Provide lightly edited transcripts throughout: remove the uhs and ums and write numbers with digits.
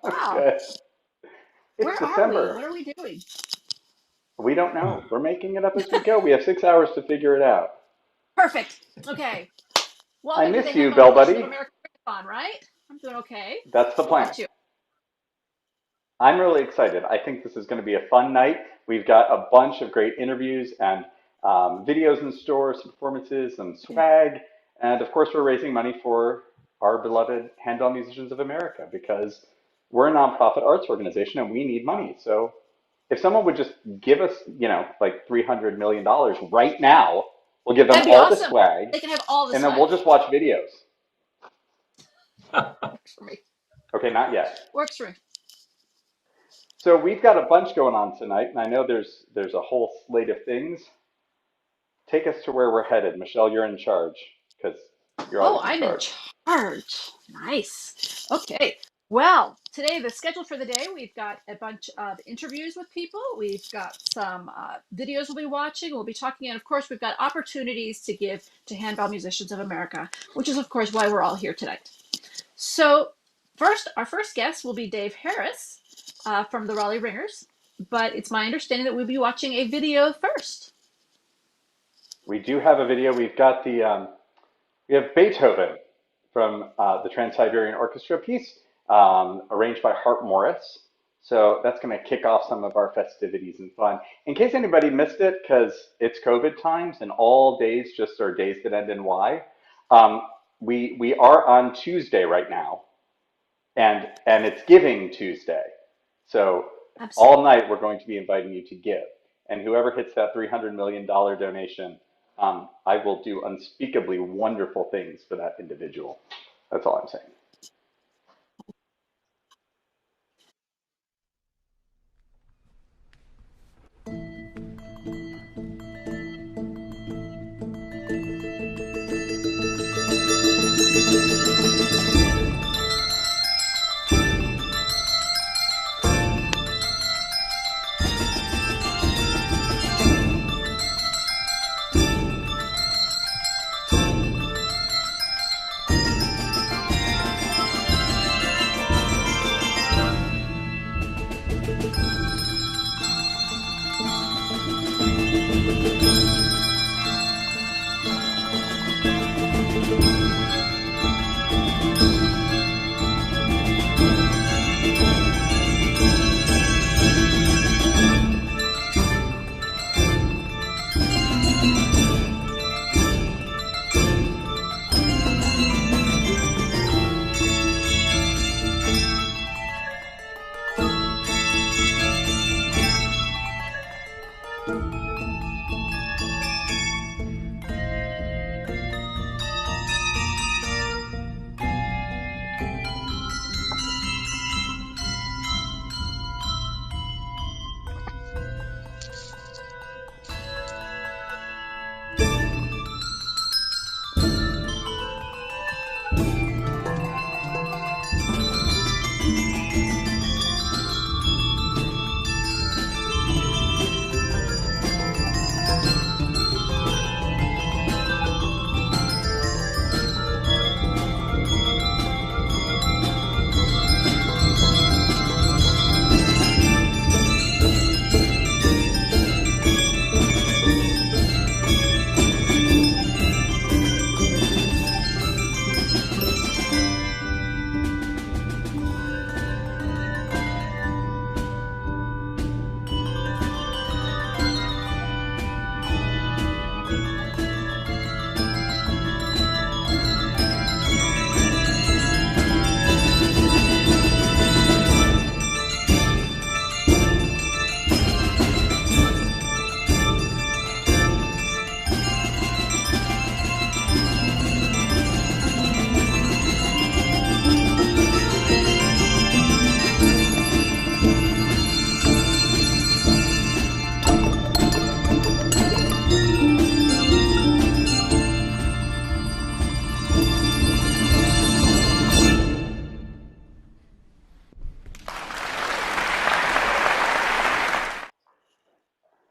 Wow. Good. It's Where are we? December. What are we doing? We don't know. We're making it up as we go. We have 6 hours to figure it out. Perfect. Okay. I Welcome to the miss you, Handbell Bell Musicians of Buddy. America Ring-a-Thon, right? I'm doing okay. That's the How plan. about you? I'm really excited. I think this is going to be a fun night. We've got a bunch of great interviews and videos in store, some performances, some Good. swag, and of course, we're raising money for our beloved Handbell Musicians of America because we're a nonprofit arts organization and we need money. So if someone would just give us, like $300 million right now, we'll give them That'd be all the awesome. swag, They can have all the and then swag. we'll just watch videos. Works for me. Okay, not yet. Works for me. So we've got a bunch going on tonight, and I know there's a whole slate of things. Take us to where we're headed. Michèle, you're in charge because you're Oh, always in I'm in charge. charge. Nice. Okay. Well, today, the schedule for the day, we've got a bunch of interviews with people. We've got some videos we'll be watching. We'll be talking, and of course, we've got opportunities to give to Handbell Musicians of America, which is, of course, why we're all here tonight. So, our first guest will be Dave Harris from the Raleigh Ringers, but it's my understanding that we'll be watching a video first. We do have a video. We have Beethoven from the Trans-Siberian Orchestra piece, arranged by Hart Morris. So that's going to kick off some of our festivities and fun. In case anybody missed it, because it's COVID times and all days just are days that end in Y, um, we are on Tuesday right now, and it's Giving Tuesday. So Absolutely. all night we're going to be inviting you to give, and whoever hits that $300 million donation, I will do unspeakably wonderful things for that individual. That's all I'm saying.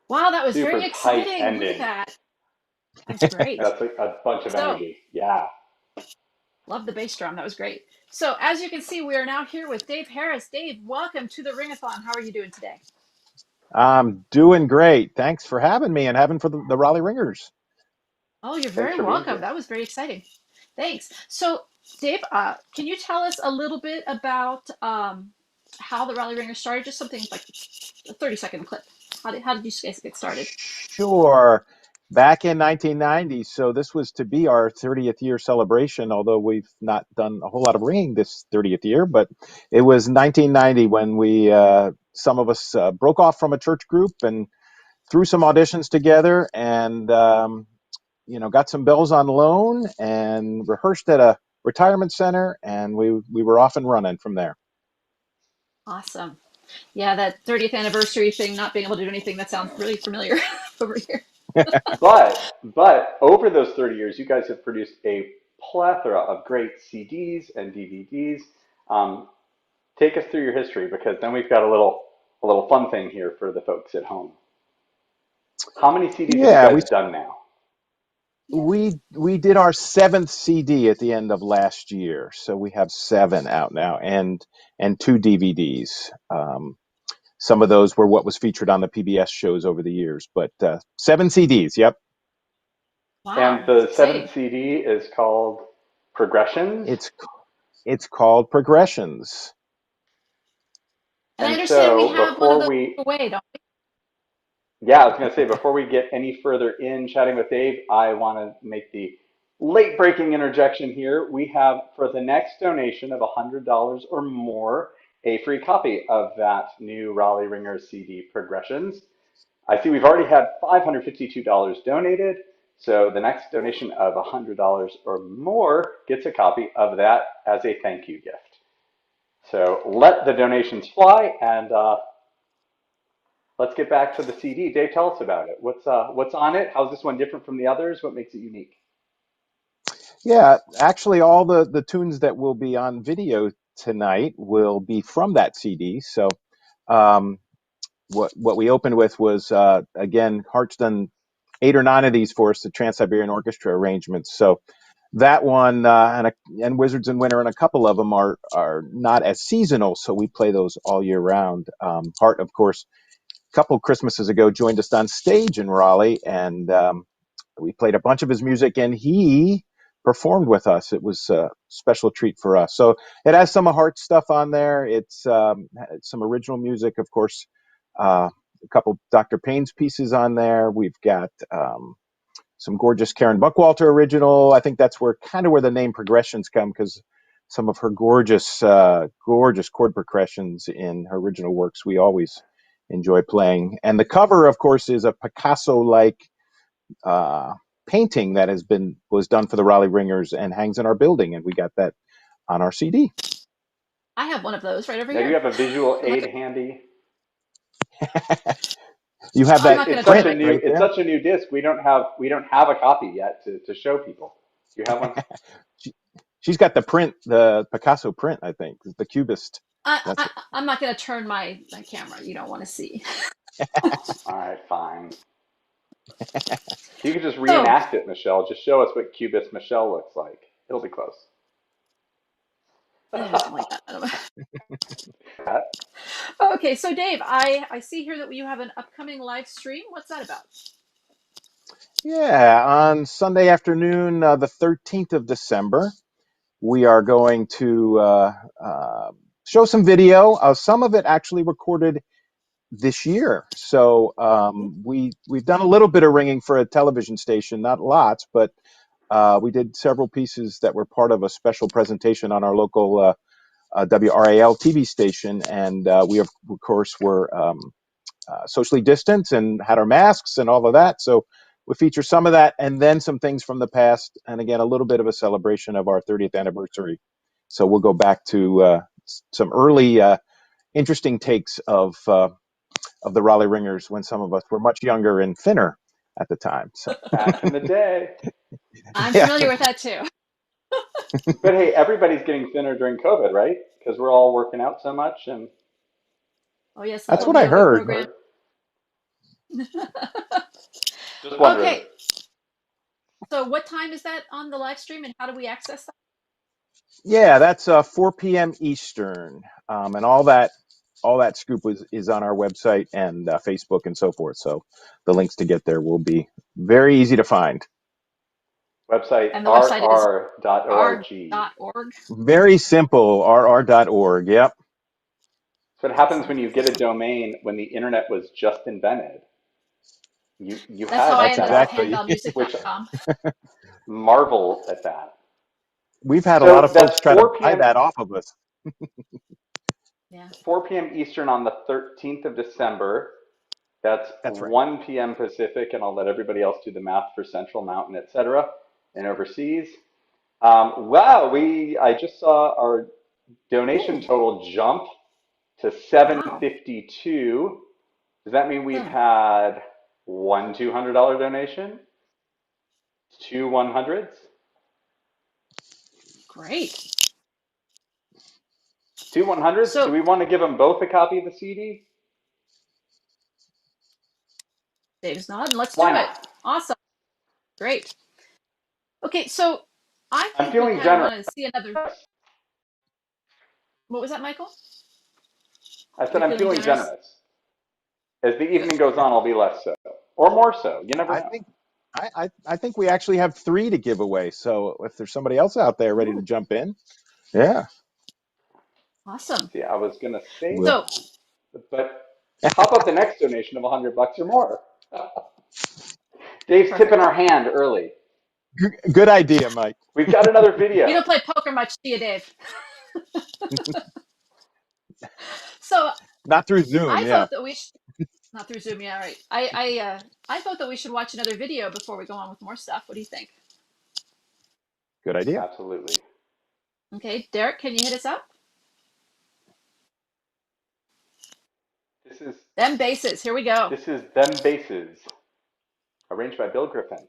Wow, that was Super very tight exciting. Look at ending. that. That's great. That's a bunch of So, energy. Yeah. Love the bass drum. That was great. So as you can see, we are now here with Dave Harris. Dave, welcome to the Ring-a-Thon. How are you doing today? I'm doing great. Thanks for having me and having for the Raleigh Ringers. Oh, you're Thanks very for being welcome. here. That was very exciting. Thanks. So, Dave, can you tell us a little bit about how the Raleigh Ringers started? Just something like a 30-second clip. How did you guys get started? Sure. Back in 1990, so this was to be our 30th year celebration, although we've not done a whole lot of ringing this 30th year, but it was 1990 when some of us broke off from a church group and threw some auditions together and, got some bells on loan and rehearsed at a retirement center, and we were off and running from there. Awesome. Yeah, that 30th anniversary thing, not being able to do anything, that sounds really familiar over here. But over those 30 years, you guys have produced a plethora of great CDs and DVDs. Um, Take us through your history because then we've got a little fun thing here for the folks at home. How many CDs have you Yeah, we guys done now? we did our seventh CD at the end of last year, so we have seven out now, and two DVDs. Some of those were what was featured on the PBS shows over the years, but seven CDs. Yep, And Wow, that's the seventh exciting. CD is called Progressions. it's it's called Progressions. And I And understand we so have one of before those we away, don't Yeah, I was going to say before we get any further in chatting with Dave, I want to make the late breaking interjection here. We have for the next donation of $100 or more a free copy of that new Raleigh Ringer CD Progressions. I see we've already had $552 donated, so the next donation of $100 or more gets a copy of that as a thank you gift. So let the donations fly and let's get back to the CD. Dave, tell us about it. What's on it? How's this one different from the others? What makes it unique? Yeah, actually, all the tunes that will be on video tonight will be from that CD. So, um, what we opened with was again, Hart's done eight or nine of these for us, the Trans-Siberian Orchestra arrangements. So that one and Wizards in Winter and a couple of them are not as seasonal, so we play those all year round. Hart, of course, a couple Christmases ago joined us on stage in Raleigh, and we played a bunch of his music, and he performed with us. It was a special treat for us. So it has some of Hart's stuff on there. It's some original music, of course. A couple Dr. Payne's pieces on there. We've got some gorgeous Karen Buckwalter original. I think that's where the name Progressions come, because some of her gorgeous chord progressions in her original works we always enjoy playing. And the cover, of course, is a Picasso-like uh, painting that was done for the Raleigh Ringers and hangs in our building, and we got that on our CD. I have one of those right over Now, do you here. have a visual I'm like, aid handy? You have I'm that not going It's to turn such print a my. new right it's there. such a new disc. We don't have a copy yet to show people. Do you have one? she, she's got the print, the Picasso print, I think, the Cubist. That's I'm not going to turn my camera. You don't want to see. All right, fine. You could just So reenact it, Michelle. Just show us what Cubist Michelle looks like. It'll be close. something like that. I don't know. Okay, so Dave, I see here that you have an upcoming live stream. What's that about? Yeah, on Sunday afternoon, the 13th of December, we are going to show some video. Some of it actually recorded this year. So we've done a little bit of ringing for a television station, not lots, but we did several pieces that were part of a special presentation on our local WRAL TV station, and we of course were socially distanced and had our masks and all of that. So we feature some of that and then some things from the past, and again a little bit of a celebration of our 30th anniversary. So we'll go back to some early interesting takes of the Raleigh Ringers when some of us were much younger and thinner at the time. So Back in the day. I'm yeah, familiar with that too. But hey, everybody's getting thinner during COVID, right? Because we're all working out so much, and Oh yes, the that's whole what I that's yoga what heard. we've program. heard. Just wondering. Okay, so what time is that on the live stream, and how do we access that? Yeah, that's 4 p.m. Eastern, and all that scoop is on our website and Facebook and so forth. So the links to get there will be very easy to find. Website And the website is rr.org. r.org. Very simple, rr.org. Yep. So what happens when you get a domain when the internet was just invented? You That's how had I That's ended up with exactly. which handbellmusic.com. marvel at that. We've had a lot So of that's folks try to 4 buy p.m. that off of us. Yeah. 4 p.m. Eastern on the 13th of December. That's That's right. 1 p.m. Pacific, and I'll let everybody else do the math for Central Mountain, etc. and overseas. Wow, I just saw our donation Ooh, total jump to wow. 752. Does that mean we've Hmm. had one $200 donation, two 100s, Great. two 100s? Do So we want to give them both a copy of the CD? Dave's nodding. Let's Why do it. not? Awesome. Great. Okay, so I I'm think we feeling kind of generous. want to see another. What was that, Michael? I You're said I'm feeling feeling generous? generous. As the Good. evening goes on, I'll be less so, or more so. You never I know. think I think we actually have 3 to give away. So if there's somebody else out there ready to Ooh, jump in, yeah, awesome. See, I was gonna say we'll. So that, but how about the next donation of $100 or more? Dave's tipping perfect. our hand early. Good idea, Mike. We've got another You video. don't play poker much, do you, Dave? So Not through Zoom, I yeah. vote that we should not through Zoom. Yeah, right. I vote that we should watch another video before we go on with more stuff. What do you think? Good idea. Absolutely. Okay, Derek, can you hit us up? This is Them bases. Here we go. this is Them Bases, arranged by Bill Griffin.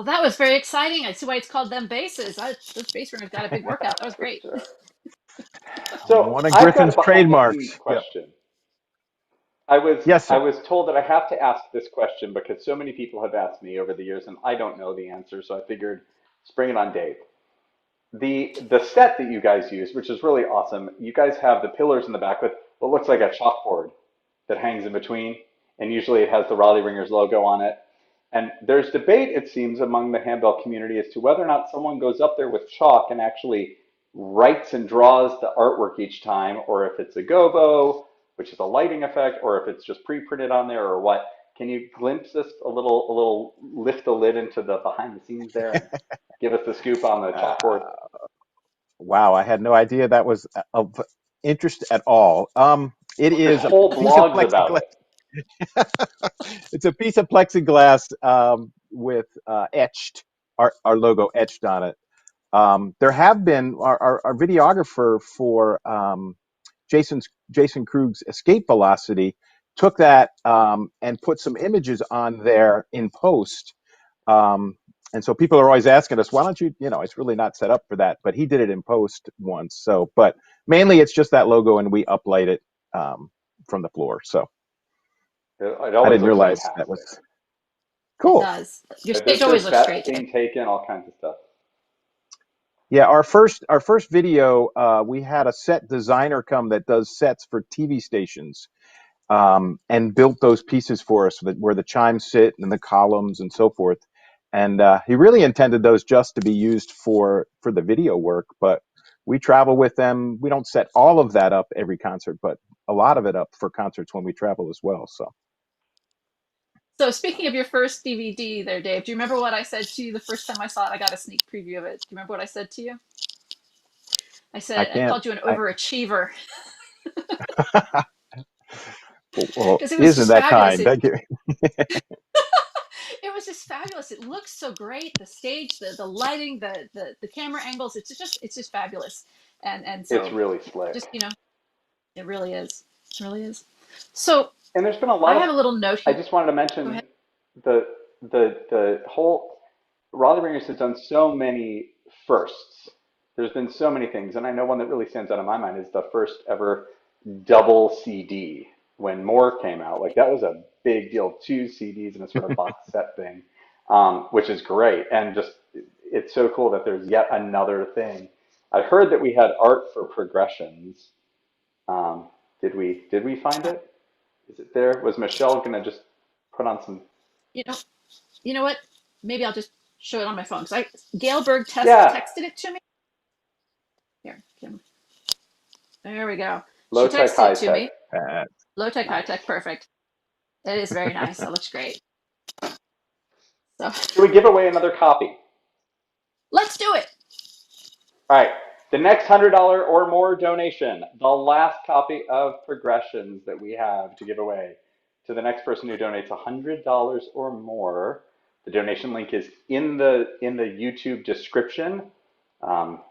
Well, that was very exciting. I see why it's called them bases. Those base runners got a big workout. That was For great. sure. So One of I've got a Griffin's behind the scenes trademarks. Yep. question. I was Yes, I sir. was told that I have to ask this question because so many people have asked me over the years and I don't know the answer, so I figured spring it on Dave. The set that you guys use, which is really awesome, you guys have the pillars in the back with what looks like a chalkboard that hangs in between, and usually it has the Raleigh Ringers logo on it. And there's debate, it seems, among the handbell community as to whether or not someone goes up there with chalk and actually writes and draws the artwork each time, or if it's a gobo, which is a lighting effect, or if it's just pre-printed on there, or what. Can you glimpse us a little, lift the lid into the behind the scenes there and give us the scoop on the chalkboard? Uh, wow, I had no idea that was of interest at all. It There's is a whole piece of blogs about plexiglass. it. It's a piece of plexiglass with etched our logo etched on it. There have been our videographer for Jason Krug's Escape Velocity took that and put some images on there in post. Um, and so people are always asking us, why don't you, it's really not set up for that, but he did it in post once. So, but mainly it's just that logo and we uplight it from the floor. So It I always didn't looks realize that fantastic. was It cool. does. Your stage There's always looks sets great, Dave. being taken, all kinds of stuff. Yeah, our first video, we had a set designer come that does sets for TV stations, and built those pieces for us where the chimes sit and the columns and so forth. And he really intended those just to be used for the video work, but we travel with them. We don't set all of that up every concert, but a lot of it up for concerts when we travel as well. So So speaking of your first DVD there, Dave, do you remember what I said to you the first time I saw it? I got a sneak preview of it. Do you remember what I said to you? I I can't. called you an I overachiever well, because it was isn't just that fabulous. kind? Thank you. It was just fabulous. It looks so great. The stage, the lighting, the camera angles. It's just fabulous. And It's so really just slick. it really is. It really is. So And there's been a I lot of, have a little note I here. just wanted to Go mention ahead. the whole, Raleigh Ringers has done so many firsts. There's been so many things, and I know one that really stands out in my mind is the first ever double CD when More came out. Like that was a big deal, two CDs in a sort of box set thing, which is great. And just it's so cool that there's yet another thing. I heard that we had art for progressions. Um, did we find it? Is it there? Was Michèle gonna just put on some? You know, you know what? Maybe I'll just show it on my phone because I Gail Berg Yeah, texted it to me. Here, Kim. There we go. low She tech, texted high it to tech. me. Low tech, high tech, Nice. perfect. It is very nice. That looks great. So Should we give away another copy? let's do it. All right. The next $100 or more donation, the last copy of Progressions that we have to give away to the next person who donates $100 or more. The donation link is in the YouTube description. Um,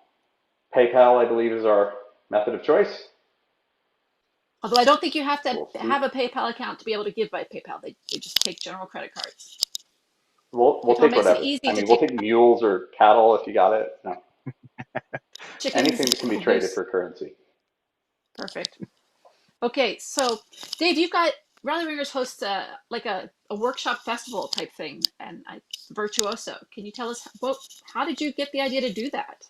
PayPal, I believe, is our method of choice. Although I don't think you have to We'll see. have a PayPal account to be able to give by PayPal. They just take general credit cards. We'll PayPal take makes it whatever. easy I to mean, we'll take take mules or cattle if you got it. No, chickens anything if that can be people traded goose. for currency. Perfect. Okay, so Dave, you've got Rally Ringers hosts a workshop festival type thing, and Virtuoso. Can you tell us how did you get the idea to do that?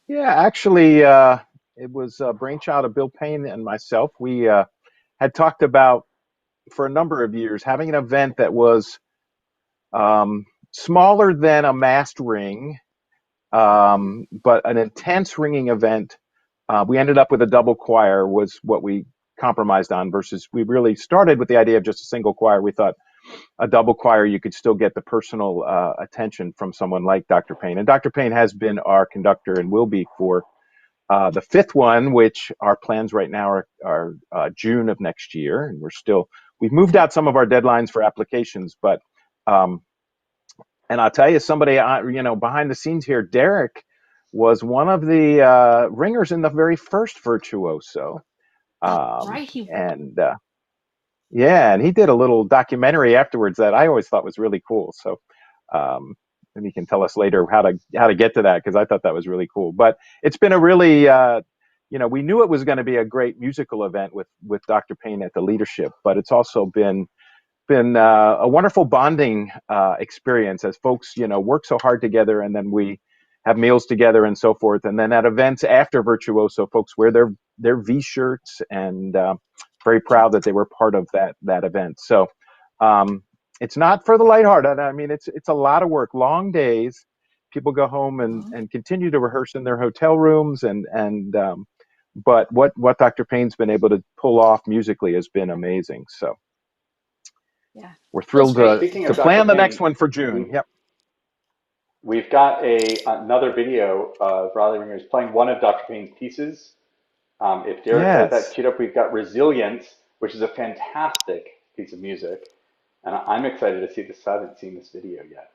Yeah, actually, it was a brainchild of Bill Payne and myself. We had talked about for a number of years having an event that was smaller than a massed ring, but an intense ringing event. We ended up with a double choir was what we compromised on versus we really started with the idea of just a single choir. We thought a double choir, you could still get the personal attention from someone like Dr. Payne. And Dr. Payne has been our conductor and will be for the fifth one, which our plans right now are June of next year. And we've moved out some of our deadlines for applications, but um, and I'll tell you, somebody, behind the scenes here, Derek was one of the ringers in the very first Virtuoso. That's right. And yeah, and he did a little documentary afterwards that I always thought was really cool. So and he can tell us later how to get to that, because I thought that was really cool. But it's been a really we knew it was going to be a great musical event with Dr. Payne at the leadership, but it's also been a wonderful bonding experience, as folks work so hard together, and then we have meals together and so forth, and then at events after Virtuoso, folks wear their V-shirts, and very proud that they were part of that event. So it's not for the lighthearted. I mean, it's a lot of work, long days. People go home and continue to rehearse in their hotel rooms, but what Dr. Payne's been able to pull off musically has been amazing. So Yeah, we're feels thrilled great. Speaking to of Dr. plan the next Payne, one for June. we, Yep. we've got another video of Riley Ringers playing one of Dr. Payne's pieces. If Derek has that Yes. queued up, we've got Resilience, which is a fantastic piece of music. And I'm excited to see this. I haven't seen this video yet.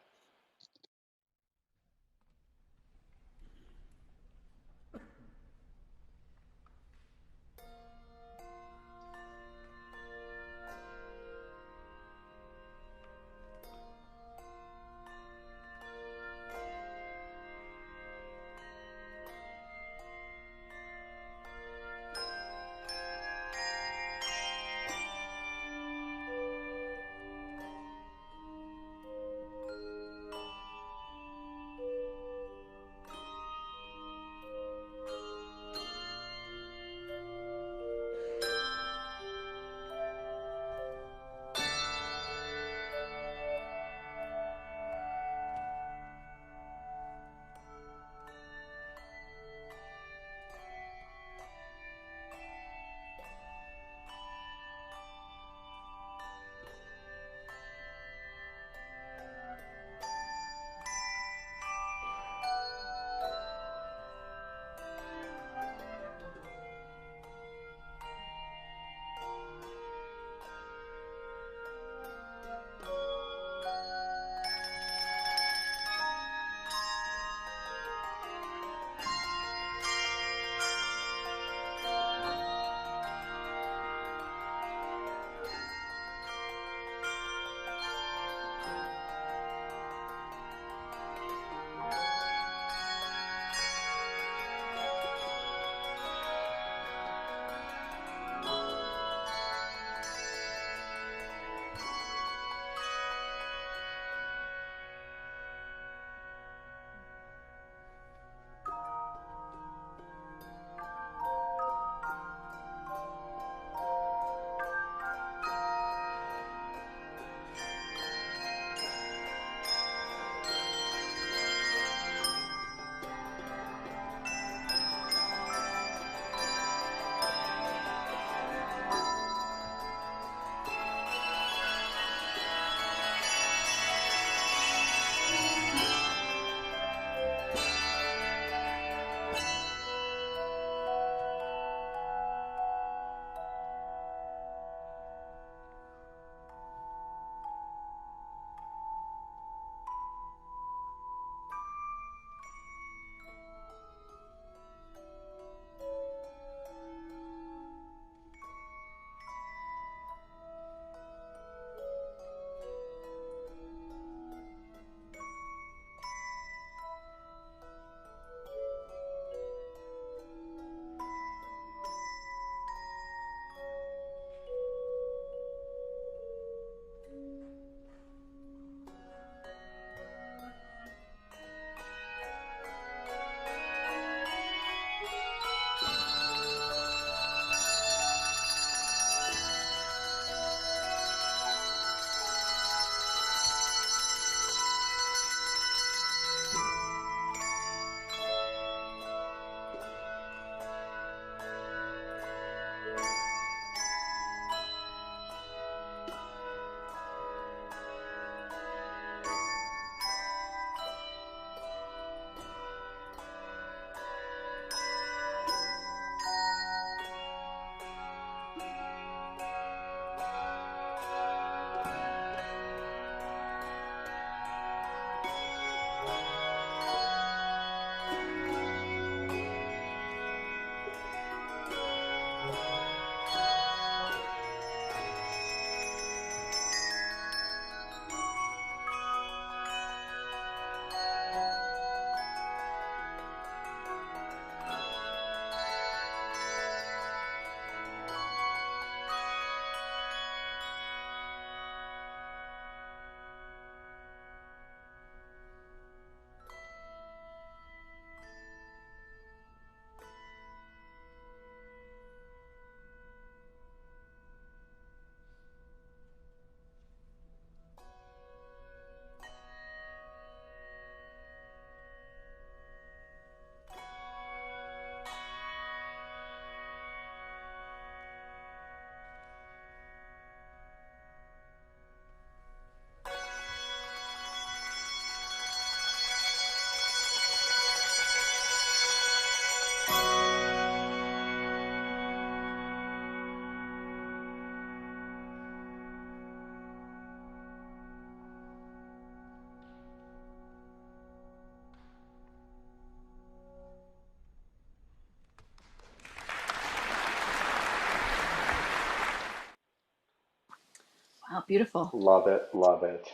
beautiful. Love it, love it.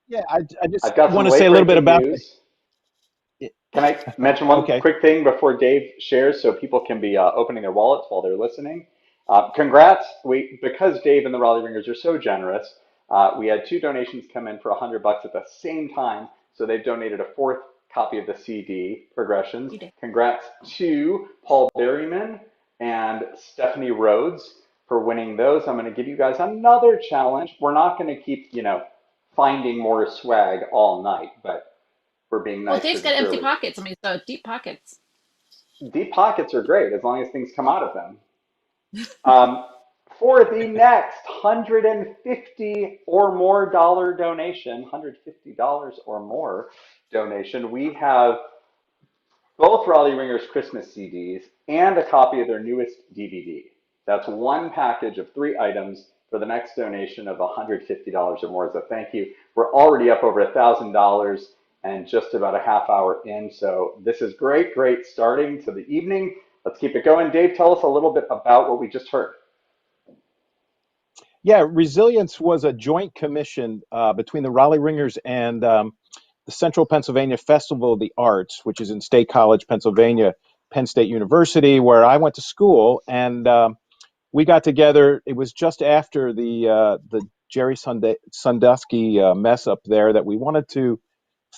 Yeah, I just I've got want some to say late a little bit breaking about news. Can I mention one okay. quick thing before Dave shares so people can be opening their wallets while they're listening? Congrats. Because Dave and the Raleigh Ringers are so generous, we had two donations come in for $100 at the same time. So they've donated a fourth copy of the CD, Progressions. You did. Congrats to Paul Berryman and Stephanie Rhodes for winning those. I'm going to give you guys another challenge. We're not going to keep, finding more swag all night, but we're being Well, nice Dave's because got it's empty early. pockets. I mean, so deep pockets. Deep pockets are great as long as things come out of them. Um, for the next 150 or more dollar donation, $150 or more donation, we have both Raleigh Ringers Christmas CDs and a copy of their newest DVD. That's one package of 3 items for the next donation of $150 or more as a thank you. We're already up over $1,000 and just about a half hour in. So this is great, great starting to the evening. Let's keep it going. Dave, tell us a little bit about what we just heard. Yeah, Resilience was a joint commission between the Raleigh Ringers and the Central Pennsylvania Festival of the Arts, which is in State College, Pennsylvania, Penn State University, where I went to school. And we got together. It was just after the Jerry Sandusky mess up there that we wanted to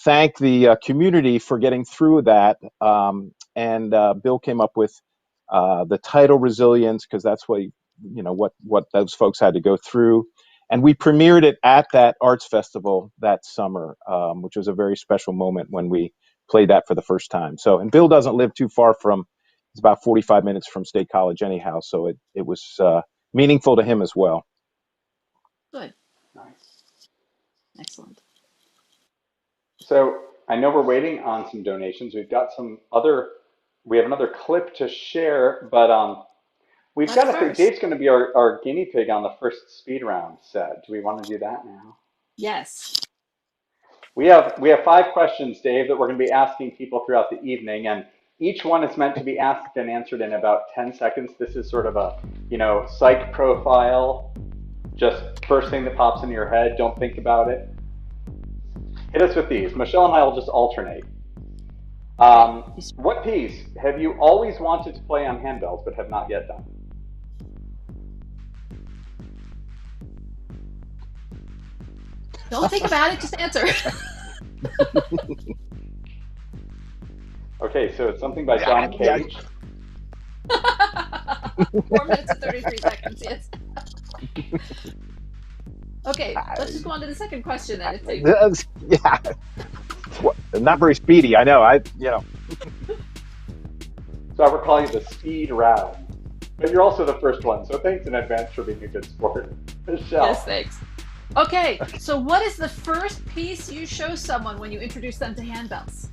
thank the community for getting through that. And Bill came up with the title Resilience because that's what those folks had to go through. And we premiered it at that arts festival that summer, which was a very special moment when we played that for the first time. So, and Bill doesn't live too far from, it's about 45 minutes from State College anyhow. So it was meaningful to him as well. Good. Nice. Excellent. So I know we're waiting on some donations. We have another clip to share, but we've But got to think first, Dave's going to be our guinea pig on the first speed round set. Do we want to do that now? yes. We have 5 questions, Dave, that we're going to be asking people throughout the evening, and each one is meant to be asked and answered in about 10 seconds. This is sort of a, psych profile. Just first thing that pops into your head. Don't think about it. Hit us with these. Michèle and I will just alternate. Okay. What piece have you always wanted to play on handbells but have not yet done? Don't think about it. Just answer. Okay, so it's something by John Cage. 4 minutes and 33 seconds. Yes. Okay, let's just go on to the second question then. Yeah, not very speedy. I know. So I will call you the speed round. But you're also the first one, so thanks in advance for being a good sport. Michèle. Yes, thanks. Okay, so what is the first piece you show someone when you introduce them to handbells?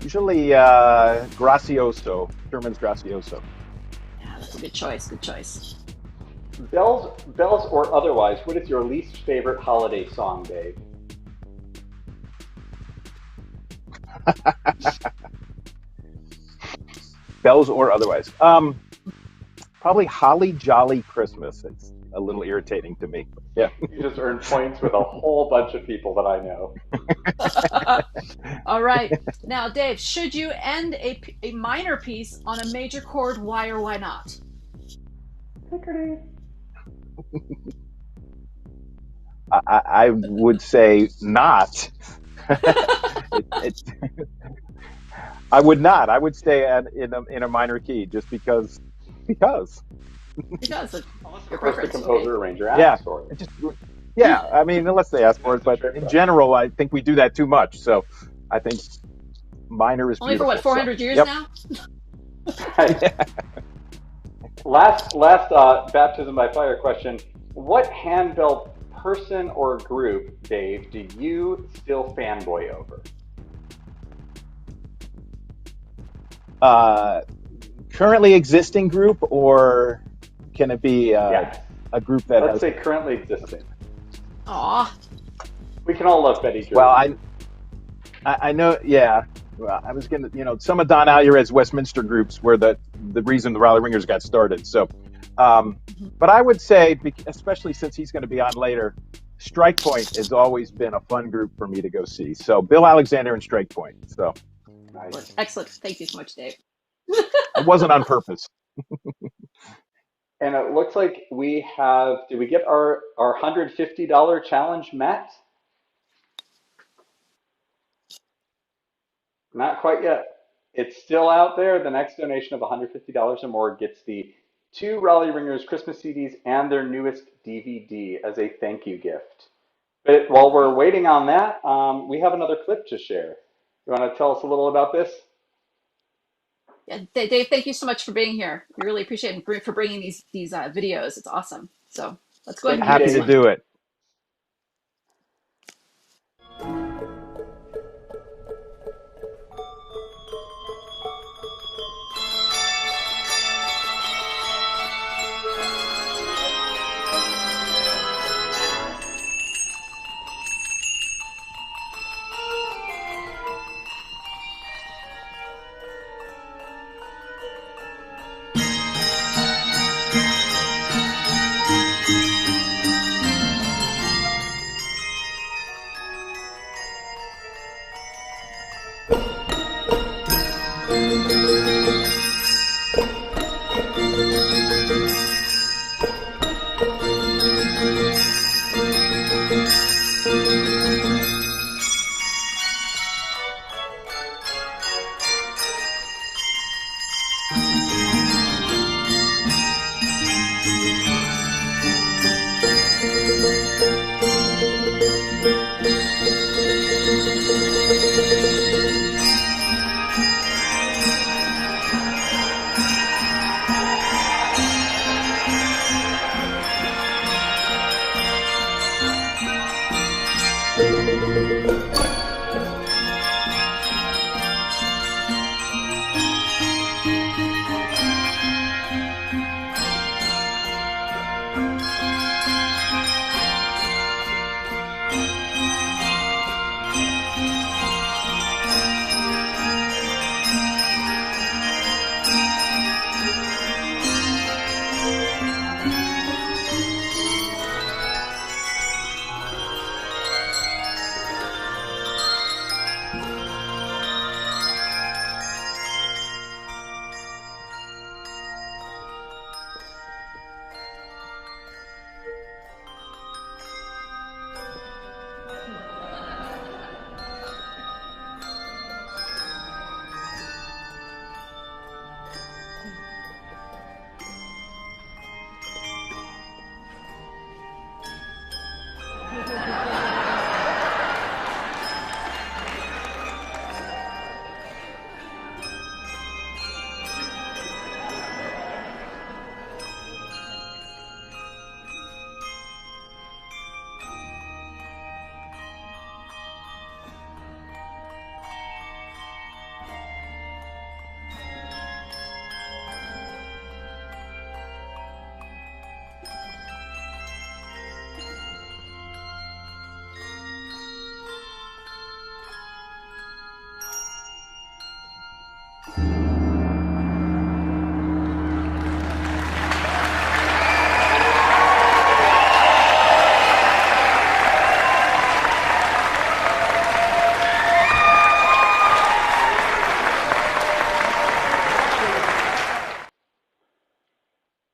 Usually Gracioso, Sherman's Gracioso. Yeah, that's a good choice. Good choice. Bells or otherwise, what is your least favorite holiday song, Dave? Bells or otherwise. Probably Holly Jolly Christmas. It's a little irritating to me. Yeah. You just earned points with a whole bunch of people that I know. All right. Now, Dave, should you end a minor piece on a major chord, why or why not? I would say not. I would not. I would stay in a minor key just because. Because Unless, of of your course, the preference. composer Okay. arranger asks for it. I mean, unless they ask for it, but in general, I think we do that too much. So I think minor is Only beautiful. for what, 400 years yep. now? Last baptism by fire question. What handbell person or group, Dave, do you still fanboy over? Currently existing group, or can it be Yes. a group that Let's has? say currently existing. Aw. We can all love Betty Drew. Well, I know. Yeah. Well, I was gonna, some of Don Alvarez's Westminster groups were the reason the Raleigh Ringers got started. So, But I would say, especially since he's going to be on later, Strike Point has always been a fun group for me to go see. So Bill Alexander and Strike Point. So Nice. Excellent. Thank you so much, Dave. it wasn't on purpose. And it looks like we have, did we get our $150 challenge met? Not quite yet. It's still out there. The next donation of $150 or more gets the 2 Raleigh Ringers Christmas CDs and their newest DVD as a thank you gift. But while we're waiting on that, we have another clip to share. You want to tell us a little about this? Yeah, Dave, thank you so much for being here. We really appreciate it for bringing these videos. It's awesome. So let's go ahead and Thank you, view Happy this to Dave. one. do it.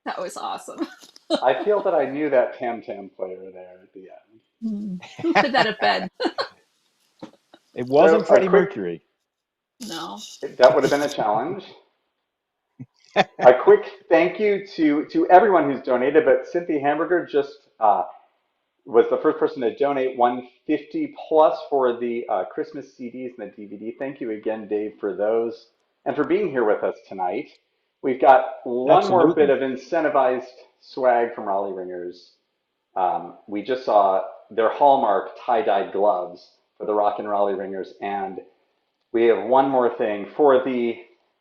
That was awesome. I feel that I knew that tam-tam player there at the end. Who could that have been? It So wasn't Freddie Mercury. No. that would have been a challenge. A quick thank you to everyone who's donated, but Cynthia Hamburger just was the first person to donate 150 plus for the Christmas CDs and the DVD. Thank you again, Dave, for those and for being here with us tonight. We've got one more bit Absolutely. of incentivized swag from Raleigh Ringers. We just saw their hallmark tie-dyed gloves for the Rock and Raleigh Ringers, and we have one more thing for the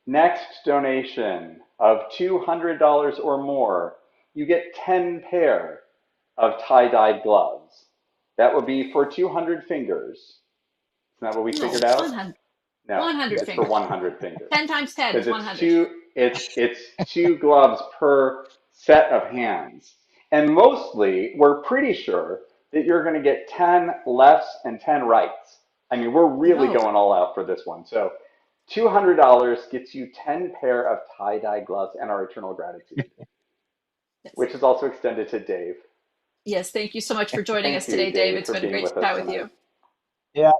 next donation of $200 or more. You get 10 pair of tie-dyed gloves. That would be for 200 fingers. Isn't that what we No. figured out? 100. No, 100 it's for fingers. 100 fingers. 10 times 10 is Because 100. it's 2 gloves per set of hands. And mostly, we're pretty sure that you're going to get 10 lefts and 10 rights. I mean, we're really No. going all out for this one. So $200 gets you 10 pair of tie-dye gloves and our eternal gratitude, Yes. which is also extended to Dave. Yes, thank you so much for joining us Thank you, today, Dave. Dave, It's for been being great to with us chat with tonight. you. Yeah.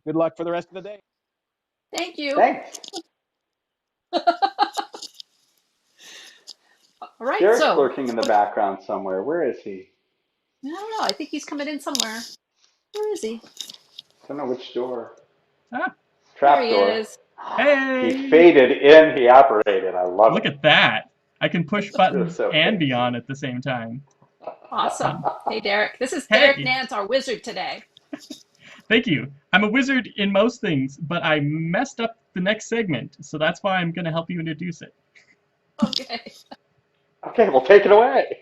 Good luck for the rest of the day. Thank you. Thanks. All right, Derek's so lurking in the background somewhere. Where is he? I don't know. I think he's coming in somewhere. Where is he? I don't know which door. Ah, There Trap he door. is. He hey, faded in, he operated. I love look it. at that. I can push You're buttons so and be fancy. on at the same time. Awesome. Hey, Derek. This is Derek Hey, Nance, our wizard today. thank you. I'm a wizard in most things, but I messed up the next segment, so that's why I'm going to help you introduce it. Okay. Okay, well, take it away.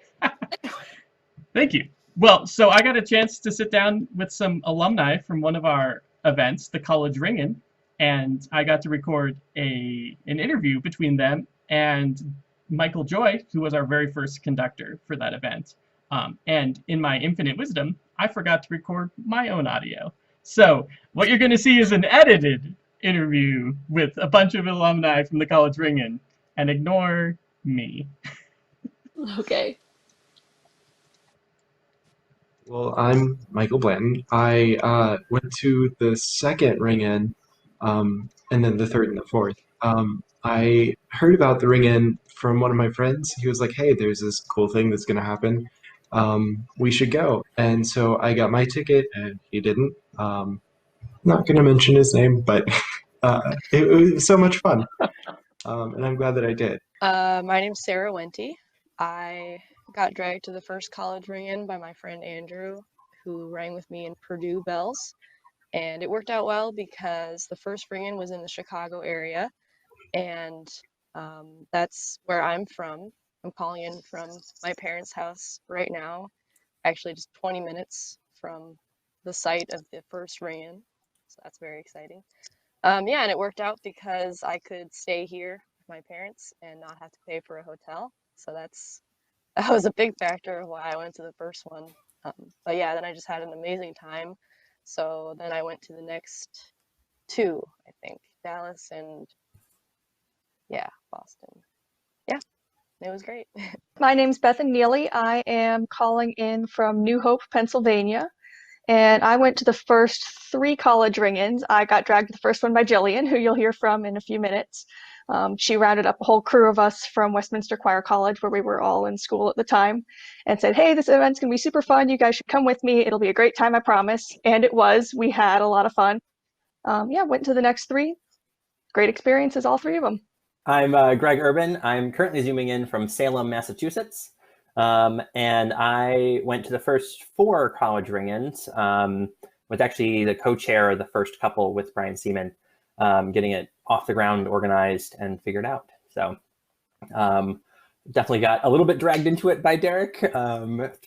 Thank you. Well, so I got a chance to sit down with some alumni from one of our events, the College Ring-In, and I got to record an interview between them and Michael Joy, who was our very first conductor for that event. And in my infinite wisdom, I forgot to record my own audio. So what you're going to see is an edited interview with a bunch of alumni from the College Ring-In, and ignore me. Okay. Well, I'm Michael Blanton. I went to the second ring-in, and then the third and the fourth. I heard about the ring-in from one of my friends. He was like, "Hey, there's this cool thing that's going to happen. We should go." And so I got my ticket, and he didn't. Not going to mention his name, but it was so much fun, and I'm glad that I did. My name's Sarah Wente. I got dragged to the first college ring-in by my friend Andrew, who rang with me in Purdue Bells. And it worked out well because the first ring-in was in the Chicago area, and that's where I'm from. I'm calling in from my parents' house right now, actually just 20 minutes from the site of the first ring-in. So that's very exciting. Yeah, and it worked out because I could stay here with my parents and not have to pay for a hotel. So that was a big factor of why I went to the first one. But yeah, then I just had an amazing time. So then I went to the next two, I think, Dallas and yeah, Boston. Yeah, it was great. My name's Bethan Neely. I am calling in from New Hope, Pennsylvania. And I went to the first three college ring-ins. I got dragged to the first one by Jillian, who you'll hear from in a few minutes. She rounded up a whole crew of us from Westminster Choir College, where we were all in school at the time, and said, "Hey, this event's going to be super fun. You guys should come with me. It'll be a great time, I promise." And it was. We had a lot of fun. Yeah, went to the next three. Great experiences, all three of them. I'm Greg Urban. I'm currently zooming in from Salem, Massachusetts. And I went to the first four college ring-ins, was actually the co-chair of the first couple with Brian Seaman, getting it off the ground, organized, and figured out. So definitely got a little bit dragged into it by Derek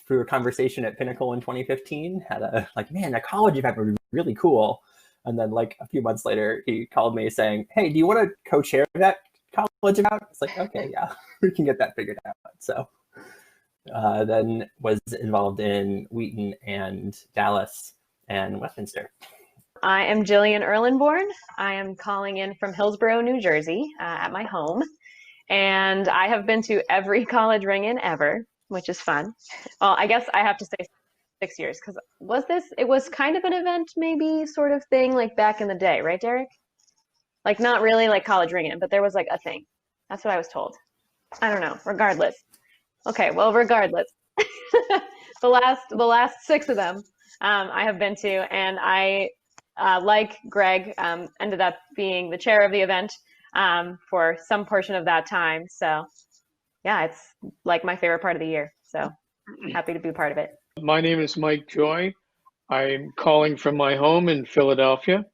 through a conversation at Pinnacle in 2015. Had a man, that college event would be really cool. And then like a few months later, he called me saying, "Hey, do you want to co-chair that college event?" It's like, okay, yeah, we can get that figured out. So then was involved in Wheaton and Dallas and Westminster. I am Jillian Erlenborn. I am calling in from Hillsborough, New Jersey, at my home. And I have been to every college ring-in ever, which is fun. Well, I guess I have to say 6 years, because it was kind of an event, maybe, sort of thing, like back in the day, right, Derek? Like not really like college ring-in, but there was like a thing. That's what I was told. I don't know, regardless. Okay, well, regardless. The last six of them I have been to, and I, like Greg, ended up being the chair of the event for some portion of that time. So yeah, it's like my favorite part of the year. So happy to be part of it. My name is Mike Joy. I'm calling from my home in Philadelphia.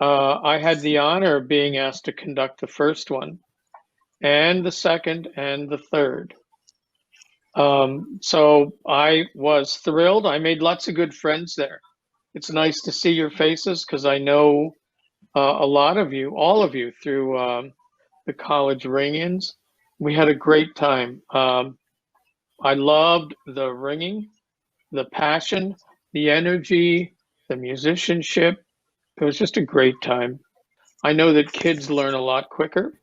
I had the honor of being asked to conduct the first one, and the second, and the third. So I was thrilled. I made lots of good friends there. It's nice to see your faces because I know a lot of you, all of you, through the college ring-ins. We had a great time. I loved the ringing, the passion, the energy, the musicianship. It was just a great time. I know that kids learn a lot quicker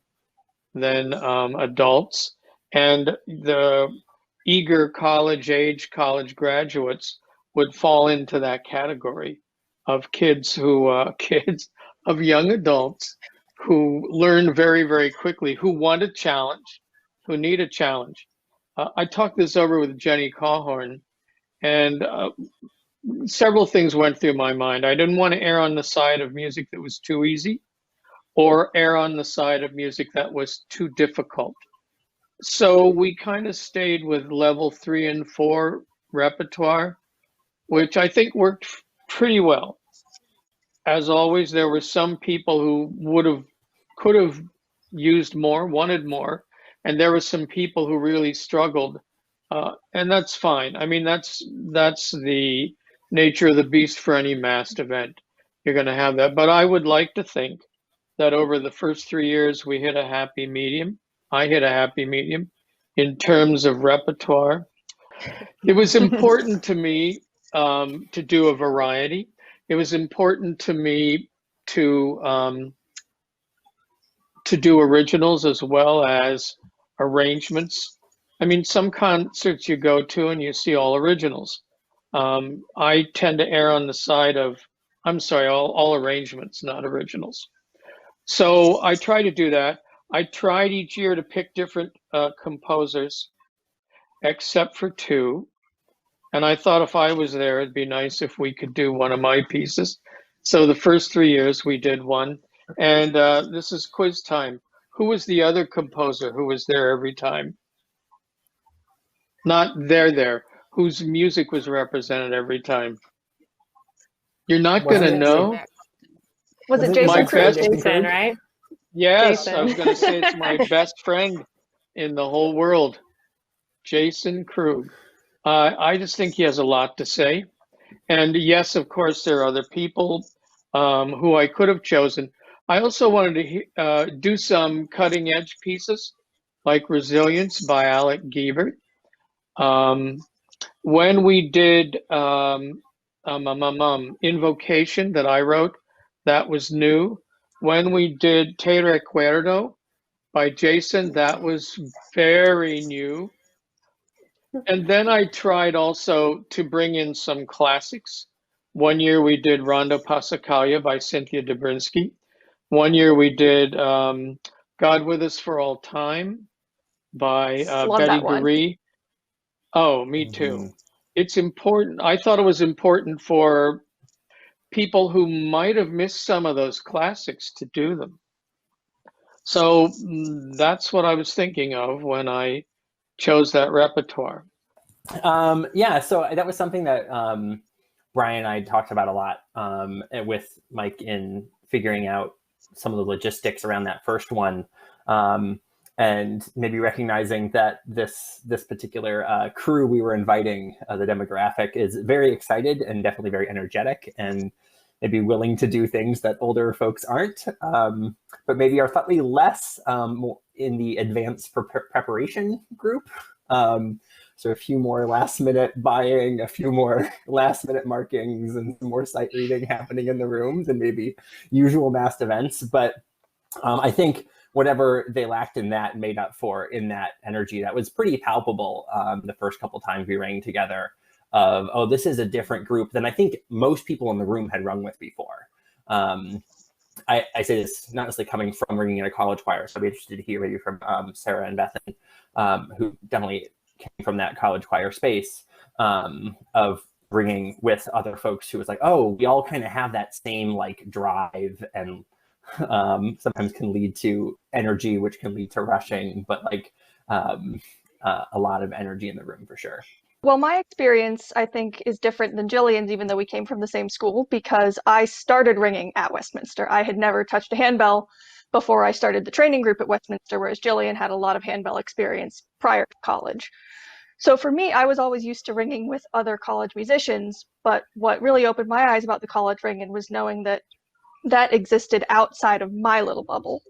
than adults, and the eager college graduates would fall into that category of kids kids of young adults who learn very, very quickly, who want a challenge, who need a challenge. I talked this over with Jenny Cawhorn, and several things went through my mind. I didn't want to err on the side of music that was too easy or err on the side of music that was too difficult. So we kind of stayed with level 3 and 4 repertoire, which I think worked pretty well. As always, there were some people who could have used more, wanted more, and there were some people who really struggled, and that's fine. I mean, that's the nature of the beast for any massed event. You're going to have that, but I would like to think that over the first 3 years we hit a happy medium. I hit a happy medium in terms of repertoire. It was important to me to do a variety. It was important to me to do originals as well as arrangements. I mean, some concerts you go to and you see all originals. I tend to err on the side of, I'm sorry, all arrangements, not originals. So I try to do that. I tried each year to pick different composers, except for 2. And I thought if I was there, it'd be nice if we could do one of my pieces. So the first 3 years we did one. And this is quiz time. Who was the other composer who was there every time? Not there, whose music was represented every time? You're not going to know. Was it Was it Jason My Cruz? best, Jason, right? yes, Jason. I was going to say it's my best friend in the whole world, Jason Krug. I just think he has a lot to say. And yes, of course, there are other people who I could have chosen. I also wanted to do some cutting edge pieces like Resilience by Alec Giebert. When we did Invocation that I wrote, that was new. When we did Te Recuerdo by Jason, that was very new. And then I tried also to bring in some classics. One year we did Rondo Passacaglia by Cynthia Dobrinsky. One year we did God With Us for All Time by Love Betty that one. Gurry. Oh, me too. It's important. I thought it was important for people who might have missed some of those classics to do them. So that's what I was thinking of when I chose that repertoire. Yeah, so that was something that Brian and I talked about a lot with Mike in figuring out some of the logistics around that first one, and maybe recognizing that this particular crew we were inviting, the demographic, is very excited and definitely very energetic and maybe willing to do things that older folks aren't, but maybe are slightly less in the advanced preparation group. So a few more last minute buying, a few more last minute markings, and some more sight reading happening in the rooms and maybe usual massed events. But I think whatever they lacked in that made up for in that energy that was pretty palpable the first couple times we rang together of, oh, this is a different group than I think most people in the room had rung with before. I say this not necessarily coming from ringing in a college choir, so I'd be interested to hear maybe from Sarah and Bethan, who definitely came from that college choir space of ringing with other folks who was like, oh, we all kind of have that same like drive, and sometimes can lead to energy, which can lead to rushing, but like a lot of energy in the room for sure. Well, my experience, I think, is different than Jillian's, even though we came from the same school, because I started ringing at Westminster. I had never touched a handbell before I started the training group at Westminster, whereas Jillian had a lot of handbell experience prior to college. So for me, I was always used to ringing with other college musicians, but what really opened my eyes about the college ringing was knowing that that existed outside of my little bubble.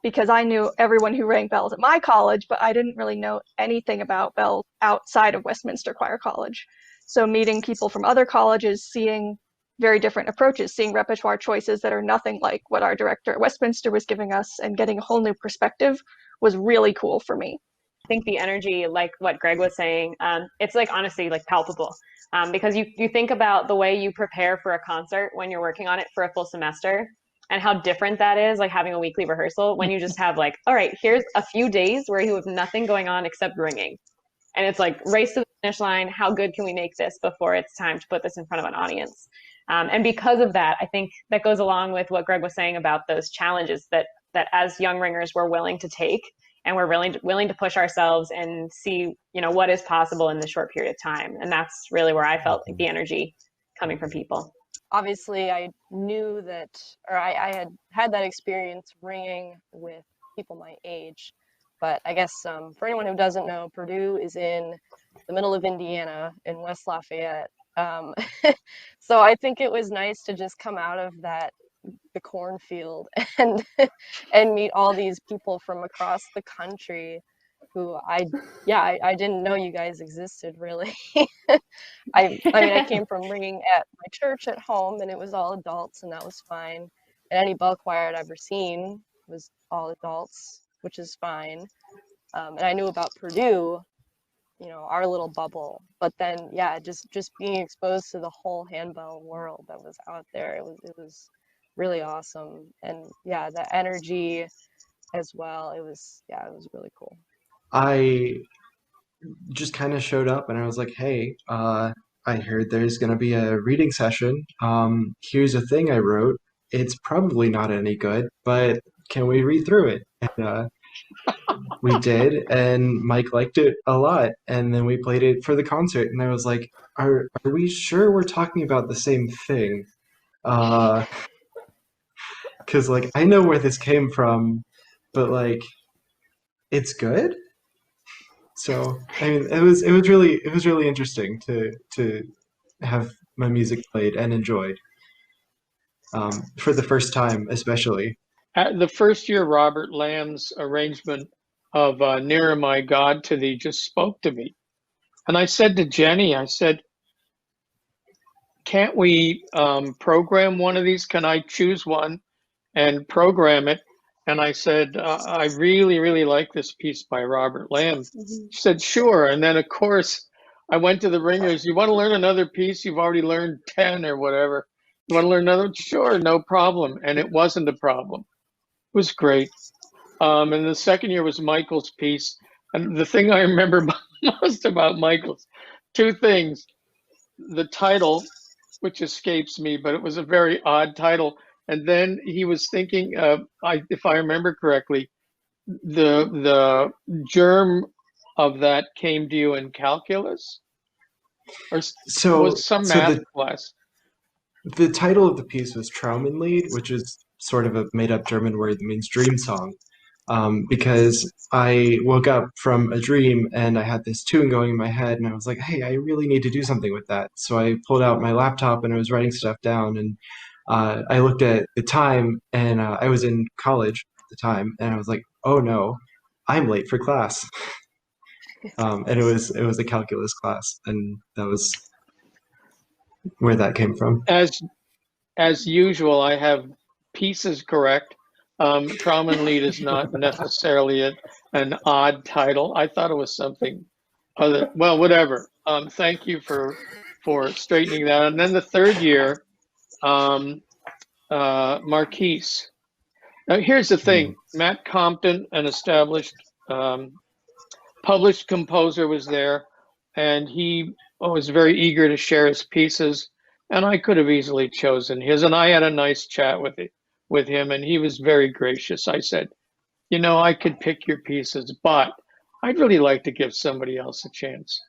because I knew everyone who rang bells at my college, but I didn't really know anything about bells outside of Westminster Choir College. So meeting people from other colleges, seeing very different approaches, seeing repertoire choices that are nothing like what our director at Westminster was giving us, and getting a whole new perspective was really cool for me. I think the energy, like what Greg was saying, it's like honestly like palpable, because you think about the way you prepare for a concert when you're working on it for a full semester, and how different that is, like having a weekly rehearsal when you just have like, all right, here's a few days where you have nothing going on except ringing, and it's like race to the finish line. How good can we make this before it's time to put this in front of an audience? And because of that, I think that goes along with what Greg was saying about those challenges that as young ringers we're willing to take, and we're really willing to push ourselves and see, what is possible in this short period of time. And that's really where I felt like the energy coming from people. Obviously, I knew that, or I had that experience ringing with people my age. But I guess for anyone who doesn't know, Purdue is in the middle of Indiana in West Lafayette. So I think it was nice to just come out of the cornfield and meet all these people from across the country who I didn't know you guys existed, really. I mean, I came from ringing at my church at home, and it was all adults, and that was fine. And any bell choir I'd ever seen was all adults, which is fine. And I knew about Purdue, our little bubble. But then, just being exposed to the whole handbell world that was out there, it was really awesome. And the energy as well. It was really cool. I just kind of showed up and I was like, hey, I heard there's going to be a reading session. Here's a thing I wrote. It's probably not any good, but can we read through it? And we did, and Mike liked it a lot. And then we played it for the concert, and I was like, are we sure we're talking about the same thing? Because like I know where this came from, but like it's good. So I mean, it was really interesting to have my music played and enjoyed for the first time, especially. At the first year, Robert Lamb's arrangement of Nearer My God to Thee just spoke to me. And I said to Jenny, I said, can't we program one of these? Can I choose one and program it? And I said, I really, really like this piece by Robert Lamb. She said, sure. And then, of course, I went to the ringers. You want to learn another piece? You've already learned 10 or whatever. You want to learn another? Sure, no problem. And it wasn't a problem. It was great. And the second year was Michael's piece. And the thing I remember most about Michael's, two things. The title, which escapes me, but it was a very odd title. And then he was thinking, if I remember correctly, the germ of that came to you in calculus, or was some math class. The title of the piece was Traumlied, which is sort of a made-up German word that means dream song. Because I woke up from a dream and I had this tune going in my head, and I was like, hey, I really need to do something with that. So I pulled out my laptop and I was writing stuff down, and I looked at the time, and I was in college at the time, and I was like, oh no, I'm late for class. And it was a calculus class, and that was where that came from. As usual, I have pieces correct. Traumlied is not necessarily an odd title. I thought it was something other. Well, whatever. Thank you for straightening that. And then the third year, Marquise. Now here's the thing. Matt Compton, an established published composer, was there, and he was very eager to share his pieces. And I could have easily chosen his. And I had a nice chat with him, and he was very gracious. I said, I could pick your pieces, but I'd really like to give somebody else a chance.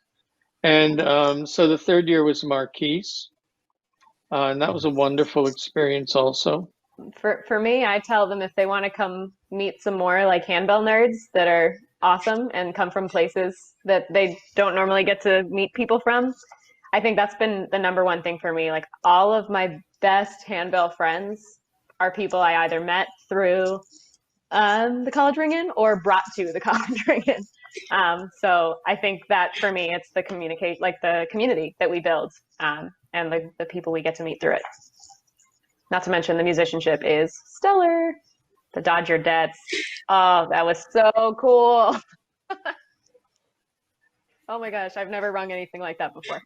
And so the third year was Marquise, and that was a wonderful experience also. For me, I tell them if they want to come meet some more like handbell nerds that are awesome and come from places that they don't normally get to meet people from, I think that's been the number one thing for me. Like all of my best handbell friends are people I either met through the college ring-in or brought to the college ring-in. So I think that for me, it's the the community that we build, and the people we get to meet through it. Not to mention the musicianship is stellar. The Dodger Debts. Oh, that was so cool. Oh my gosh, I've never rung anything like that before.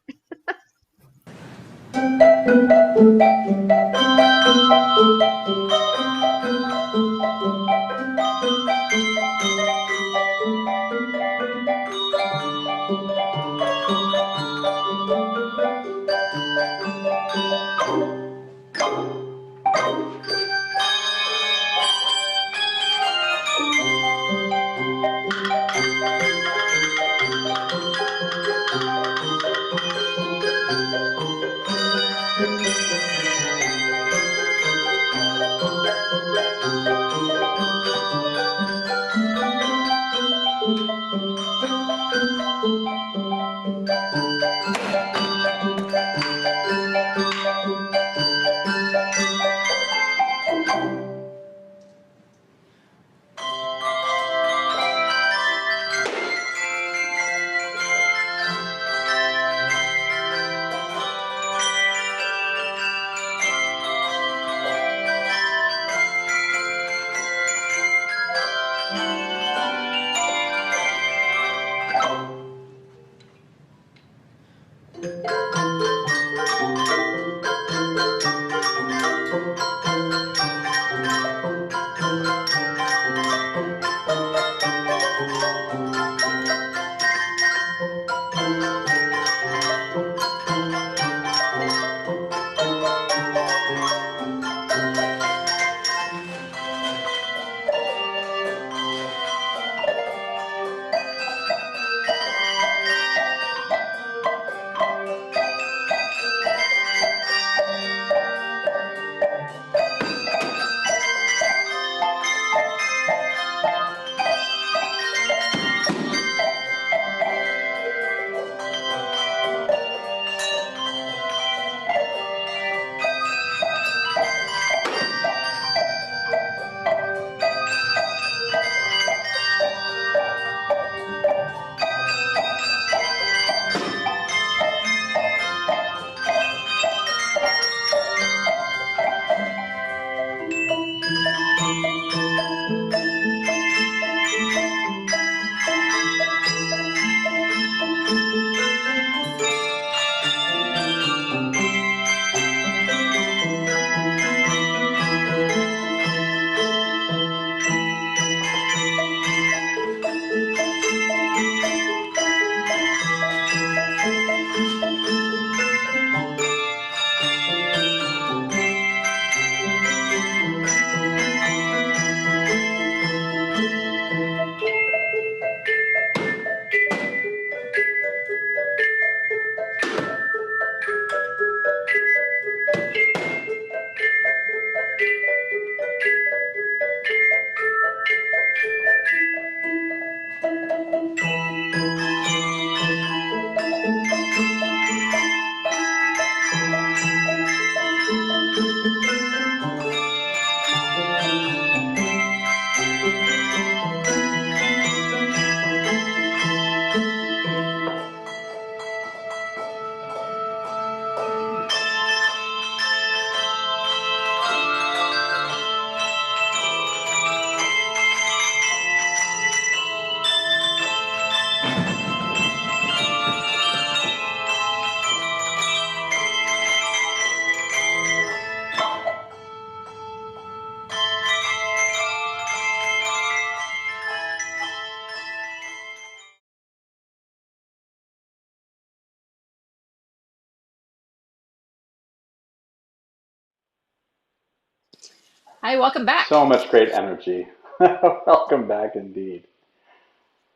Hi, welcome back. So much great energy. Welcome back indeed.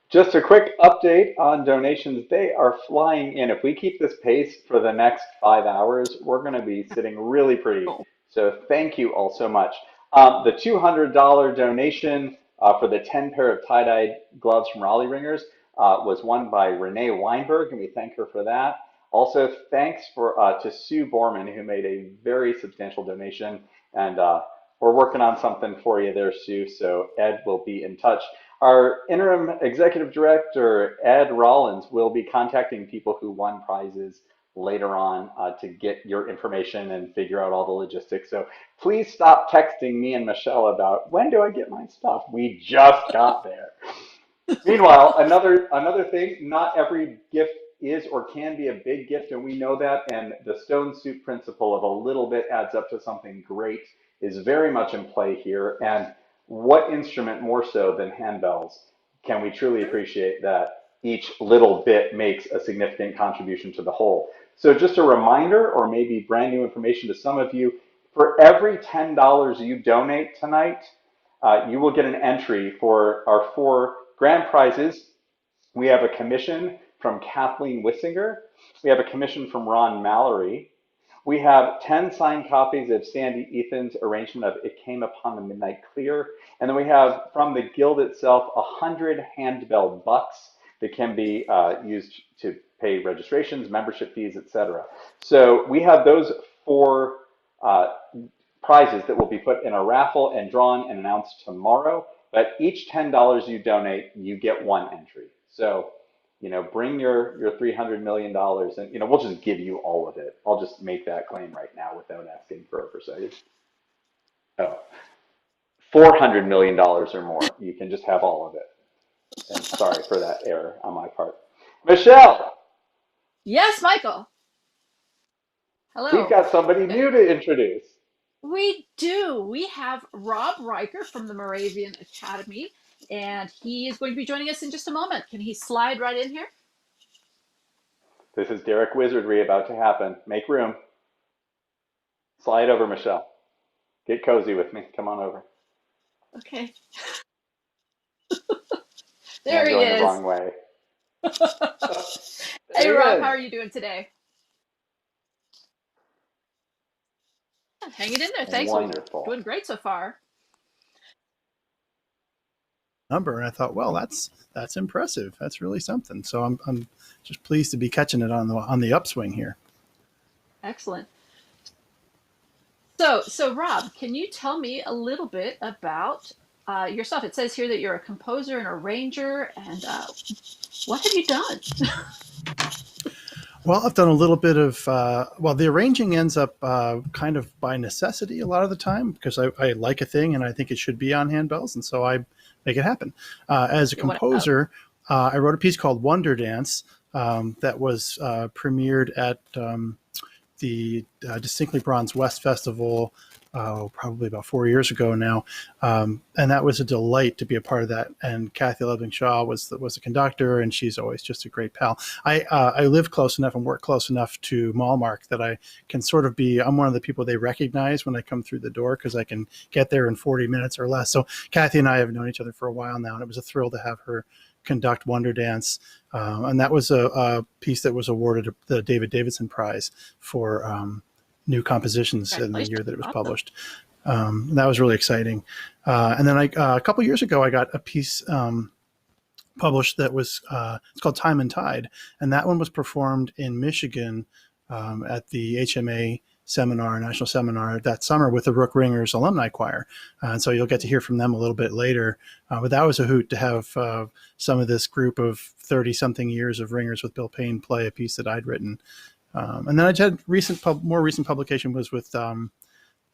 Just a quick update on donations. They are flying in. If we keep this pace for the next 5 hours, we're going to be sitting really pretty. Cool. So thank you all so much. The $200 donation for the 10 pair of tie-dye gloves from Raleigh Ringers was won by Renee Weinberg, and we thank her for that. Also, thanks to Sue Borman, who made a very substantial donation. And we're working on something for you there, Sue. So Ed will be in touch. Our interim executive director, Ed Rollins, will be contacting people who won prizes later on to get your information and figure out all the logistics. So please stop texting me and Michèle about when do I get my stuff. We just got there. Meanwhile, another thing, not every gift is or can be a big gift, and we know that, and the stone soup principle of a little bit adds up to something great is very much in play here. And what instrument more so than handbells can we truly appreciate that each little bit makes a significant contribution to the whole? So just a reminder, or maybe brand new information to some of you, for every $10 you donate tonight, you will get an entry for our 4 grand prizes. We have a commission from Kathleen Wissinger. We have a commission from Ron Mallory. We have 10 signed copies of Sandy Ethan's arrangement of It Came Upon the Midnight Clear. And then we have from the Guild itself 100 handbell bucks that can be used to pay registrations, membership fees, etc. So we have those 4 prizes that will be put in a raffle and drawn and announced tomorrow. But each $10 you donate, you get 1 entry. So, bring your $300 million and, we'll just give you all of it. I'll just make that claim right now without asking for a percentage. Oh, $400 million or more. You can just have all of it. And sorry for that error on my part. Michèle. Yes, Michael. Hello. We've got somebody new to introduce. We do. We have Rob Riker from the Moravian Academy, and he is going to be joining us in just a moment. Can he slide right in here? This is Derek Wizardry about to happen. Make room. Slide over, Michèle. Get cozy with me. Come on over. Okay. There he going is. The wrong way. Hey, Rob, how are you doing today? Hanging in there. Thanks. Wonderful. Doing great so far. Number, and I thought, well, that's impressive. That's really something. So I'm just pleased to be catching it on the upswing here. Excellent. So Rob, can you tell me a little bit about yourself? It says here that you're a composer and arranger, and what have you done? Well, I've done a little bit of, the arranging ends up kind of by necessity a lot of the time because I like a thing and I think it should be on handbells, and so I make it happen. As a composer, I wrote a piece called Wonder Dance that was premiered at the Distinctly Bronze West Festival probably about 4 years ago now, and that was a delight to be a part of that. And Kathy Ludwig Shaw was the conductor, and she's always just a great pal. I live close enough and work close enough to Malmark that I can sort of I'm one of the people they recognize when I come through the door because I can get there in 40 minutes or less. So Kathy and I have known each other for a while now, and it was a thrill to have her conduct Wonder Dance, and that was a piece that was awarded the David Davidson Prize for new compositions in the year that it was published. That was really exciting. And then a couple years ago, I got a piece published that was it's called Time and Tide, and that one was performed in Michigan at the HMA national seminar that summer with the Rook Ringers alumni choir. And so you'll get to hear from them a little bit later. But that was a hoot to have some of this group of 30-something years of ringers with Bill Payne play a piece that I'd written. And then I had more recent publication was with From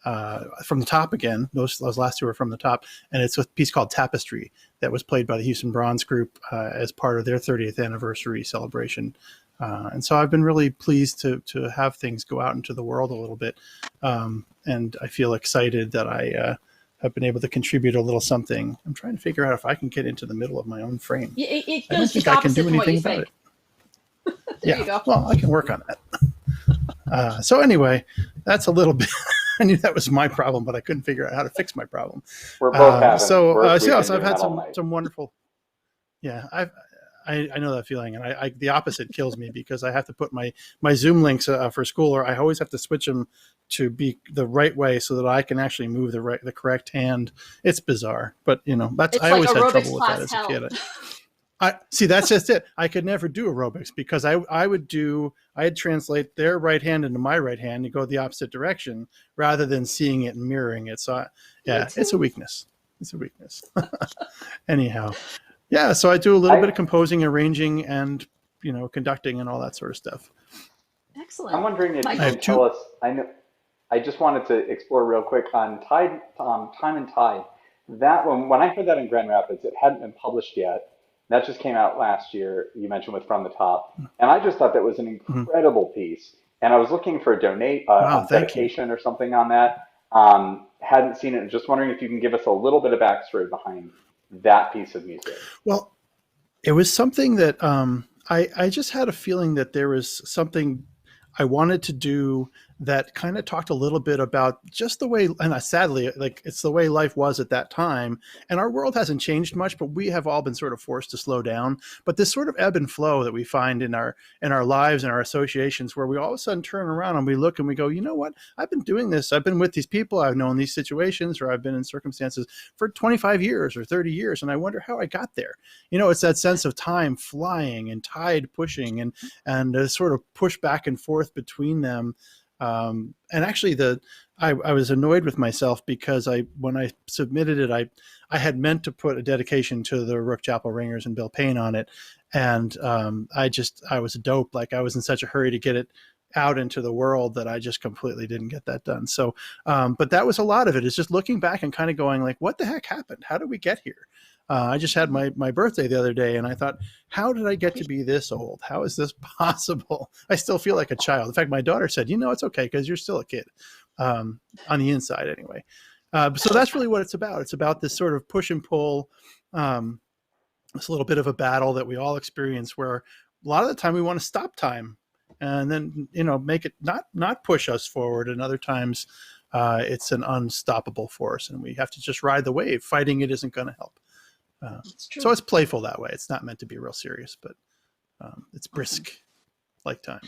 the Top again. Those last 2 were From the Top, and it's a piece called Tapestry that was played by the Houston Bronze Group as part of their 30th anniversary celebration. And so I've been really pleased to have things go out into the world a little bit, and I feel excited that I have been able to contribute a little something. I'm trying to figure out if I can get into the middle of my own frame. It I don't think I can do anything about it. There you go. Well, I can work on that. So anyway, that's a little bit. I knew that was my problem, but I couldn't figure out how to fix my problem. We're both having. So I've had some wonderful. Yeah, I know that feeling, and the opposite kills me because I have to put my Zoom links for school, or I always have to switch them to be the right way so that I can actually move the correct hand. It's bizarre, but I always had trouble with that as a kid. I see. That's just it. I could never do aerobics because I'd translate their right hand into my right hand and go the opposite direction rather than seeing it and mirroring it. So yeah, it's a weakness. It's a weakness. Anyhow, yeah. So I do a little bit of composing, arranging, and conducting and all that sort of stuff. Excellent. I'm wondering if you can tell us. I just wanted to explore real quick on Time and Tide. That one, when I heard that in Grand Rapids, it hadn't been published yet. That just came out last year. You mentioned with From the Top, and I just thought that was an incredible piece. And I was looking for a dedication or something on that. Hadn't seen it, and just wondering if you can give us a little bit of backstory behind that piece of music. Well, it was something that I just had a feeling that there was something I wanted to do that kind of talked a little bit about just the way, and sadly, like it's the way life was at that time. And our world hasn't changed much, but we have all been sort of forced to slow down. But this sort of ebb and flow that we find in our lives and our associations, where we all of a sudden turn around and we look and we go, you know what? I've been doing this. I've been with these people. I've known these situations, or I've been in circumstances for 25 years or 30 years. And I wonder how I got there. It's that sense of time flying and tide pushing and sort of push back and forth between them. And actually I was annoyed with myself because when I submitted it, I had meant to put a dedication to the Rook Chapel Ringers and Bill Payne on it. And I was a dope. Like I was in such a hurry to get it out into the world that I just completely didn't get that done. So, but that was a lot of it, is just looking back and kind of going like, what the heck happened? How did we get here? I just had my birthday the other day, and I thought, how did I get to be this old? How is this possible? I still feel like a child. In fact, my daughter said, it's okay because you're still a kid, on the inside anyway. So that's really what it's about. It's about this sort of push and pull, this little bit of a battle that we all experience, where a lot of the time we want to stop time and then, make it not push us forward. And other times it's an unstoppable force and we have to just ride the wave. Fighting it isn't going to help. So it's playful that way. It's not meant to be real serious, but it's brisk, like time.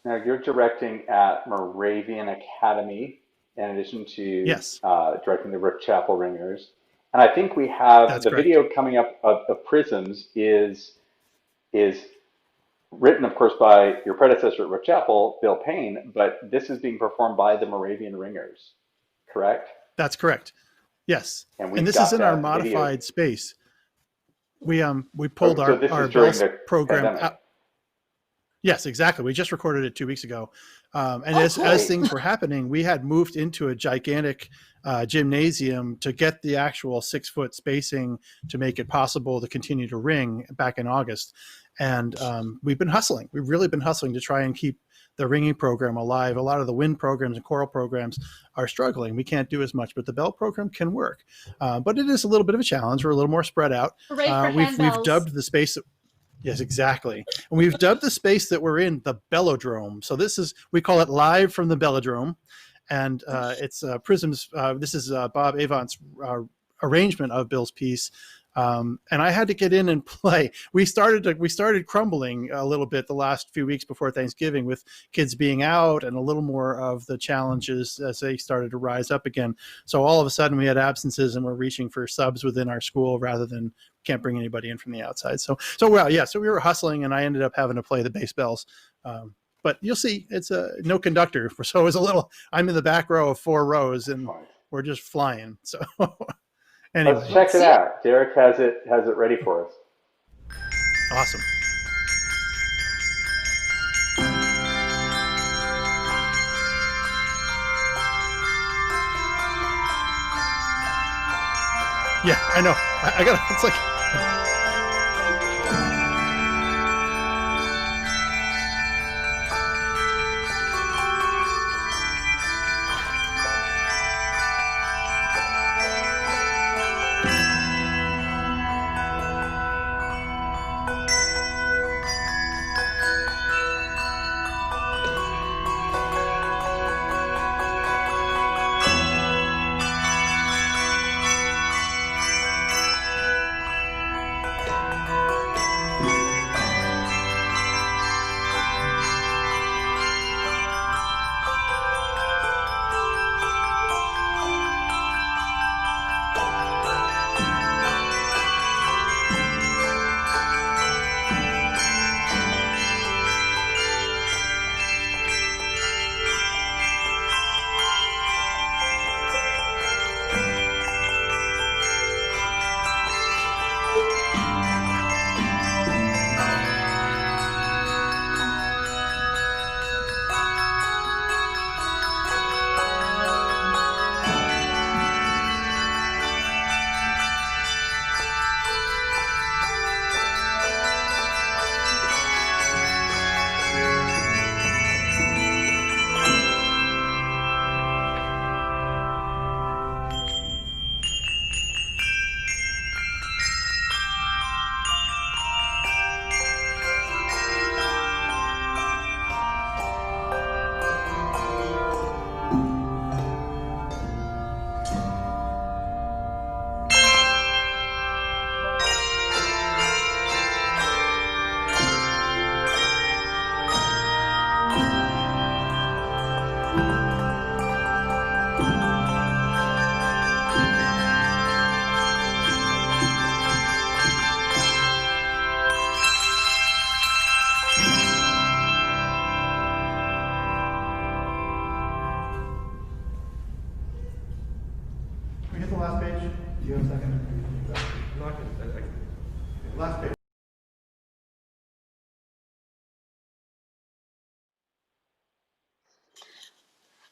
Now you're directing at Moravian Academy in addition to directing the Rook Chapel Ringers. And I think we have video coming up of Prisms is written, of course, by your predecessor at Rook Chapel, Bill Payne, but this is being performed by the Moravian Ringers, correct? That's correct. Yes, and this is in our modified space. We pulled our Bells program out. Yes, exactly. We just recorded it 2 weeks ago, and as things were happening, we had moved into a gigantic gymnasium to get the actual 6-foot spacing to make it possible to continue to ring back in August. And we've been hustling. We've really been hustling to try and keep the ringing program alive. A lot of the wind programs and choral programs are struggling. We can't do as much, but the bell program can work. But it is a little bit of a challenge. We're a little more spread out. We've dubbed the space. Yes, exactly. And we've dubbed the space that we're in the Bellodrome. So we call it Live from the Bellodrome. And it's Prisms. This is Bob Avant's arrangement of Bill's piece. And I had to get in and play. We started crumbling a little bit the last few weeks before Thanksgiving, with kids being out and a little more of the challenges as they started to rise up again. So all of a sudden we had absences and we're reaching for subs within our school rather than can't bring anybody in from the outside. So we were hustling, and I ended up having to play the bass bells. But you'll see, it's no conductor. So it was I'm in the back row of 4 rows and we're just flying. So anyway. Let's check it out. Derek has it ready for us. Awesome. Yeah, I know. I got it's like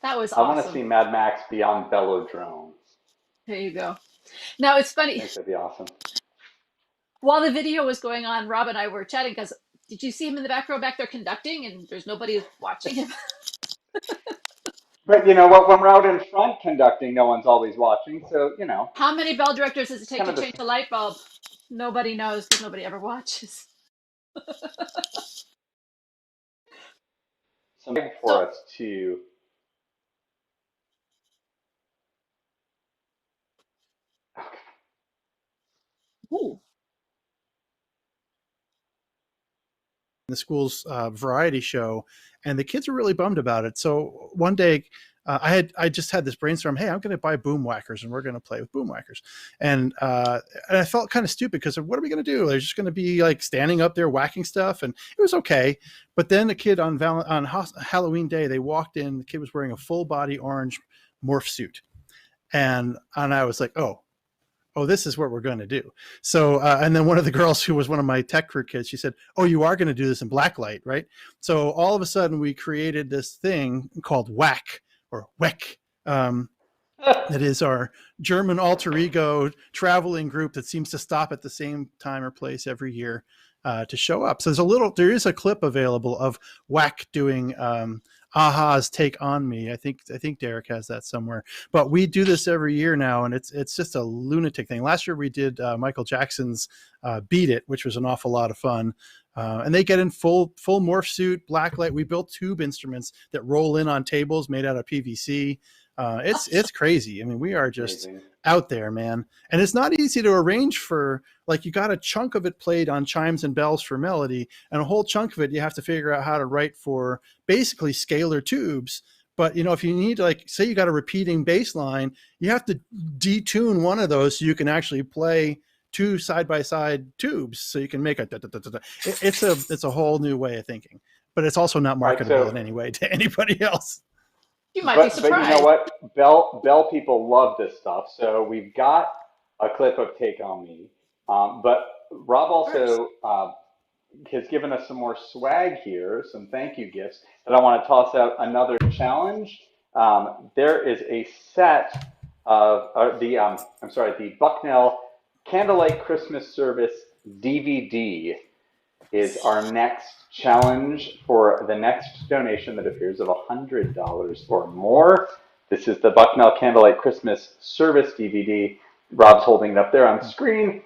That was I want to awesome. see Mad Max Beyond Velodrome. There you go. Now it's I funny. think that'd be awesome. While the video was going on, Rob and I were chatting because did you see him in the back row back there conducting and there's nobody watching him? But you know what? When we're out in front conducting, no one's always watching. So, you know, How many bell directors does it take kind to of change the a light bulb? Nobody knows because nobody ever watches. something So, for us to. ooh, the school's variety show, and the kids were really bummed about it. So one day, I just had this brainstorm. Hey, I'm going to buy boom whackers, and we're going to play with boom whackers. And I felt kind of stupid because what are we going to do? They're just going to be like standing up there whacking stuff, and it was okay. But then the kid on Halloween day, they walked in. The kid was wearing a full body orange morph suit, and I was like, oh, this is what we're going to do. So, and then one of the girls who was one of my tech crew kids, she said, oh, you are going to do this in blacklight, right? So all of a sudden we created this thing called Whack or Weck. That is our German alter ego traveling group that seems to stop at the same time or place every year to show up. So there is a clip available of Whack doing Aha's Take on Me. I think Derek has that somewhere. But we do this every year now, and it's just a lunatic thing. Last year we did Michael Jackson's Beat It, which was an awful lot of fun. And they get in full morph suit, blacklight. We built tube instruments that roll in on tables made out of PVC. It's crazy. I mean, we are just out there, man. And it's not easy to arrange for, like, you got a chunk of it played on chimes and bells for melody, and a whole chunk of it you have to figure out how to write for basically scalar tubes. But, you know, if you need to, like, say you got a repeating bass line, you have to detune one of those so you can actually play two side-by-side tubes so you can make a it's a whole new way of thinking. But it's also not marketable in any way to anybody else. You might be surprised. But you know what? Bell people love this stuff. So we've got a clip of Take on Me. But Rob also has given us some more swag here, some thank you gifts that I want to toss out another challenge. There is a set of the Bucknell Candlelight Christmas Service DVD is our next challenge for the next donation that appears of $100 or more. This is the Bucknell Candlelight Christmas Service DVD. Rob's holding it up there on the screen.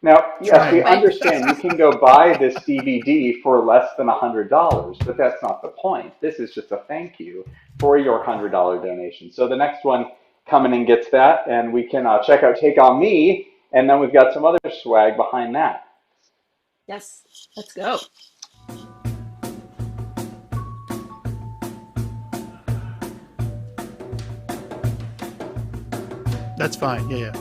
Now, yes, we understand you can go buy this DVD for less than $100, but that's not the point. This is just a thank you for your $100 donation. So the next one coming in gets that, and we can check out Take On Me, and then we've got some other swag behind that. Yes, let's go. That's fine. Yeah.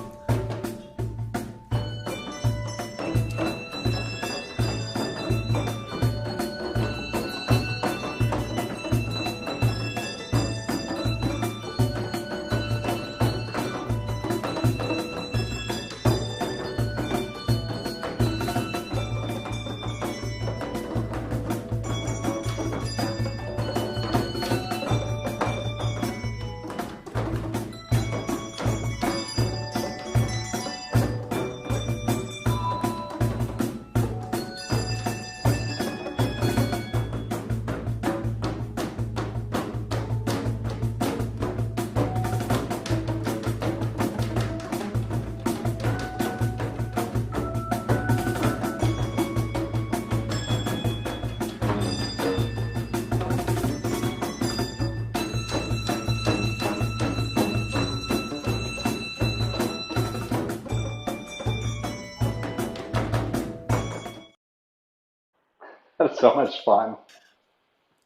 That's so much fun.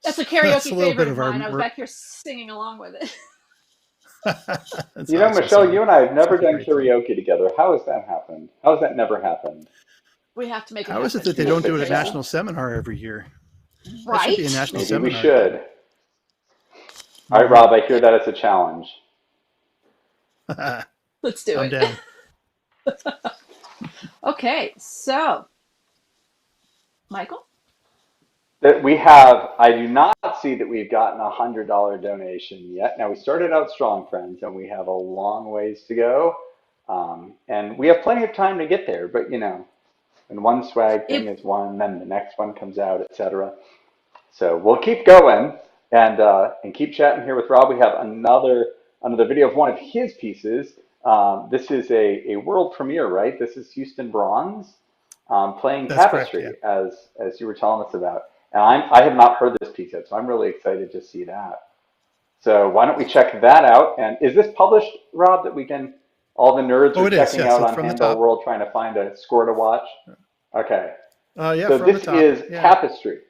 That's a karaoke favorite of mine. I was back here singing along with it. You know, Michèle, you and I have never done karaoke together. How has that happened? How has that never happened? We have to make it happen. How is it that they don't do it at National Seminar every year? Right? That should be a National Seminar. Maybe we should. All right, Rob, I hear that as a challenge. Let's do it. I'm down. Okay. Okay, so Michael? That we have, I do not see that we've gotten a $100 donation yet. Now, we started out strong, friends, and we have a long ways to go. And we have plenty of time to get there, but when one swag thing is won, then the next one comes out, etc. So we'll keep going and keep chatting here with Rob. We have another video of one of his pieces. This is a world premiere, right? This is Houston Bronze playing That's correct, Tapestry, as you were telling us about. And I have not heard this piece yet, so I'm really excited to see that. So why don't we check that out? And is this published, Rob, that we can, all the nerds are checking out on Handbell World trying to find a score to watch? Okay. Yeah, so this is Tapestry.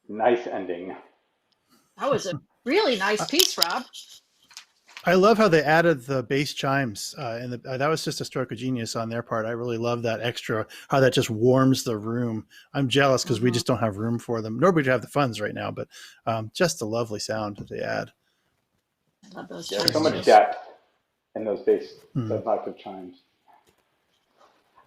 Nice ending. That was a really nice piece, Rob. I love how they added the bass chimes, and that was just a stroke of genius on their part. I really love that extra, how that just warms the room. I'm jealous because we just don't have room for them, nor would you have the funds right now. But just a lovely sound that they add. I love those Yeah, chimes. so much nice. depth in those bass suboctave chimes.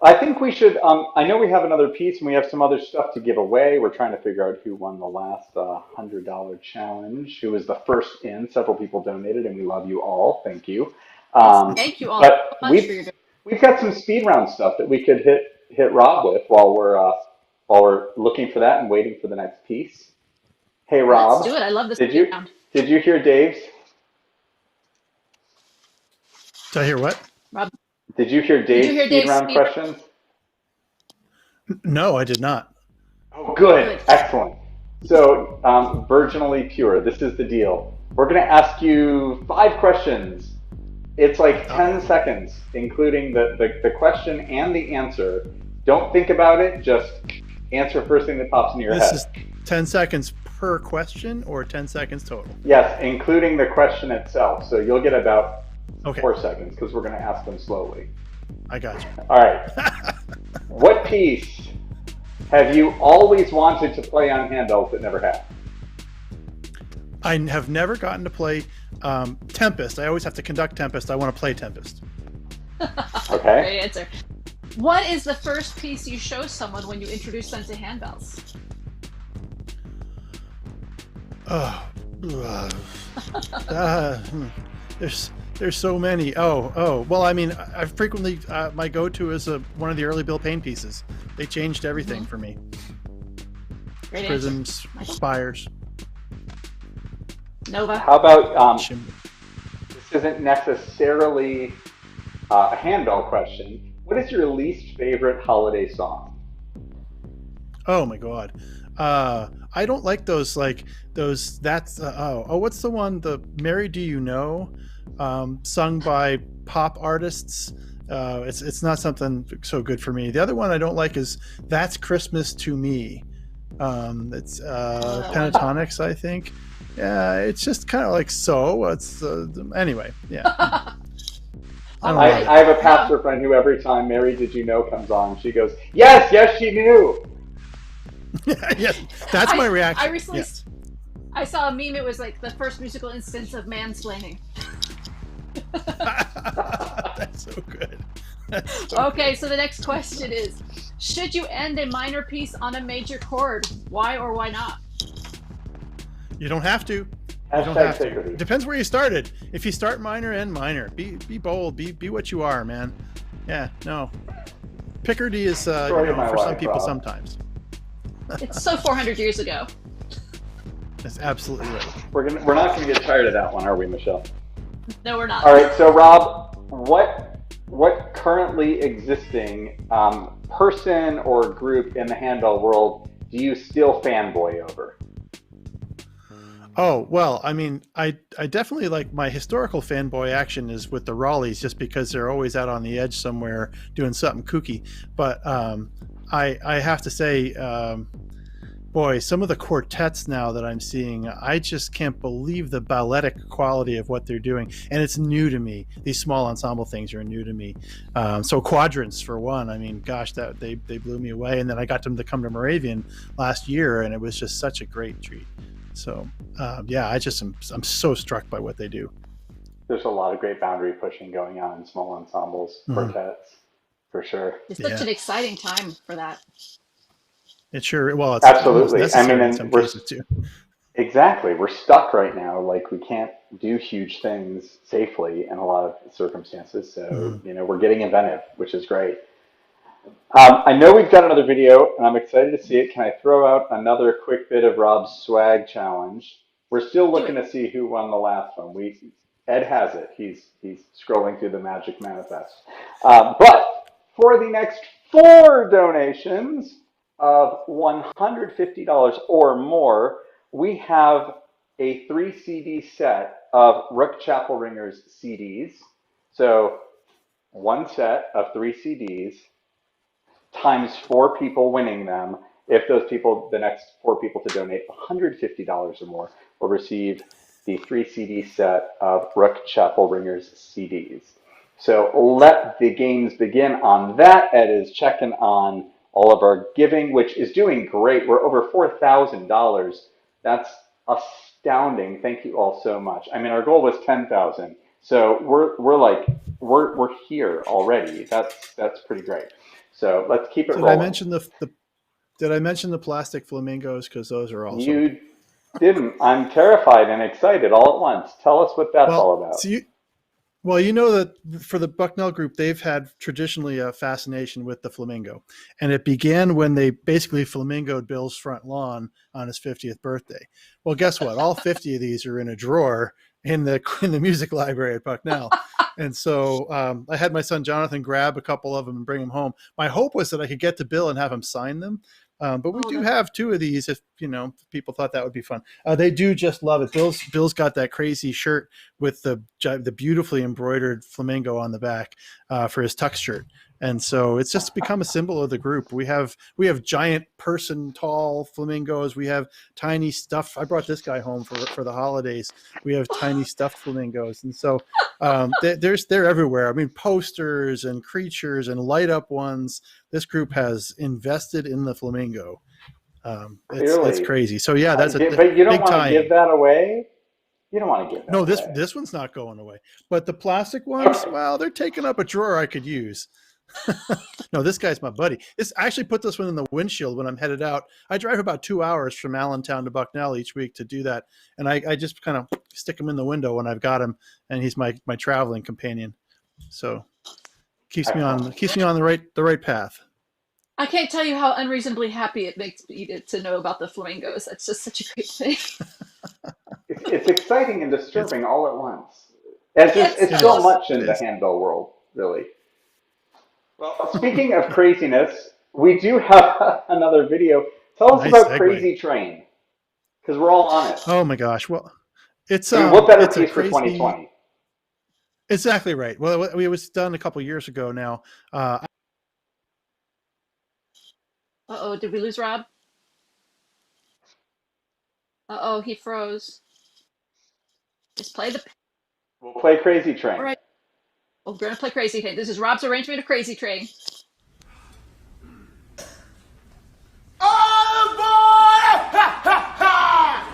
I think we should, I know we have another piece and we have some other stuff to give away. We're trying to figure out who won the last $100 challenge, who was the first in. Several people donated and we love you all. Thank you. Thank you all But so much for your we've got some speed round stuff that we could hit Rob with while we're looking for that and waiting for the next piece. Hey Let's Rob, do it. I love this did round. you hear Dave's? Did I hear what? Rob, Did you hear did you Dave's hear speed Dave's round speed? questions? No, I did not. Oh, good. Excellent. So, virginally pure. This is the deal. We're going to ask you 5 questions. It's like 10 seconds, including the question and the answer. Don't think about it. Just answer first thing that pops into your head. This is 10 seconds per question or 10 seconds total? Yes, including the question itself. So you'll get about Okay. 4 seconds because we're going to ask them slowly. I got you. All right. What piece have you always wanted to play on handbells but never have? I have never gotten to play Tempest. I always have to conduct Tempest. I want to play Tempest. Okay. Great answer. What is the first piece you show someone when you introduce them to handbells? There's so many. Well, I mean, I frequently my go-to is one of the early Bill Payne pieces. They changed everything for me. Great Prisms, spires. Nova. How about this isn't necessarily a handbell question. What is your least favorite holiday song? Oh my God. I don't like those what's the one, the Mary Do You Know, sung by pop artists. It's not something so good for me. The other one I don't like is That's Christmas to Me. It's Pentatonics, I think. Yeah, it's just kind of like anyway, yeah. I have a pastor friend who every time Mary Did You Know comes on, she goes, yes, she knew. Yes, that's my reaction. I recently I saw a meme. It was like the first musical instance of mansplaining. That's so good. Okay, so the next question is, should you end a minor piece on a major chord? Why or why not? You don't have to. You don't have to. It depends where you started. If you start minor, end minor. Be bold. Be what you are, man. Yeah, no. Picardy is for some people sometimes. It's so 400 years ago. That's absolutely right. We're not gonna get tired of that one, are we, Michèle? No, we're not. All right, so Rob, what currently existing person or group in the handbell world do you still fanboy over? Oh, well, I mean, I definitely like my historical fanboy action is with the Raleighs, just because they're always out on the edge somewhere doing something kooky. But I have to say, boy, some of the quartets now that I'm seeing, I just can't believe the balletic quality of what they're doing. And it's new to me. These small ensemble things are new to me. So quadrants, for one, I mean, gosh, that they blew me away. And then I got them to come to Moravian last year, and it was just such a great treat. So yeah, I'm so struck by what they do. There's a lot of great boundary pushing going on in small ensembles, quartets, for sure. It's such an exciting time for that. It sure, well, it's absolutely necessary in some cases too. Exactly, we're stuck right now. Like, we can't do huge things safely in a lot of circumstances. So we're getting inventive, which is great. I know we've got another video, and I'm excited to see it. Can I throw out another quick bit of Rob's swag challenge? We're still looking to see who won the last one. Ed has it. He's scrolling through the magic manifest. But for the next 4 donations of $150 or more, we have a 3 CD set of Rook Chapel Ringers CDs. So one set of 3 CDs times 4 people winning them. If those people, the next 4 people to donate $150 or more, will receive the 3 CD set of Rook Chapel Ringers CDs. So let the games begin on that. Ed is checking on all of our giving, which is doing great. We're over $4,000. That's astounding. Thank you all so much. I mean, our goal was 10,000, so we're here already. That's pretty great. So let's keep it Did rolling. I mention Did I mention the plastic flamingos? Because those are also. You didn't. I'm terrified and excited all at once. Tell us what that's all about. So you know that for the Bucknell group, they've had traditionally a fascination with the flamingo. And it began when they basically flamingoed Bill's front lawn on his 50th birthday. Well, guess what? All 50 of these are in a drawer in the music library at Bucknell. And so I had my son Jonathan grab a couple of them and bring them home. My hope was that I could get to Bill and have him sign them. But we do have 2 of these if people thought that would be fun. They do just love it. Bill's got that crazy shirt with the beautifully embroidered flamingo on the back for his tux shirt. And so it's just become a symbol of the group. We have giant tall flamingos. We have tiny stuffed. I brought this guy home for the holidays. We have tiny stuffed flamingos. And so they're everywhere. I mean, posters and creatures and light up ones. This group has invested in the flamingo. It's crazy. So yeah, that's but you don't want to give that away. You don't want to give that away. No, this one's not going away. But the plastic ones, well, they're taking up a drawer I could use. No, this guy's my buddy. I actually put this one in the windshield when I'm headed out. I drive about 2 hours from Allentown to Bucknell each week to do that. And I just kind of stick him in the window when I've got him, and he's my traveling companion. So keeps me on the right path. I can't tell you how unreasonably happy it makes me to know about the flamingos. That's just such a great thing. It's exciting and disturbing all at once. It's so much in the handbell world, really. Well, speaking of craziness, we do have another video. Tell us about segue. Crazy Train, because we're all on it. Oh my gosh! Well, it's what better piece for 2020? Exactly right. Well, it was done a couple years ago now. Did we lose Rob? He froze. Just play We'll play Crazy Train. All right. We're going to play Crazy Train. This is Rob's arrangement of Crazy Train. Oh boy! Ha ha ha!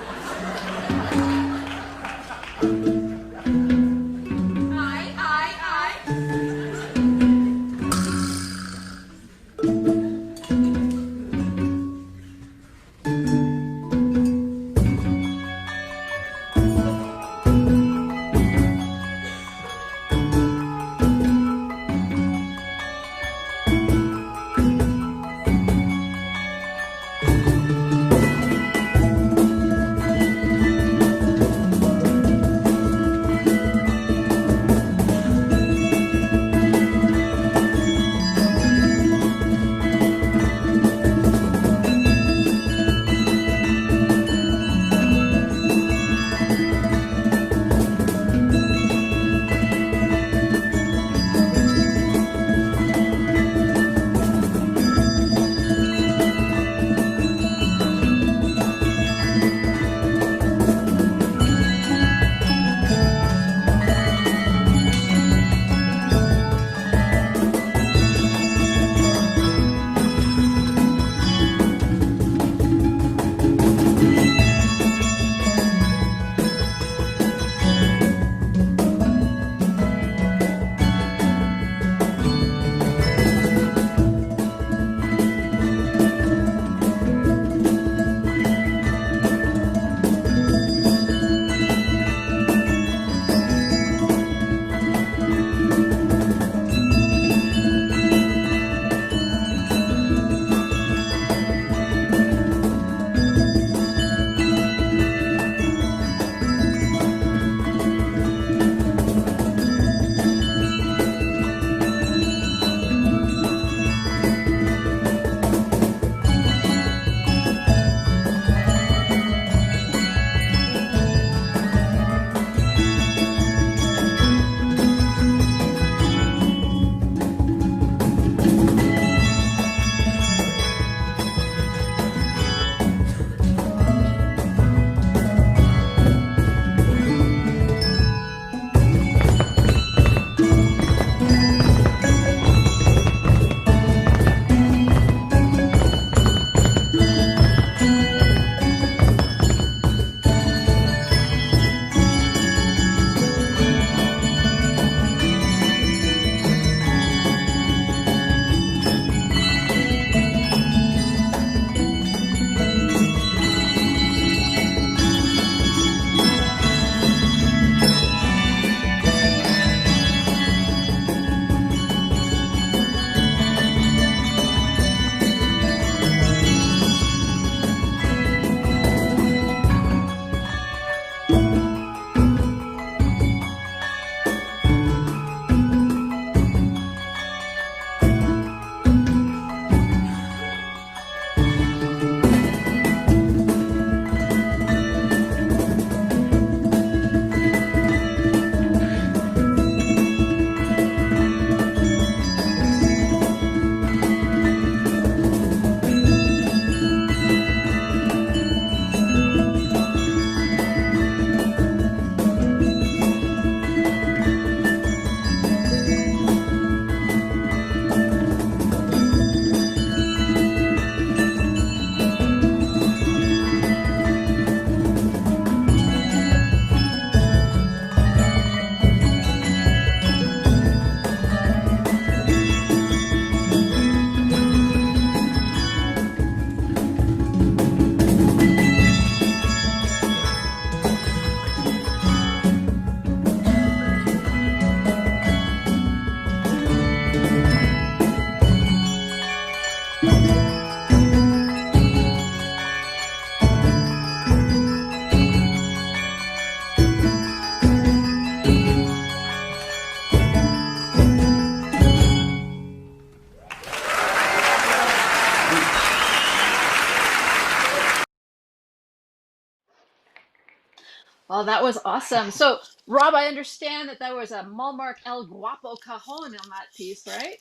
Oh, that was awesome. So, Rob, I understand that there was a Malmark El Guapo Cajon on that piece, right?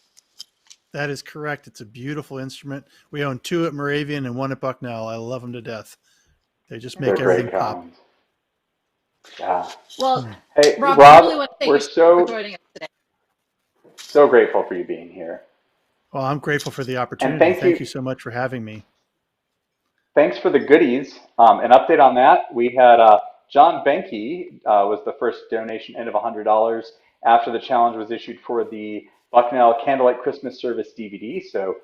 That is correct. It's a beautiful instrument. We own two at Moravian and one at Bucknell. I love them to death. They just make They're everything great pop. cons. Yeah. Well, Hey, Rob, we really Rob, want to thank we're you for joining us today. so grateful for you being here. Well, I'm grateful for the And opportunity. Thank you so much for having me. thanks for the goodies. An update on that, we had John Benke was the first donation in of $100 after the challenge was issued for the Bucknell Candlelight Christmas Service DVD. So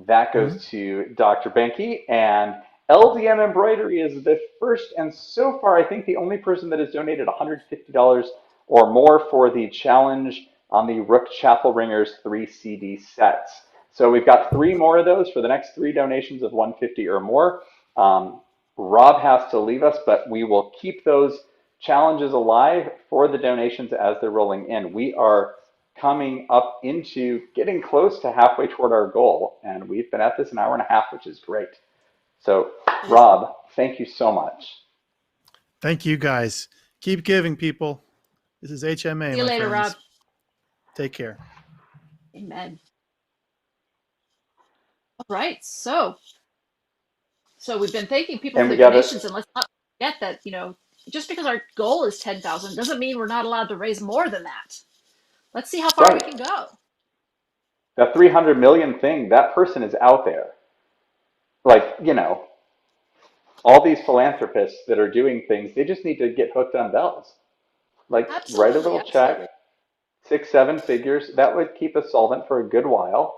that goes to Dr. Benke. And LDM Embroidery is the first and so far, I think, the only person that has donated $150 or more for the challenge on the Rook Chapel Ringers 3 CD sets. So we've got 3 more of those for the next 3 donations of $150 or more. Rob has to leave us, but we will keep those challenges alive for the donations as they're rolling in. We are coming up into getting close to halfway toward our goal, and we've been at this an hour and a half, which is great. So, Rob, thank you so much. Thank you, guys. Keep giving, people. This is HMA. See you later, friends. Rob. Take care. Amen. All right, so we've been thanking people for their donations, and let's not forget that, you know, just because our goal is 10,000 doesn't mean we're not allowed to raise more than that. Let's see how far we can go. That 300 million thing, that person is out there. Like, you know, all these philanthropists that are doing things, they just need to get hooked on bells. Like, write a little check, 6, 7 figures. That would keep us solvent for a good while.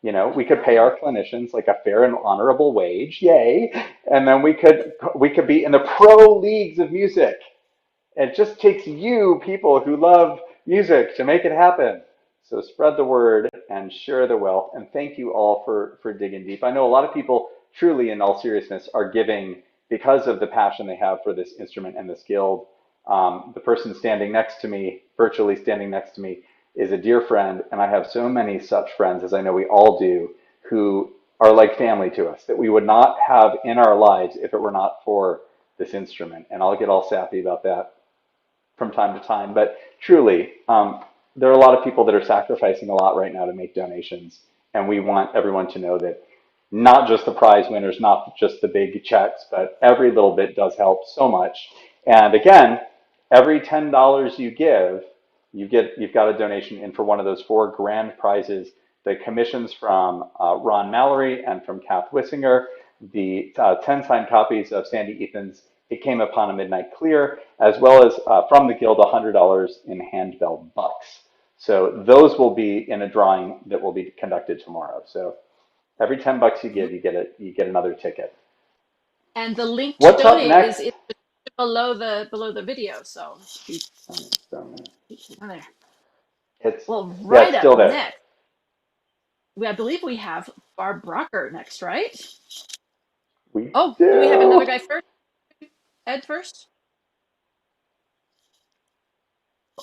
You know, we could pay our clinicians like a fair and honorable wage, yay! And then we could be in the pro leagues of music. It just takes you, people who love music, to make it happen. So spread the word and share the wealth. And thank you all for digging deep. I know a lot of people, truly, in all seriousness, are giving because of the passion they have for this instrument and this guild. The person standing next to me, virtually standing next to me, is a dear friend, and I have so many such friends, as I know we all do, who are like family to us, that we would not have in our lives if it were not for this instrument. And I'll get all sappy about that from time to time. But truly, there are a lot of people that are sacrificing a lot right now to make donations, and we want everyone to know that not just the prize winners, not just the big checks, but every little bit does help so much. And again, every $10 you give, you've got a donation in for one of those 4 grand prizes: the commissions from Ron Mallory and from Kath Wissinger, the 10 signed copies of Sandy Ethan's It Came Upon a Midnight Clear, as well as from the Guild $100 in handbell bucks. So those will be in a drawing that will be conducted tomorrow. So every $10 you give, you get another ticket. And the link to donate is below the video. So keep there. Well, right up still there. next, I believe we have Barb Brocker next, right? Do we have another guy first? Ed first?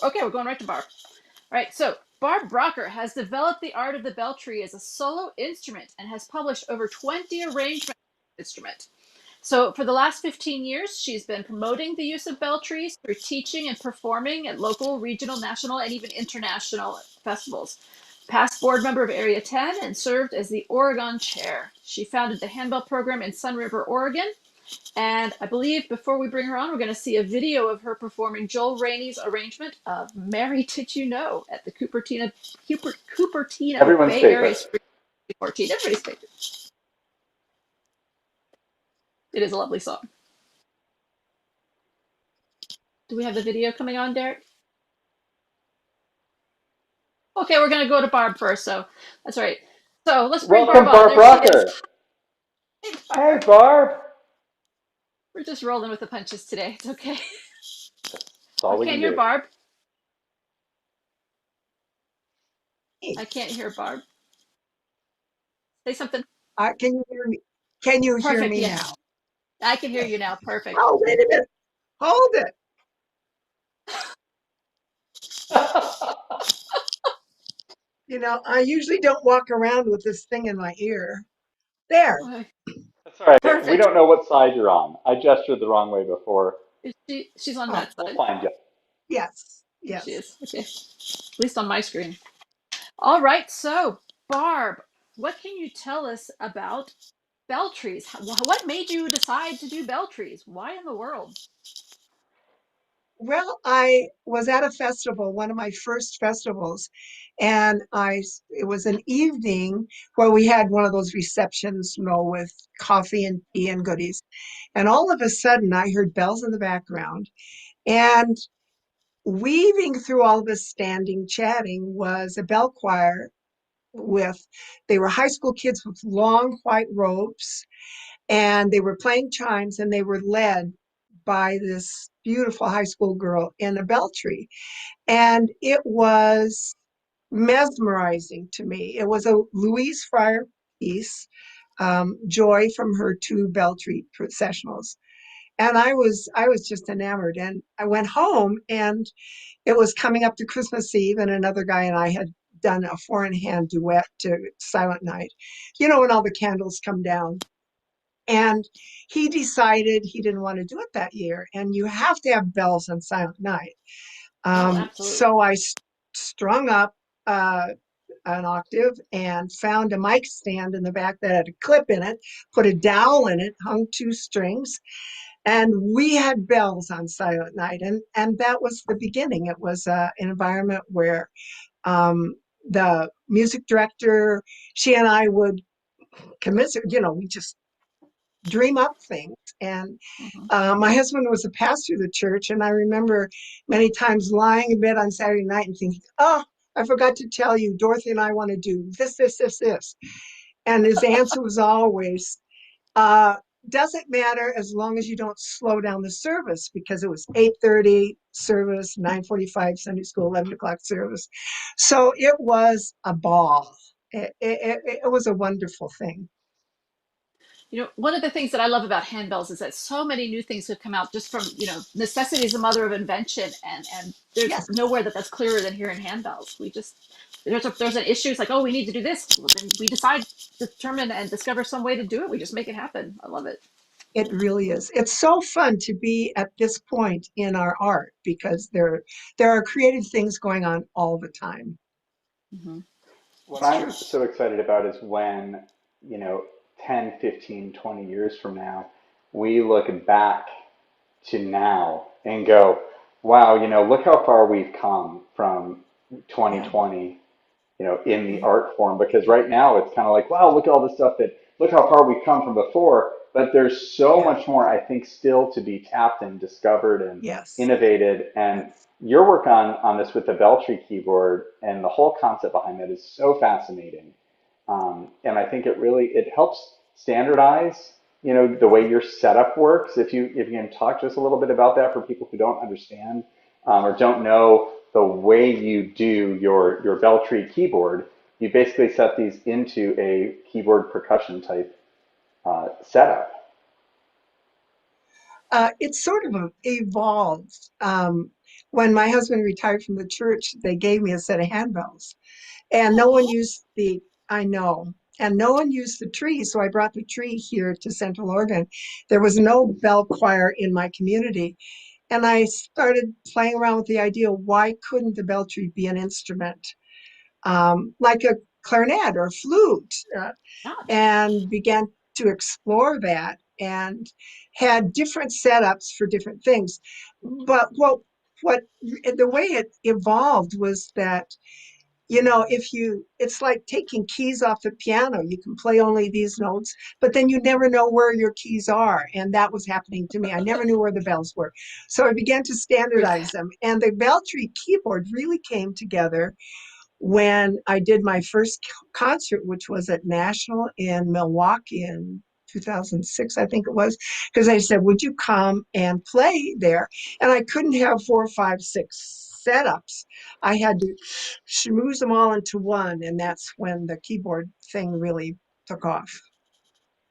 Okay, we're going right to Barb. All right, so Barb Brocker has developed the art of the belltree as a solo instrument and has published over 20 arrangements of the instrument. So for the last 15 years, she's been promoting the use of belltrees through teaching and performing at local, regional, national, and even international festivals. Past board member of Area 10 and served as the Oregon chair. She founded the Handbell program in Sun River, Oregon. And I believe before we bring her on, we're going to see a video of her performing Joel Rainey's arrangement of Mary Did You Know at the Cupertino Everyone's Bay Area favorite. 14. Everybody's favorite. It is a lovely song. Do we have the video coming on, Derek? Okay, we're going to go to Barb first, so that's right. So let's bring Welcome, Barb on. Barb There she is. Hey, Barb. We're just rolling with the punches today. It's okay. That's all we can hear do. Barb. I can't hear Barb. Say something. Can you hear me? Can you hear me yes. now? I can hear you now. Perfect. Oh, wait a minute. Hold it. You know, I usually don't walk around with this thing in my ear. There. That's all right. Perfect. We don't know what side you're on. I gestured the wrong way before. She's on Oh, that We'll side. find you. yes, There she yes. is. Okay. At least on my screen. All right. So, Barb, what can you tell us about bell trees? What made you decide to do bell trees? Why in the world? Well, I was at a festival, one of my first festivals, and it was an evening where we had one of those receptions, with coffee and tea and goodies. And all of a sudden, I heard bells in the background, and weaving through all of us standing, chatting, was a bell choir they were high school kids with long white robes, and they were playing chimes, and they were led by this beautiful high school girl in a bell tree. And it was mesmerizing to me. It was a Louise Fryer piece, Joy from her two bell tree processionals. And I was just enamored. And I went home, and it was coming up to Christmas Eve, and another guy and I had done a four-in-hand duet to Silent Night, when all the candles come down. And he decided he didn't want to do it that year. And you have to have bells on Silent Night. Oh, absolutely. So I strung up uh, an octave and found a mic stand in the back that had a clip in it, put a dowel in it, hung two strings, and we had bells on Silent Night. And that was the beginning. It was an environment where the music director, she and I would commiserate, we just dream up things. And Mhm. my husband was a pastor of the church, and I remember many times lying in bed on Saturday night and thinking, oh, I forgot to tell you, Dorothy and I want to do this, this, this, this. And his answer was always, uh, doesn't matter as long as you don't slow down the service, because it was 8:30 service, 9:45 Sunday school, 11 o'clock service. So it was a ball. It was a wonderful thing. One of the things that I love about handbells is that so many new things have come out just from, necessity is the mother of invention, and there's Yes. nowhere that's clearer than here in handbells. There's an issue. It's like, oh, we need to do this. Well, then we determine and discover some way to do it. We just make it happen. I love it. It really is. It's so fun to be at this point in our art, because there are creative things going on all the time. Mm-hmm. What It's true. I'm so excited about is when, you know, 10, 15, 20 years from now, we look back to now and go, wow, look how far we've come from Yeah. 2020, in the art form. Because right now it's kind of like, wow, look at all the stuff look how far we've come from before. But there's so Yeah. much more, I think, still to be tapped and discovered and Yes. innovated. And Yes. your work on this with the Beltry keyboard and the whole concept behind that is so fascinating. And I think it helps standardize, the way your setup works. If you can talk to us a little bit about that for people who don't understand, or don't know the way you do your Beltry keyboard, you basically set these into a keyboard percussion type setup. It's sort of evolved. When my husband retired from the church, they gave me a set of handbells, and no one Oh, used I know, and no one used the tree. So I brought the tree here to Central Oregon. There was no bell choir in my community. And I started playing around with the idea, why couldn't the bell tree be an instrument, like a clarinet or flute? yeah. And began to explore that, and had different setups for different things. But what the way it evolved was that, it's like taking keys off the piano. You can play only these notes, but then you never know where your keys are. And that was happening to me. I never knew where the bells were. So I began to standardize them. And the Beltry keyboard really came together when I did my first concert, which was at National in Milwaukee in 2006, I think it was, because I said, would you come and play there? And I couldn't have 4, 5, 6 setups. I had to schmooze them all into one. And that's when the keyboard thing really took off.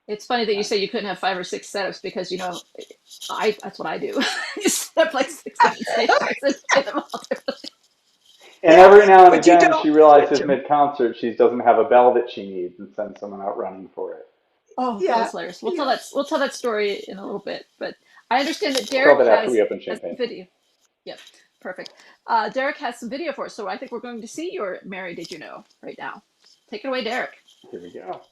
It's funny that you say Nice. you couldn't have 5 or 6 setups because that's what I do. You set up like 6, 7 stations and play them all differently. And Yeah, every now and but you again, don't she switch realizes them. mid-concert she doesn't have a bell that she needs and sends someone out running for it. Oh, that Yeah, was hilarious. yeah. We'll tell that story in a little bit. But I understand that We'll tell Derek that after has, we open has champagne. video. Yep, perfect. Derek has some video for us, so I think we're going to see your Mary Did You Know right now. Take it away, Derek. Here we go.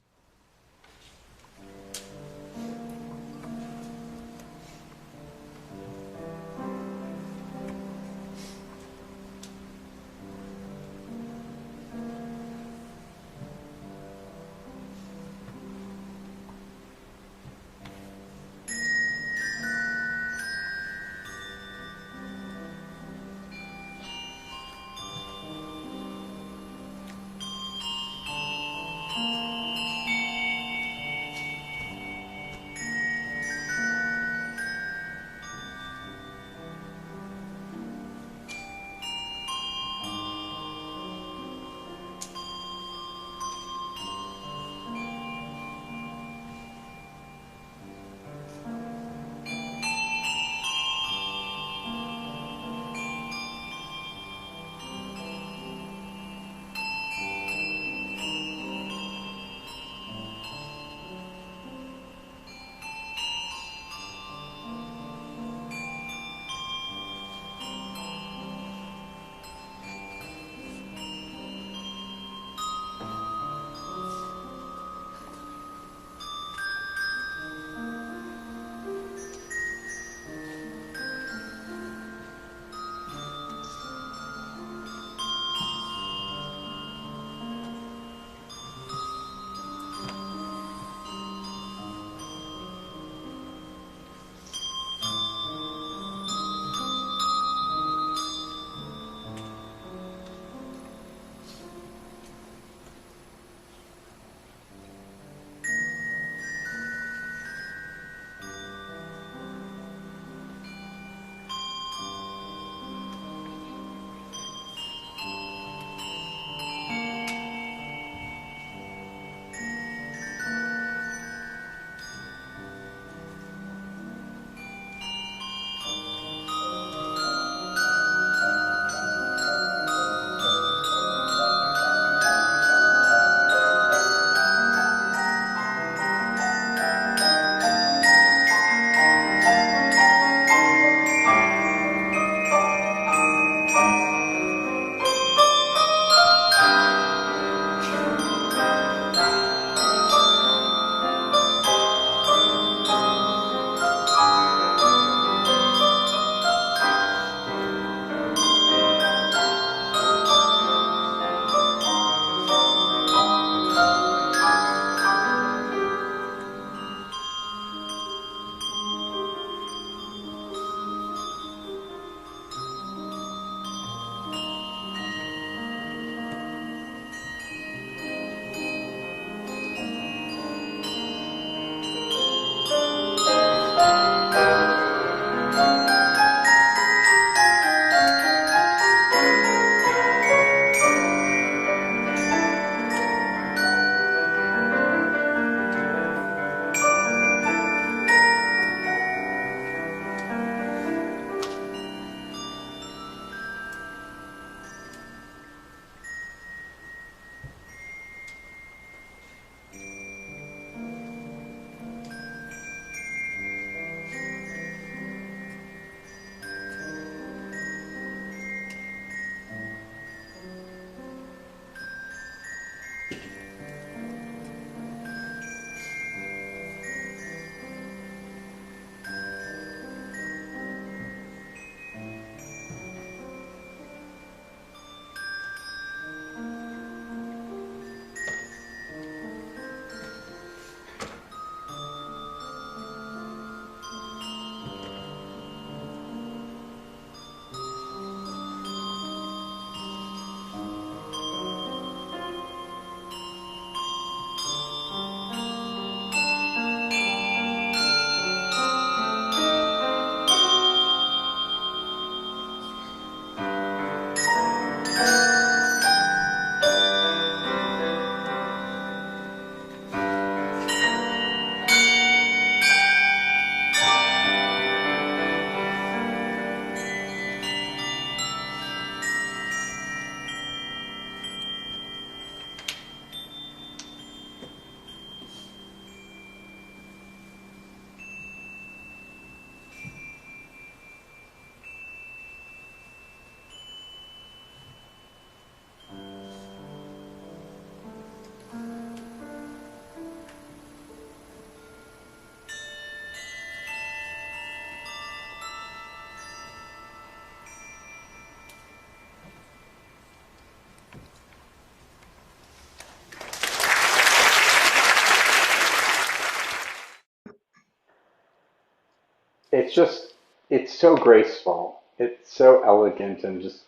it's so graceful. It's so elegant and just,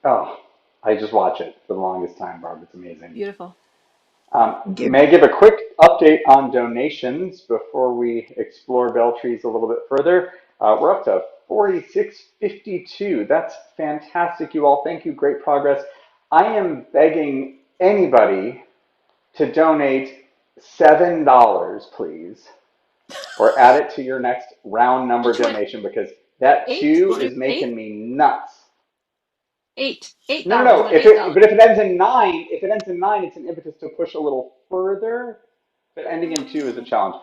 oh, I just watch it for the longest time, Barb. It's amazing. Beautiful. May I give a quick update on donations before we explore bell trees a little bit further? We're up to 4652. That's fantastic, you all. Thank you. Great progress. I am begging anybody to donate $7, please, or add it to your next round number donation because that Eight? two Want to is do eight? making me nuts. $8. No, no, no. Want to do $8? But if it ends in nine, it's an impetus to push a little further. But ending in two is a challenge.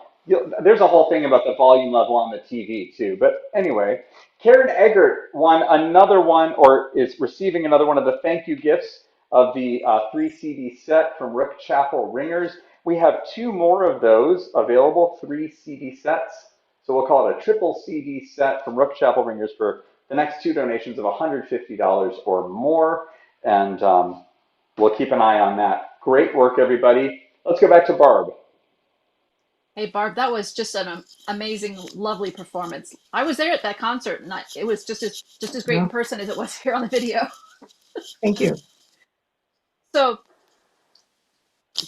There's a whole thing about the volume level on the TV too. But anyway, Karen Eggert won another one, or is receiving another one of the thank you gifts of the 3 CD set from Rook Chapel Ringers. We have 2 more of those available, 3 CD sets. So we'll call it a triple CD set from Rook Chapel Ringers for the next 2 donations of $150 or more. And we'll keep an eye on that. Great work, everybody. Let's go back to Barb. Hey, Barb, that was just an amazing, lovely performance. I was there at that concert, and it was just as great in person as it was here on the video. Thank you. So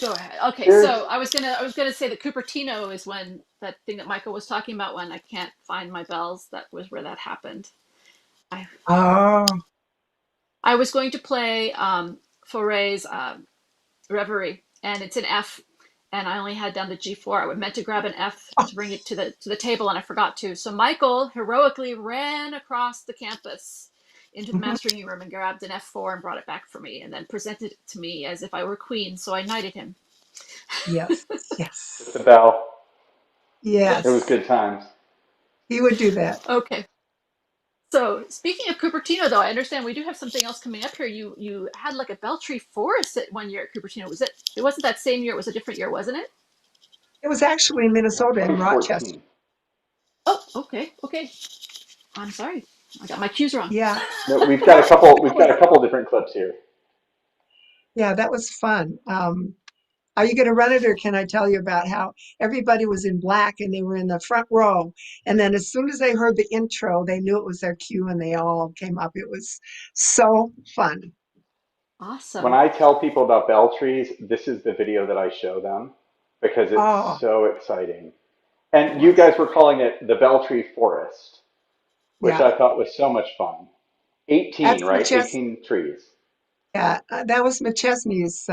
go ahead. Okay, There's, so I was gonna say that Cupertino is when that thing that Michael was talking about when I can't find my bells. That was where that happened. Oh, I was going to play Fauré's Reverie, and it's an F, and I only had down to G4. I meant to grab an F to bring it to the table, and I forgot to. So Michael heroically ran across the campus into the mastering room and grabbed an F4 and brought it back for me, and then presented it to me as if I were queen. So I knighted him. yes, with the yes, bell. It was yes. good times. He would do that. Okay. So speaking of Cupertino, though, I understand we do have something else coming up here. You had like a Beltree Forest at 1 year at Cupertino. Was it? It wasn't that same year. It was a different year, wasn't it? It was actually in Minnesota in Rochester. 2014. Oh, okay, okay. I'm sorry, I got my cues wrong. Yeah, No, we've got a couple. that We've was got a couple different clips here. yeah, that was fun. Are you going to run it, or can I tell you about how everybody was in black and they were in the front row? And then as soon as they heard the intro, they knew it was their cue and they all came up. It was so fun. When Awesome. I tell people about bell trees, this is the video that I show them because it's Oh, so exciting. And you yes. guys were calling it the Beltree Forest, which Yeah. I thought was so much fun. 18, That's right? 18 trees. Yeah, that was McChesney's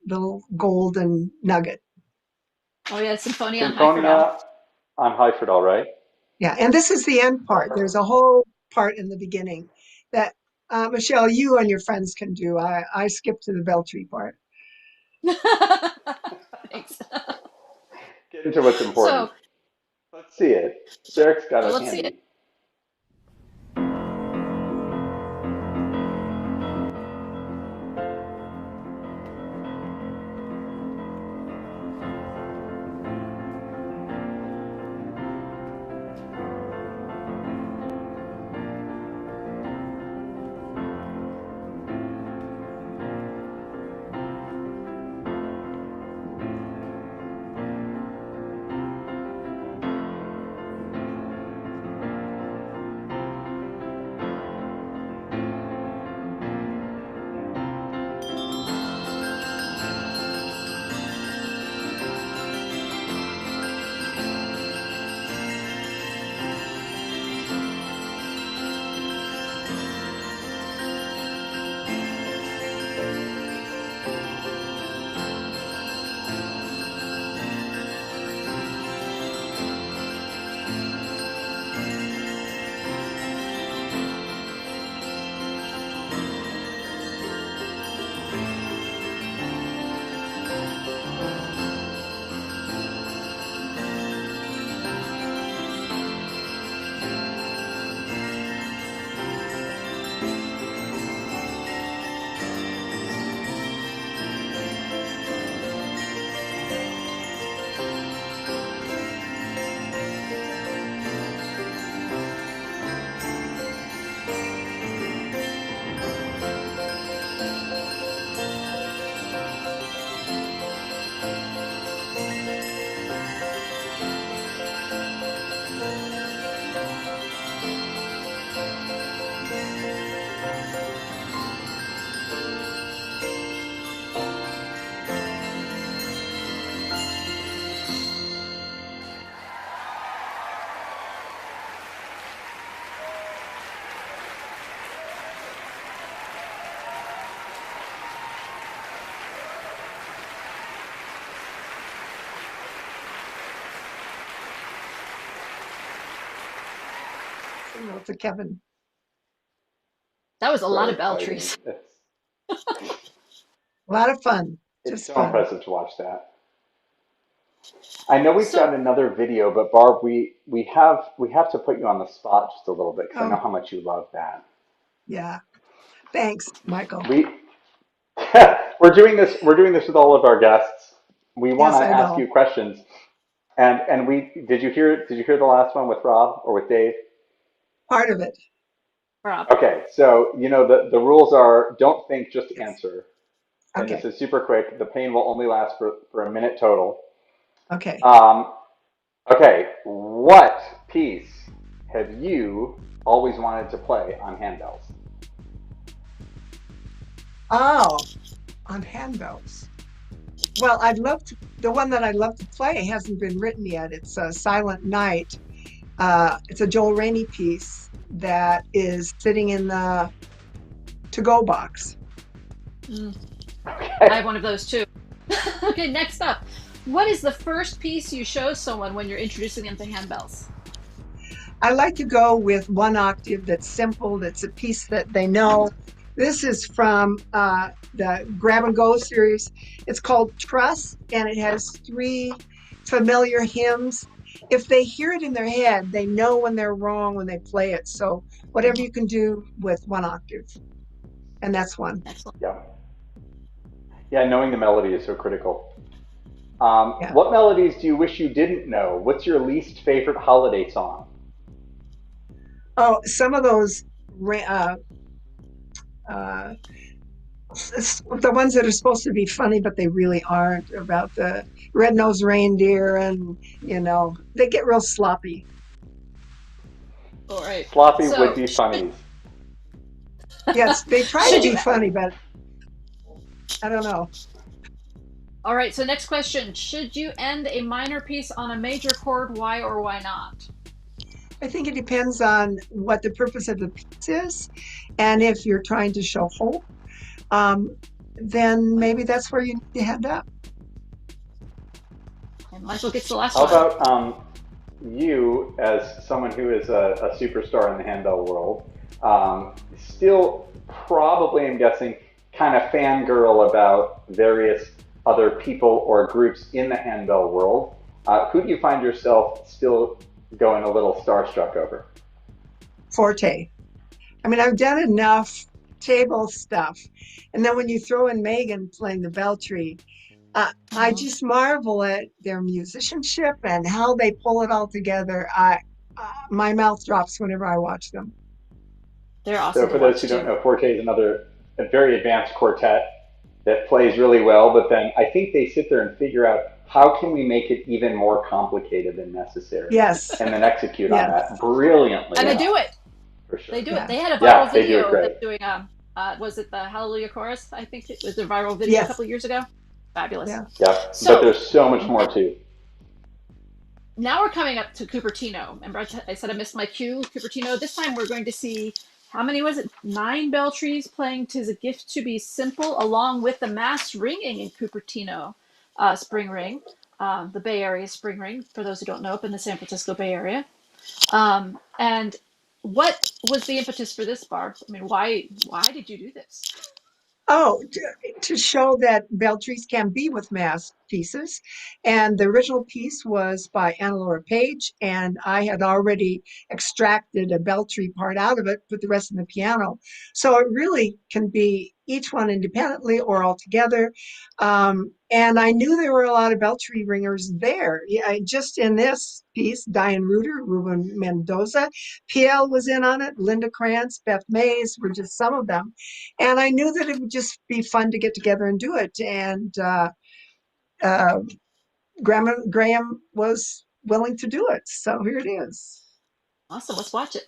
little golden nugget. Oh yeah, Symphonia on Hyfordal. Symphonia on Hyfordal, right? Yeah, and this is the end part. There's a whole part in the beginning that Michèle, you and your friends can do. I skipped to the Beltree part. Thanks. Get into what's important. So Let's see it. Sharik's got it let's see it. handy. to Kevin. That was a So lot of bell exciting. trees. A lot of fun. It's Just so fun. impressive to watch that. I know we've So, got another video, but Barb, we have to put you on the spot just a little bit because I know Oh, how much you love that. yeah. Thanks, Michael. We we're doing this with all of our guests. We want Yes, to I ask know. you questions, and we did you hear the last one with Rob or with Dave? Part of it. Rob. Okay, so you know the rules are don't think, just Yes. answer. And this Okay. is super quick. The pain will only last for a minute total. Okay. Um, okay, what piece have you always wanted to play on handbells? Oh, on handbells. Well, the one that I'd love to play hasn't been written yet. It's a Silent Night. It's a Joel Rainey piece that is sitting in the to-go box. I Okay. have one of those too. Okay, next up. What is the first piece you show someone when you're introducing them to handbells? I like to go with one octave that's simple, that's a piece that they know. This is from the Grab and Go series. It's called Trust, and it has 3 familiar hymns. If they hear it in their head, they know when they're wrong when they play it. So whatever you can do with one octave, and that's one. Excellent. Yeah. Yeah, knowing the melody is so critical. Yeah. What melodies do you wish you didn't know? What's your least favorite holiday song? Oh, some of those uh, the ones that are supposed to be funny, but they really aren't, about the red-nosed reindeer, and they get real sloppy. All right. Sloppy would So, be funnies. Yes, they try to should you? be funny, but I don't know. All right. So, next question: should you end a minor piece on a major chord? Why or why not? I think it depends on what the purpose of the piece is, and if you're trying to show hope, um, then maybe that's where you need to head up. And Michael gets the last How one. about you, as someone who is a superstar in the handbell world, still probably, I'm guessing, kind of fangirl about various other people or groups in the handbell world. Who do you find yourself still going a little starstruck over? Forte. I mean, I've done enough table stuff, and then when you throw in Megan playing the Beltry, I just marvel at their musicianship and how they pull it all together. My mouth drops whenever I watch them. They're So awesome to for those watch who don't too. know, Forte is a very advanced quartet that plays really well, but then I think they sit there and figure out how can we make it even more complicated than necessary, Yes, and then execute on yes, that brilliantly And they enough, do it. for sure. They do it. yeah, They had a Yeah, viral they do it video of them great. doing was it the Hallelujah chorus? I think it was a viral video a yes, couple of years ago. Fabulous. yeah. Yep, but So there's so much more too. now we're coming up to Cupertino. Remember, I said I missed my cue, Cupertino. This time we're going to see how many was it? 9 bell trees playing "'Tis a Gift to Be Simple," along with the mass ringing in Cupertino, Spring Ring, the Bay Area Spring Ring. For those who don't know, up in the San Francisco Bay Area. And what was the impetus for this, Barb? I mean, why did you do this? Oh, to show that Beltries can be with mass pieces. And the original piece was by Anna Laura Page, and I had already extracted a Beltry part out of it, put the rest in the piano. So it really can be each one independently or all together. And I knew there were a lot of Beltry ringers there. Yeah, just in this piece, Diane Reuter, Ruben Mendoza, PL was in on it, Linda Krantz, Beth Mays were just some of them. And I knew that it would just be fun to get together and do it. And uh, Graham was willing to do it. So here it is. Awesome. Let's watch it.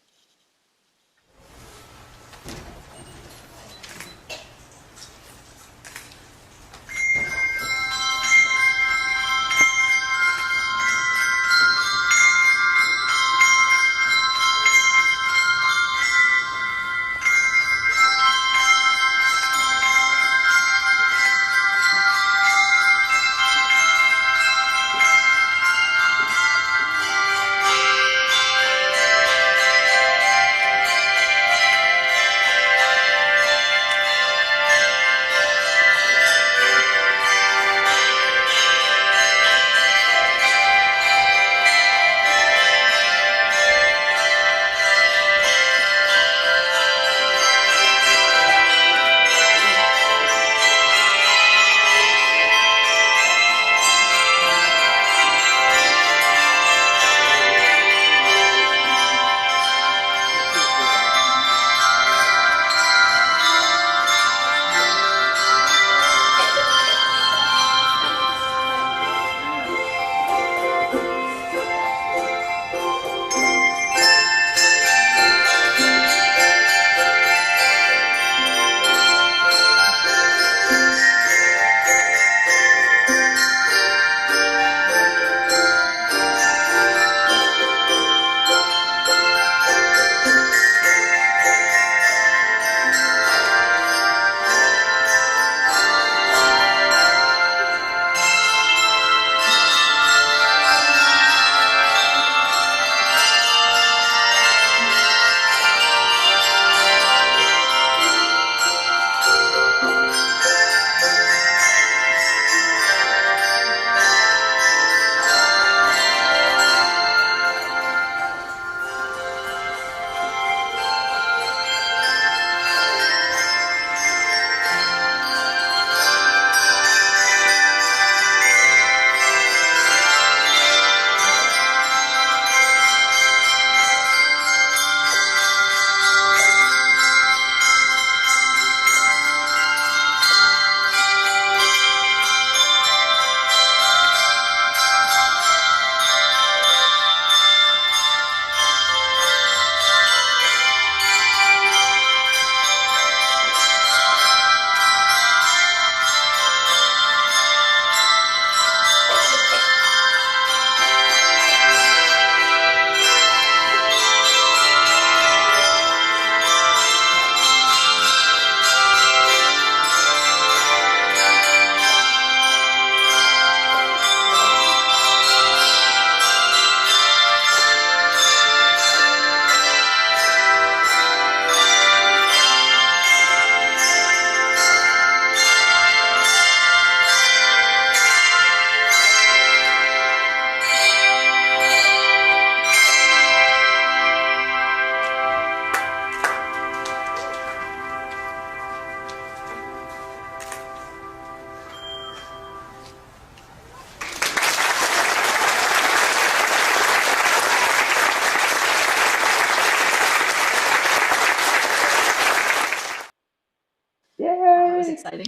was exciting.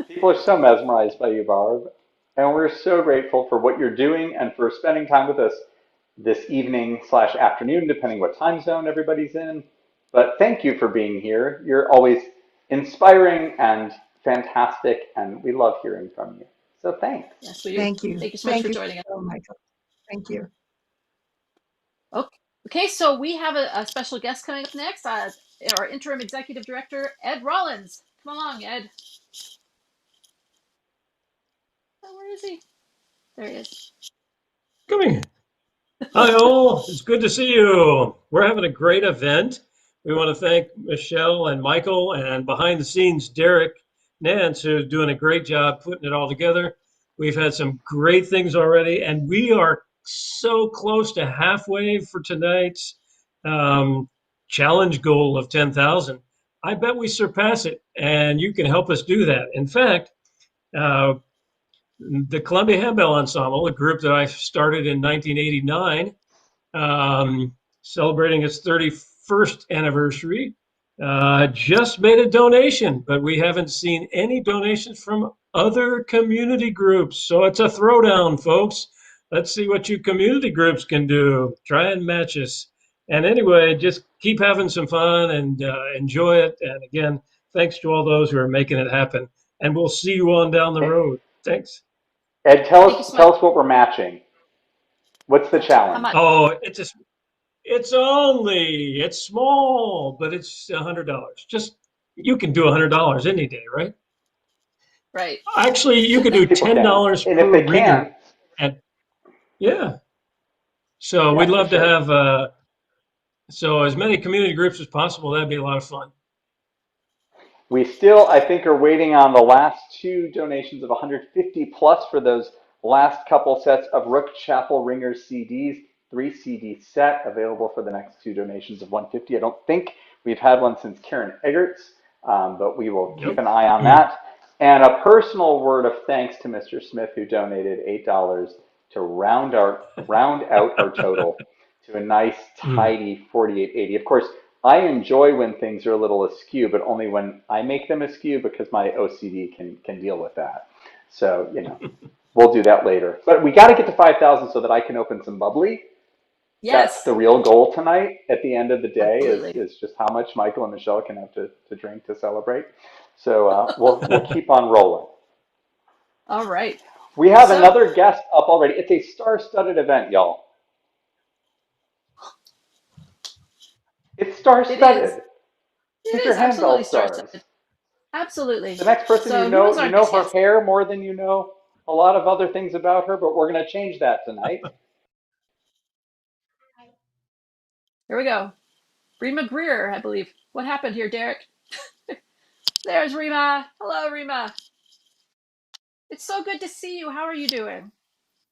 People are so mesmerized by you, Barb. And we're so grateful for what you're doing and for spending time with us this evening slash afternoon, depending what time zone everybody's in. But thank you for being here. You're always inspiring and fantastic, and we love hearing from you. So thanks. Yes, we do. Thank you. Thank you so much Thank for you, joining us. Michael. Thank you. Okay, so we have a special guest coming up next, our interim executive director, Ed Rollins. Come along, Ed. Oh, where is he? There he is. Coming. Hi, all. It's good to see you. We're having a great event. We want to thank Michèle and Michael and behind the scenes, Derek Nance, who's doing a great job putting it all together. We've had some great things already, and we are so close to halfway for tonight's challenge goal of 10,000. I bet we surpass it, and you can help us do that. In fact, the Columbia Handbell Ensemble, a group that I started in 1989, celebrating its 31st anniversary, just made a donation, but we haven't seen any donations from other community groups. So it's a throwdown, folks. Let's see what you community groups can do. Try and match us. And anyway, just keep having some fun and enjoy it. And again, thanks to all those who are making it happen. And we'll see you on down the road. Thanks. Ed, tell us what we're matching. What's the challenge? Oh, it's small, but it's $100. Just, you can do $100 any day, right? Right. Actually, you could do $10 and per if they ringer. can, And yeah. So we'd love to have, so as many community groups as possible. That'd be a lot of fun. we still, I think, are waiting on the last two donations of 150 plus for those last couple sets of Rook Chapel Ringers CDs, 3 CD set available for the next two donations of 150. I don't think we've had one since Karen Eggert's, but we will keep an eye on that. And a personal word of thanks to Mr. Smith, who donated $8 to round out our total to a nice, tidy 4880. Of course, I enjoy when things are a little askew, but only when I make them askew because my OCD can deal with that. So, we'll do that later. But we got to get to 5,000 so that I can open some bubbly. Yes. That's the real goal tonight at the end of the day Absolutely. is just how much Michael and Michèle can have to drink to celebrate. So we'll keep on rolling. All right. We have another guest up already. It's a star-studded event, y'all. It's star-studded. These are handbell stars. Absolutely. The next person so you know her hair more than you know a lot of other things about her, but we're going to change that tonight. Here we go. Rima Greer, I believe. What happened here, Derek? There's Rima. Hello, Rima. It's so good to see you. How are you doing?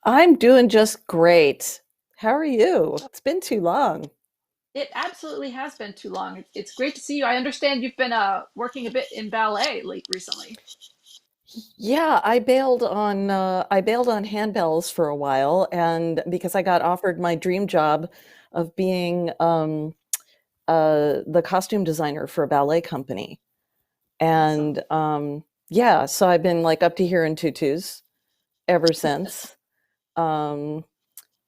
I'm doing just great. How are you? It's been too long. It absolutely has been too long. It's great to see you. I understand you've been working a bit in ballet recently. Yeah, I bailed on handbells for a while, and because I got offered my dream job of being the costume designer for a ballet company. And yeah, so I've been like up to here in tutus ever since. But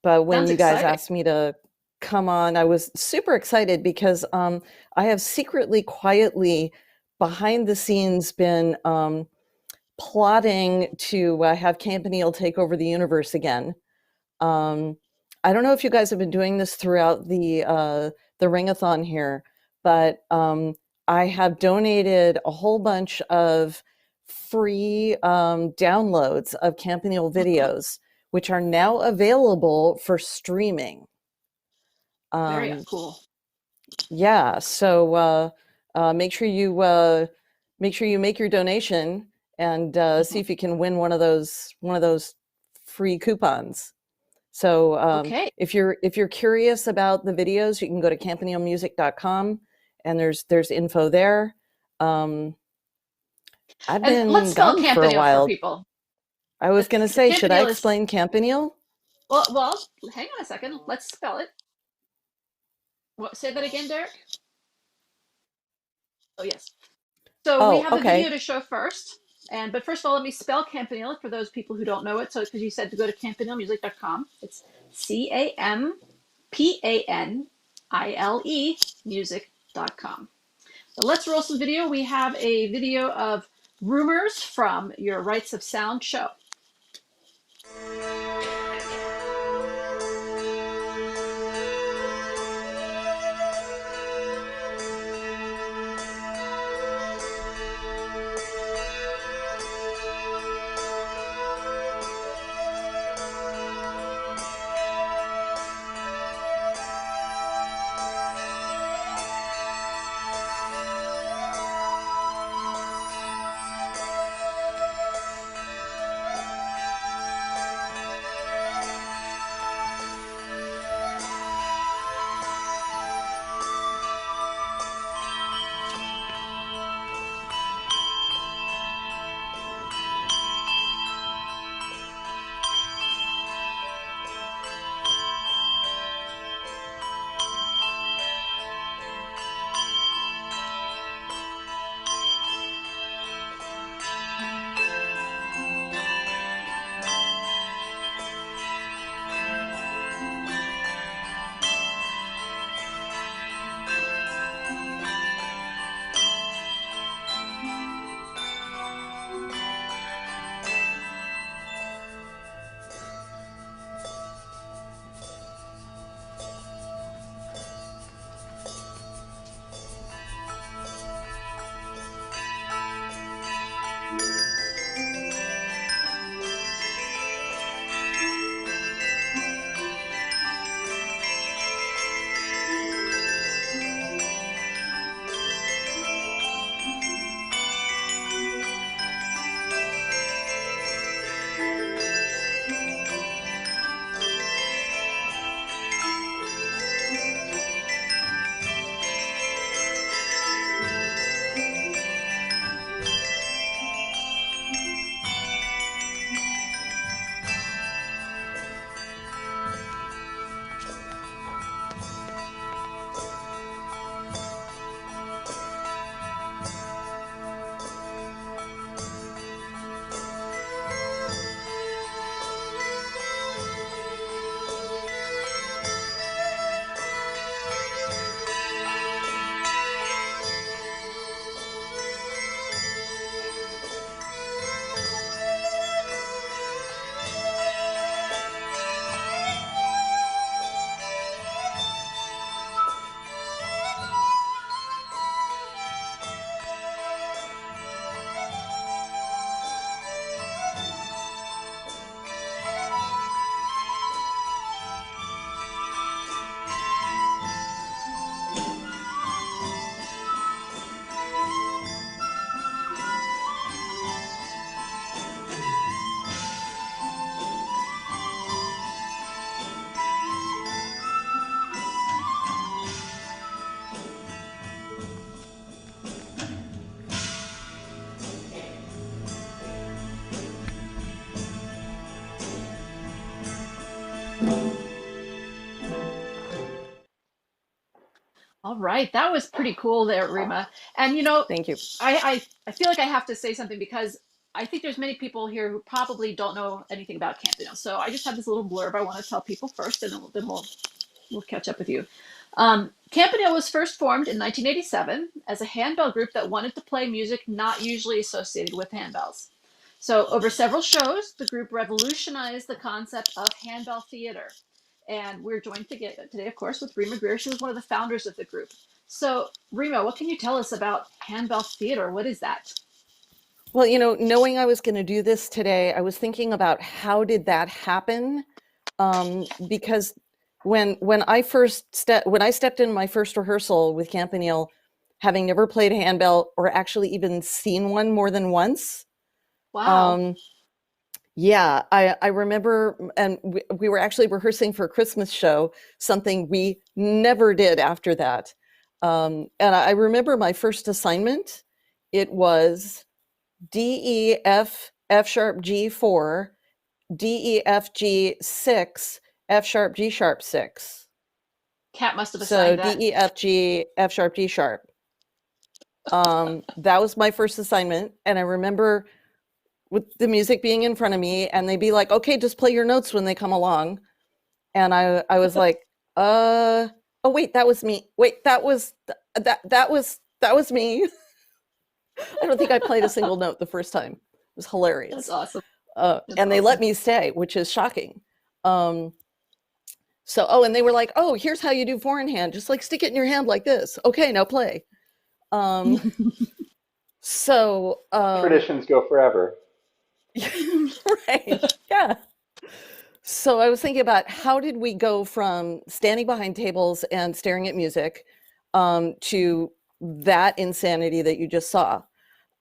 when you guys asked me to come on, I was super excited because I have secretly, quietly, behind the scenes been plotting to have Campanile take over the universe again. I don't know if you guys have been doing this throughout the Ring-a-Thon here, but I have donated a whole bunch of free downloads of Campanile videos, which are now available for streaming. Very cool. Yeah, so make sure you make your donation and see if you can win one of those free coupons. So if you're curious about the videos, you can go to campanilemusic.com and there's info there. I've been gone for a while. For people. I was going to say, should I explain Campanile? Well, hang on a second. Let's spell it. Say that again, Derek. Oh yes. So we Oh, have the okay. video to show first. But first of all, let me spell Campanile for those people who don't know it. So because you said to go to campanilemusic.com, it's CAMPANILE music.com. So let's roll some video. We have a video of Rumors from your Rights of Sound show. All right, that was pretty cool there, Rima. And Thank you. I feel like I have to say something because I think there's many people here who probably don't know anything about Campanile. So I just have this little blurb I want to tell people first, and then we'll catch up with you. Campanile was first formed in 1987 as a handbell group that wanted to play music not usually associated with handbells. So over several shows, the group revolutionized the concept of handbell theater. And we're joined today, of course, with Rima Greer. She was one of the founders of the group. So, Rima, what can you tell us about handbell theater? What is that? Well, knowing I was going to do this today, I was thinking about how did that happen? Because when I stepped in my first rehearsal with Campanile, having never played a handbell or actually even seen one more than once. Wow. Yeah, I remember, and we were actually rehearsing for a Christmas show, something we never did after that. And I remember my first assignment, it was D, E, F, F sharp, G 4, D, E, F, G 6, F sharp, G sharp 6. Kat must have So assigned that. D, E, F, G, F sharp, G sharp. That was my first assignment. And I remember with the music being in front of me and they'd be like, okay, just play your notes when they come along. And I was like, oh wait, that was me. Wait, that was me. I don't think I played a single note the first time. It was hilarious. That's awesome. And they let me stay, which is shocking. And they were like, oh, here's how you do four in hand. Just like stick it in your hand like this. Okay, now play. Traditions go forever. Right. Yeah. So I was thinking about how did we go from standing behind tables and staring at music to that insanity that you just saw.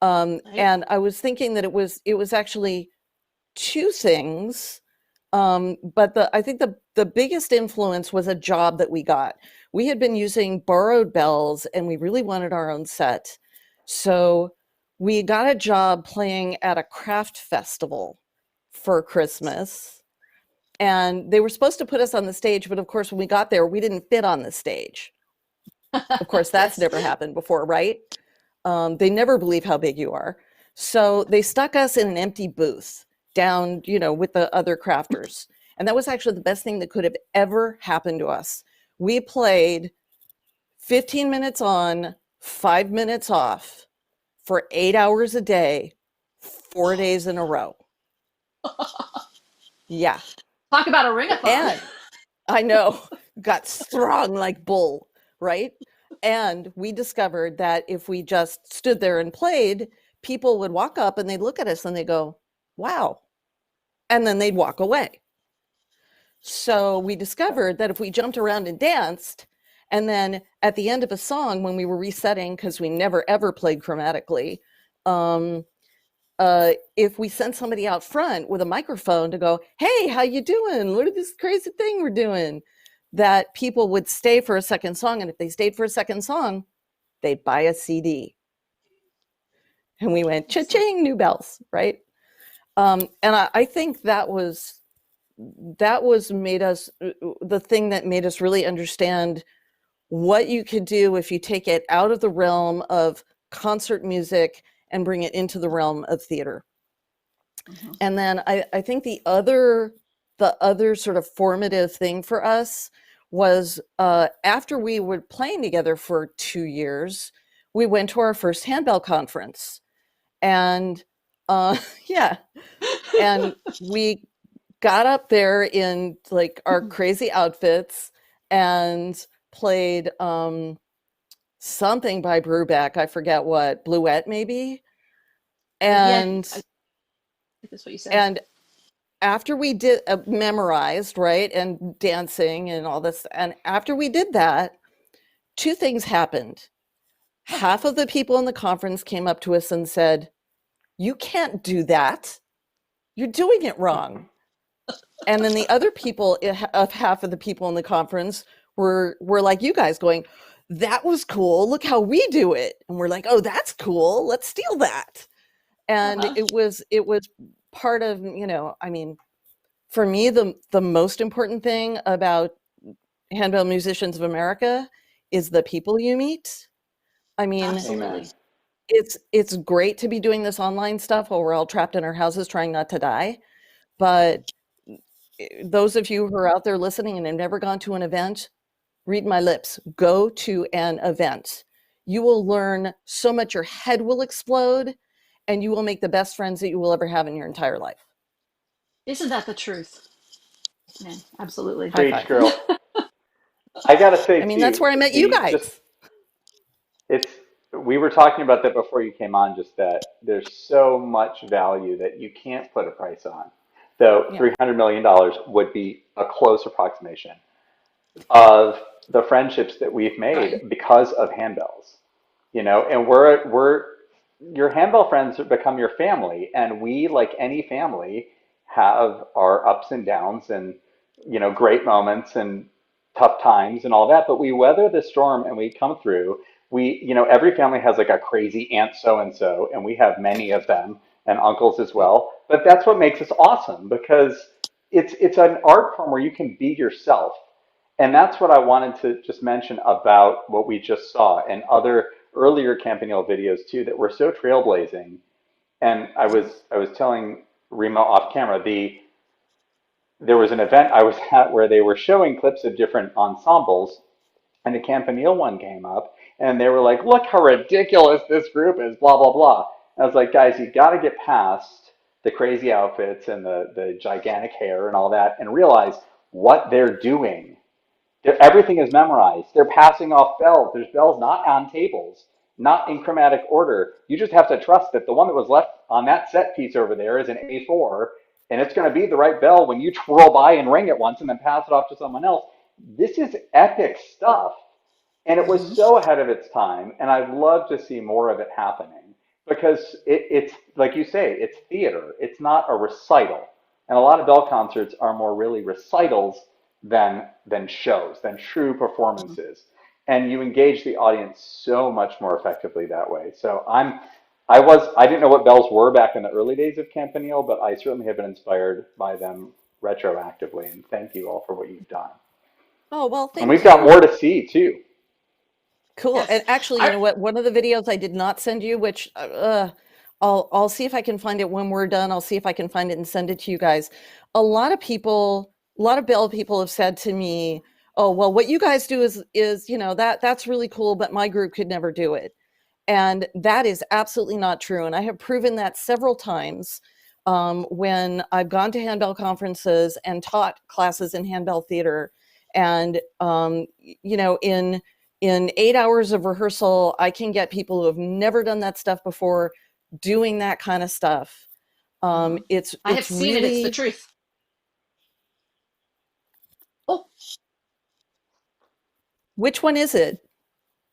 Right. And I was thinking that it was actually two things. But I think the biggest influence was a job that we got. We had been using borrowed bells and we really wanted our own set. So we got a job playing at a craft festival for Christmas. And they were supposed to put us on the stage, but of course, when we got there, we didn't fit on the stage. Of course, that's never happened before, right? They never believe how big you are. So they stuck us in an empty booth down, with the other crafters. And that was actually the best thing that could have ever happened to us. We played 15 minutes on, 5 minutes off for 8 hours a day, 4 days in a row. Yeah. Talk about a ring-a-thon. And I know, got strong like bull, right? And we discovered that if we just stood there and played, people would walk up and they'd look at us and they go, wow. And then they'd walk away. So we discovered that if we jumped around and danced, and then at the end of a song, when we were resetting, because we never ever played chromatically, if we sent somebody out front with a microphone to go, hey, how you doing? Look at this crazy thing we're doing, that people would stay for a second song. And if they stayed for a second song, they'd buy a CD. And we went, cha-ching, new bells, right? And I think that was made us, the thing that made us really understand what you could do if you take it out of the realm of concert music and bring it into the realm of theater. Mm-hmm. And then I think the other sort of formative thing for us was after we were playing together for 2 years, we went to our first handbell conference. And yeah, and we got up there in like our crazy outfits and played something by Brubeck, I forget what, Bluette maybe. And yeah, I think that's what you said. And after we did memorized, right, and dancing and all this, and after we did that, two things happened. Half of the people in the conference came up to us and said, you can't do that. You're doing it wrong. And then the other people, of half of the people in the conference were like you guys going, that was cool. Look how we do it. And we're like, oh, that's cool. Let's steal that. And it was part of, I mean, for me, the most important thing about Handbell Musicians of America is the people you meet. I mean, absolutely. It's great to be doing this online stuff while we're all trapped in our houses trying not to die. But those of you who are out there listening and have never gone to an event, read my lips. Go to an event. You will learn so much, your head will explode, and you will make the best friends that you will ever have in your entire life. Isn't that the truth? Man, absolutely. Preach, girl. I gotta say, I mean, that's where I met you guys. We were talking about that before you came on, just that there's so much value that you can't put a price on. Though $300 million would be a close approximation of the friendships that we've made because of handbells. And your handbell friends become your family, and we, like any family, have our ups and downs and great moments and tough times and all that, but we weather the storm and we come through. Every family has like a crazy aunt so and we have many of them, and uncles as well. But that's what makes us awesome, because it's an art form where you can be yourself. And that's what I wanted to just mention about what we just saw and other earlier Campanile videos too that were so trailblazing. And I was telling Rima off camera, there was an event I was at where they were showing clips of different ensembles, and the Campanile one came up, and they were like, "Look how ridiculous this group is, blah blah blah." And I was like, "Guys, you got to get past the crazy outfits and the gigantic hair and all that, and realize what they're doing. Everything is memorized. They're passing off bells. There's bells not on tables, not in chromatic order. You just have to trust that the one that was left on that set piece over there is an A4, and it's going to be the right bell when you twirl by and ring it once and then pass it off to someone else." This is epic stuff. And it was so ahead of its time, and I'd love to see more of it happening because it's like you say, it's theater. It's not a recital, and a lot of bell concerts are more really recitals than shows, than true performances. And you engage the audience so much more effectively that way. So I didn't know what bells were back in the early days of Campanile, but I certainly have been inspired by them retroactively. And thank you all for what you've done. Oh, well, thank you. And we've got more to see too. Cool. Yes. And actually, you know what? One of the videos I did not send you, which I'll see if I can find it when we're done. I'll see if I can find it and send it to you guys. A lot of bell people have said to me, "Oh, well, what you guys do is that's really cool, but my group could never do it." And that is absolutely not true. And I have proven that several times when I've gone to handbell conferences and taught classes in handbell theater. And in 8 hours of rehearsal, I can get people who have never done that stuff before doing that kind of stuff. I have seen it. It's the truth. Oh, which one is it?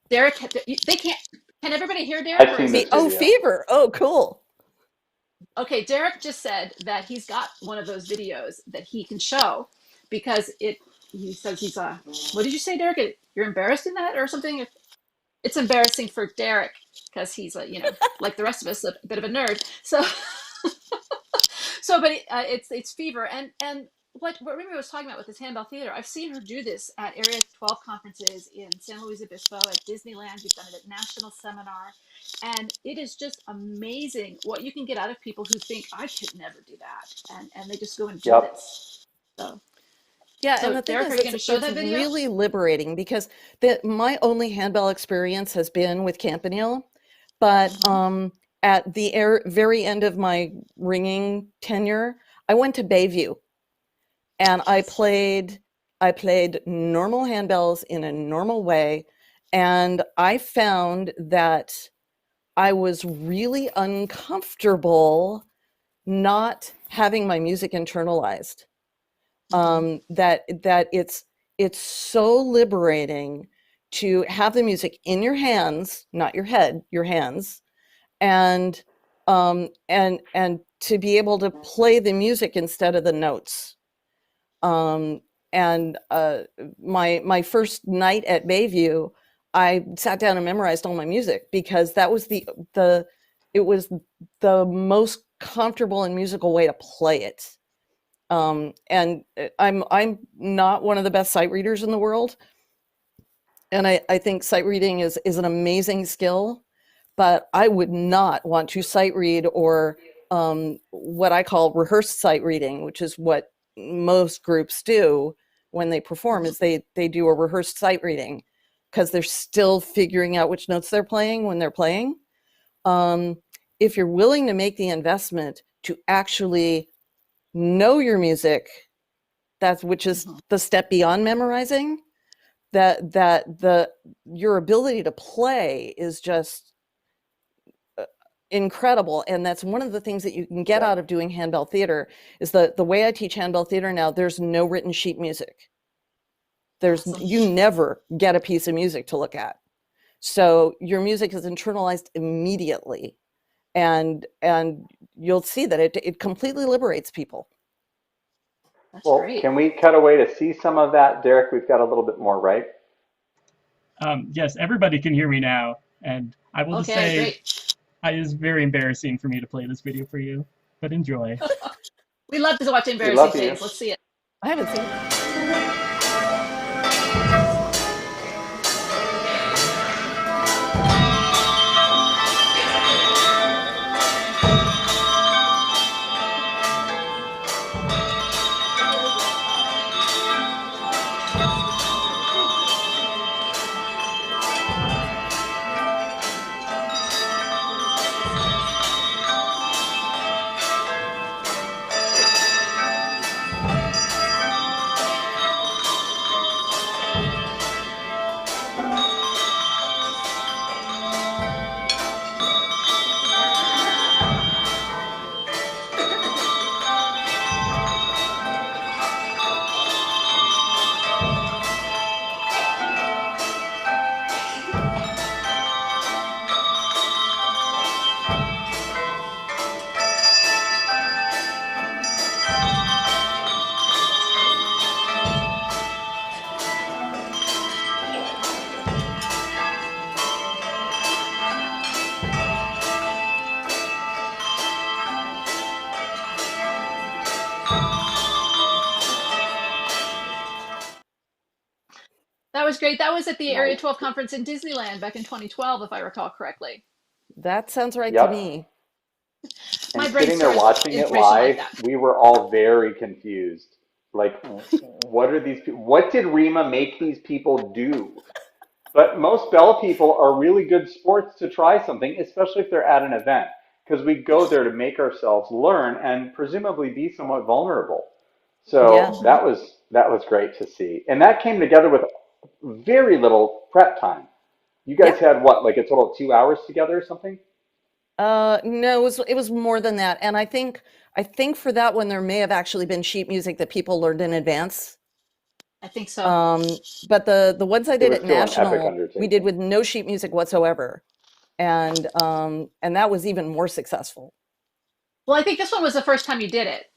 Derek, they can't. Can everybody hear Derek? I've seen this video. Oh, Fever. Oh, cool. Okay, Derek just said that he's got one of those videos that he can show because he says he's what did you say, Derek? You're embarrassed in that or something? It's embarrassing for Derek because he's like the rest of us, a bit of a nerd. So but it's Fever and what Remy was talking about with this handbell theater. I've seen her do this at Area 12 conferences in San Luis Obispo, at Disneyland. You've done it at National Seminar, and it is just amazing what you can get out of people who think I could never do that, and they just go and do this. So. Yeah, So and the thing Derek, is, are you going to show that it's video? really liberating because my only handbell experience has been with Campanile, but at the very end of my ringing tenure, I went to Bayview, and I played normal handbells in a normal way, and I found that I was really uncomfortable not having my music internalized. That it's so liberating to have the music in your hands, not your head, your hands, and to be able to play the music instead of the notes. My first night at Bayview, I sat down and memorized all my music because that was it was the most comfortable and musical way to play it. And I'm not one of the best sight readers in the world. And I think sight reading is an amazing skill, but I would not want to sight read or what I call rehearsed sight reading, which is what most groups do when they perform, is they do a rehearsed sight reading because they're still figuring out which notes they're playing when they're playing. If you're willing to make the investment to actually know your music, which is the step beyond memorizing, your ability to play is just incredible. And that's one of the things that you can get out of doing handbell theater is the way I teach handbell theater now, there's no written sheet music. You never get a piece of music to look at. So your music is internalized immediately. And you'll see that it completely liberates people. That's well, great. Can we cut away to see some of that, Derek? We've got a little bit more, right? Yes, everybody can hear me now, and I will just say great. It is very embarrassing for me to play this video for you, but enjoy. We love to watch embarrassing things. Let's see it. I haven't seen it. That was great. That was at the Area Nice. 12 conference in Disneyland back in 2012, if I recall correctly. That sounds right to Yep. me. My And brain sitting there stores watching it information like live, that. we were all very confused. Like, what are these people? What did Rima make these people do? But most Bell people are really good sports to try something, especially if they're at an event, because we go there to make ourselves learn and presumably be somewhat vulnerable. Yeah. So that was great to see. And that came together with very little prep time. You guys Yeah. had what, like a total of 2 hours together or something? No, it was more than that. And I think for that one there may have actually been sheet music that people learned in advance. I think so. But the ones I It did was at still an epic National, we did undertaking. with no sheet music whatsoever. And that was even more successful. Well, I think this one was the first time you did it.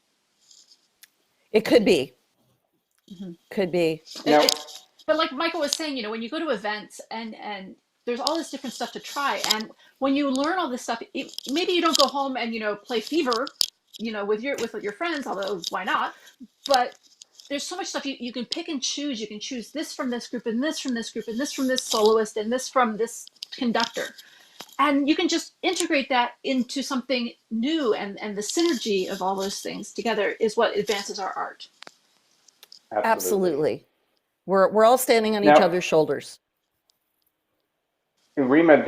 It could be. Mm-hmm. Could be. Now, But like Michael was saying, you know, when you go to events and there's all this different stuff to try, and when you learn all this stuff, maybe you don't go home and, you know, play Fever, you know, with your friends, although why not? But there's so much stuff you can pick and choose. You can choose this from this group and this from this group and this from this soloist and this from this conductor. And you can just integrate that into something new, and the synergy of all those things together is what advances our art. Absolutely. We're all standing on each now, other's shoulders. Rima,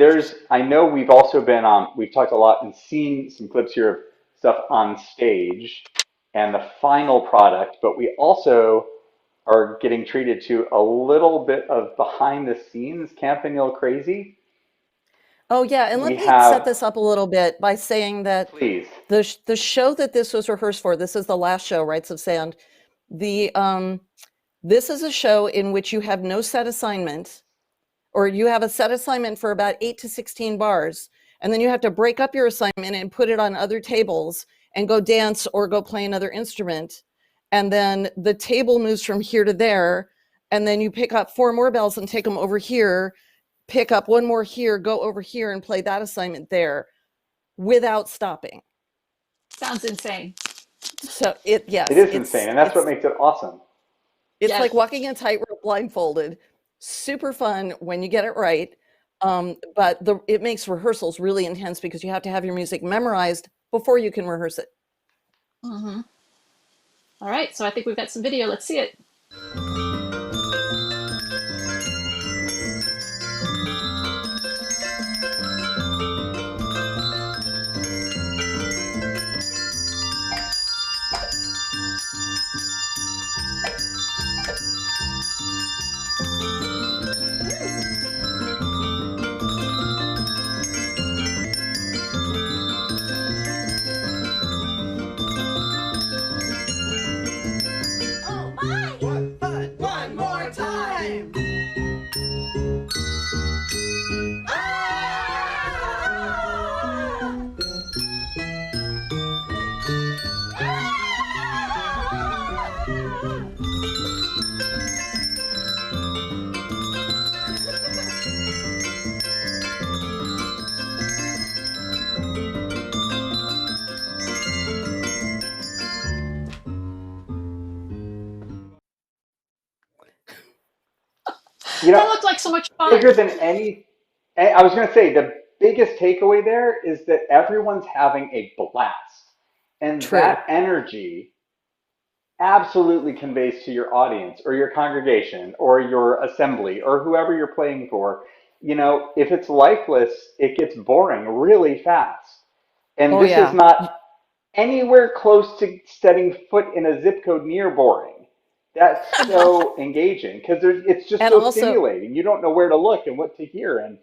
I know we've also been we've talked a lot and seen some clips here of stuff on stage and the final product, but we also are getting treated to a little bit of behind the scenes Campanile Crazy. Oh yeah, and let We me set have, this up a little bit by saying that please. the show that this was rehearsed for, this is the last show, Rites of Sound. This is a show in which you have no set assignment, or you have a set assignment for about 8 to 16 bars, and then you have to break up your assignment and put it on other tables and go dance or go play another instrument. And then the table moves from here to there, and then you pick up 4 more bells and take them over here, pick up 1 more here, go over here and play that assignment there without stopping. Sounds insane. So It is insane, and that's what makes it awesome. It's Yes. like walking a tightrope blindfolded. Super fun when you get it right. But it makes rehearsals really intense because you have to have your music memorized before you can rehearse it. Mm-hmm. All right, so I think we've got some video. Let's see it. One more time. You know, That looked like so much fun. bigger than any, I was going to say, the biggest takeaway there is that everyone's having a blast. And True. that energy absolutely conveys to your audience or your congregation or your assembly or whoever you're playing for. You know, if it's lifeless, it gets boring really fast. And this is not anywhere close to setting foot in a zip code near boring. That's so engaging because it's just And so also- stimulating. You don't know where to look and what to hear. And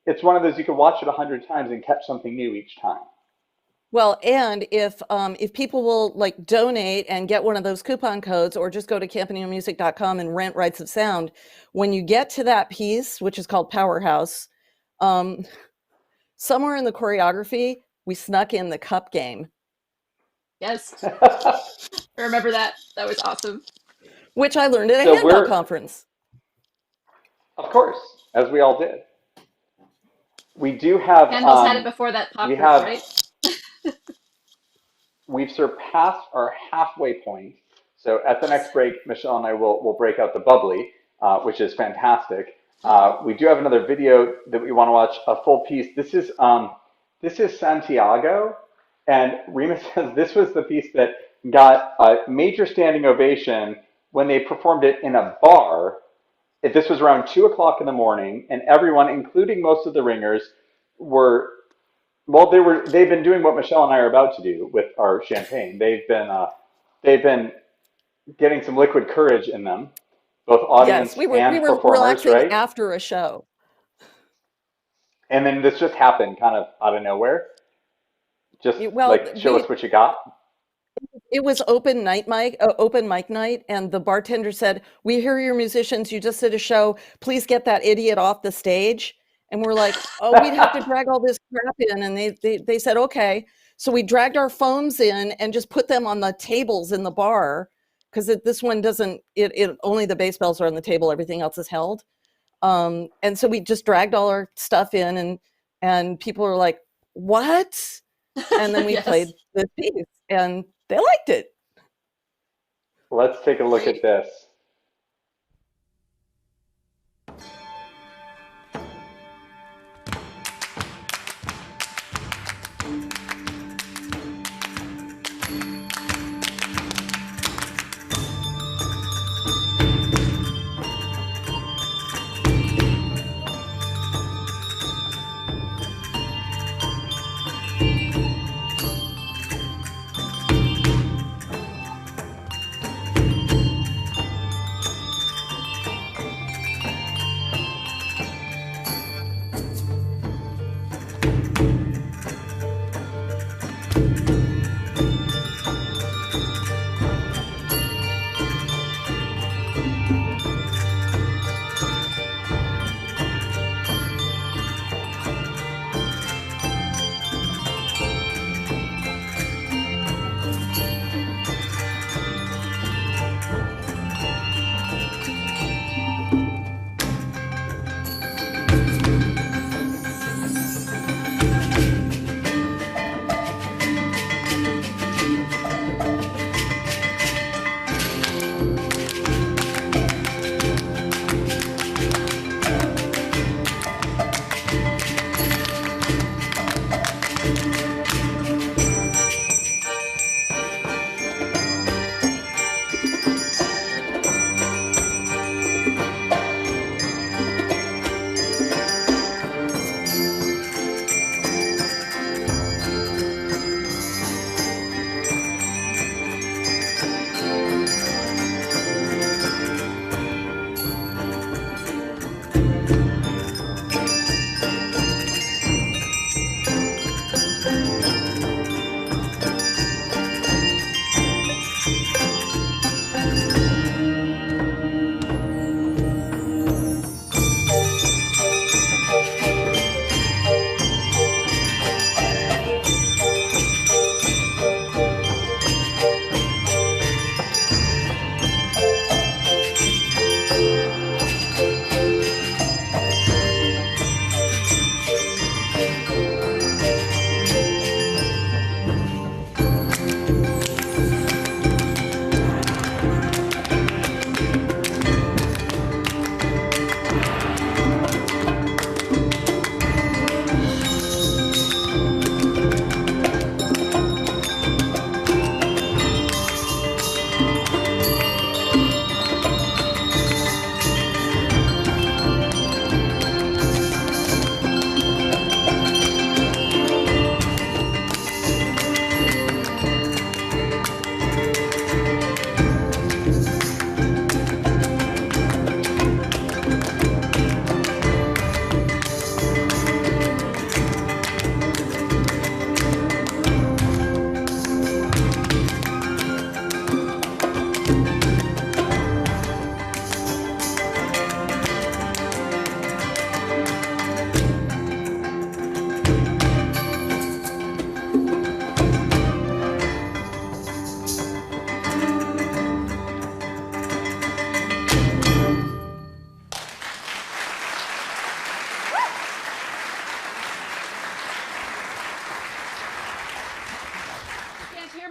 it's one of those you can watch it 100 times and catch something new each time. Well, and if people will like donate and get one of those coupon codes, or just go to campanilemusic.com and rent Rites of Sound, when you get to that piece, which is called Powerhouse, somewhere in the choreography, we snuck in the cup game. Yes. I remember that. That was awesome. Which I learned at a handbell conference. Of course, as we all did. We do have. Handbell's had it before that popped, right? we've surpassed our halfway point. So at the next break, Michèle and I will break out the bubbly, which is fantastic. We do have another video that we want to watch, a full piece. This is Santiago, and Rima says this was the piece that got a major standing ovation when they performed it in a bar. This was around 2 o'clock in the morning, and everyone, including most of the ringers, were they've been doing what Michèle and I are about to do with our champagne. They've been getting some liquid courage in them, both Yes, audience we and were performers, relaxing right? after a show. And then this just happened kind of out of nowhere. Just Well, like, show us what you got. it was open mic night, and the bartender said, "We hear you're musicians. You just did a show. Please get that idiot off the stage." And we're like, "Oh, we'd have to drag all this crap in." And they said, "Okay." So we dragged our phones in and just put them on the tables in the bar, because this one doesn't. It only the bass bells are on the table. Everything else is held. And so we just dragged all our stuff in, and people were like, "What?" And then we Yes. played this piece, and they liked it. Let's take a look at this.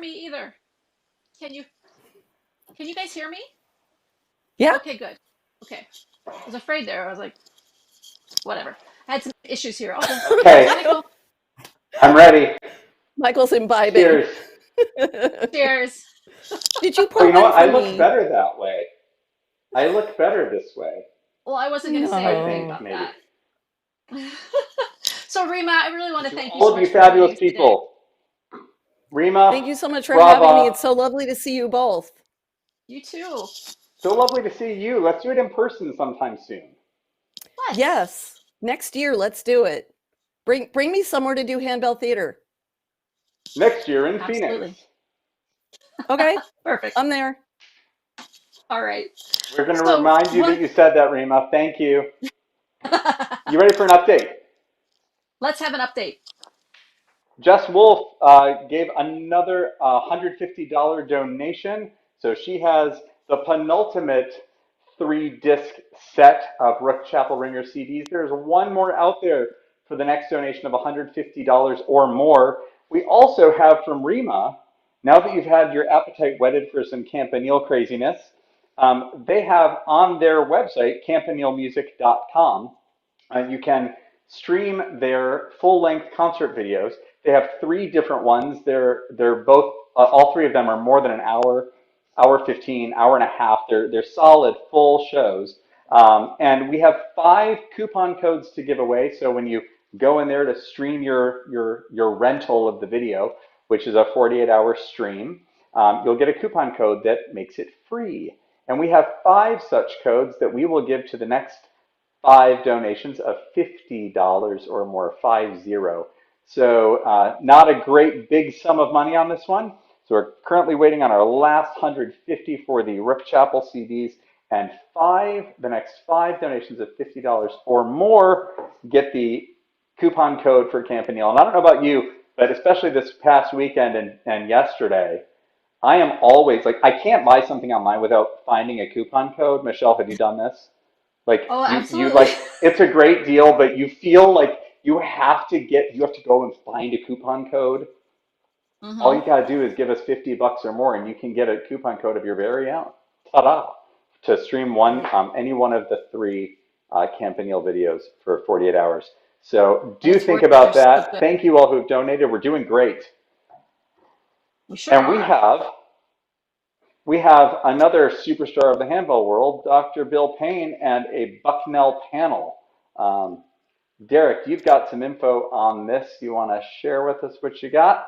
me either. Can you guys hear me? Yeah. Okay, good. Okay. I was afraid there. I was like, whatever. I had some issues here. Okay. Michael. I'm ready. Michael's imbibing. Cheers. Cheers. Did you Oh, pour you know one what? for I look me? better that way. I look better this way. Well, I wasn't going to say I anything think, about maybe. that. So, Rima, I really want to To thank you all so of you much for joining fabulous us today. people. Rima, Thank you so much for having me. brava. It's so lovely to see you both. You too. So lovely to see you. Let's do it in person sometime soon. What? Yes. Next year, let's do it. Bring me somewhere to do handbell theater. Next year in Absolutely. Phoenix. Okay. Perfect. I'm there. All right. We're going to remind you that you said that, Rima. Thank you. You ready for an update? Let's have an update. Jess Wolf gave another $150 donation. So she has the penultimate 3-disc set of Rook Chapel Ringer CDs. There's one more out there for the next donation of $150 or more. We also have from Rima, now that you've had your appetite whetted for some Campanile craziness, they have on their website, campanilemusic.com, you can stream their full-length concert videos. They have 3 different ones. They're both all 3 of them are more than an hour, hour 15, hour and a half. They're solid full shows. And we have 5 coupon codes to give away. So when you go in there to stream your rental of the video, which is a 48-hour stream, you'll get a coupon code that makes it free. And we have 5 such codes that we will give to the next 5 donations of $50 or more, 50. So not a great big sum of money on this one. So we're currently waiting on our last 150 for the Rook Chapel CDs, and the next 5 donations of $50 or more get the coupon code for Campanile. And I don't know about you, but especially this past weekend and yesterday, I am always like, I can't buy something online without finding a coupon code. Michèle, have you done this? Like you absolutely. like, it's a great deal, but you feel like you have to go and find a coupon code. Mm-hmm. All you gotta do is give us $50 or more, and you can get a coupon code of your very own. Ta-da! To stream any one of the 3 Campanile videos for 48 hours. So do That's think worth about it. They're so that. good. Thank you all who've donated. We're doing great. We sure And are. we have another superstar of the handbell world, Dr. Bill Payne, and a Bucknell panel. Derek, you've got some info on this. You want to share with us what you got?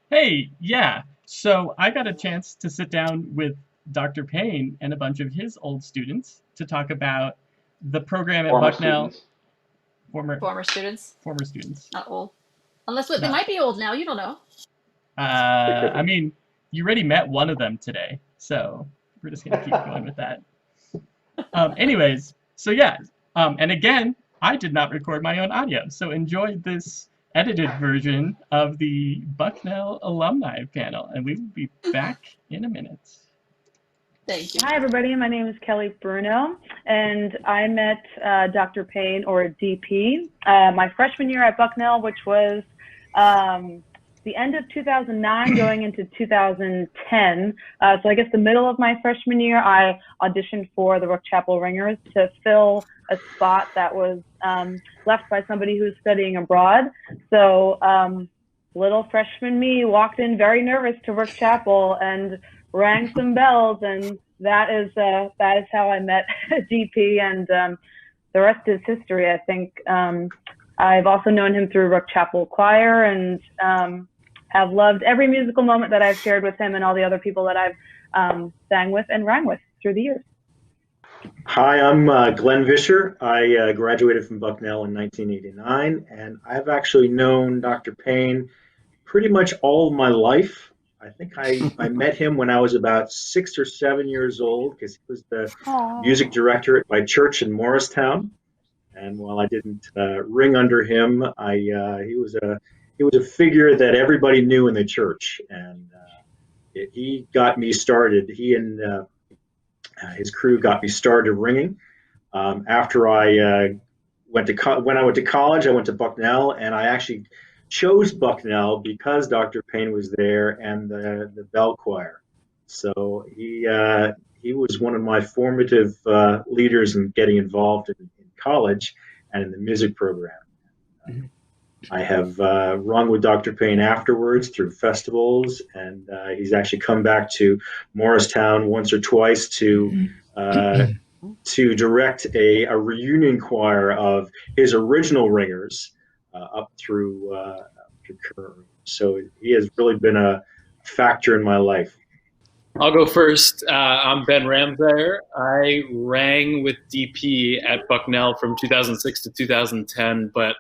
Hey, yeah. So I got a chance to sit down with Dr. Payne and a bunch of his old students to talk about the program at Former Bucknell. students. Former students. Former students. Not old. Unless they might be old now. You don't know. I mean, you already met one of them today, so we're just going to keep going with that. Anyways, so yeah. And again, I did not record my own audio, so enjoy this edited version of the Bucknell alumni panel, and we will be back in a minute. Thank you. Hi, everybody. My name is Kelly Bruno, and I met Dr. Payne, or DP, my freshman year at Bucknell, which was the end of 2009 going into 2010. So I guess the middle of my freshman year, I auditioned for the Rook Chapel Ringers to fill a spot that was left by somebody who was studying abroad. So little freshman me walked in very nervous to Rook Chapel and rang some bells, and that is how I met DP, and the rest is history. I think I've also known him through Rook Chapel Choir, and have loved every musical moment that I've shared with him and all the other people that I've sang with and rang with through the years. Hi, I'm Glenn Vischer. I graduated from Bucknell in 1989, and I've actually known Dr. Payne pretty much all of my life. I think I met him when I was about 6 or 7 years old, because he was the music director at my church in Morristown. And while I didn't ring under him, he was a figure that everybody knew in the church, and he got me started. He and his crew got me started ringing. After I when I went to college, I went to Bucknell, and I actually chose Bucknell because Dr. Payne was there and the bell choir. So he was one of my formative leaders in getting involved in college and in the music program. I have rung with Dr. Payne afterwards through festivals, and he's actually come back to Morristown once or twice to direct a reunion choir of his original ringers up through current. So he has really been a factor in my life. I'll go first. I'm Ben Ramsire. I rang with DP at Bucknell from 2006 to 2010, but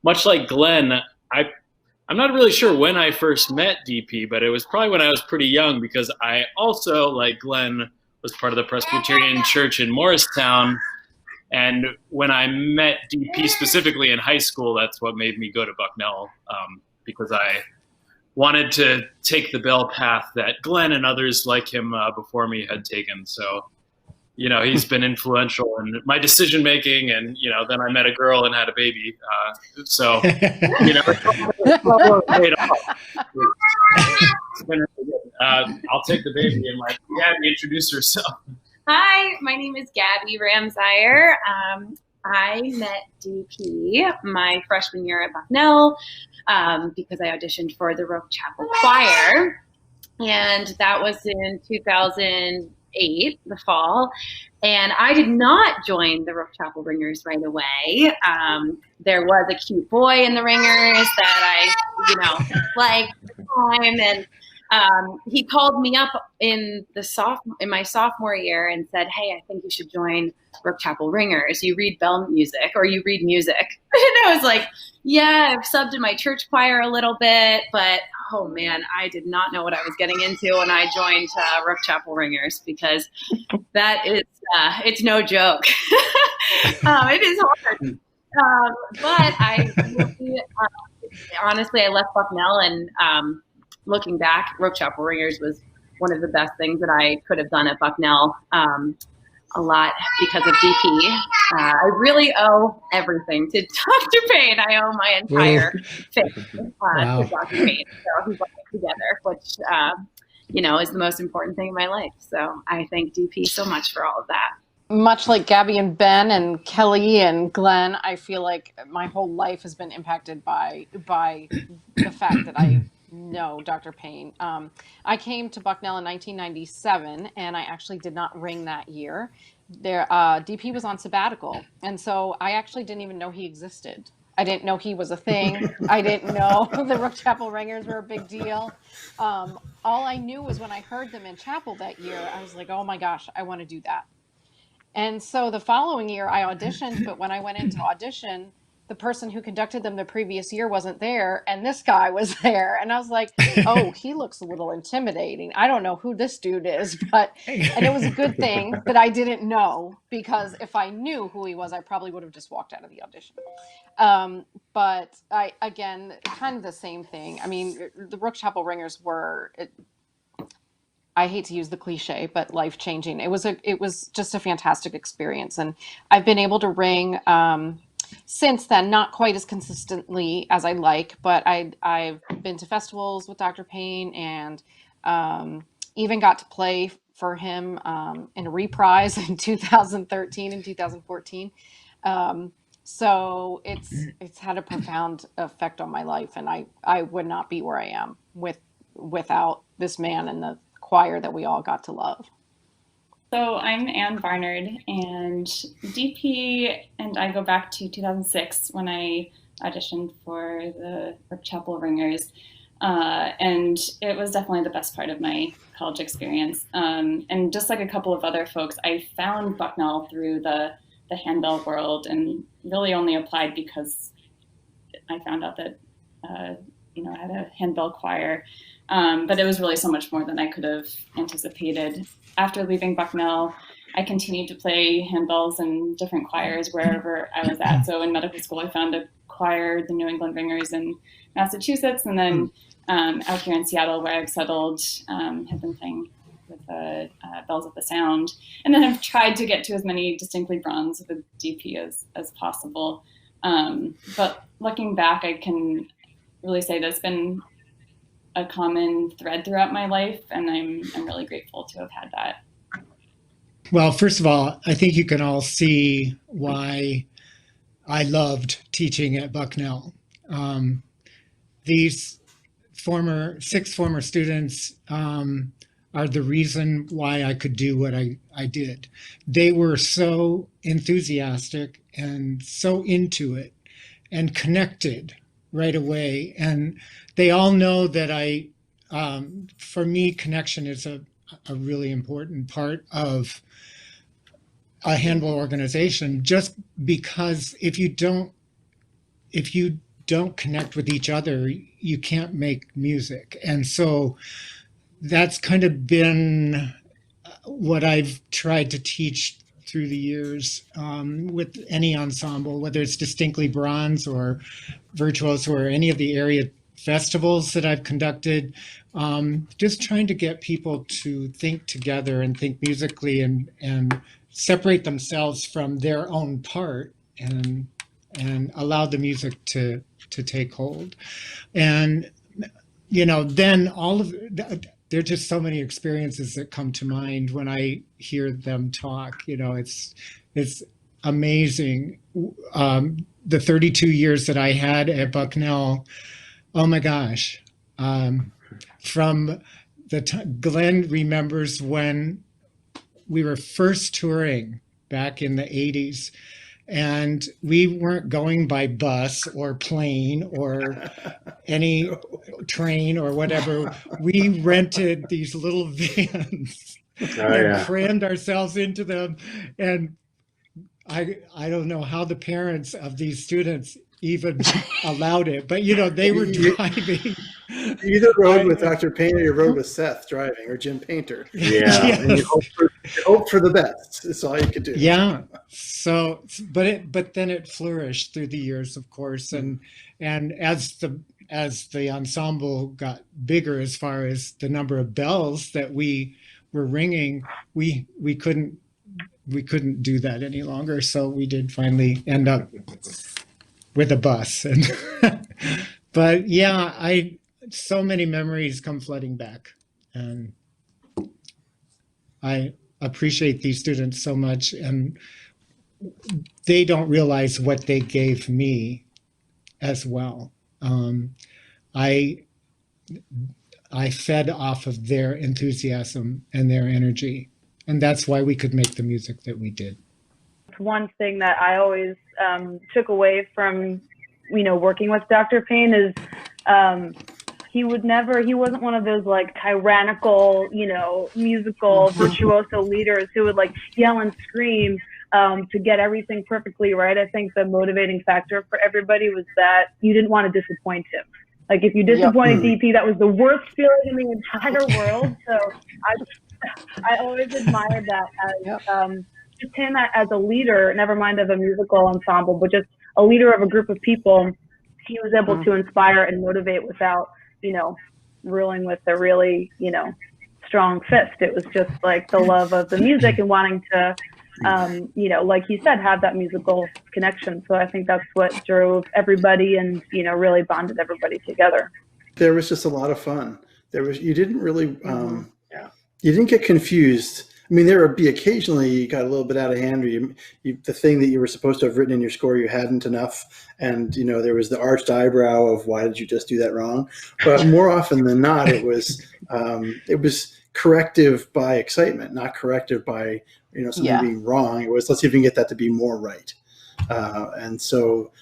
much like Glenn, I'm not really sure when I first met DP, but it was probably when I was pretty young, because I also, like Glenn, was part of the Presbyterian Church in Morristown. And when I met DP specifically in high school, that's what made me go to Bucknell, because I wanted to take the bell path that Glenn and others like him before me had taken. So, he's been influential in my decision making, and then I met a girl and had a baby. So, it's all paid off. It's been really good. I'll take the baby and let Gabby introduce herself. Hi, my name is Gabby Ramsire. I met DP my freshman year at Bucknell because I auditioned for the Rook Chapel Choir, and that was in 2008, the fall. And I did not join the Rook Chapel Ringers right away. There was a cute boy in the Ringers that I, liked at the time, and he called me up in my sophomore year and said, "Hey, I think you should join Rook Chapel Ringers. You read bell music, or you read music." And I was like, "Yeah, I've subbed in my church choir a little bit, but oh man, I did not know what I was getting into when I joined Rook Chapel Ringers, because that is it's no joke. It is hard." But I really, honestly, I left Bucknell, and looking back, Rook Chapel Ringers was one of the best things that I could have done at Bucknell, a lot because of DP. I really owe everything to Dr. Payne. I owe my entire faith to Dr. Payne. So he brought it together, which, is the most important thing in my life. So I thank DP so much for all of that. Much like Gabby and Ben and Kelly and Glenn, I feel like my whole life has been impacted by the fact that I know Dr. Payne. I came to Bucknell in 1997, and I actually did not ring that year. DP was on sabbatical, and so I actually didn't even know he existed. I didn't know he was a thing. I didn't know the Rook Chapel Ringers were a big deal. All I knew was when I heard them in chapel that year, I was like, oh my gosh, I want to do that. And so the following year I auditioned, but when I went into audition, the person who conducted them the previous year wasn't there, and this guy was there. And I was like, oh, he looks a little intimidating. I don't know who this dude is, and it was a good thing that I didn't know, because if I knew who he was, I probably would have just walked out of the audition. But again, kind of the same thing. I mean, the Rook Chapel Ringers were, I hate to use the cliche, but life-changing. It was just a fantastic experience. And I've been able to ring since then, not quite as consistently as I like, but I've been to festivals with Dr. Payne, and even got to play for him in a reprise in 2013 and 2014. So it's had a profound effect on my life, and I would not be where I am without this man and the choir that we all got to love. So I'm Ann Barnard, and DP and I go back to 2006 when I auditioned for the Rook Chapel Ringers, and it was definitely the best part of my college experience. And just like a couple of other folks, I found Bucknell through the handbell world, and really only applied because I found out that I had a handbell choir. But it was really so much more than I could have anticipated. After leaving Bucknell, I continued to play handbells in different choirs wherever I was at. So in medical school, I found a choir, the New England Ringers in Massachusetts, and then out here in Seattle, where I've settled, have been playing with Bells of the Sound. And then I've tried to get to as many distinctly bronze with DP as possible. But looking back, I can really say that's been a common thread throughout my life, and I'm really grateful to have had that. Well, first of all, I think you can all see why I loved teaching at Bucknell. These six former students are the reason why I could do what I did. They were so enthusiastic and so into it and connected right away. And they all know that for me, connection is a really important part of a handball organization, just because if you don't connect with each other, you can't make music. And so that's kind of been what I've tried to teach through the years with any ensemble, whether it's Distinctly Bronze or Virtuoso or any of the area festivals that I've conducted, just trying to get people to think together and think musically and separate themselves from their own part and allow the music to take hold. And, then there are just so many experiences that come to mind when I hear them talk. It's amazing. The 32 years that I had at Bucknell, oh my gosh. From Glenn remembers when we were first touring back in the 80s, and we weren't going by bus or plane or any train or whatever. We rented these little vans and crammed ourselves into them. And I don't know how the parents of these students even allowed it, but they were driving. You either rode with Dr. Payne or you rode with Seth driving, or Jim Painter. Yeah. And you hope for the best. That's all you could do. Yeah. So, but then it flourished through the years, of course, and as the ensemble got bigger, as far as the number of bells that we were ringing, we couldn't do that any longer. So we did finally end up with a bus. And but yeah, so many memories come flooding back, and I appreciate these students so much, and they don't realize what they gave me as well. I fed off of their enthusiasm and their energy, and that's why we could make the music that we did. One thing that I always took away from, working with Dr. Payne is he wasn't one of those like tyrannical, musical virtuoso leaders who would like yell and scream to get everything perfectly right. I think the motivating factor for everybody was that you didn't want to disappoint him. Like if you disappointed DP, that was the worst feeling in the entire world. So I always admired that as just him as a leader, never mind of a musical ensemble, but just a leader of a group of people. He was able to inspire and motivate without, ruling with a really, strong fist. It was just like the love of the music and wanting to, like he said, have that musical connection. So I think that's what drove everybody and, really bonded everybody together. There was just a lot of fun. You didn't really, you didn't get confused. I mean, there would be occasionally you got a little bit out of hand, or the thing that you were supposed to have written in your score, you hadn't enough. And, there was the arched eyebrow of why did you just do that wrong? But more often than not, it was corrective by excitement, not corrective by, something being wrong. It was, let's see if we can get that to be more right. And so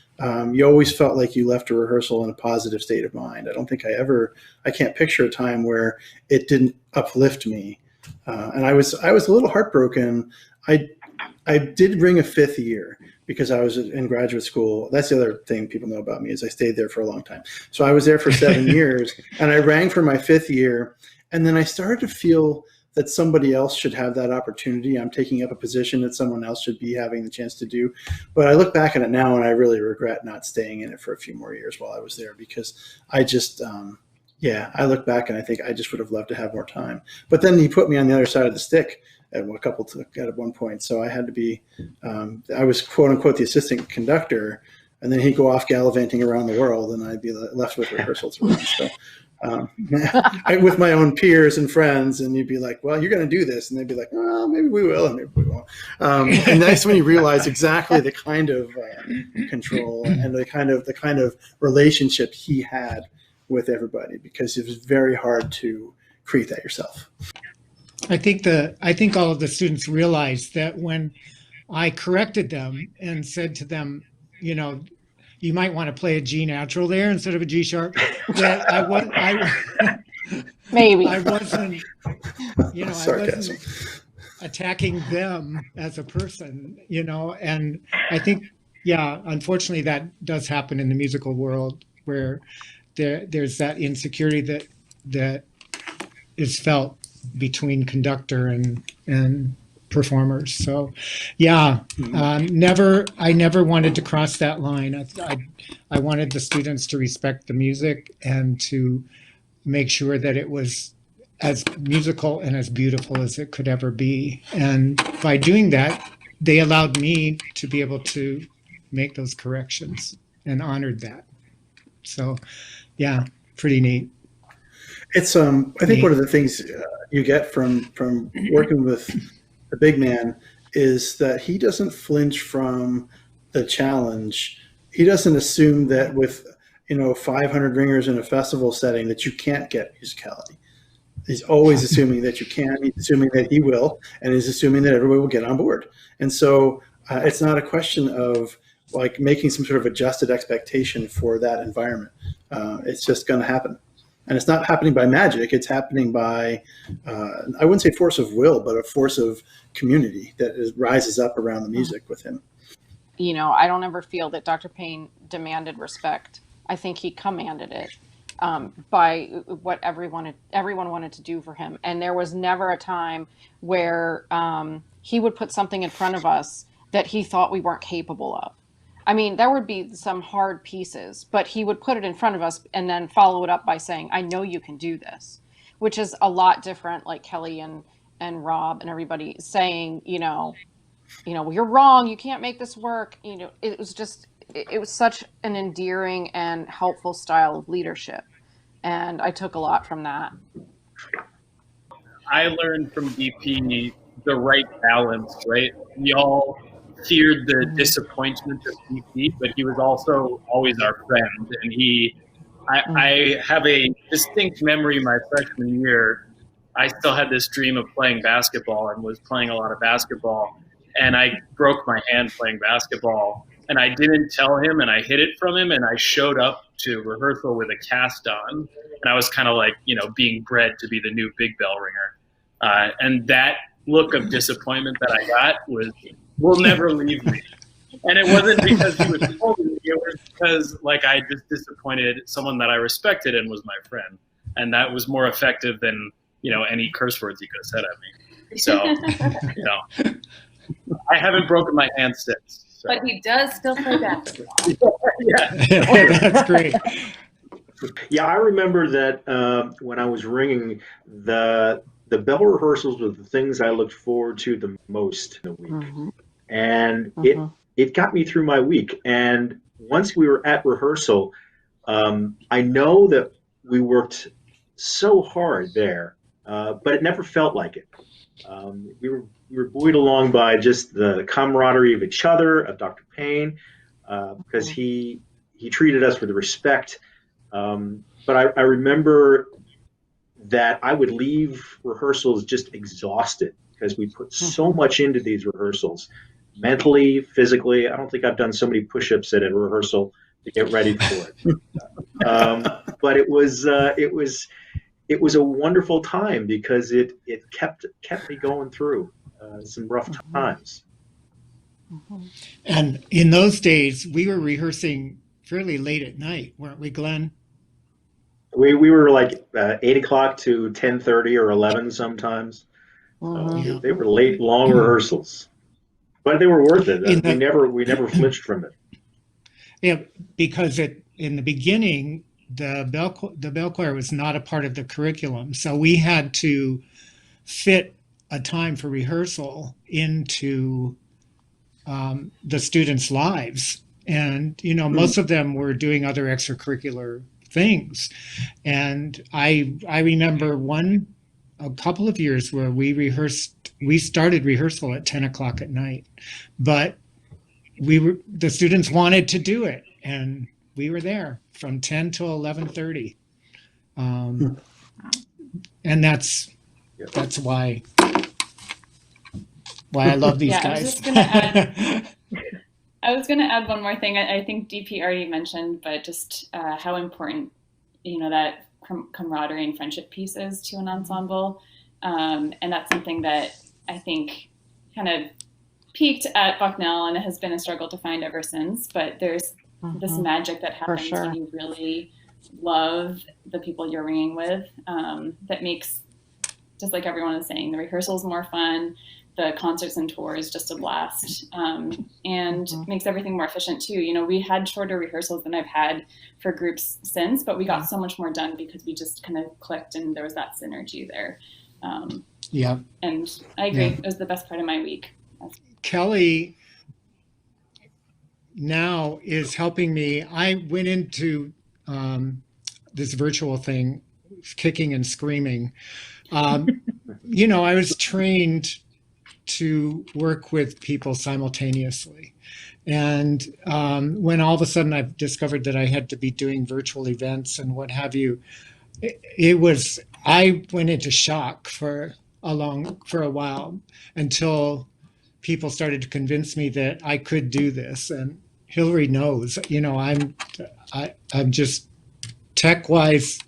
you always felt like you left a rehearsal in a positive state of mind. I don't think I can't picture a time where it didn't uplift me. And I was a little heartbroken. I did ring a fifth year because I was in graduate school. That's the other thing people know about me is I stayed there for a long time. So I was there for 7 years, and I rang for my fifth year. And then I started to feel that somebody else should have that opportunity. I'm taking up a position that someone else should be having the chance to do. But I look back at it now and I really regret not staying in it for a few more years while I was there, because I just, I look back and I think I just would have loved to have more time. But then he put me on the other side of the stick at one point. So I had to be, I was quote unquote the assistant conductor and then he'd go off gallivanting around the world, and I'd be left with rehearsal to run. So, with my own peers and friends, and you'd be like, "Well, you're going to do this," and they'd be like, "Well, maybe we will, and maybe we won't." And that's when you realize exactly the kind of control and the kind of relationship he had with everybody, because it was very hard to create that yourself. I think all of the students realized that when I corrected them and said to them, you know, you might want to play a G natural there instead of a G sharp, that maybe I wasn't, you know, Sarcasm. I wasn't attacking them as a person, you know. And I think, yeah, unfortunately that does happen in the musical world, where there's that insecurity that is felt between conductor and performers. So yeah, I never wanted to cross that line. I wanted the students to respect the music and to make sure that it was as musical and as beautiful as it could ever be. And by doing that, they allowed me to be able to make those corrections and honored that. So yeah, pretty neat. It's I think one of the things you get from working with the big man is that he doesn't flinch from the challenge. He doesn't assume that with 500 ringers in a festival setting that you can't get musicality. He's always assuming that you can. He's assuming that he will, and he's assuming that everybody will get on board. And so it's not a question of like making some sort of adjusted expectation for that environment. It's just going to happen. And it's not happening by magic. It's happening by, I wouldn't say force of will, but a force of community that rises up around the music with him. You know, I don't ever feel that Dr. Payne demanded respect. I think he commanded it by what everyone wanted to do for him. And there was never a time where he would put something in front of us that he thought we weren't capable of. I mean, there would be some hard pieces, but he would put it in front of us and then follow it up by saying, I know you can do this, which is a lot different, like Kelly and Rob and everybody saying, well, you're wrong. You can't make this work. It was such an endearing and helpful style of leadership. And I took a lot from that. I learned from DP the right balance, right? We all feared the disappointment of DP, but he was also always our friend. And I have a distinct memory my freshman year. I still had this dream of playing basketball and was playing a lot of basketball. And I broke my hand playing basketball. And I didn't tell him, and I hid it from him. And I showed up to rehearsal with a cast on. And I was kind of like, being bred to be the new big bell ringer. And that look of disappointment that I got will never leave me. And it wasn't because he was holding me. It was because I just disappointed someone that I respected and was my friend. And that was more effective than, any curse words he could have said at me. So, I haven't broken my hand since. So. But he does still play basketball. Yeah. That's great. Yeah, I remember that when I was ringing, the bell rehearsals were the things I looked forward to the most in a week. Mm-hmm. And it got me through my week. And once we were at rehearsal, I know that we worked so hard there, but it never felt like it. We were buoyed along by just the camaraderie of each other, of Dr. Payne, because he treated us with respect. But I remember that I would leave rehearsals just exhausted because we put so much into these rehearsals, mentally, physically. I don't think I've done so many push-ups at a rehearsal to get ready for it. But it was a wonderful time because it kept me going through some rough times. And in those days, we were rehearsing fairly late at night, weren't we, Glenn? We were like 8 o'clock to 10:30 or 11 sometimes. They were late, long rehearsals, but they were worth it. We never flinched from it. Yeah, because in the beginning, the bell choir was not a part of the curriculum, so we had to fit a time for rehearsal into the students' lives. And, you know, most of them were doing other extracurricular things. And I remember a couple of years where we started rehearsal at 10 o'clock at night, but the students wanted to do it, and we were there from 10 to 11:30. And that's why I love these Yeah, guys. I was going to add one more thing. I think DP already mentioned, but just how important, you know, that camaraderie and friendship piece is to an ensemble. And that's something that I think kind of peaked at Bucknell and it has been a struggle to find ever since. But there's this magic that happens when you really love the people you're ringing with, that makes, just like everyone is saying, the rehearsals more fun, the concerts and tours just a blast, and makes everything more efficient too. You know, we had shorter rehearsals than I've had for groups since, but we got so much more done because we just kind of clicked and there was that synergy there. Yeah. And I agree, Yeah. it was the best part of my week. Kelly now is helping me. I went into this virtual thing, kicking and screaming. You know, I was trained to work with people simultaneously. And when all of a sudden I've discovered that I had to be doing virtual events and what have you, I went into shock for a while until people started to convince me that I could do this. And Hillary knows, you know, I'm just tech-wise,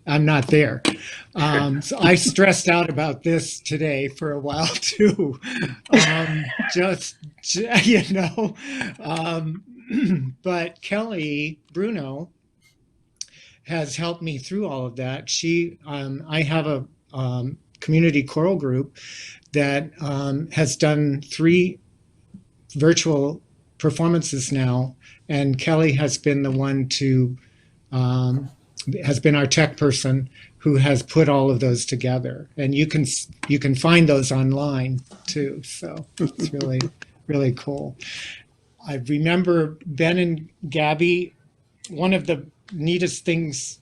I'm not there. So I stressed out about this today for a while too. You know, but Kelly Bruno has helped me through all of that. I have a community choral group that has done 3 virtual performances now, and Kelly has been the one has been our tech person who has put all of those together, and you can find those online too. So it's really, really cool. I remember Ben and Gabby. One of the neatest things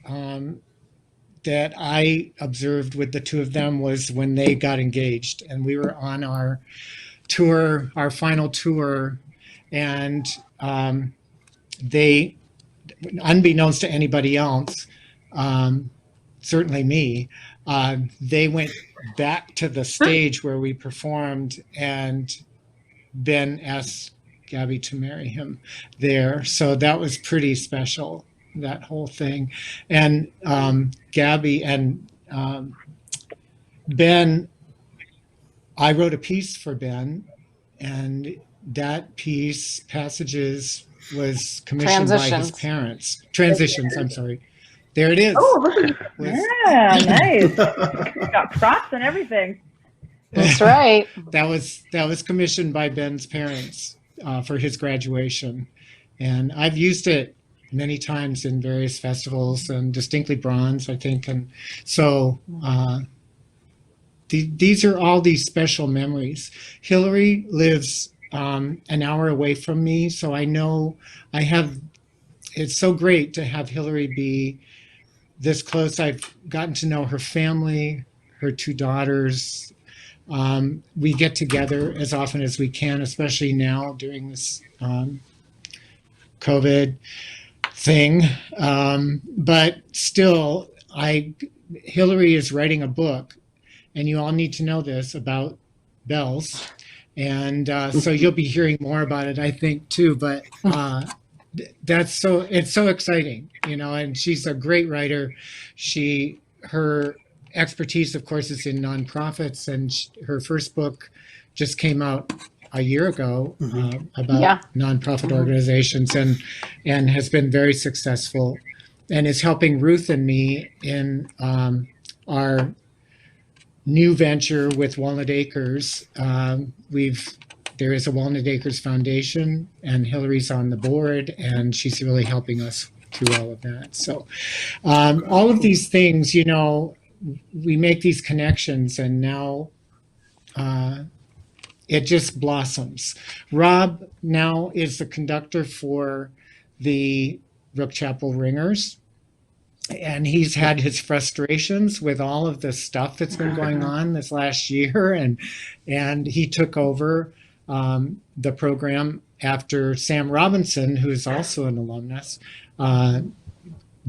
that I observed with the two of them was when they got engaged, and we were on our tour, our final tour, and they, unbeknownst to anybody else, certainly me, they went back to the stage where we performed, and Ben asked Gabby to marry him there. So that was pretty special, that whole thing. And Gabby and Ben, I wrote a piece for Ben, and that piece, Passages, was commissioned by his parents. Transitions, I'm sorry. There it is. Oh, look at yeah, nice. Got props and everything. That's right. That was commissioned by Ben's parents for his graduation, and I've used it many times in various festivals, and Distinctly Bronze, I think. And so these are all these special memories. Hillary lives an hour away from me, so I know it's so great to have Hillary be this close. I've gotten to know her family, her 2 daughters. We get together as often as we can, especially now during this COVID thing. But still, Hillary is writing a book, and you all need to know this, about bells. And so you'll be hearing more about it, I think, too. But it's so exciting, you know, and she's a great writer. Her expertise, of course, is in nonprofits, and her first book just came out a year ago about nonprofit organizations, and has been very successful, and is helping Ruth and me in our new venture with Walnut Acres. There is a Walnut Acres Foundation, and Hillary's on the board, and she's really helping us through all of that. So all of these things, you know, we make these connections, and now it just blossoms. Rob now is the conductor for the Rook Chapel Ringers, and he's had his frustrations with all of the stuff that's been going on this last year, and he took over the program after Sam Robinson, who's also an alumnus,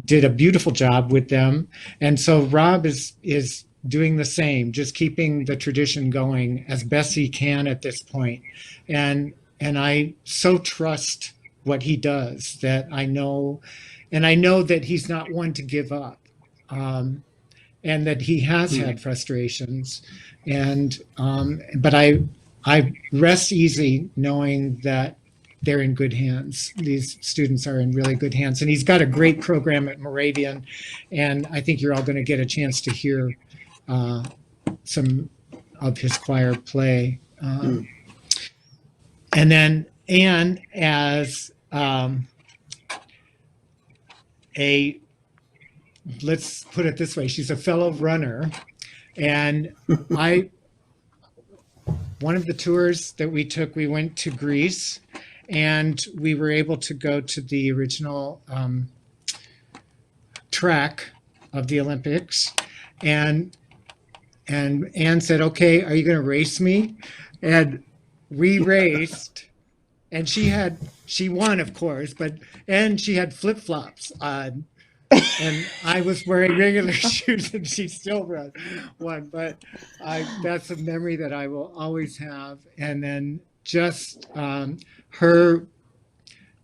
did a beautiful job with them. And so Rob is doing the same, just keeping the tradition going as best he can at this point. And I so trust what he does that I know that he's not one to give up. And that he has had frustrations, but I rest easy knowing that they're in good hands. These students are in really good hands, and he's got a great program at Moravian, and I think you're all going to get a chance to hear some of his choir play. And then Anne, as let's put it this way, she's a fellow runner, and one of the tours that we took, we went to Greece, and we were able to go to the original track of the Olympics, and Anne said, "Okay, are you going to race me?" And we raced, and she won, of course, and she had flip-flops on, and I was wearing regular shoes, and she still won. But that's a memory that I will always have. And then just her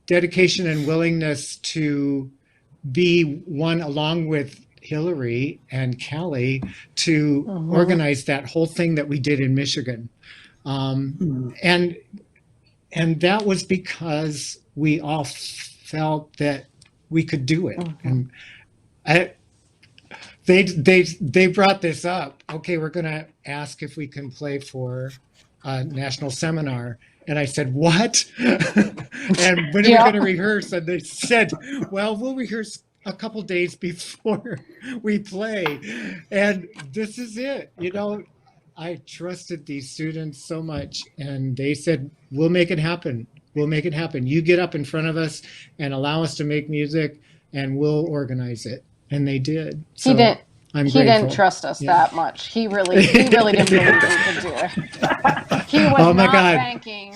dedication and willingness to be one, along with Hillary and Kelly, to organize that whole thing that we did in Michigan. And that was because we all felt that we could do it. And they brought this up. Okay, we're going to ask if we can play for a national seminar. And I said, what? And when are we going to rehearse? And they said, well, we'll rehearse a couple days before we play. And this is it. You know, I trusted these students so much, and they said, we'll make it happen. We'll make it happen. You get up in front of us and allow us to make music, and we'll organize it. And they did. So I'm grateful. He didn't trust us that much. He really didn't believe we could do it. He was not banking.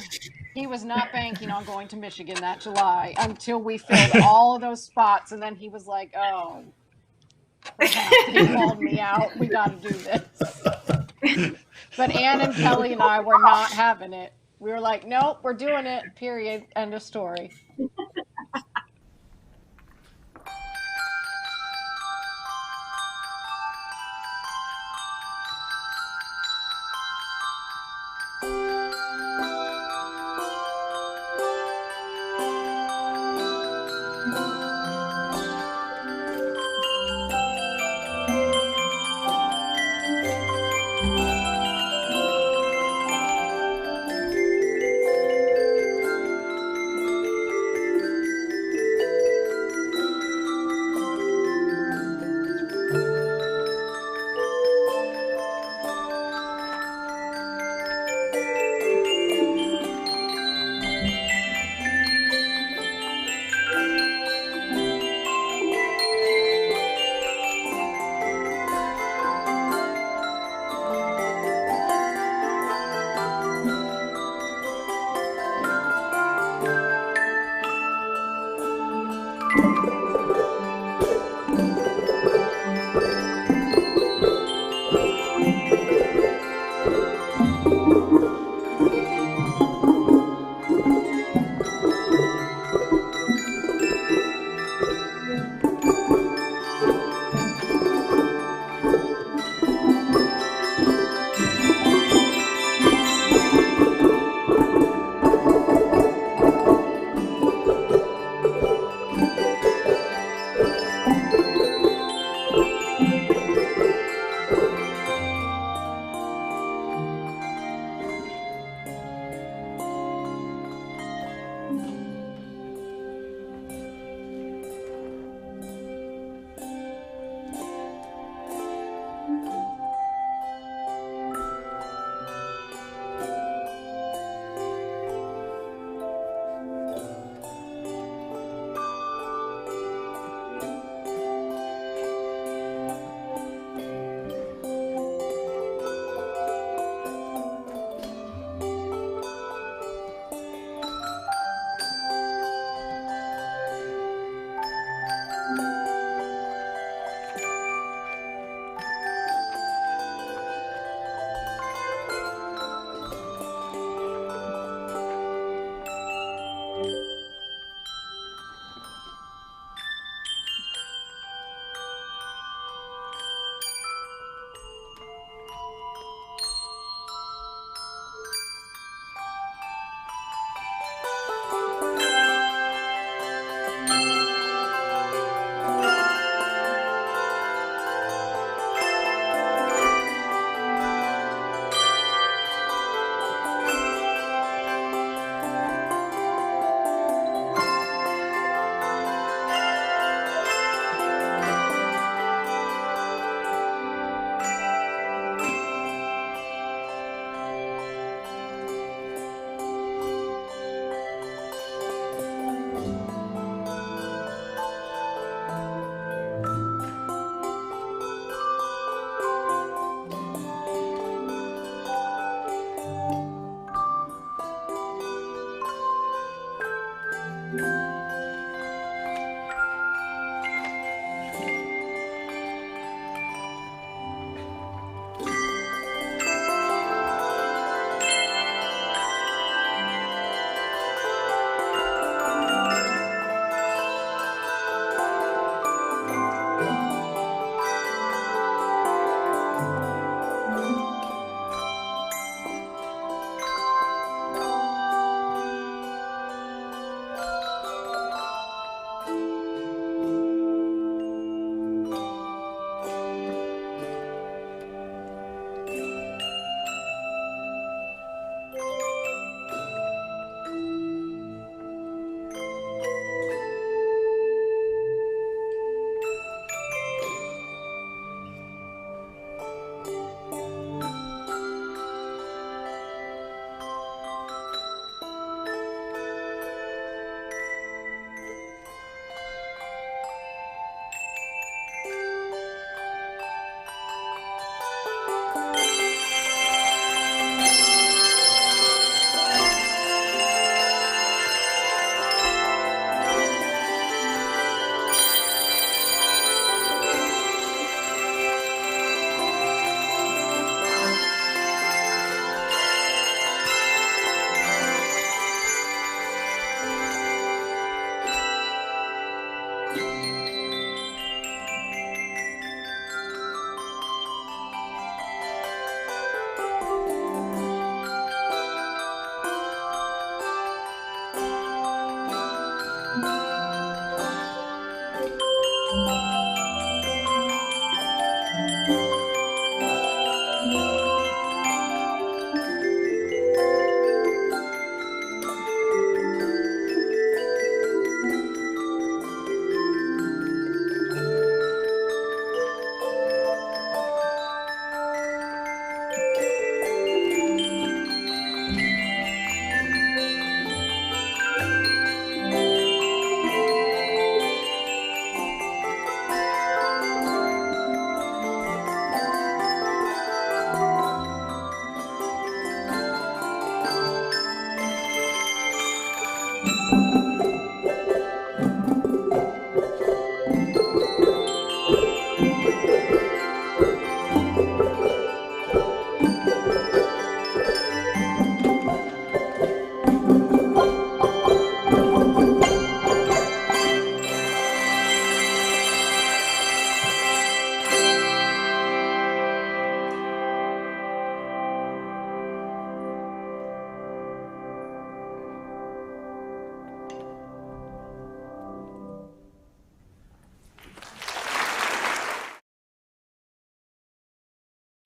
He was not banking on going to Michigan that July until we filled all of those spots, and then he was like, "Oh, perhaps." He called me out. We got to do this. But Anne and Kelly and I were not having it. We were like, "Nope, we're doing it. Period. End of story."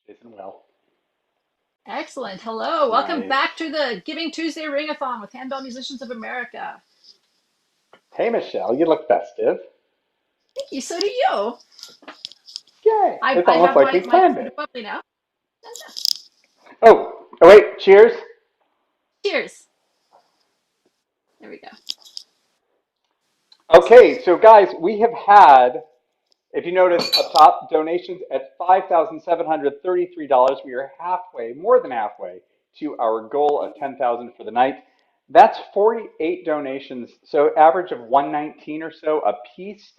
Jason well. Excellent. Hello. Welcome Nice. back to the Giving Tuesday Ring-a-Thon with Handbell Musicians of America. Hey, Michèle, you look festive. Thank you. So do you. Yay! I It's almost have like we my planned food it. bubbly now. Oh, wait, cheers. Cheers. There we go. Okay, so guys, we have had, if you notice up top, donations at $5,733. We are halfway, more than halfway, to our goal of $10,000 for the night. That's 48 donations, so average of 119 or so a piece.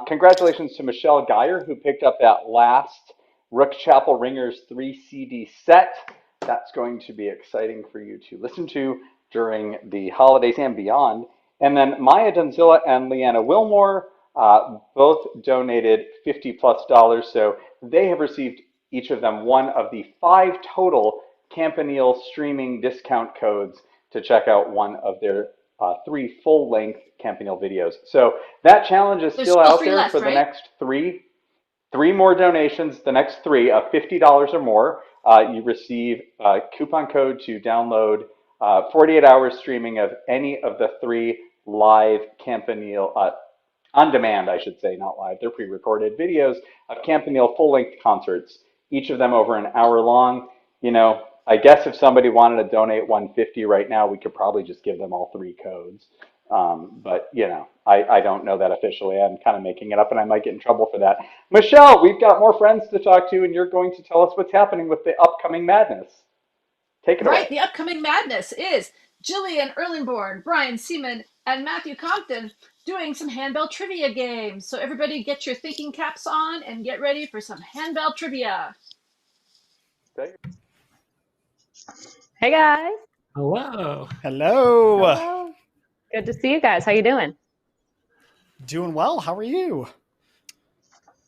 Congratulations to Michèle Geyer, who picked up that last Rook Chapel Ringers 3 CD set. That's going to be exciting for you to listen to during the holidays and beyond. And then Maya Donzilla and Leanna Wilmore both donated $50+, so they have received each of them one of the 5 total Campanile streaming discount codes to check out one of their 3 full-length Campanile videos. So that challenge is There's still still out 3 there left, for the right? next 3 more donations, the next 3 of $50 or more. You receive a coupon code to download 48 hours streaming of any of the 3 live Campanile, on demand, I should say, not live, they're pre-recorded videos of Campanile full-length concerts, each of them over an hour long. You know, I guess if somebody wanted to donate $150 right now, we could probably just give them all 3 codes. But, you know, I don't know that officially. I'm kind of making it up and I might get in trouble for that. Michèle, we've got more friends to talk to and you're going to tell us what's happening with the upcoming madness. Take it away. Right. The upcoming madness is Jillian Erlenborn, Brian Seaman, and Matthew Compton doing some handbell trivia games. So everybody get your thinking caps on and get ready for some handbell trivia. Hey guys. Hello. Hello. Hello. Good to see you guys. How you doing? Doing well. How are you?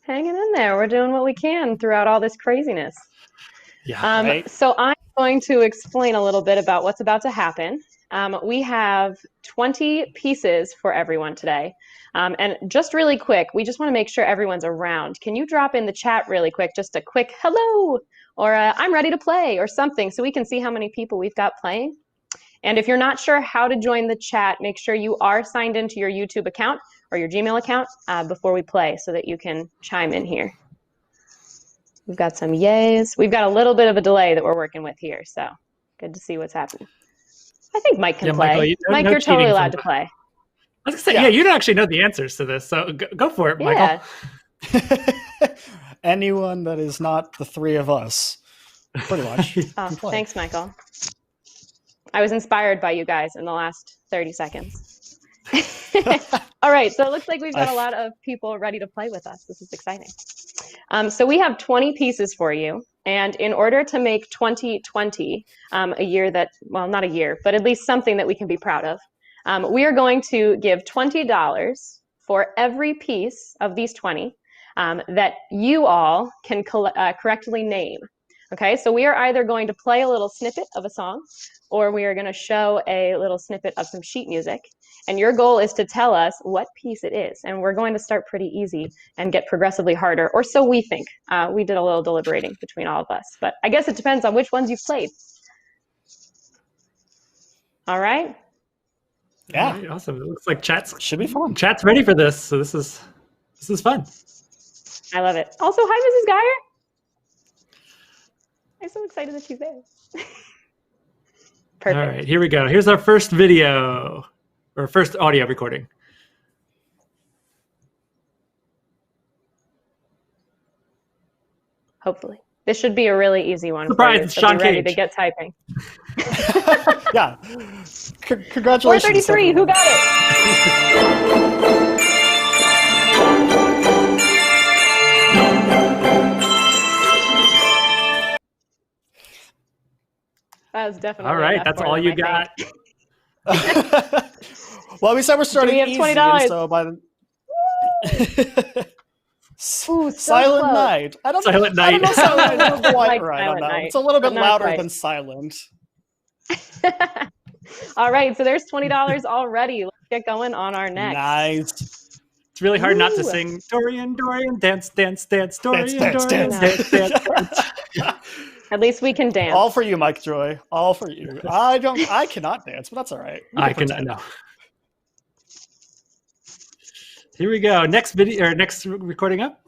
Hanging in there. We're doing what we can throughout all this craziness. Yeah. Right. So I'm going to explain a little bit about what's about to happen. We have 20 pieces for everyone today. And just really quick, we just want to make sure everyone's around. Can you drop in the chat really quick, just a quick hello or I'm ready to play or something so we can see how many people we've got playing? And if you're not sure how to join the chat, make sure you are signed into your YouTube account or your Gmail account before we play so that you can chime in here. We've got some yays. We've got a little bit of a delay that we're working with here, so good to see what's happening. I think Mike can play. Michael, Mike, no you're totally cheating allowed from to play. I was gonna say, yeah, you don't actually know the answers to this, so go for it, Michael. Anyone that is not the 3 of us, pretty much. Oh, thanks, Michael. I was inspired by you guys in the last 30 seconds. All right, so it looks like we've got a lot of people ready to play with us. This is exciting. So we have 20 pieces for you. And in order to make 2020 a year that, well, not a year, but at least something that we can be proud of, we are going to give $20 for every piece of these 20 that you all can correctly name. Okay, so we are either going to play a little snippet of a song or we are going to show a little snippet of some sheet music. And your goal is to tell us what piece it is. And we're going to start pretty easy and get progressively harder, or so we think. We did a little deliberating between all of us, but I guess it depends on which ones you've played. All right? Yeah. All right, awesome. It looks like should be fun. Chat's ready for this, so this is fun. I love it. Also, hi, Mrs. Geyer. I'm so excited that she's there. Perfect. All right, here we go. Here's our first video, or first audio recording. Hopefully. This should be a really easy one. Surprise, for you, it's so Sean be ready Cage. to get typing. Yeah. Congratulations. 433, who got it? That was definitely All right, enough that's more all than you I got. Well, we said we're starting we have easy, $20? and so by the Ooh, so Silent close. Night. I don't Silent know. I don't know. Night. Silent Night isn't quite Like right on Silent that. Night, It's a little but bit not louder quite. than silent. All right, so there's $20 already. Let's get going on our next. Nice. It's really hard not to Woo! sing Dorian, Dorian, dance, dance, dance, Dorian, Dance, Dorian, dance, dance, dance. dance, dance. At least we can dance. All for you, Mike Joy. All for you. I cannot dance, but that's all right. I can know. Here we go. Next video or next recording up.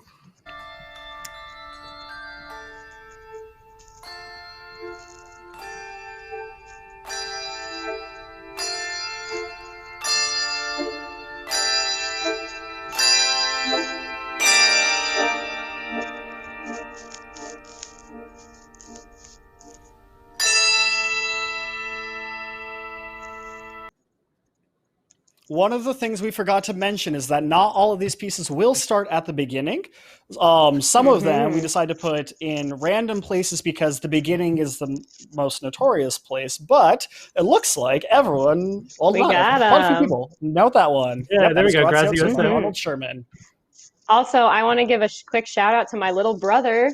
One of the things we forgot to mention is that not all of these pieces will start at the beginning. Some of them we decided to put in random places because the beginning is the most notorious place, but it looks like everyone, well, We not got quite a few 'em. people, note that one. Yeah, Yep, there we that go. was Grazioso. Grazioso by Arnold Sherman. Also, I want to give a quick shout out to my little brother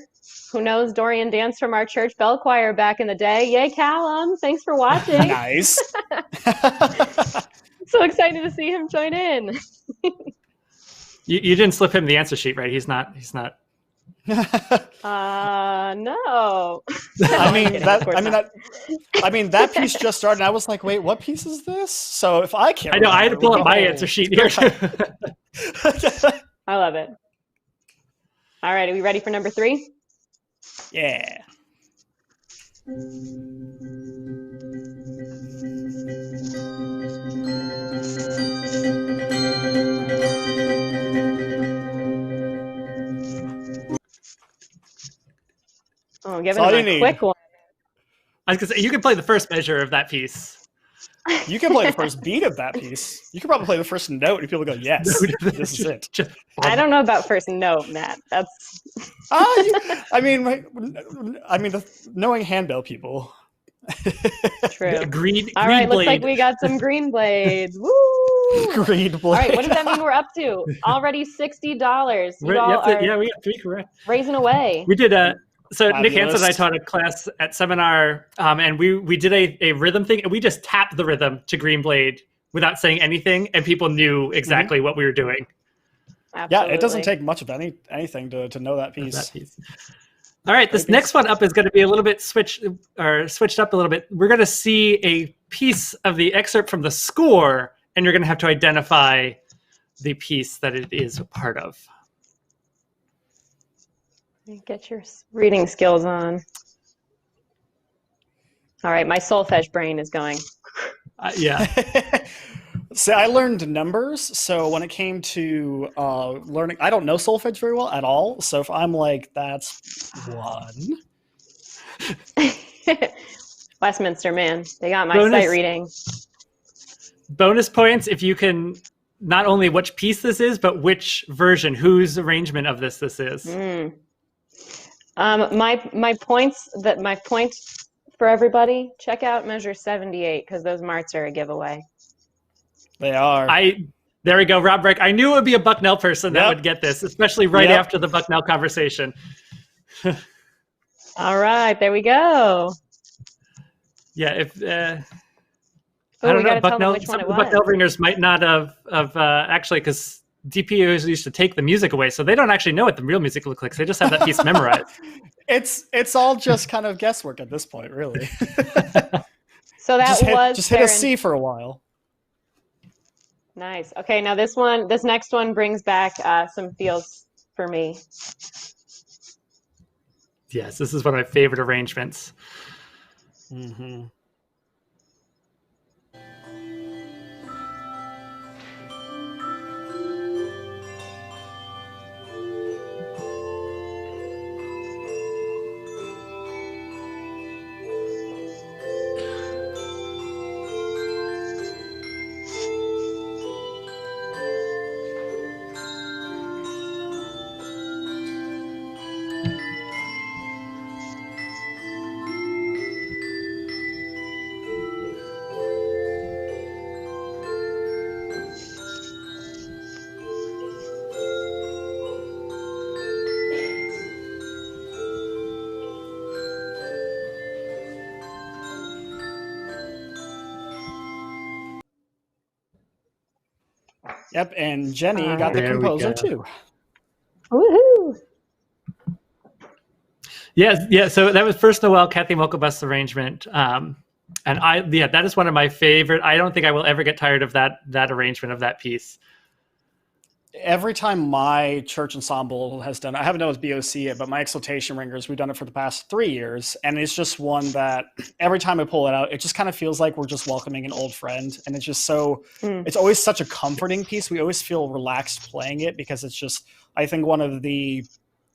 who knows Dorian dance from our church bell choir back in the day. Yay, Callum. Thanks for watching. Nice. So excited to see him join in. You didn't slip him the answer sheet, right? He's not. No. I mean that piece just started, and I was like, wait, what piece is this? So if I can't, I know. I had to pull up my remember, answer sheet here. I love it. All right, are we ready for number 3? Yeah. Oh, giving all him you a need. quick one. I was gonna say you can play the first measure of that piece. You can play the first beat of that piece. You can probably play the first note, and people go, "Yes, this is it." I don't know about first note, Matt. That's. Knowing handbell people. True. Green. All right, looks like we got some green blades. Woo! Green blade. All right, what does that mean we're up to? Already $60. You all are we got 3 correct. raising away. We did so Nick Fabulous. Hansen and I taught a class at seminar, and we did a rhythm thing, and we just tapped the rhythm to Green Blade without saying anything, and people knew exactly what we were doing. Absolutely. Yeah, it doesn't take much of anything to know that piece. All right, this next one up is going to be a little bit switched up a little bit. We're going to see a piece of the excerpt from the score, and you're going to have to identify the piece that it is a part of. Get your reading skills on. All right, my solfege brain is going. Yeah. See, I learned numbers, so when it came to learning, I don't know solfege very well at all. So if I'm like, that's 1. Westminster, man, they got my Bonus. sight reading. Bonus points if you can not only which piece this is, but which version, whose arrangement of this is. My points for everybody. Check out measure 78 because those marks are a giveaway. They are. There we go, Rob Breck. I knew it would be a Bucknell person that would get this, especially right after the Bucknell conversation. All right, there we go. Yeah, if I Oh, don't we know, gotta tell them Bucknell, which one some it of the was. Bucknell ringers might not have actually, because DPOs used to take the music away, so they don't actually know what the real music looks like. They just have that piece memorized. It's all just kind of guesswork at this point, really. So that just hit a C for a while. Nice. Okay, now this next one brings back some feels for me. Yes, this is one of my favorite arrangements. Mm-hmm. Yep, and Jenny All got the right. There we composer go. too. Woohoo! Yeah. So that was First Noel, Kathy Mokelbust's arrangement. And that is one of my favorite. I don't think I will ever get tired of that arrangement of that piece. Every time my church ensemble has done it, I haven't done it with BOC yet, but my Exaltation Ringers, we've done it for the past 3 years. And it's just one that every time I pull it out, it just kind of feels like we're just welcoming an old friend. And it's just it's always such a comforting piece. We always feel relaxed playing it because it's just, I think, one of the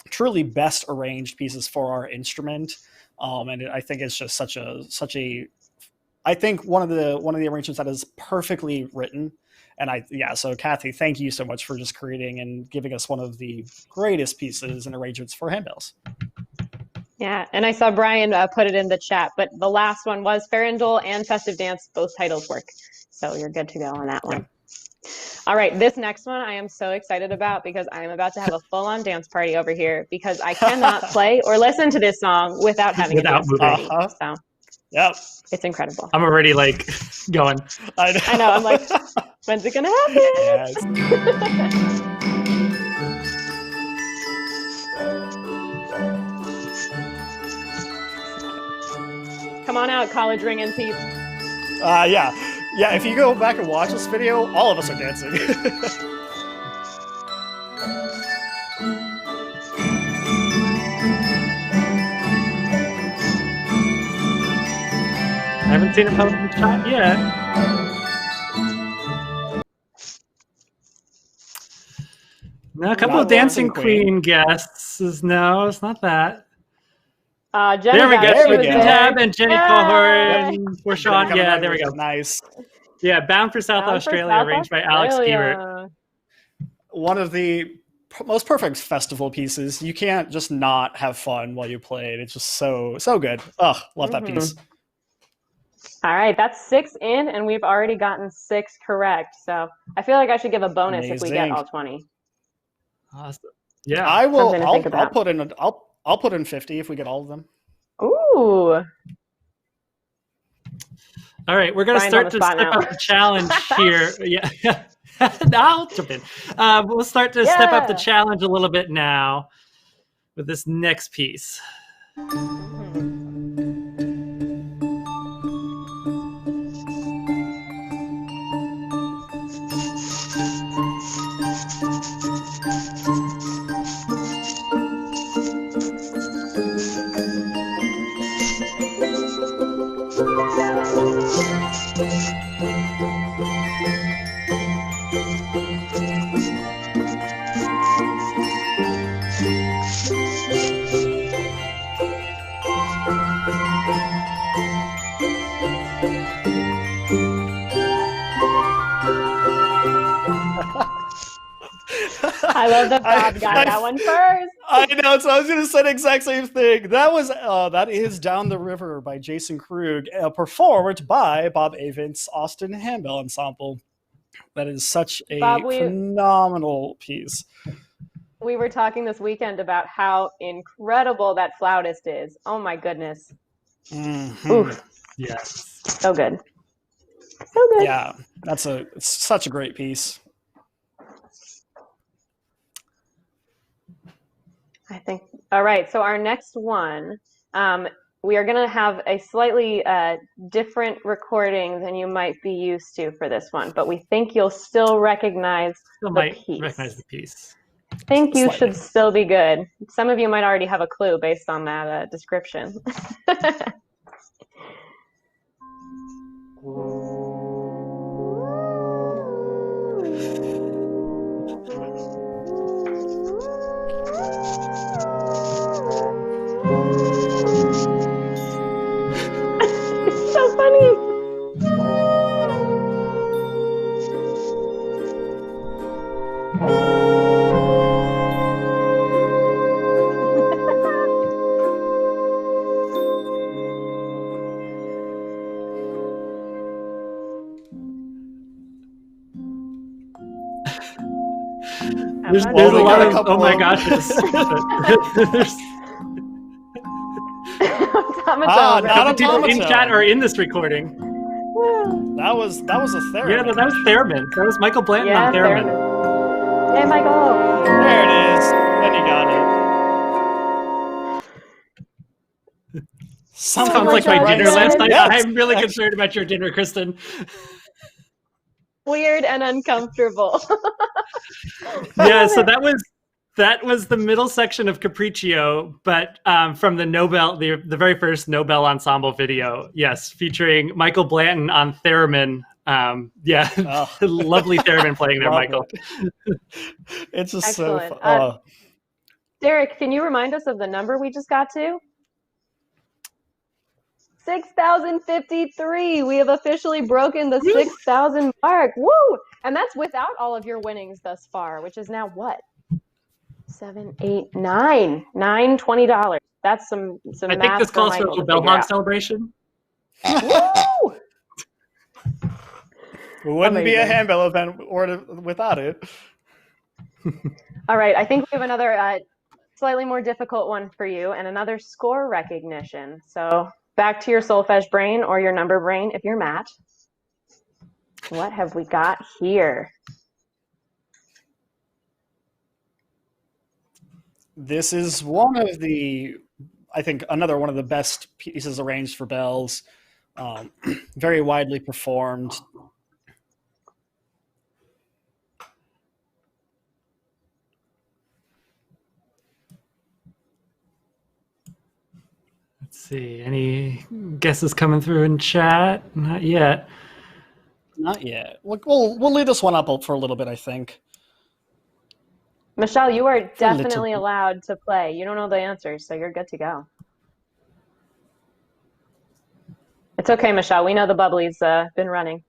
truly best arranged pieces for our instrument. And I think it's just such a, I think one of the arrangements that is perfectly written. And so Kathy, thank you so much for just creating and giving us one of the greatest pieces and arrangements for handbells. Yeah, and I saw Brian put it in the chat, but the last one was Farandole and Festive Dance, both titles work. So you're good to go on that one. All right, this next one I am so excited about because I am about to have a full-on dance party over here because I cannot play or listen to this song without having a dance party. So yep, it's incredible. I'm already like going. I know. I'm like, when's it gonna happen? Yes. Come on out, college ringing peeps. Yeah. If you go back and watch this video, all of us are dancing. I haven't seen him post in the chat yet. Now, a couple of Dancing Queen guests. No, it's not that. Jenny there we go. There we go. Tab and Jenny Cohort and Yep. Forshawn. Yeah, there we go. Nice. Yeah, Bound for South Australia, arranged by Alex Stewart. One of the most perfect festival pieces. You can't just not have fun while you play it. It's just so good. Oh, love that piece. All right, that's 6 in, and we've already gotten 6 correct. So I feel like I should give a bonus if we get all 20. Awesome. Yeah, I will. Something to think about. I'll put in 50 if we get all of them. Ooh. All right, we're going to start to step up the challenge here. Yeah. I'll jump in. We'll start to step up the challenge a little bit now with this next piece. I love that Bob got that one first. I know, so I was going to say the exact same thing. That is Down the River by Jason Krug, performed by Bob Avent's Austin Handbell Ensemble. That is such a phenomenal piece. We were talking this weekend about how incredible that flautist is. Oh my goodness. Mm-hmm. Oof. Yes. So good. So good. Yeah, it's such a great piece. I think. All right. So our next one, we are going to have a slightly different recording than you might be used to for this one, but we think you'll still recognize the piece. I think you should still be good. Some of you might already have a clue based on that description. It's so funny. There's a lot of, oh my gosh. Automaton. People in chat are in this recording. That was a theremin. Yeah, that was theremin. That was Michael Blanton Yeah, on theremin. Hey, Michael. There it is. Then you got it. Sounds my like my God, dinner last night. Yes. I'm really concerned about your dinner, Kristen. Weird and uncomfortable. Yeah, so that was the middle section of Capriccio, but from the Nobel, the very first Nobel Ensemble video, yes, featuring Michael Blanton on theremin. Lovely theremin playing there, Michael. It's just Excellent. so fun. Derek, can you remind us of the number we just got to? 6,053. We have officially broken the 6,000 mark. Woo! And that's without all of your winnings thus far, which is now what? 7, 8, 9. $20. That's some I math think this for calls for a Michael little to bell figure hog out. celebration. Woo! It wouldn't be a Amazing. handbell event without it. All right, I think we have another slightly more difficult one for you and another score recognition. So back to your solfege brain or your number brain if you're Matt. What have we got here? This is one of the, I think, another one of the best pieces arranged for bells. Very widely performed. Let's see. Any guesses coming through in chat? Not yet. Not yet. We'll leave this one up for a little bit, I think. Michèle, you are little definitely bit. allowed to play. You don't know the answers, so you're good to go. It's okay, Michèle. We know the bubbly's been running.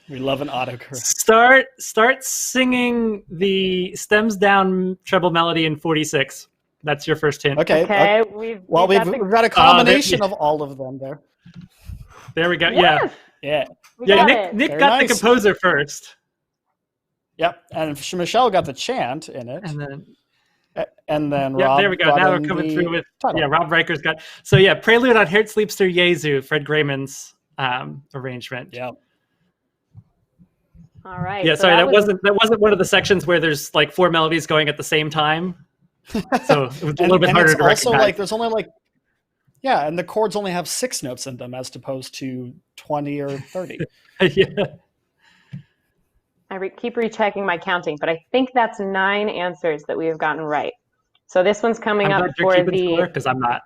We love an autocorrect. Start singing the stems down treble melody in 46. That's your first hint. Okay. We've got a combination of all of them there. There we go. Yes. Yeah. Nick Very got nice. the composer first. Yep, and Michèle got the chant in it. And then Yeah, Rob there we go. got Now we're in coming the through with title. Rob Reicher's got. So yeah, Prelude on Herzliebster Jesu, Fred Grayman's arrangement. Yeah. All right. Yeah, so sorry, that wasn't one of the sections where there's like 4 melodies going at the same time. So it was a little bit harder it's to also recognize. like there's only and the chords only have 6 notes in them as opposed to 20 or 30. Yeah. I keep rechecking my counting, but I think that's 9 answers that we have gotten right. So this one's coming I'm up glad you're for keeping the score because I'm not.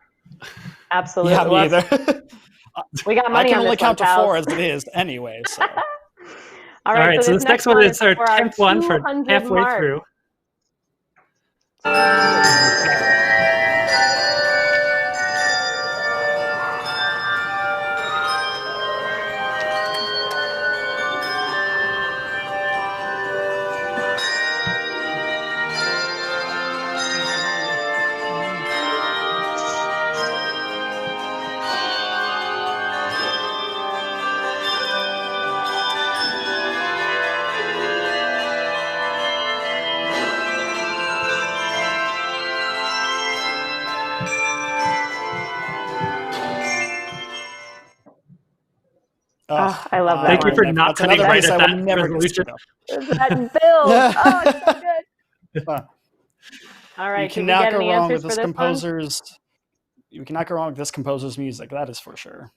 absolutely. Yeah, me either. We got I money can on only this one, count to pals. 4 as it is anyway. So. All All right, so this next one is our for 10th one for 200 halfway mark. through. Oh, I love that Thank one. you for not That's cutting another right piece at I will that never resolution. get to That build. Oh, it's so good. All right. You Did we cannot get go any wrong answers with for this this one? composer's. You cannot go wrong with this composer's music. That is for sure.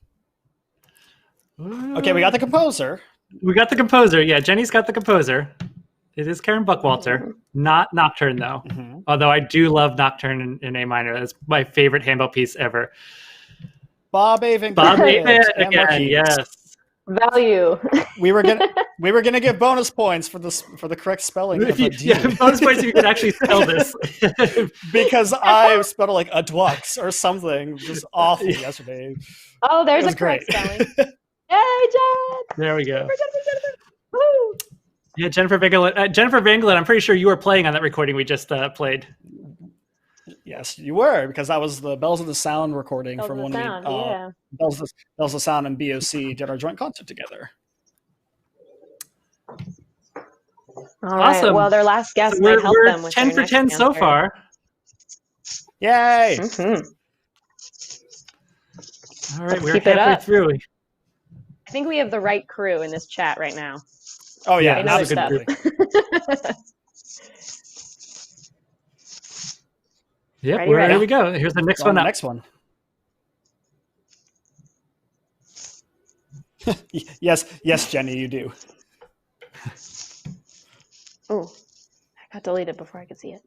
Okay, we got the composer. We got the composer. Yeah, Jenny's got the composer. It is Karen Buckwalter, not Nocturne though. Although I do love Nocturne in A minor. That's my favorite handbell piece ever. Bob Avon. Bob Avon and again. Marquise. Yes. Value. We were gonna give bonus points for the correct spelling of a D. Yeah, bonus points if you could actually spell this. Because I spelled it like a dwux or something just awful yesterday. Oh, there's It was a correct great. spelling. Yay, Jen! There we go. Woo! Yeah, Jennifer Vanglet, I'm pretty sure you were playing on that recording we just played. Yes, you were, because that was the Bells of the Sound recording Bells from of when the Sound, we yeah. Bells of the Sound and BOC did our joint concert together. All right. Awesome. Well, their last guest So might help we're them with 10 their for next 10 so answer. far. Yay! All right, Let's we're keep it halfway up. through. I think we have the right crew in this chat right now. Oh yeah, They know their stuff. absolutely. Yep, Ready. here we go. Here's the next On one the up. next one. yes, Jenny, you do. Oh, I got deleted before I could see it.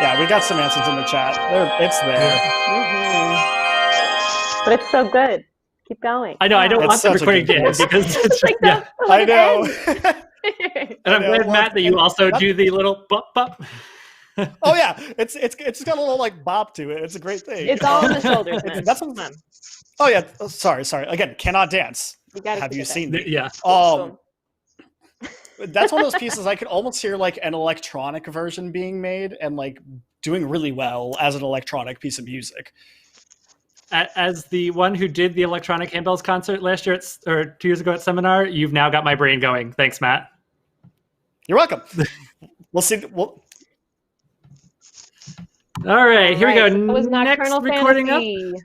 Yeah, we got some answers in the chat. It's there. But it's so good. Keep going. I know. I don't It's want the such a recording good to end quiz. because it's like yeah. I know. And I'm glad, Matt, that you also do the little bop bop. Oh yeah, it's got a little like bop to it. It's a great thing. It's all in the shoulders, man. That's what. Oh yeah. Oh, sorry. Again, cannot dance. You gotta Have keep you it seen there. me? Yeah. That's one of those pieces I could almost hear like an electronic version being made and like doing really well as an electronic piece of music. As the one who did the electronic handbells concert last year or 2 years ago at seminar, you've now got my brain going. Thanks, Matt. You're welcome. We'll see. All right, here we go. That was Next Nocturnal recording Fantasy. up.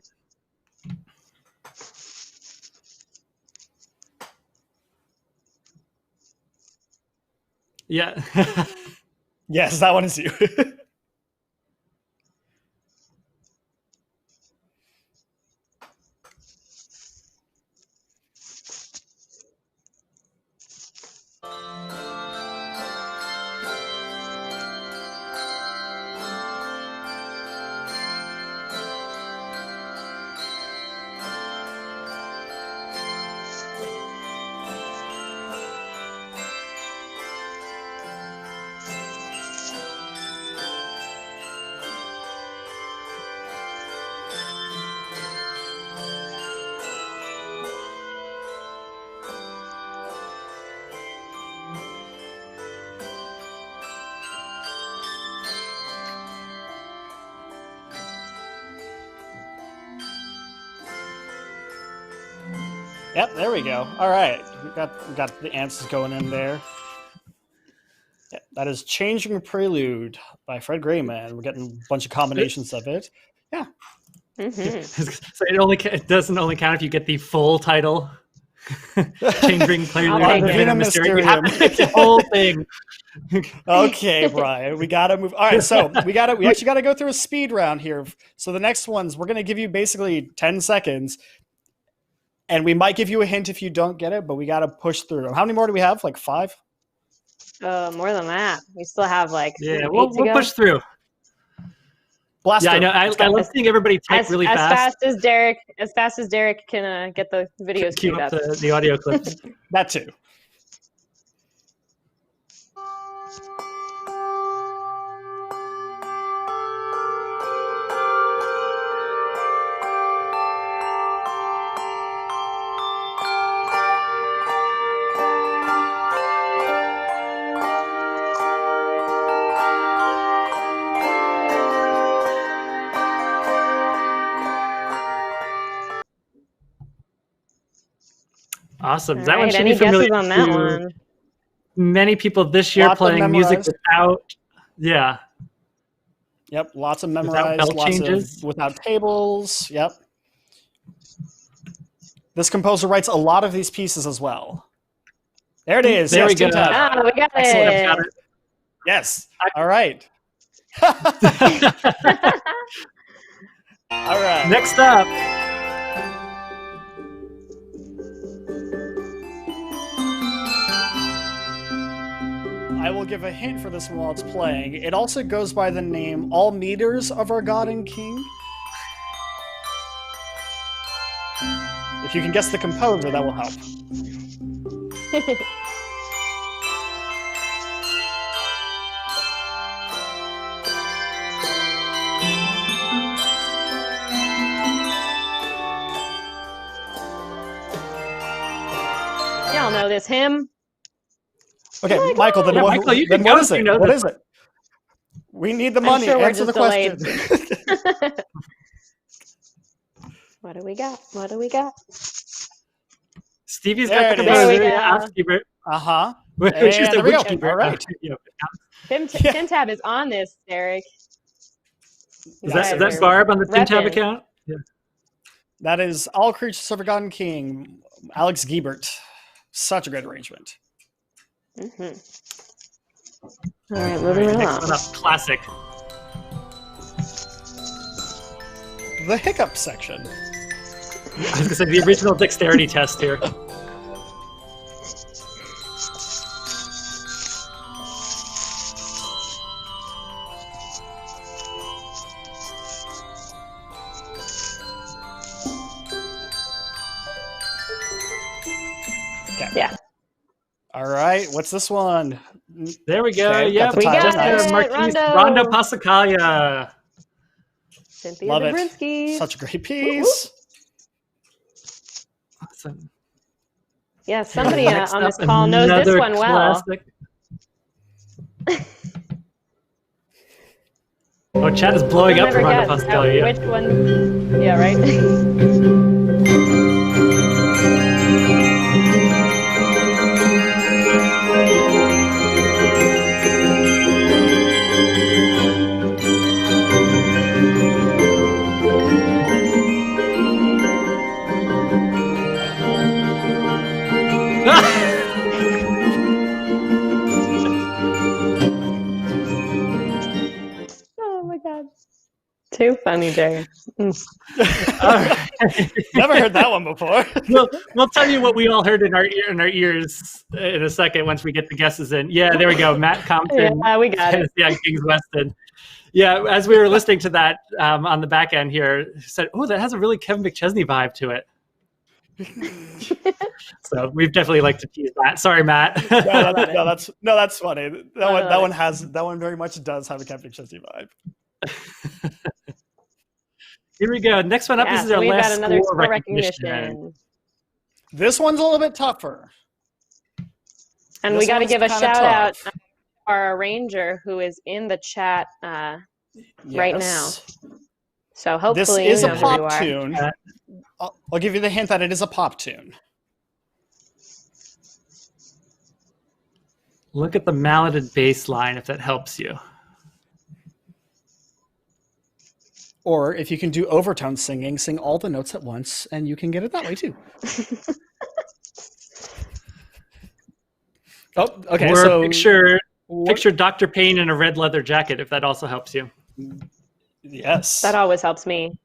Yeah. Yes, that one is you. Yep, there we go. All right, we got the answers going in there. Yeah, that is Changing Prelude by Fred Grayman. We're getting a bunch of combinations of it. Yeah. So it doesn't only count if you get the full title. Changing Prelude. Divina Mysterium. You have to get the whole thing. Okay, Brian, we gotta move. All right, so we actually gotta go through a speed round here. So the next ones, we're gonna give you basically 10 seconds, and we might give you a hint if you don't get it, but we gotta push through them. How many more do we have? Like 5? More than that. We still have like we'll go. push through. Blaster. Yeah, I know. I love seeing everybody type really fast. As fast as Derek can get the videos Cue queued up up. the audio clips. That too. Awesome. All That one right, should any be familiar guesses on that to one? many people this year Lots of playing music memorized. without. Yeah. Yep, lots of Without memorized, bell lots changes. of without tables. Yep. This composer writes a lot of these pieces as well. There it is. There yes, we go. Tin Tab. Ah, we got Excellent. it. Got it. Yes. All right. All right. Next up. I will give a hint for this one while it's playing. It also goes by the name All Meters of Our God and King. If you can guess the composer, that will help. Y'all know this hymn. Okay, Oh my Michael, then, God. what, Michael, you then can what go is if you it? know What this. is it? We need the I'm money. sure we're Answer the just question. What do we got? What do we got? Stevie's There got the it is. There we composer. go. Ask Hubert. Uh-huh. We should And say there we which go. Hubert. All right. Tim Tab is on this, Derek. Is that Barb on the Tim Tab account? Yeah. That is All Creatures of a God and King, Alex Giebert. Such a great arrangement. Mm-hmm. All right, moving Next along. one up, classic. The hiccup section. I was going to say the original dexterity test here. Okay. Yeah. All right. What's this one? There we go. Okay, Yep. got the title. got it. Marquise Rondo. Rondo Pasacaglia. Cynthia Love it. Dobrinsky. Such a great piece. Awesome. Yeah, somebody Next on this up, call knows this another one well. classic. Oh, chat is blowing You'll up for never Rondo guess Pasacaglia. which one. Yeah, right. Oh my god. Too funny, Jerry. All right. Never heard that one before. We'll tell you what we all heard in our ears in a second once we get the guesses in. Yeah, there we go. Matt Compton. Yeah, we got it. Yeah, Kings Weston. Yeah, as we were listening to that on the back end here, said, "Oh, that has a really Kevin McChesney vibe to it." So we've definitely liked to tease that. Sorry, Matt. That's funny. That one very much does have a Captain Chesney vibe. Here we go. Next one up. Yeah, This is so our we've got last another score score recognition. recognition. This one's a little bit tougher. And This we got to one's give a kinda shout out tough. to our arranger who is in the chat right now. Yes. So hopefully This is you a know who you pop are. tune. I'll give you the hint that it is a pop tune. Look at the malleted bass line if that helps you. Or if you can do overtone singing, sing all the notes at once, and you can get it that way too. Oh, okay. Or So picture Dr. Payne in a red leather jacket if that also helps you. Yes. That always helps me.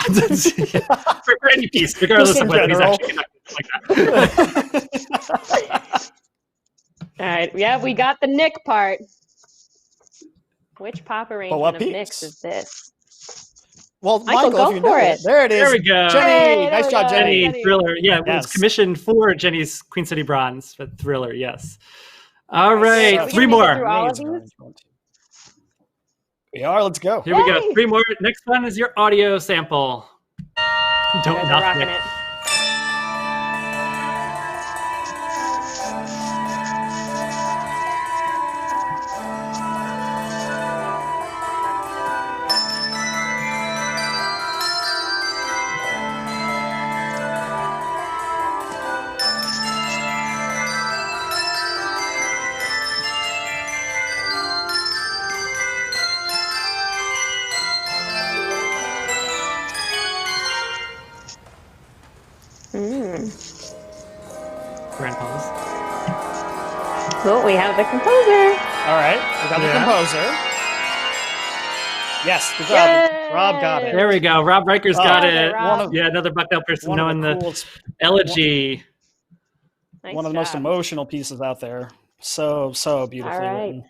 for any piece, regardless of whether he's actually conducting like that. All right. Yeah, we got the Nick part. Which pop arrangement of Nick's piece? is this? Well, Michael, Michael, go if you for know it. There it is. There we go. Jenny, Hey, nice job, Jenny. Jenny Thriller. Yeah, it was Yes. commissioned for Jenny's Queen City Bronze, but Thriller, yes. All right, Are we three gonna make it more. through all of these? We are. Let's go. Here we go. Yay! 3 more. Next one is your audio sample. Don't Guys are knock rocking Nick. it. turn. Grandpa's. Oh, we have the composer. All right, we got the Yeah. composer. Yes, good job. Yay! Rob got it. There we go. Rob Riker's got Nailed it, it. Rob. Yeah, another Bucknell person one of knowing the the coolest, elegy. Nice one of the most job. emotional pieces out there. So beautifully All right. written.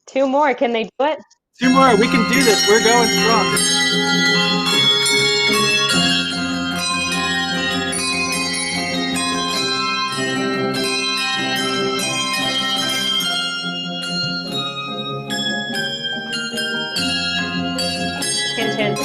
2 more. Can they do it? 2 more. We can do this. We're going strong. Hint, hint.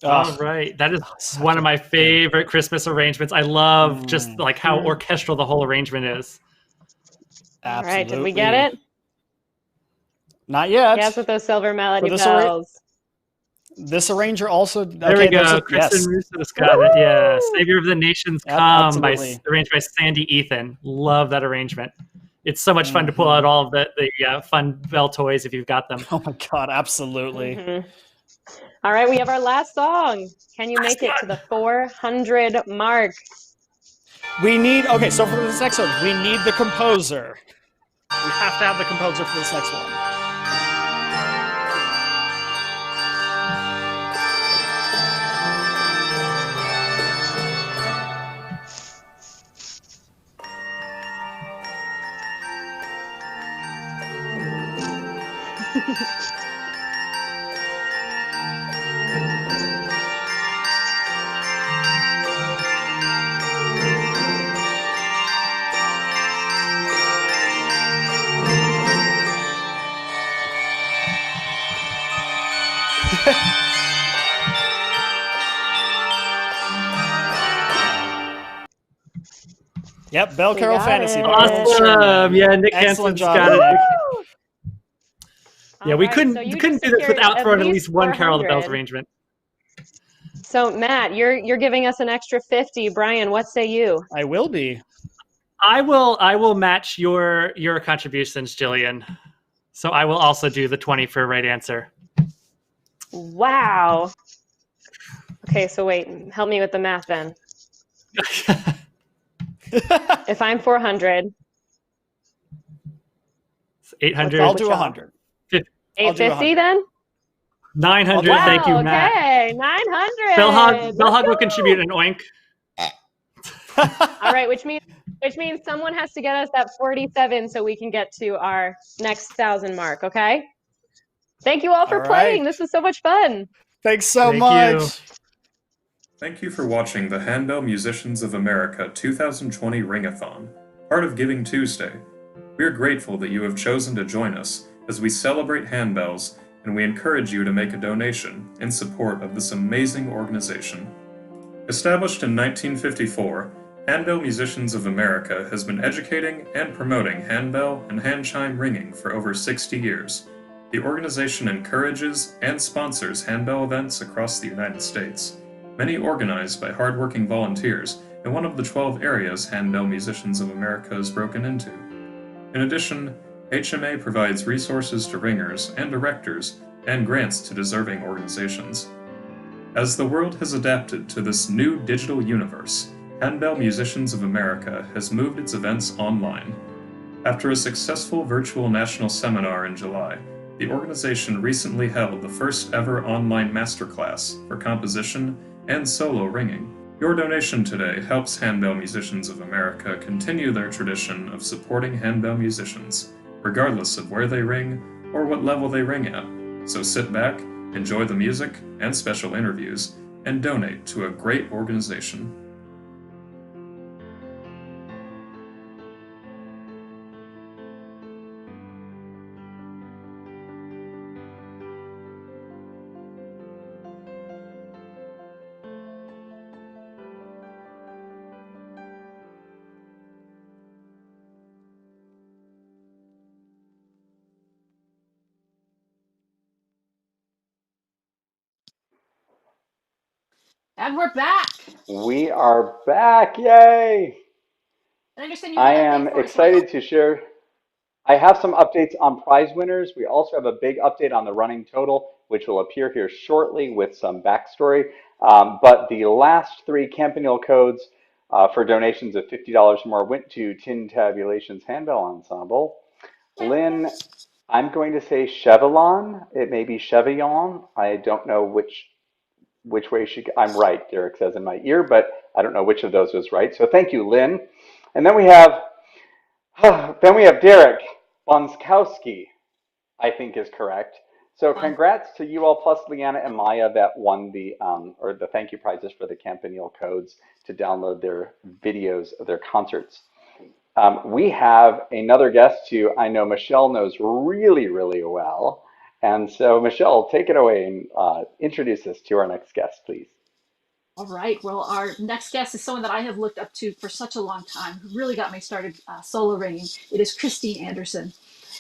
All right. That is one of my favorite Christmas arrangements. I love just like how orchestral the whole arrangement is. All right, did we get it? Not yet. Yes, with those silver melody this bells. This arranger also. There we go. Kristen Russo's got it. Yeah. Savior of the Nations Come, arranged by Sandy Ethan. Love that arrangement. It's so much fun to pull out all of the fun bell toys if you've got them. Oh my God, absolutely. All right, we have our last song. Can you make it to the 400 mark? We need, okay, so for this next one, we need the composer. We have to have the composer for this next one. Yep, Bell Carol Fantasy. Awesome. Yeah, Nick Excellent Hansen's job, got Nick. it. Yeah, we couldn't do this without throwing at least one Carol of the Bells 400. arrangement. So Matt, you're giving us an extra 50. Brian, what say you? I will be. I will match your contributions, Jillian. So I will also do the 20 for a right answer. Wow. Okay, so wait, help me with the math then. If I'm 400, 800. I'll do 100. 850 then? 900. Wow, Thank you, Matt. okay, 900. Bellhog will contribute an oink. All right, which means someone has to get us that 47 so we can get to our next 1,000 mark, okay? Thank you all for playing. This was so much fun. Thanks so much. Thank you for watching the Handbell Musicians of America 2020 Ring-a-Thon, part of Giving Tuesday. We are grateful that you have chosen to join us as we celebrate handbells, and we encourage you to make a donation in support of this amazing organization. Established in 1954, Handbell Musicians of America has been educating and promoting handbell and hand chime ringing for over 60 years. The organization encourages and sponsors handbell events across the United States, many organized by hardworking volunteers in one of the 12 areas Handbell Musicians of America is broken into. In addition, HMA provides resources to ringers and directors and grants to deserving organizations. As the world has adapted to this new digital universe, Handbell Musicians of America has moved its events online. After a successful virtual national seminar in July, the organization recently held the first ever online masterclass for composition and solo ringing. Your donation today helps Handbell Musicians of America continue their tradition of supporting handbell musicians, regardless of where they ring or what level they ring at. So sit back, enjoy the music and special interviews, and donate to a great organization. And we're back. We are back. Yay! I understand you I have an am update for us, Michael. excited to share. I have some updates on prize winners. We also have a big update on the running total, which will appear here shortly with some backstory. But the last three Campanile codes for donations of $50 or more went to Tin Tabulation's Handbell Ensemble. Lynn, I'm going to say Chevelon. It may be Chevillon. I don't know which way I'm right, Derek says in my ear, but I don't know which of those was right. So thank you, Lynn. And then we have Derek Bonskowski, I think is correct. So congrats to you all plus Leanna and Maya that won the or the thank you prizes for the Campanile codes to download their videos of their concerts. We have another guest who I know Michèle knows really, really well. And so Michèle, take it away and introduce us to our next guest, please. All right. Well, our next guest is someone that I have looked up to for such a long time, who really got me started solo ringing. It is Christine Anderson.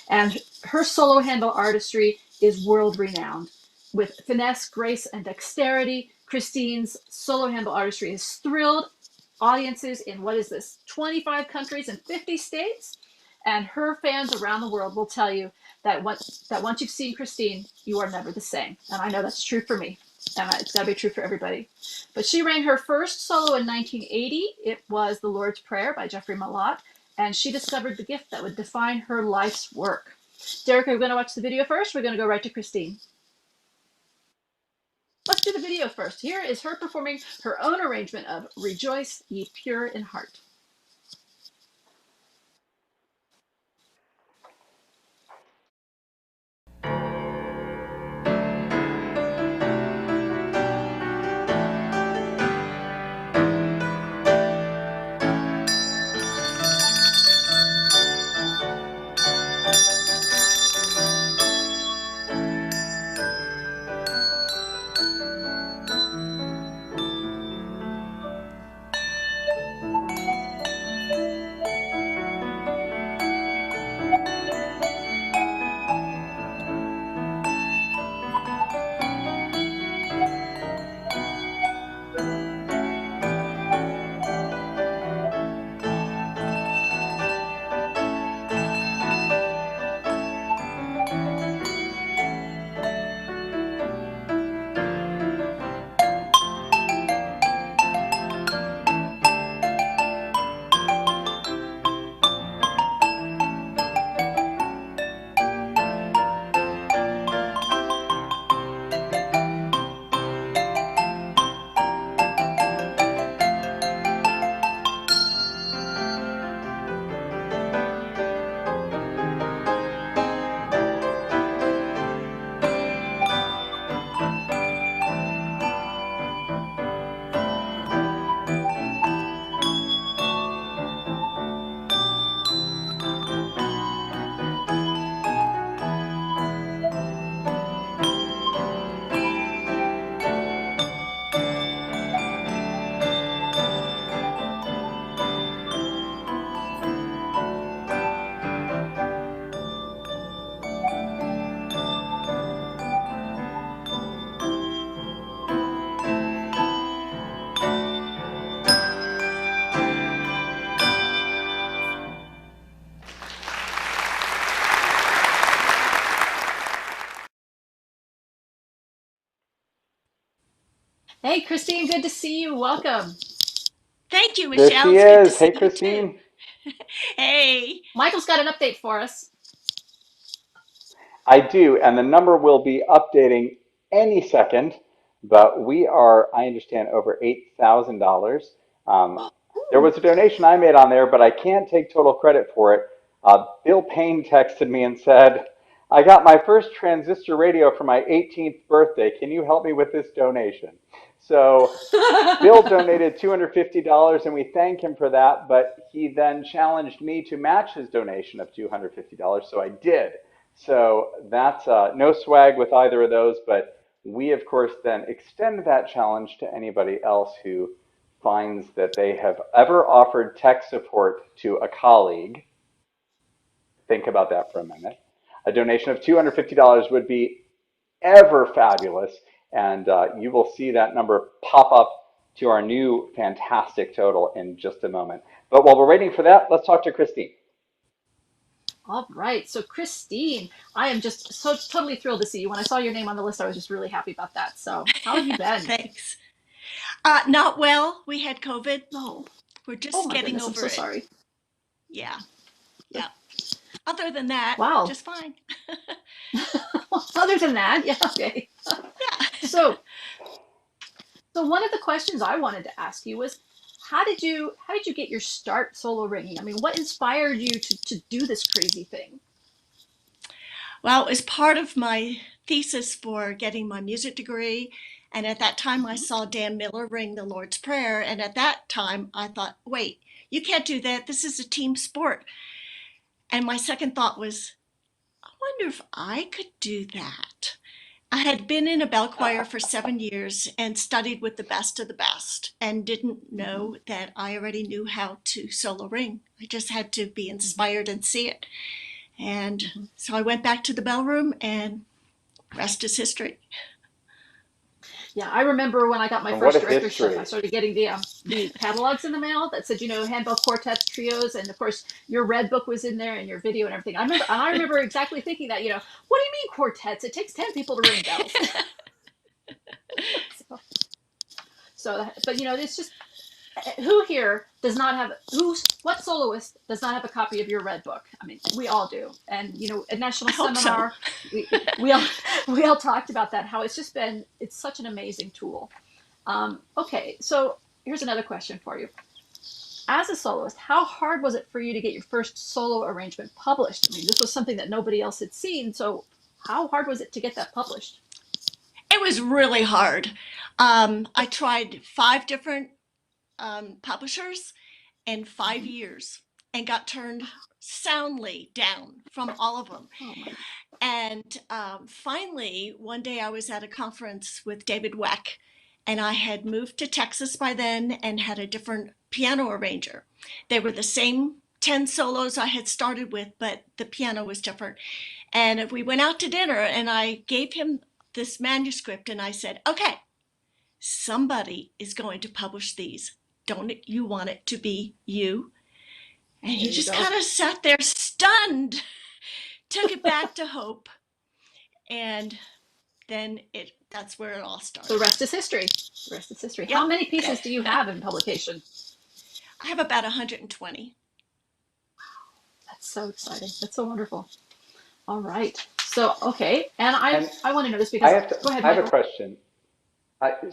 And her solo handbell artistry is world renowned. With finesse, grace, and dexterity, Christine's solo handbell artistry has thrilled audiences in 25 countries and 50 states. And her fans around the world will tell you that once you've seen Christine, you are never the same. And I know that's true for me. And it's got to be true for everybody. But she rang her first solo in 1980. It was The Lord's Prayer by Jeffrey Malott. And she discovered the gift that would define her life's work. Derek, are we going to watch the video first? Or are we going to go right to Christine? Let's do the video first. Here is her performing her own arrangement of Rejoice, Ye Pure in Heart. Hey, Christine, good to see you. Welcome. Thank you, Michèle. There she it's good to is. see Hey, you Christine. too. Hey. Michael's got an update for us. I do, and the number will be updating any second, but we are, I understand, over $8,000. There was a donation I made on there, but I can't take total credit for it. Bill Payne texted me and said, I got my first transistor radio for my 18th birthday. Can you help me with this donation? So Bill donated $250 and we thank him for that, but he then challenged me to match his donation of $250, so I did. So that's no swag with either of those, but we of course then extend that challenge to anybody else who finds that they have ever offered tech support to a colleague. Think about that for a minute. A donation of $250 would be ever fabulous, and you will see that number pop up to our new fantastic total in just a moment. But while we're waiting for that, let's talk to Christine. All right. So Christine, I am just so totally thrilled to see you. When I saw your name on the list, I was just really happy about that. So how have you been? Thanks. Not well. We had COVID. No. We're just Oh my getting goodness, over I'm so it. sorry. Yeah. Yeah. Other than that, Wow. just fine. Other than that, yeah, okay. So one of the questions I wanted to ask you was, how did you get your start solo ringing? I mean, what inspired you to do this crazy thing? Well, it was part of my thesis for getting my music degree. And at that time, I saw Dan Miller ring the Lord's Prayer. And at that time, I thought, wait, you can't do that. This is a team sport. And my second thought was, I wonder if I could do that. I had been in a bell choir for 7 years and studied with the best of the best and didn't know that I already knew how to solo ring. I just had to be inspired and see it. And so I went back to the bell room, and rest is history. Yeah, I remember when I got my And first what a directorship, I history. started getting the catalogs in the mail that said, handbell quartets, trios, and of course your red book was in there and your video and everything. I remember exactly thinking that, what do you mean quartets? It takes 10 people to ring bells. But it's just, who here does not have what soloist does not have a copy of your red book? I mean, we all do. And at National Seminar, we all talked about that, how it's such an amazing tool. Okay, so here's another question for you. As a soloist, how hard was it for you to get your first solo arrangement published? I mean, this was something that nobody else had seen, so how hard was it to get that published? It was really hard. I tried 5 different publishers in 5 years and got turned soundly down from all of them. And finally, one day I was at a conference with David Weck, and I had moved to Texas by then and had a different piano arranger. They were the same 10 solos I had started with, but the piano was different. And we went out to dinner, and I gave him this manuscript, and I said, okay, somebody is going to publish these. Don't you want it to be you? And he just kind of sat there stunned, took it back to Hope, and then that's where it all started. The rest is history. The rest is history. Yep. How many pieces do you have in publication? I have about 120. That's so exciting. That's so wonderful. All right. So, okay. And I want to know this because, go ahead, Michael. I have a question.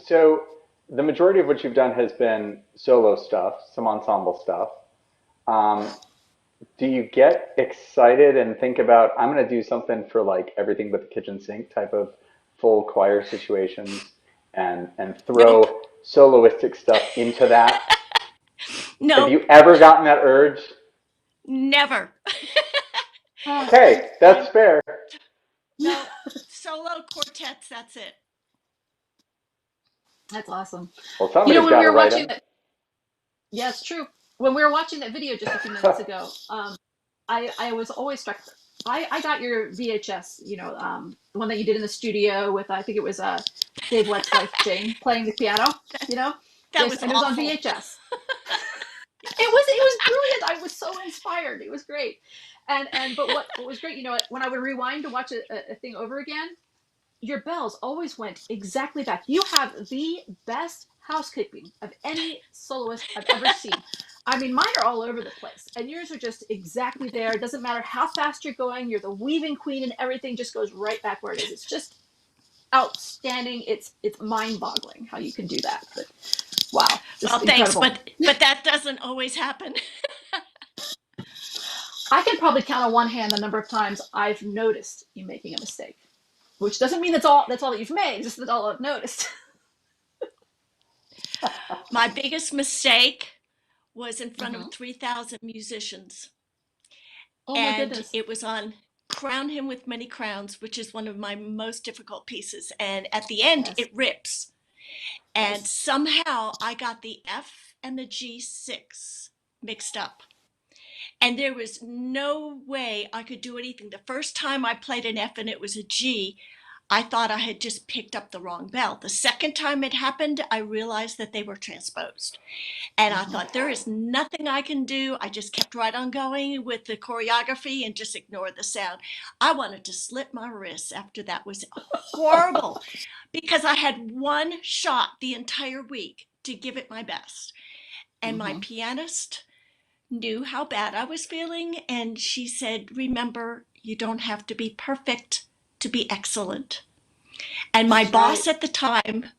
So the majority of what you've done has been solo stuff, some ensemble stuff. Do you get excited and think about, I'm going to do something for like everything but the kitchen sink type of full choir situations and throw soloistic stuff into that? No. Have you ever gotten that urge? Never. Okay, that's fair. No, solo quartets, that's it. That's awesome. Well, somebody's got to write them. Yeah, it's true. When we were watching that video just a few minutes ago, I was always struck. I got your VHS, the one that you did in the studio with, I think it was Dave Weck's wife, Jane, playing the piano, That was and it was on VHS. It was brilliant. I was so inspired. It was great. But what was great, when I would rewind to watch a thing over again, your bells always went exactly back. You have the best housekeeping of any soloist I've ever seen. I mean, mine are all over the place, and yours are just exactly there. It doesn't matter how fast you're going. You're the weaving queen, and everything just goes right back where it is. It's just outstanding. It's mind-boggling how you can do that. But wow, well, thanks, but that doesn't always happen. I can probably count on one hand the number of times I've noticed you making a mistake. Which doesn't mean that's all that you've made, just that's all I've noticed. My biggest mistake was in front of 3,000 musicians. Oh my goodness. It was on Crown Him with Many Crowns, which is one of my most difficult pieces. And at the end, it rips. And somehow I got the F and the G6 mixed up. And there was no way I could do anything. The first time I played an F and it was a G, I thought I had just picked up the wrong bell. The second time it happened, I realized that they were transposed. And I thought, there is nothing I can do. I just kept right on going with the choreography and just ignored the sound. I wanted to slit my wrists after that. Was horrible because I had one shot the entire week to give it my best. And my pianist knew how bad I was feeling. And she said, remember, you don't have to be perfect to be excellent. And my boss at the time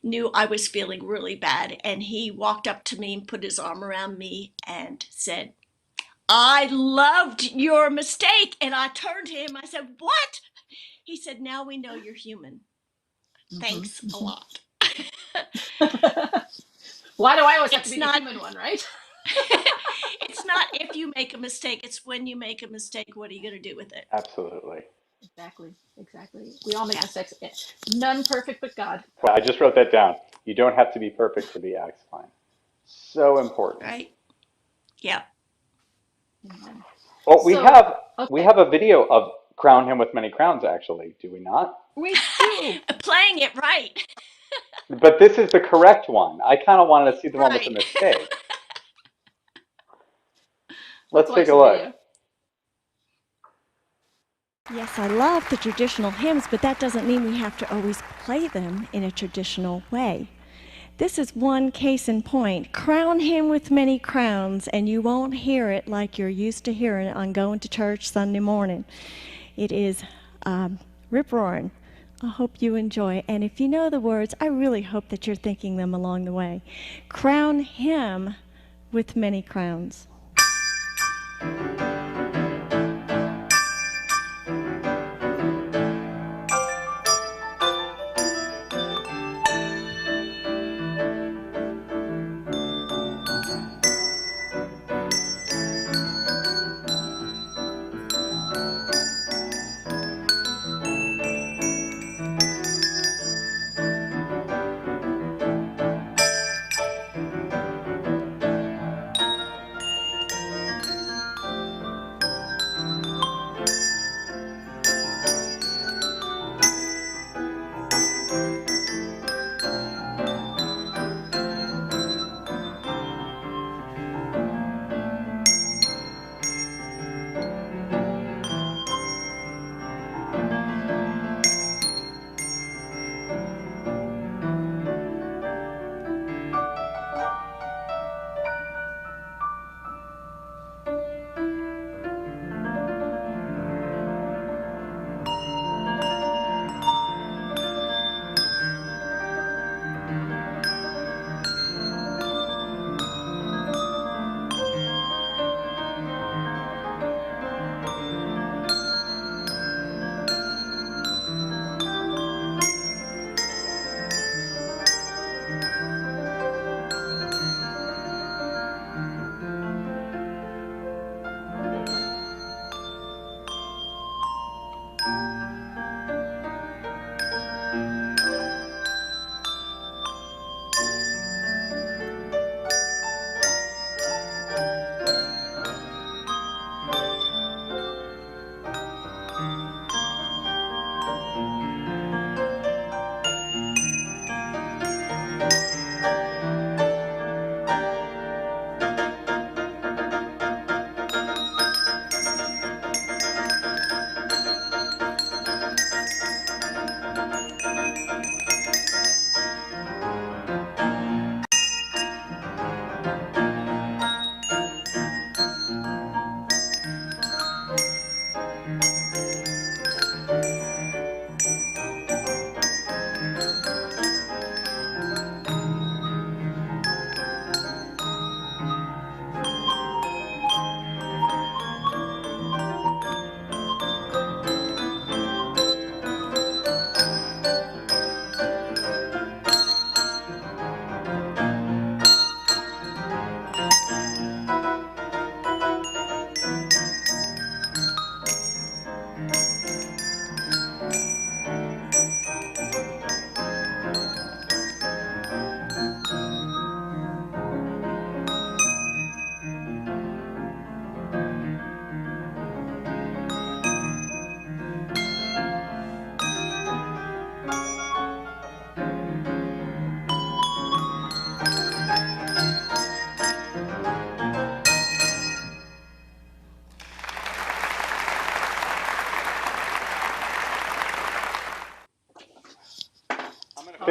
knew I was feeling really bad. And he walked up to me and put his arm around me and said, I loved your mistake. And I turned to him. I said, what? He said, now we know you're human. Thanks a lot. Why do I always have to be the human one, right? It's not if you make a mistake. It's when you make a mistake, what are you going to do with it? Absolutely. Exactly. We all make mistakes. None perfect but God. Well, I just wrote that down. You don't have to be perfect to be excellent. So important. Right? Yeah. Well, we have a video of Crown Him with Many Crowns, actually, do we not? We do. Playing it right. But this is the correct one. I kind of wanted to see the one with the mistake. Let's take a look. Yes, I love the traditional hymns, but that doesn't mean we have to always play them in a traditional way. This is one case in point. Crown him with many crowns, and you won't hear it like you're used to hearing it on going to church Sunday morning. It is rip-roaring. I hope you enjoy. And if you know the words, I really hope that you're thinking them along the way. Crown him with many crowns.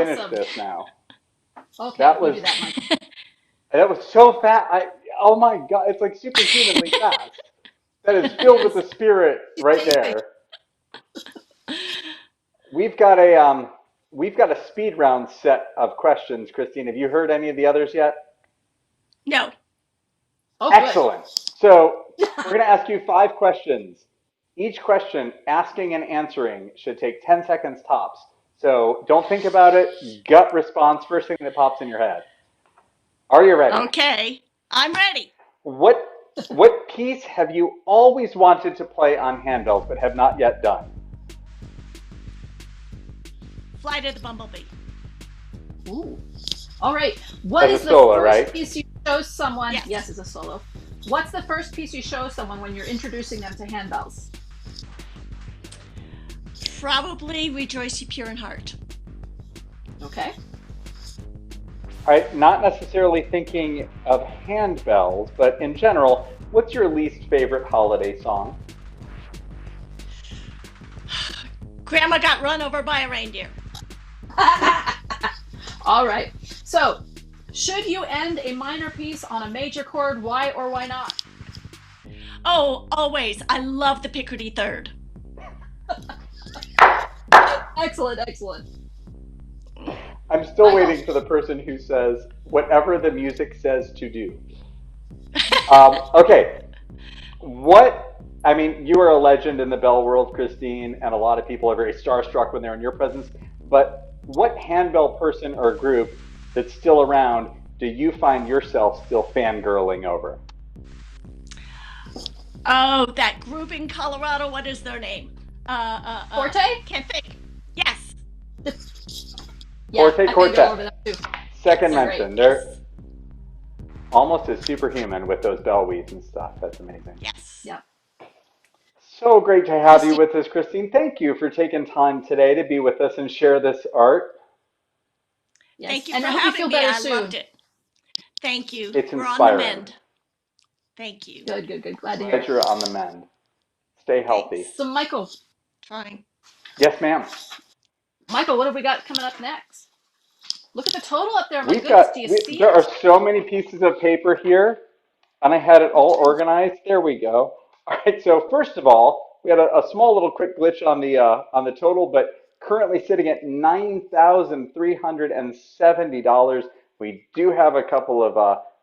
finish Awesome. this now. Okay, That you was do that, Michael. that was so fast. Oh my God, it's like superhumanly fast. That is filled with the spirit right there. We've got a speed round set of questions, Christine. Have you heard any of the others yet? No. Oh, excellent. So we're going to ask you 5 questions. Each question, asking and answering, should take 10 seconds tops. So don't think about it. Gut response, first thing that pops in your head. Are you ready? Okay, I'm ready. What piece have you always wanted to play on handbells but have not yet done? Flight of the Bumblebee. Ooh. All right. What As is a the solo, first right? piece you show someone? Yes. Yes, as a solo. What's the first piece you show someone when you're introducing them to handbells? Probably Rejoice Ye Pure in Heart. Okay. All right, not necessarily thinking of handbells, but in general, what's your least favorite holiday song? Grandma Got Run Over by a Reindeer. All right. So, should you end a minor piece on a major chord? Why or why not? Oh, always. I love the Picardy third. Excellent, excellent. I'm still waiting for the person who says, whatever the music says to do. Okay. You are a legend in the bell world, Christine, and a lot of people are very starstruck when they're in your presence, but what handbell person or group that's still around do you find yourself still fangirling over? Oh, that group in Colorado. What is their name? Forte? Can't think. Yes. Forte I Quartet. fangirl over that too. Second Yes, mention. great. They're almost as superhuman with those bell weaves and stuff. That's amazing. Yes. Yeah. So great to have you with us, Christine. Thank you for taking time today to be with us and share this art. Yes. Thank you and for I hope you feel having me. better I soon. loved it. Thank you. It's We're on the inspiring. mend. Thank you. Good, good, good. Glad to hear Glad it. you're on the mend. Stay healthy. So, Michael. Trying. Yes, ma'am. Michael, what have we got coming up next? Look at the total up there. My goodness, do you see There it? are so many pieces of paper here, and I had it all organized. There we go. All right, so first of all, we had a small little quick glitch on the total, but currently sitting at $9,370. We do have a couple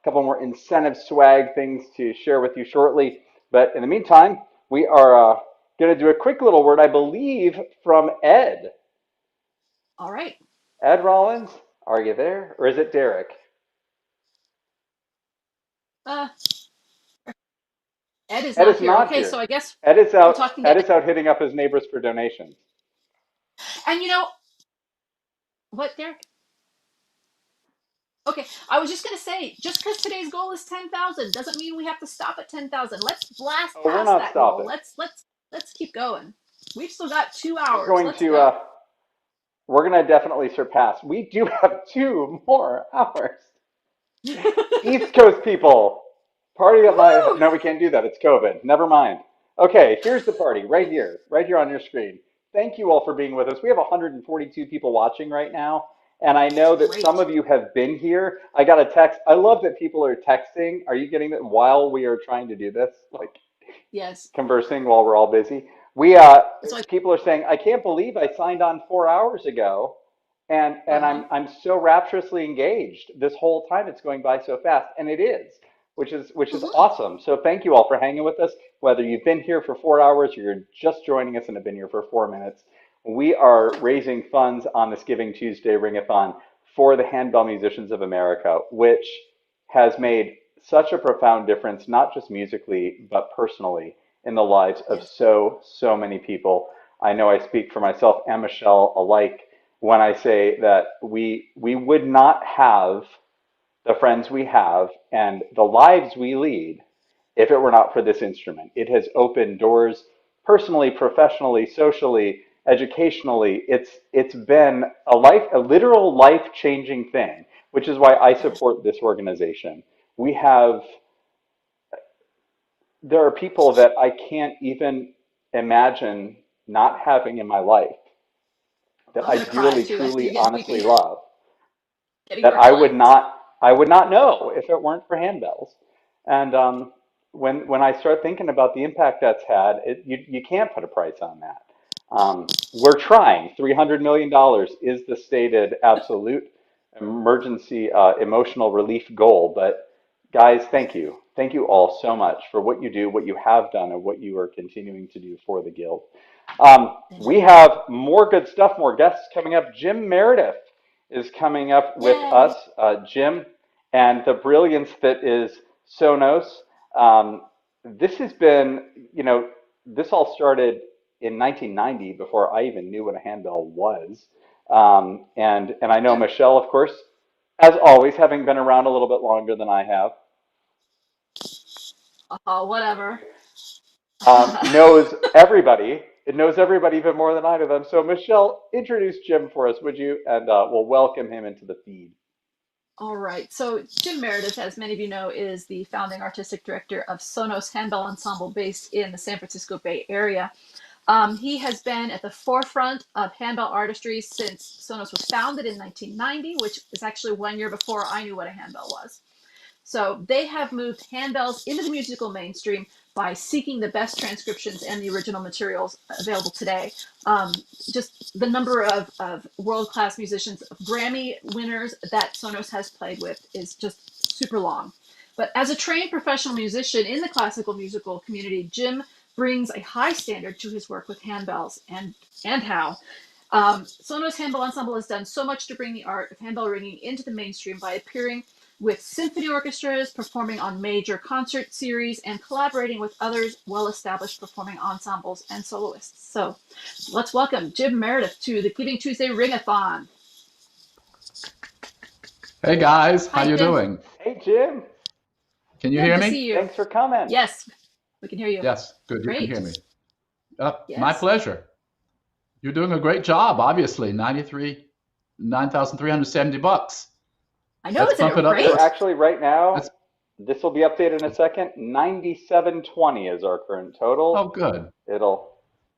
more incentive swag things to share with you shortly, but in the meantime, we are going to do a quick little word, I believe, from Ed. All right. Ed Rollins, are you there, or is it Derek? Ed is Ed not is here. not Okay, here. so I guess Ed is we're out. talking Ed to is out hitting up his neighbors for donations. And what, Derek? Okay, I was just gonna say, just because today's goal is 10,000 doesn't mean we have to stop at 10,000. Let's blast Oh, we're past not that goal. stopping. Let's keep going. We've still got 2 We're hours. going Let's to go. we're going to definitely surpass. We do have 2 more hours. East Coast people, party at my. No, we can't do that. It's COVID. Never mind. Okay, here's the party right here on your screen. Thank you all for being with us. We have 142 people watching right now, and I know that some of you have been here. I got a text. I love that people are texting. Are you getting that while we are trying to do this? Like, Yes. conversing while we're all busy. People are saying, I can't believe I signed on 4 hours ago, and I'm so rapturously engaged this whole time. It's going by so fast, and it is, which is awesome. So thank you all for hanging with us. Whether you've been here for 4 hours or you're just joining us and have been here for 4 minutes, we are raising funds on this Giving Tuesday Ring-a-Thon for the Handbell Musicians of America, which has made such a profound difference, not just musically, but personally in the lives of so many people. I know I speak for myself and Michèle alike when I say that we would not have the friends we have and the lives we lead if it were not for this instrument. It has opened doors personally, professionally, socially, educationally. It's been a literal life-changing thing, which is why I support this organization. There are people that I can't even imagine not having in my life that I dearly, truly, honestly love. that I would not know if it weren't for handbells. And when I start thinking about the impact that's had, you can't put a price on that. We're trying. $300 million is the stated absolute emergency emotional relief goal. But guys, thank you. Thank you all so much for what you do, what you have done, and what you are continuing to do for the Guild. We have more good stuff, more guests coming up. Jim Meredith is coming up with us. Jim and the brilliance that is Sonos. This has been, this all started in 1990 before I even knew what a handbell was. And I know Michèle, of course, as always, having been around a little bit longer than I have. Oh, whatever. Knows everybody. It knows everybody even more than I know them. So Michèle, introduce Jim for us, would you? And we'll welcome him into the feed. All right. So Jim Meredith, as many of you know, is the founding artistic director of Sonos Handbell Ensemble based in the San Francisco Bay Area. He has been at the forefront of handbell artistry since Sonos was founded in 1990, which is actually 1 year before I knew what a handbell was. So they have moved handbells into the musical mainstream by seeking the best transcriptions and the original materials available today. Just the number of world-class musicians, Grammy winners that Sonos has played with is just super long. But as a trained professional musician in the classical musical community, Jim brings a high standard to his work with handbells and how. Sonos Handbell Ensemble has done so much to bring the art of handbell ringing into the mainstream by appearing with symphony orchestras, performing on major concert series, and collaborating with others well-established performing ensembles and soloists. So let's welcome Jim Meredith to the Giving Tuesday Ring-a-Thon. Hey guys, how you Jim. doing? Hey Jim. Can you hear Good me? to see you. Thanks for coming. Yes, we can hear you. Yes, good. You Great. can hear me. Yes. My pleasure. You're doing a great job. Obviously, $9,370. I know, isn't it great? So actually, right now, this will be updated in a second. 9720 is our current total. Oh, good.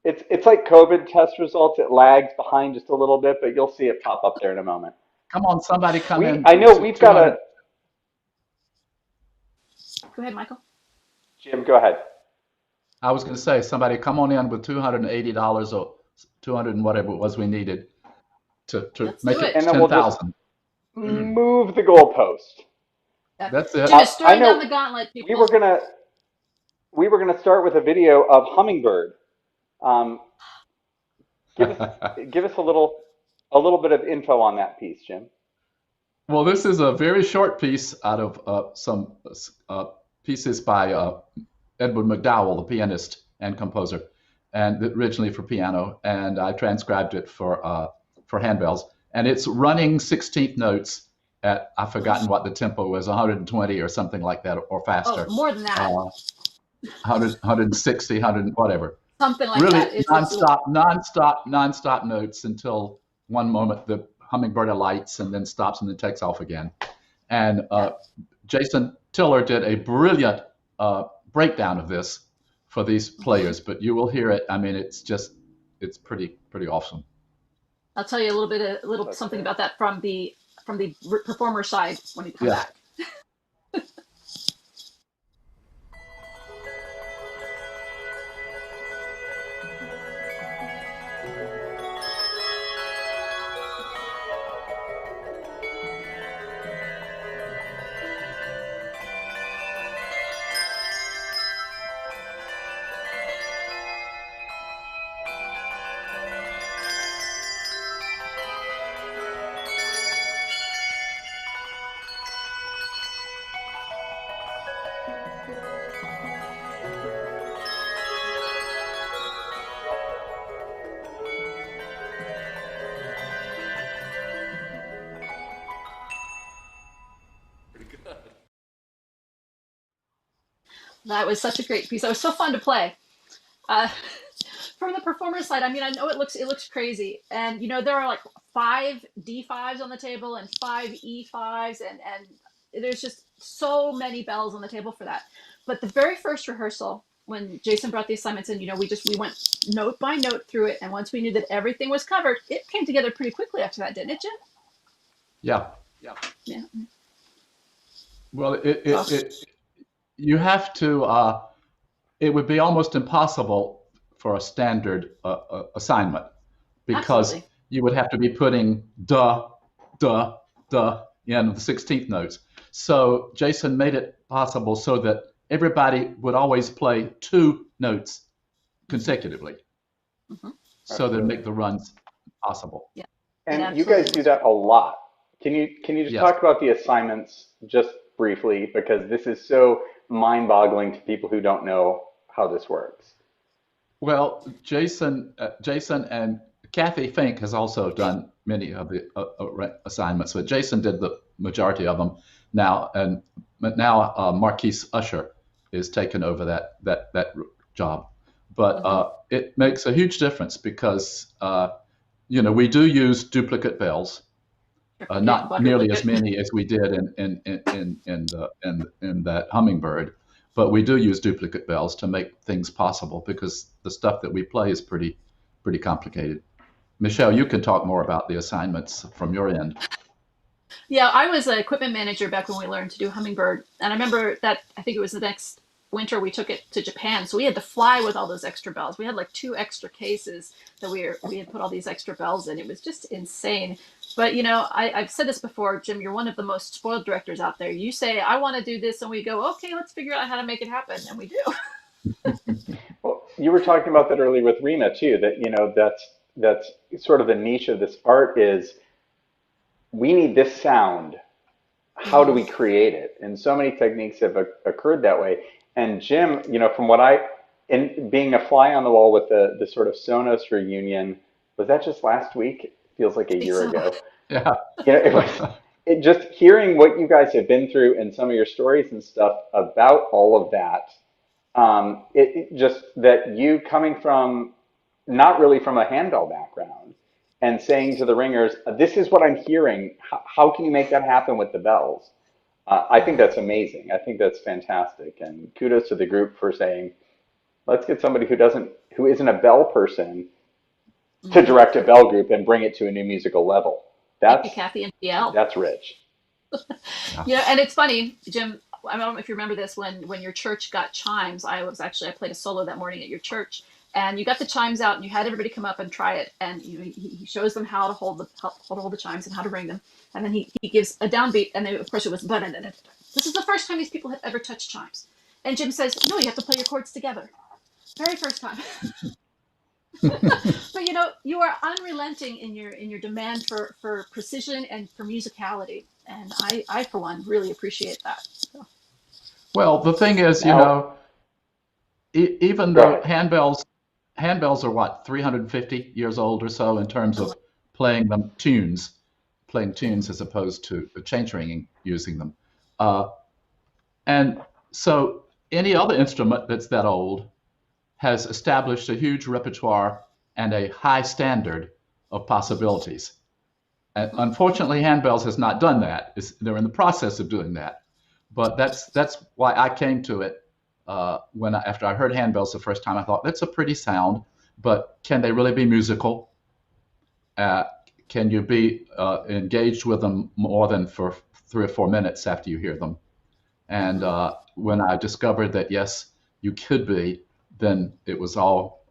It's like COVID test results. It lags behind just a little bit, but you'll see it pop up there in a moment. Come on, somebody come in. I know we've got a. Go ahead, Michael. Jim, go ahead. I was going to say, somebody come on in with $280 or 200 and whatever it was we needed to make it 10,000. Move the goalpost. That's it. Jim is throwing down the gauntlet, people. We were gonna start with a video of Hummingbird. Give us a little bit of info on that piece, Jim. Well, this is a very short piece out of some pieces by Edward McDowell, the pianist and composer, and originally for piano, and I transcribed it for handbells. And it's running 16th notes at, I've forgotten what the tempo was, 120 or something like that, or faster. Oh, more than that. 160, 100, whatever. Something like really that. It's non-stop notes until one moment the hummingbird alights and then stops and then takes off again. And Jason Tiller did a brilliant breakdown of this for these players, but you will hear it. I mean, it's pretty awesome. I'll tell you a little something about that from the performer side when we come back. That was such a great piece. That was so fun to play. From the performer side, I mean, I know it looks crazy, and there are like 5 D5s on the table and 5 E5s, and there's just so many bells on the table for that. But the very first rehearsal, when Jason brought the assignments in, we went note by note through it, and once we knew that everything was covered, it came together pretty quickly after that, didn't it, Jim? Yeah, Yeah. Yeah. Well, you have to. It would be almost impossible for a standard assignment because Absolutely. you would have to be putting duh, duh, duh in the 16th notes. So Jason made it possible so that everybody would always play 2 notes consecutively, so that make the runs possible. Yeah. And you guys do that a lot. Can you just Yes. talk about the assignments just briefly, because this is so mind-boggling to people who don't know how this works. Well, Jason and Kathy Fink has also done many of the assignments, but Jason did the majority of them now, and now Marquise Usher is taking over that job. But it makes a huge difference because we do use duplicate bells, not nearly as many as we did in that hummingbird. But we do use duplicate bells to make things possible because the stuff that we play is pretty complicated. Michèle, you can talk more about the assignments from your end. Yeah, I was an equipment manager back when we learned to do hummingbird, and I remember that I think it was the next winter we took it to Japan, so we had to fly with all those extra bells. We had like 2 extra cases that we had put all these extra bells in. It was just insane. But I've said this before, Jim. You're one of the most spoiled directors out there. You say, "I want to do this," and we go, "Okay, let's figure out how to make it happen," and we do. Well, you were talking about that earlier with Rena too. That that's sort of the niche of this art is we need this sound. How do we create it? And so many techniques have occurred that way. And Jim, from what in being a fly on the wall with the sort of Sonos reunion, was that just last week? It feels like a year ago. Yeah. It just hearing what you guys have been through and some of your stories and stuff about all of that. It just that you coming from not really from a handbell background and saying to the ringers, this is what I'm hearing. How can you make that happen with the bells? I think that's amazing. I think that's fantastic. And kudos to the group for saying, let's get somebody who isn't a bell person to direct a bell group and bring it to a new musical level. Thank you, Kathy and DL. That's rich. And it's funny, Jim, I don't know if you remember this, when your church got chimes. I played a solo that morning at your church, and you got the chimes out and you had everybody come up and try it, and he shows them how to hold the chimes and how to ring them, and then he gives a downbeat, and then of course it was but this is the first time these people have ever touched chimes, and Jim says, no, you have to play your chords together, very first time. But you are unrelenting in your demand for precision and for musicality, and I for one really appreciate that. So. Well, the thing is, even though handbells are what, 350 years old or so in terms of playing tunes as opposed to change ringing using them, and so any other instrument that's that old has established a huge repertoire and a high standard of possibilities. And unfortunately, handbells has not done that. They're in the process of doing that. But that's why I came to it after I heard handbells the first time. I thought, that's a pretty sound, but can they really be musical? Can you be engaged with them more than for 3 or 4 minutes after you hear them? And when I discovered that, yes, you could be, then it was all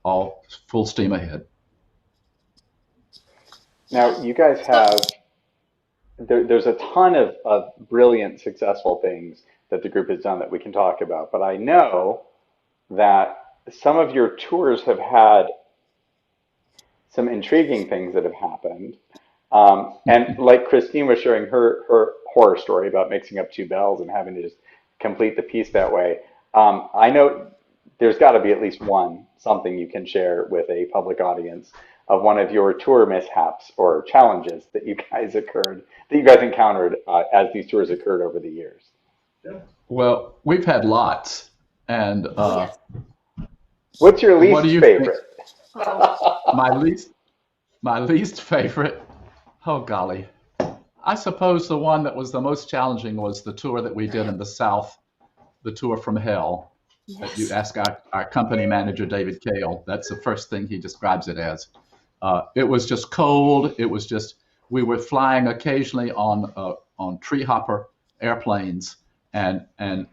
full steam ahead. Now, you guys have, there's a ton of brilliant, successful things that the group has done that we can talk about, but I know that some of your tours have had some intriguing things that have happened. And like Christine was sharing her horror story about mixing up 2 bells and having to just complete the piece that way. I know there's got to be at least something you can share with a public audience of one of your tour mishaps or challenges that you guys encountered as these tours occurred over the years. Well, we've had lots. And what's your least favorite? My least favorite. Oh golly. I suppose the one that was the most challenging was the tour that we did in the South, the tour from hell. Yes. You ask our company manager, David Kale, that's the first thing he describes it as. It was just cold. It was just, we were flying occasionally on tree hopper airplanes, and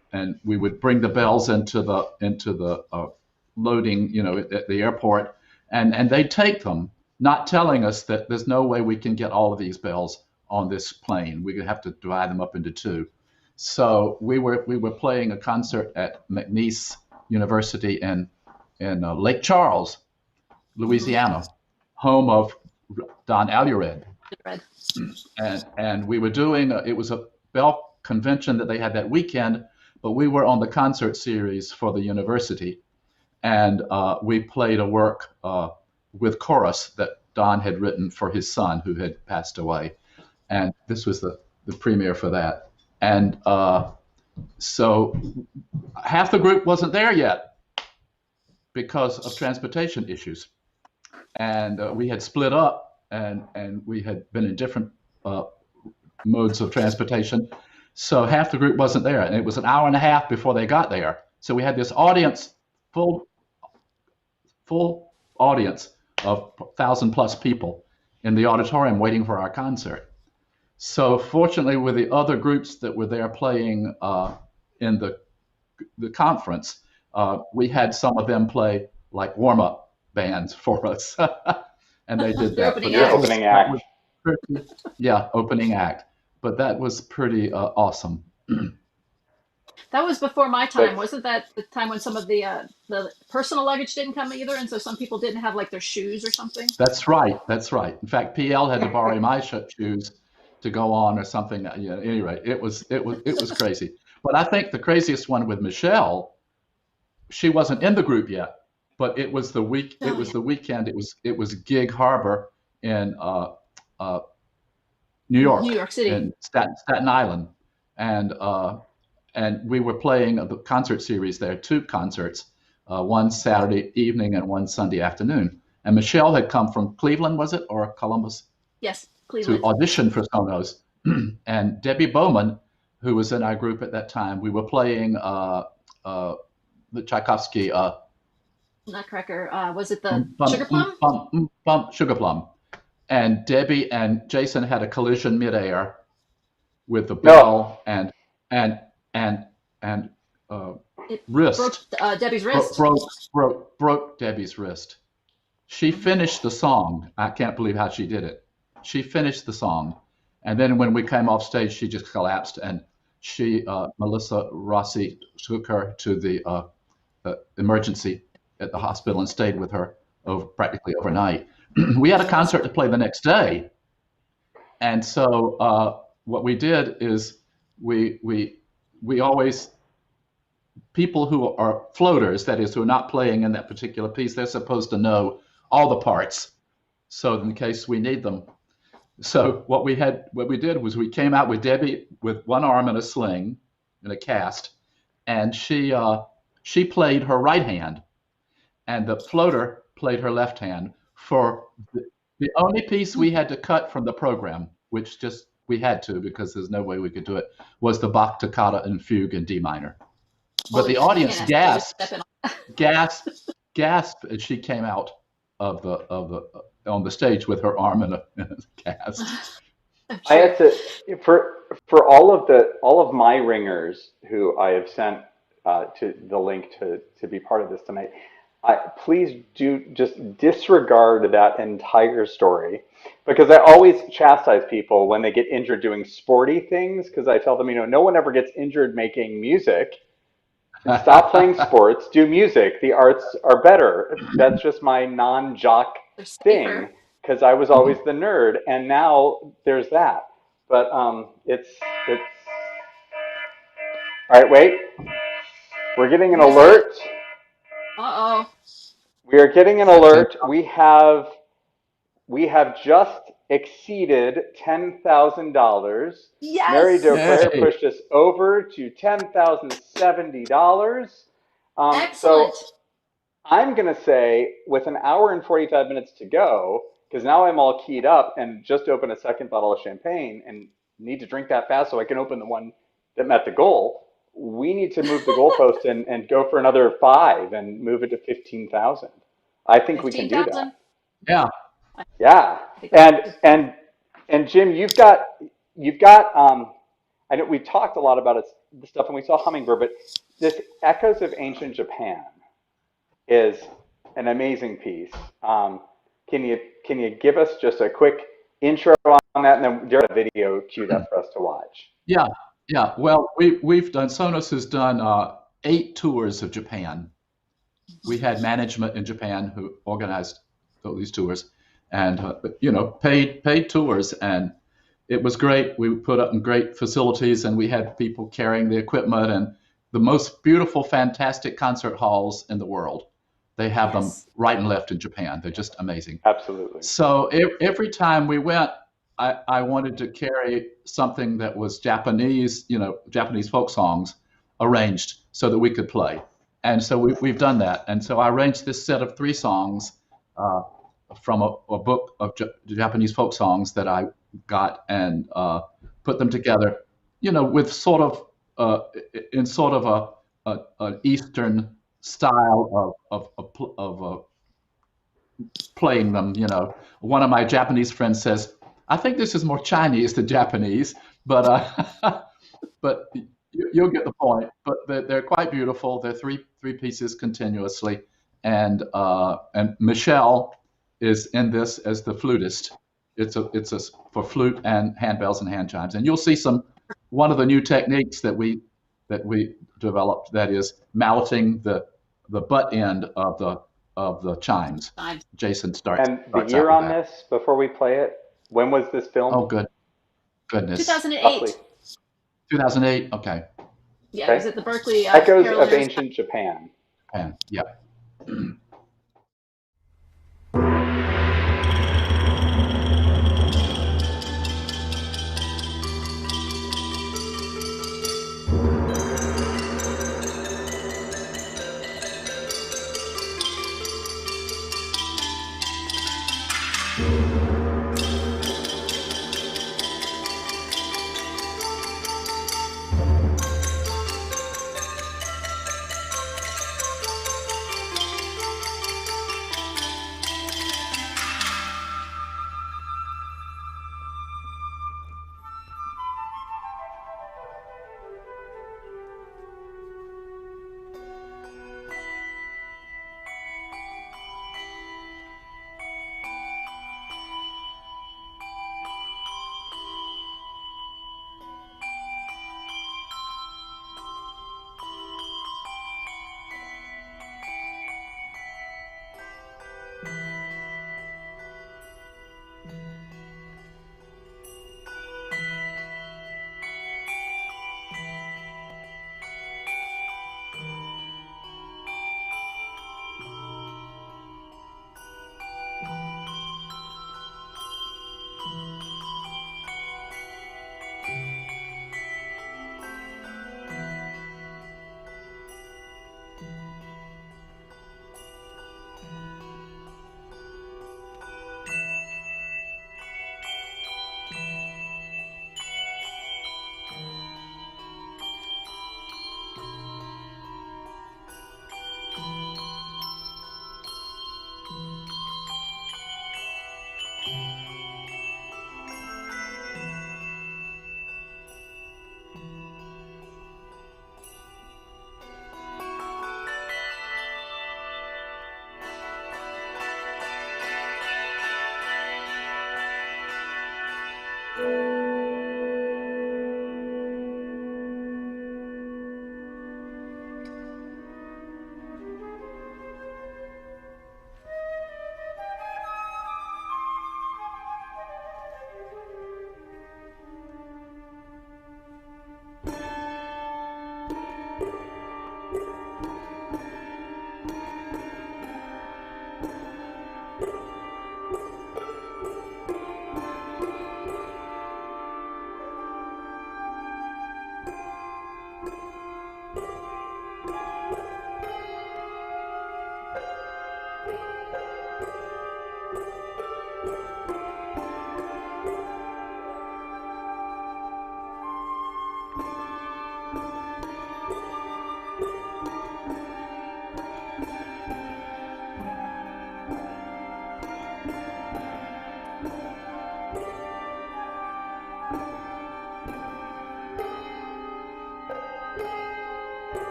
we would bring the bells into the loading, at the airport, and they'd take them, not telling us that there's no way we can get all of these bells on this plane. We're gonna have to divide them up into two. So we were playing a concert at McNeese University in Lake Charles, Louisiana, home of Don Alured. And we were doing, it was a bell convention that they had that weekend, but we were on the concert series for the university. And we played a work with chorus that Don had written for his son who had passed away. And this was the premiere for that. And so half the group wasn't there yet because of transportation issues. And we had split up, and we had been in different modes of transportation. So half the group wasn't there, and it was an hour and a half before they got there. So we had this audience, full audience of 1,000+ people in the auditorium waiting for our concert. So fortunately, with the other groups that were there playing in the conference, we had some of them play like warm-up bands for us, and they did that. Opening act. Yeah, opening act. But that was pretty awesome. That was before my time. Wasn't that the time when some of the personal luggage didn't come either, and so some people didn't have like their shoes or something? That's right. That's right. In fact, PL had to borrow my shoes to go on or something. Anyway, it was crazy. But I think the craziest one with Michèle, she wasn't in the group yet, but it was the week. It was the weekend. It was Gig Harbor in New York City, in Staten Island, and we were playing the concert series there, 2 concerts, one Saturday evening and one Sunday afternoon. And Michèle had come from Cleveland, was it, or Columbus? Yes, Cleveland. To audition for Sonos. And Debbie Bowman, who was in our group at that time, we were playing the Tchaikovsky. Nutcracker. Was it the Sugar Plum? Sugar Plum. And Debbie and Jason had a collision midair with the bell and wrist. Broke Debbie's wrist. Broke Debbie's wrist. She finished the song. I can't believe how she did it. She finished the song, and then when we came off stage, she just collapsed. And Melissa Rossi took her to the emergency at the hospital and stayed with her practically overnight. We had a concert to play the next day, and so what we did is we always, people who are floaters, that is, who are not playing in that particular piece, they're supposed to know all the parts, so in case we need them. So what we did was we came out with Debbie with one arm in a sling, in a cast, and she played her right hand, and the floater played her left hand. For the only piece we had to cut from the program, which just we had to because there's no way we could do it, was the Bach Toccata and Fugue in D minor. But the audience gasped as she came out of the on the stage with her arm in a cast. I had to for all of my ringers who I have sent to the link to be part of this tonight. Please do just disregard that entire story, because I always chastise people when they get injured doing sporty things, because I tell them, no one ever gets injured making music. Stop playing sports, do music. The arts are better. That's just my non-jock thing, because I was always the nerd, and now there's that. But it's all right. Wait, we're getting an alert. Uh-oh. We are getting an alert. We have just exceeded $10,000. Yes. Mary Dauclair pushed us over to $10,070. Excellent. So I'm going to say, with an hour and 45 minutes to go, because now I'm all keyed up and just opened a second bottle of champagne and need to drink that fast so I can open the one that met the goal. We need to move the goalpost and go for another 5 and move it to 15,000. I think we can do that. Yeah. Yeah. And And Jim, I know we talked a lot about this stuff, and we saw Hummingbird, but this Echoes of Ancient Japan is an amazing piece. Can you give us just a quick intro on that, and then there's a video queued up for us to watch? Yeah, yeah. Well, we've done, Sonos has done 8 tours of Japan. We had management in Japan who organized these tours, and paid tours, and it was great. We put up in great facilities, and we had people carrying the equipment, and the most beautiful, fantastic concert halls in the world. They have them right and left in Japan. They're just amazing. Absolutely. So every time we went, I wanted to carry something that was Japanese, Japanese folk songs arranged so that we could play. And so we've done that. And so I arranged this set of 3 songs from a book of Japanese folk songs that I got, and put them together, with sort of in sort of an Eastern style of playing them. One of my Japanese friends says, "I think this is more Chinese than Japanese," but but you'll get the point. But they're quite beautiful. They're three pieces continuously, and Michèle is in this as the flutist. It's for flute and handbells and hand chimes, and you'll see one of the new techniques that we developed, that is malleting the butt end of the chimes. Jason starts. And the year on this, before we play it, when was this film? Oh, goodness. 2008. 2008. Okay. Yeah, it was at the Berkeley Echoes of Carolers. Ancient Japan. Yeah.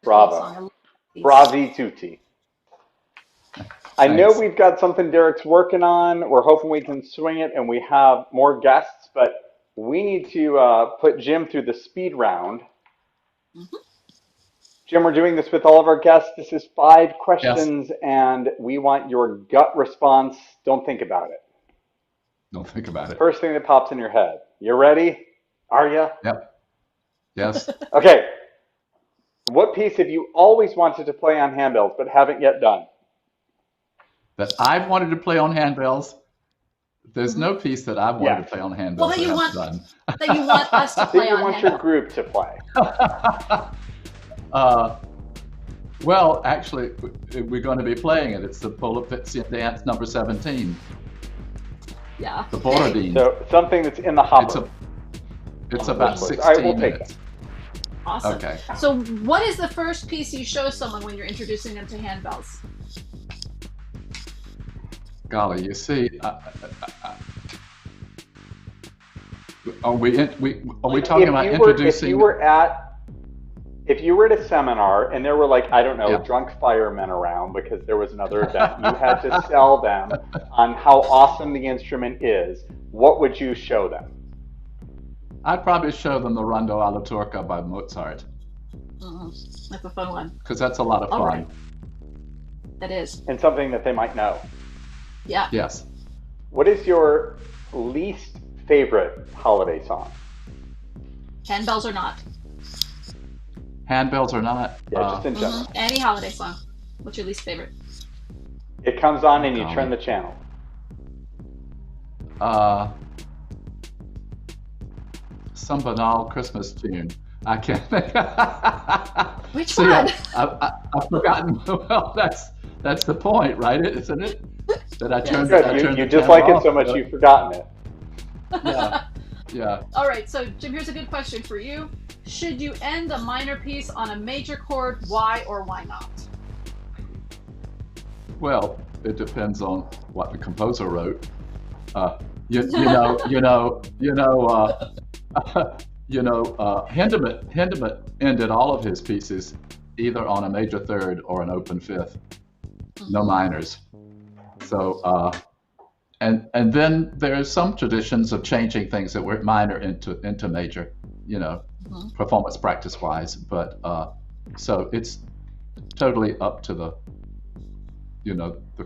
Bravo. Bravi tutti. I know Thanks. we've got something Derek's working on. We're hoping we can swing it and we have more guests, but we need to put Jim through the speed round. Jim, we're doing this with all of our guests. This is 5 questions, and we want your gut response. Don't think about it. Don't think about it. First thing that pops in your head. You ready? Are you? Yep. Yes. Okay. What piece have you always wanted to play on handbells but haven't yet done? That I've wanted to play on handbells. There's no piece that I've wanted to play on handbells that that you I've want done. that you want us to play That you on want handbell. your group to play. Well, actually, we're going to be playing it. It's the Polopitzian dance number 17. Yeah. The Borodine. So something that's in the hopper. It's about 16 All right, we'll take minutes. it. Awesome. Okay. So what is the first piece you show someone when you're introducing them to handbells? Golly, you see, are we talking about introducing? If you were at a seminar and there were, like, I don't know, drunk firemen around because there was another event, you had to sell them on how awesome the instrument is, what would you show them? I'd probably show them the Rondo alla Turca by Mozart. That's a fun one. Because that's a lot of fun. All right. That is. And something that they might know. Yeah. Yes. What is your least favorite holiday song? Handbells or not? Handbells or not? Yeah, just in general. Any holiday song. What's your least favorite? It comes on and you turn the channel. Some banal Christmas tune. I can't think. Which one? I've forgotten. Well, that's the point, right? Isn't it? That I turned. You just like it so much you've forgotten it. Yeah. Yeah. All right, so Jim, here's a good question for you. Should you end a minor piece on a major chord? Why or why not? Well, it depends on what the composer wrote. Hindemith ended all of his pieces either on a major third or an open fifth, no minors. So, and then there's some traditions of changing things that were minor into major, performance practice wise. But so it's totally up to the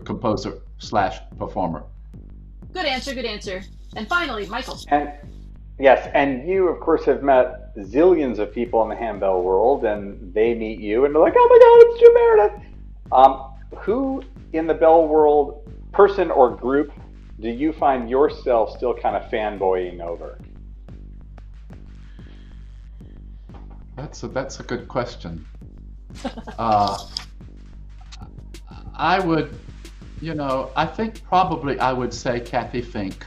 composer / performer. Good answer. And finally, Michael. And yes, and you of course have met zillions of people in the handbell world, and they meet you and they're like, "Oh my God, it's Jim Meredith." Who in the bell world, person or group, do you find yourself still kind of fanboying over? That's a good question. I would, I think probably I would say Kathy Fink.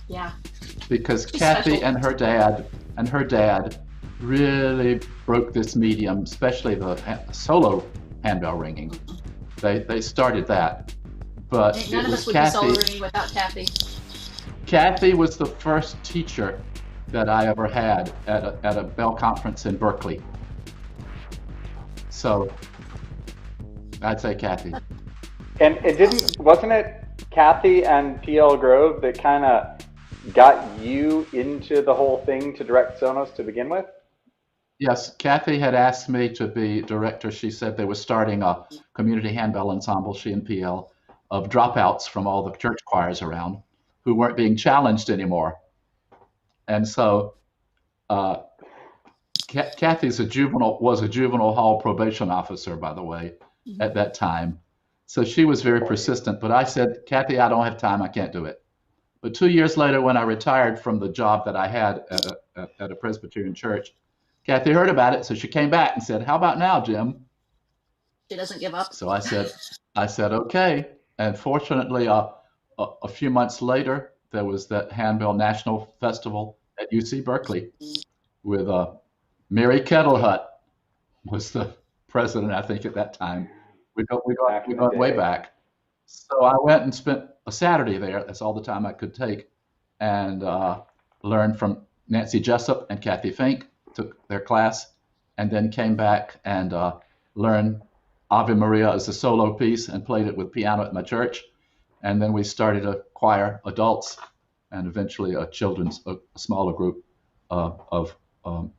Yeah. Because She's Kathy special. and her dad really broke this medium, especially the solo handbell ringing. They started that. But None it of was us would Kathy. be solo ringing without Kathy. Kathy was the first teacher that I ever had at a bell conference in Berkeley. So I'd say Kathy. And wasn't it Kathy and P.L. Grove that kind of got you into the whole thing to direct Sonos to begin with? Yes, Kathy had asked me to be director. She said they were starting a community handbell ensemble, she and PL, of dropouts from all the church choirs around who weren't being challenged anymore. And so Kathy was a juvenile hall probation officer, by the way, at that time. So she was very persistent, but I said, Kathy, I don't have time, I can't do it. But 2 years later, when I retired from the job that I had at a Presbyterian church, Kathy heard about it, so she came back and said, "How about now, Jim?" She doesn't give up. So I said, okay. And fortunately, a few months later, there was that Handbell National Festival at UC Berkeley with Mary Kettlehut was the president, I think, at that time. We go way back. So I went and spent a Saturday there. That's all the time I could take, and learned from Nancy Jessup and Kathy Fink. Took their class, and then came back and learned Ave Maria as a solo piece and played it with piano at my church. And then we started a choir, adults, and eventually a smaller group of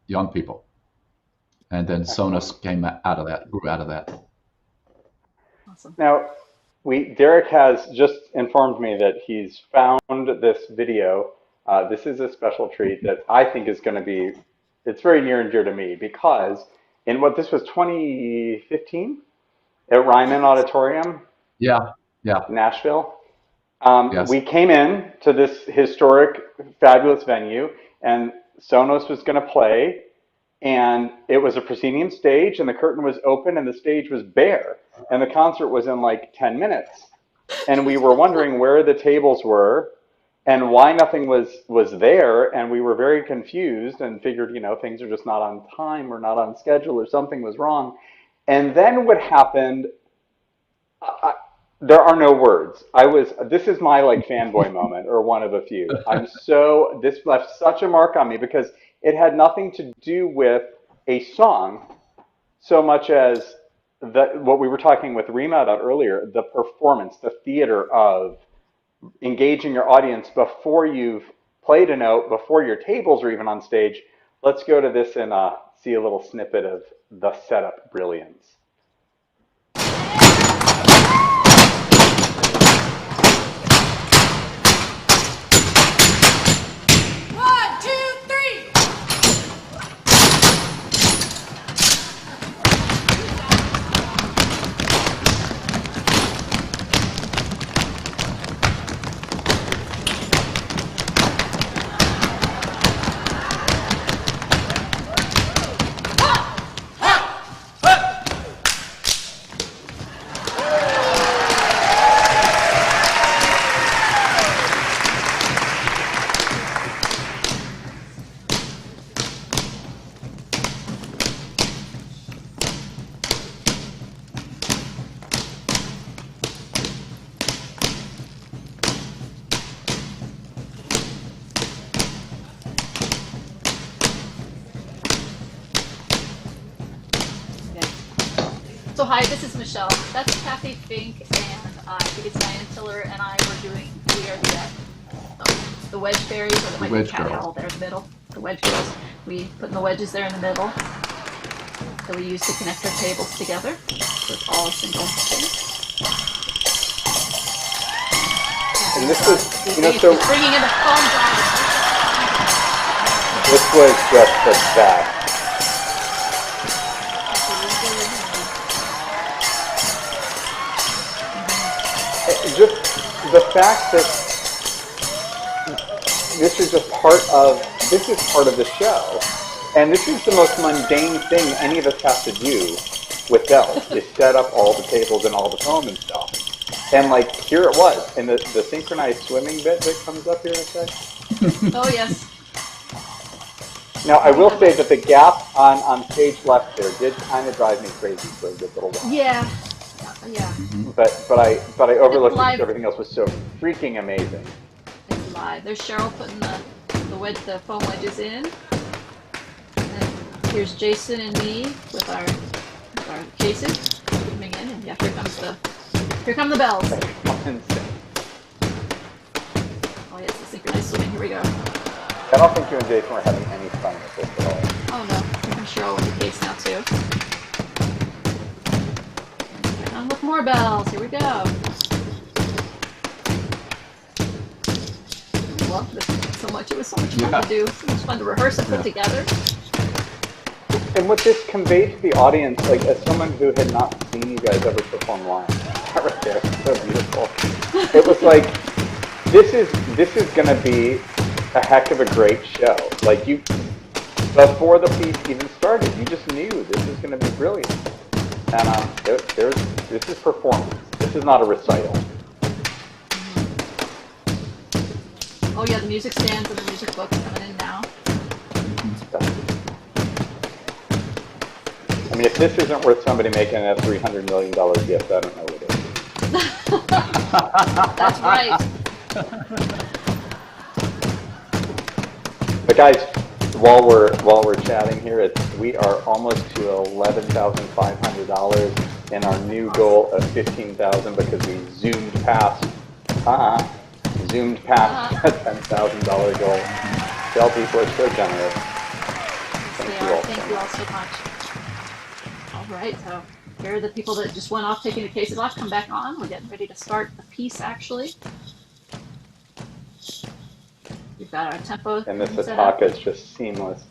young people. And then Sonus came out of that, grew out of that. Awesome. Now, Derek has just informed me that he's found this video. This is a special treat that I think is going to be, it's very near and dear to me because this was 2015 at Ryman Auditorium. Yeah. Nashville. Yes. We came in to this historic, fabulous venue, and Sonos was going to play, and it was a proscenium stage, and the curtain was open, and the stage was bare, and the concert was in like 10 minutes, and we were wondering where the tables were, and why nothing was there, and we were very confused, and figured, things are just not on time, or not on schedule, or something was wrong, and then what happened? There are no words. This is my fanboy moment, or one of a few. This left such a mark on me because it had nothing to do with a song so much as what we were talking with Rima about earlier, the performance, the theater of engaging your audience before you've played a note, before your tables are even on stage. Let's go to this and see a little snippet of the setup brilliance. So hi, this is Michèle. That's Kathy Fink, and I think it's Diane Tiller, and we are the wedge fairies, or the wedge cat owl there in the middle. The wedge girls. We put the wedges there in the middle that we use to connect our tables together. So it's all a single thing. And this was, so bringing in the foam down. This was just the best. Just the fact that this is part of the show, and this is the most mundane thing any of us have to do with bells, is set up all the tables and all the foam and stuff. And here it was, and the synchronized swimming bit that comes up here in a sec. Oh yes. Now I will say that the gap on stage left there did kind of drive me crazy for a good little while. Yeah. But I overlooked it because everything else was so freaking amazing. It's live. There's Cheryl putting the foam wedges in. And here's Jason and me with our cases coming in, and here come the bells. Oh yes, the synchronized swimming. Here we go. I don't think you and Jason were having any fun with this at all. Oh no, I'm Cheryl with the case now too. And with more bells. Here we go. I loved this so much. It was so much fun to do. So much fun to rehearse and put together. And what this conveyed to the audience, as someone who had not seen you guys ever perform live, that right there, so beautiful. It was this is gonna be a heck of a great show. Before the piece even started, you just knew this was gonna be brilliant. And this is performance. This is not a recital. Oh yeah, the music stands and the music book coming in now. I mean, if this isn't worth somebody making a $300 million gift, I don't know what it is. That's right. But guys, while we're chatting here, we are almost to $11,500 and our new goal of 15,000 because we zoomed past the $10,000 goal. Tell people are so generous. Thank you all so much. All right, so here are the people that just went off taking the cases off. Come back on. We're getting ready to start the piece actually. We've got our tempo. And this attack is just seamless.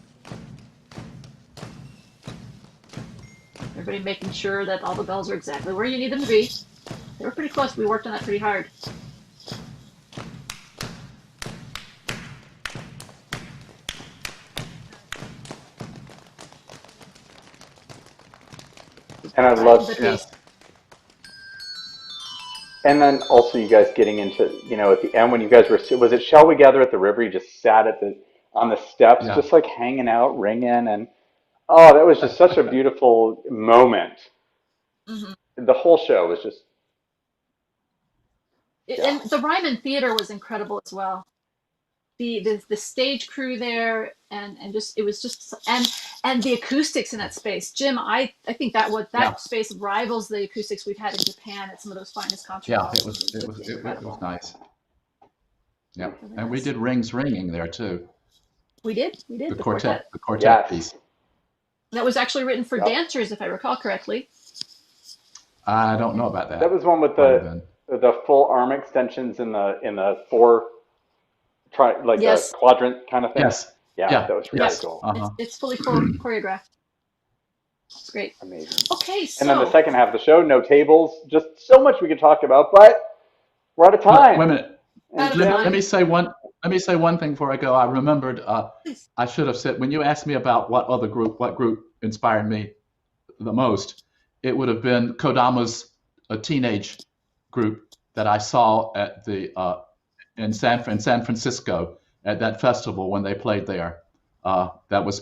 Everybody making sure that all the bells are exactly where you need them to be. They were pretty close. We worked on that pretty hard. And I love this. And then also you guys getting into, you know, at the end when you guys were, was it Shall We Gather at the River? You just sat at on the steps, just like hanging out, ringing, and oh, that was just such a beautiful moment. The whole show was just. And the Ryman Theater was incredible as well. The stage crew there and just it was just and the acoustics in that space. Jim, I think that space rivals the acoustics we've had in Japan at some of those finest concert halls. It was nice. Yeah, and we did Rings Ringing there too. We did the quartet piece. That was actually written for dancers, if I recall correctly. I don't know about that. That was one with the full arm extensions in the four. The quadrant kind of thing. Yeah, that was really cool. It's fully choreographed. It's great. Amazing. Okay, so. And then the second half of the show, no tables, just so much we could talk about, but we're out of time. Wait a minute. Let me say one thing before I go. I remembered. I should have said when you asked me about what group inspired me the most, it would have been Kodama's teenage group that I saw at the. In San Francisco at that festival when they played there. That was,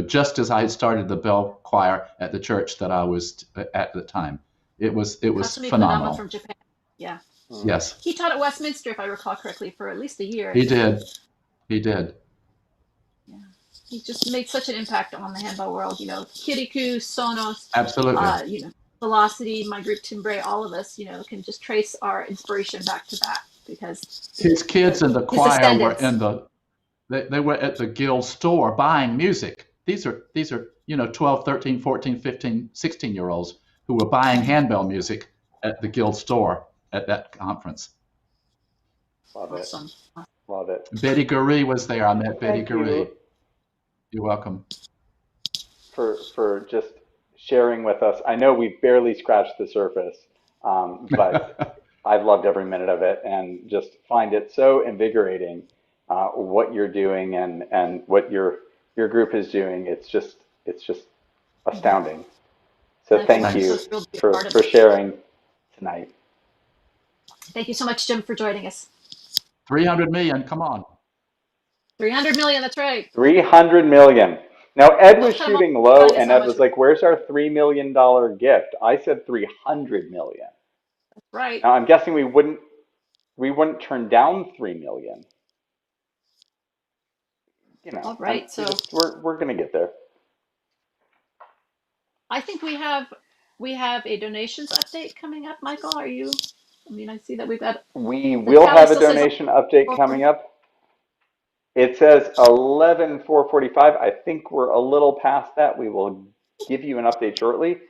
just as I had started the bell choir at the church that I was at the time. It was phenomenal. From Japan. Yeah. Yes. He taught at Westminster, if I recall correctly, for at least a year. He did. Yeah. He just made such an impact on the handbell world. Kirikou, Sonos. Absolutely. Velocity, my group Timbre, all of us, can just trace our inspiration back to that. Because his kids in the choir were they were at the Guild store buying music. These are 12, 13, 14, 15, 16-year-olds who were buying handbell music at the Guild store at that conference. Love it. Awesome. Love it. Betty Gurry was there. I met Betty Gurry. You're welcome. For just sharing with us. I know we barely scratched the surface, but I've loved every minute of it and just find it so invigorating what you're doing and what your group is doing. It's just astounding. So thank you for sharing tonight. Thank you so much, Jim, for joining us. 300 million, come on. 300 million, that's right. 300 million. Now, Ed was shooting low, and Ed was like, where's our $3 million gift? I said 300 million. That's right. Now, I'm guessing we wouldn't turn down 3 million. All right, so we're going to get there. I think we have a donations update coming up. Michael, are you? I see that we've got. We will have a donation update coming up. It says 11,445. I think we're a little past that. We will give you an update shortly.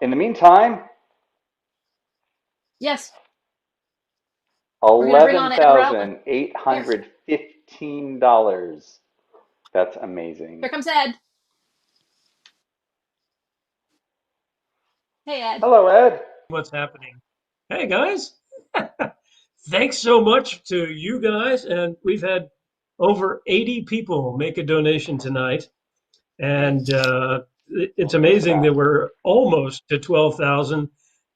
In the meantime, yes, $11,815. That's amazing. Here comes Ed. Hey, Ed. Hello, Ed. What's happening? Hey, guys. Thanks so much to you guys. And we've had over 80 people make a donation tonight. And it's amazing that we're almost to 12,000.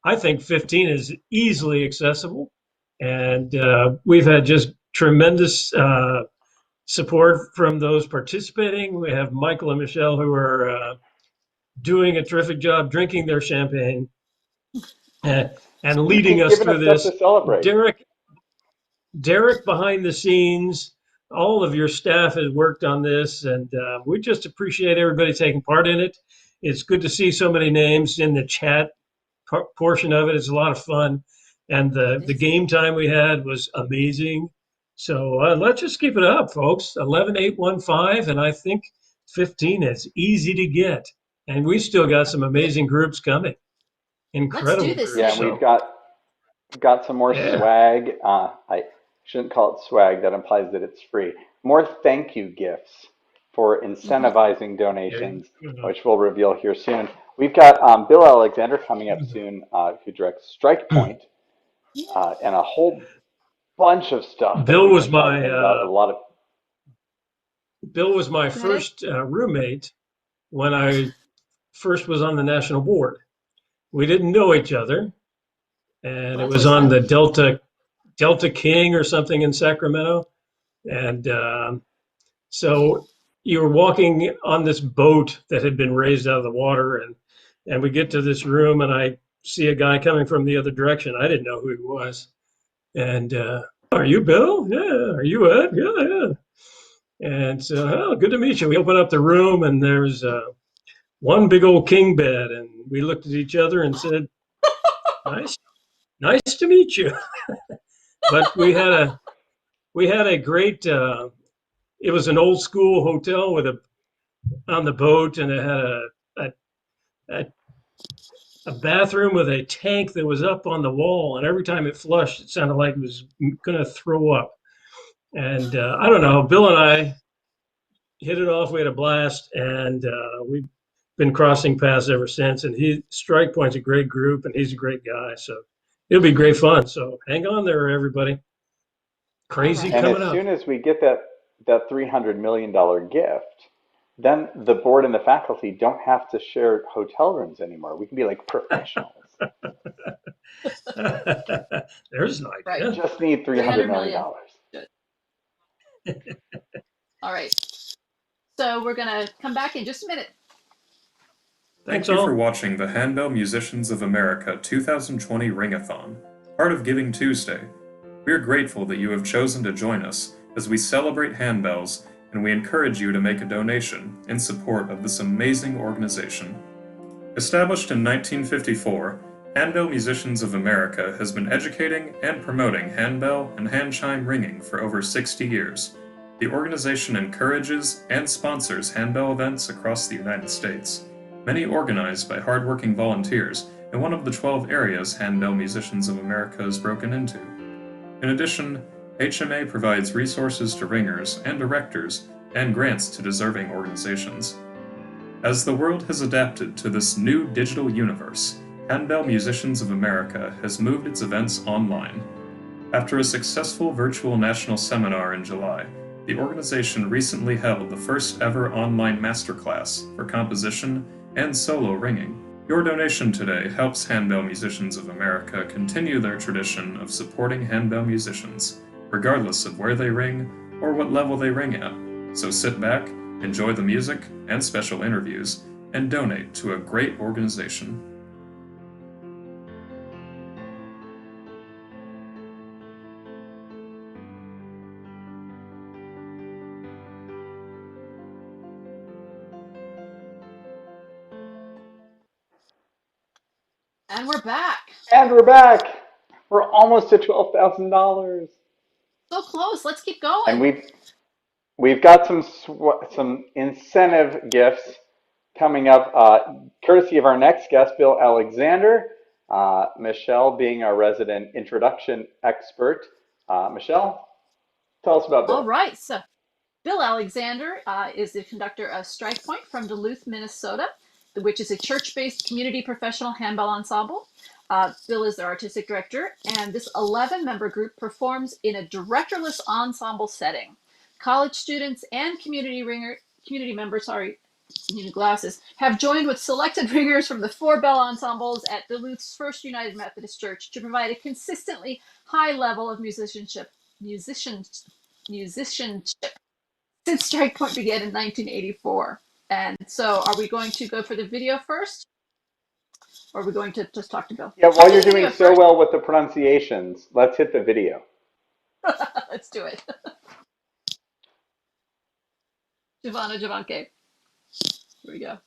I think 15 is easily accessible. And we've had just tremendous support from those participating. We have Michael and Michèle who are doing a terrific job drinking their champagne and leading us through this. To celebrate. Derek behind the scenes, all of your staff has worked on this, and we just appreciate everybody taking part in it. It's good to see so many names in the chat portion of it. It's a lot of fun, and the game time we had was amazing. So let's just keep it up, folks. 11-815, and I think 15 is easy to get, and we still got some amazing groups coming. Incredible. Let's do this. Yeah, and we've got some more swag. I shouldn't call it swag. That implies that it's free. More thank you gifts for incentivizing donations, which we'll reveal here soon. We've got Bill Alexander coming up soon, who directs Strike Point, and a whole bunch of stuff. Bill was my first roommate when I first was on the national board. We didn't know each other, and it was on the Delta King or something in Sacramento, and so you were walking on this boat that had been raised out of the water, and we get to this room, and I see a guy coming from the other direction. I didn't know who he was, and are you Bill? Yeah. Are you Ed? Yeah. And so, oh, good to meet you. We open up the room, and there's one big old king bed, and we looked at each other and said, nice to meet you. But we had a great, it was an old school hotel on the boat, and it had a bathroom with a tank that was up on the wall, and every time it flushed, it sounded like it was going to throw up. And I don't know, Bill and I hit it off. We had a blast, and we've been crossing paths ever since. And Strike Point's a great group, and he's a great guy. So it'll be great fun. So hang on there, everybody. Crazy coming up. And as soon as we get that $300 million gift, then the board and the faculty don't have to share hotel rooms anymore. We can be like professionals. There's an idea. Right. We just need $300 million. All right. So we're going to come back in just a minute. Thank you for watching the Handbell Musicians of America 2020 Ring-a-Thon, part of Giving Tuesday. We are grateful that you have chosen to join us as we celebrate handbells, and we encourage you to make a donation in support of this amazing organization. Established in 1954, Handbell Musicians of America has been educating and promoting handbell and hand chime ringing for over 60 years. The organization encourages and sponsors handbell events across the United States, many organized by hardworking volunteers in one of the 12 areas Handbell Musicians of America is broken into. In addition, HMA provides resources to ringers and directors and grants to deserving organizations. As the world has adapted to this new digital universe, Handbell Musicians of America has moved its events online. After a successful virtual national seminar in July, the organization recently held the first ever online masterclass for composition and solo ringing. Your donation today helps Handbell Musicians of America continue their tradition of supporting handbell musicians, regardless of where they ring or what level they ring at. So sit back, enjoy the music and special interviews, and donate to a great organization. And we're back. And we're back. We're almost to $12,000. So close. Let's keep going. And we've got some incentive gifts coming up, courtesy of our next guest, Bill Alexander. Michèle being our resident introduction expert. Michèle, tell us about Bill. All right. So Bill Alexander is the conductor of Strike Point from Duluth, Minnesota, which is a church-based community professional handbell ensemble. Bill is the artistic director, and this 11-member group performs in a directorless ensemble setting. College students and community members, need glasses, have joined with selected ringers from the 4 bell ensembles at Duluth's First United Methodist Church to provide a consistently high level of musicianship since Strike Point began in 1984. And so are we going to go for the video first? Or are we going to just talk to Bill? Yeah, while you're doing so well with the pronunciations, let's hit the video. Let's do it. Giovanna Javanke. Here we go.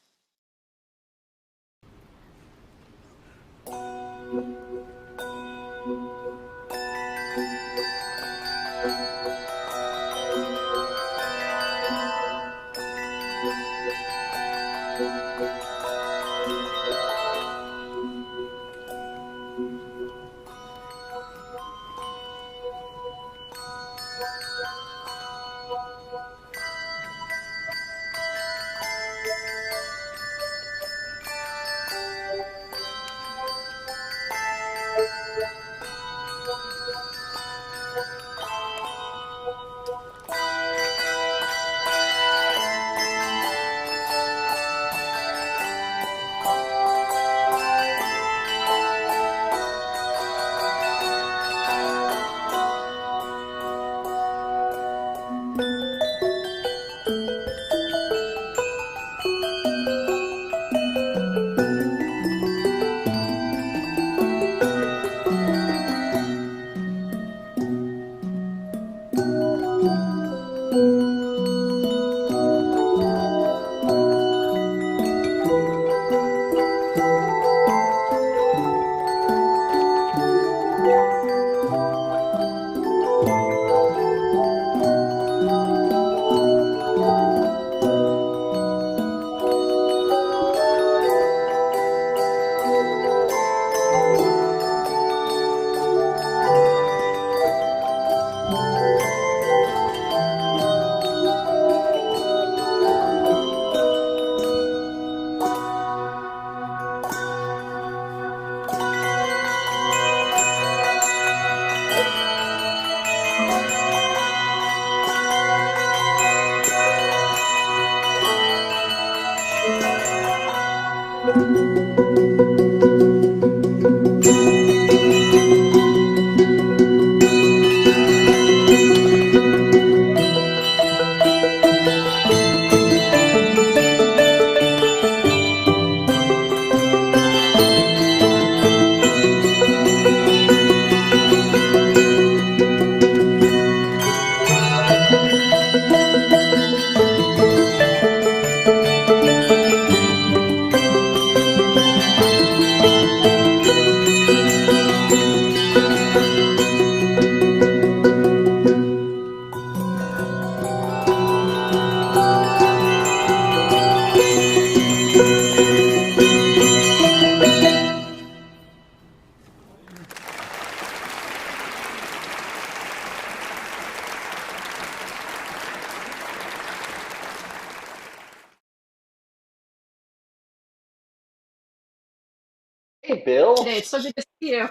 Hey, Bill. Today, it's so good to see you.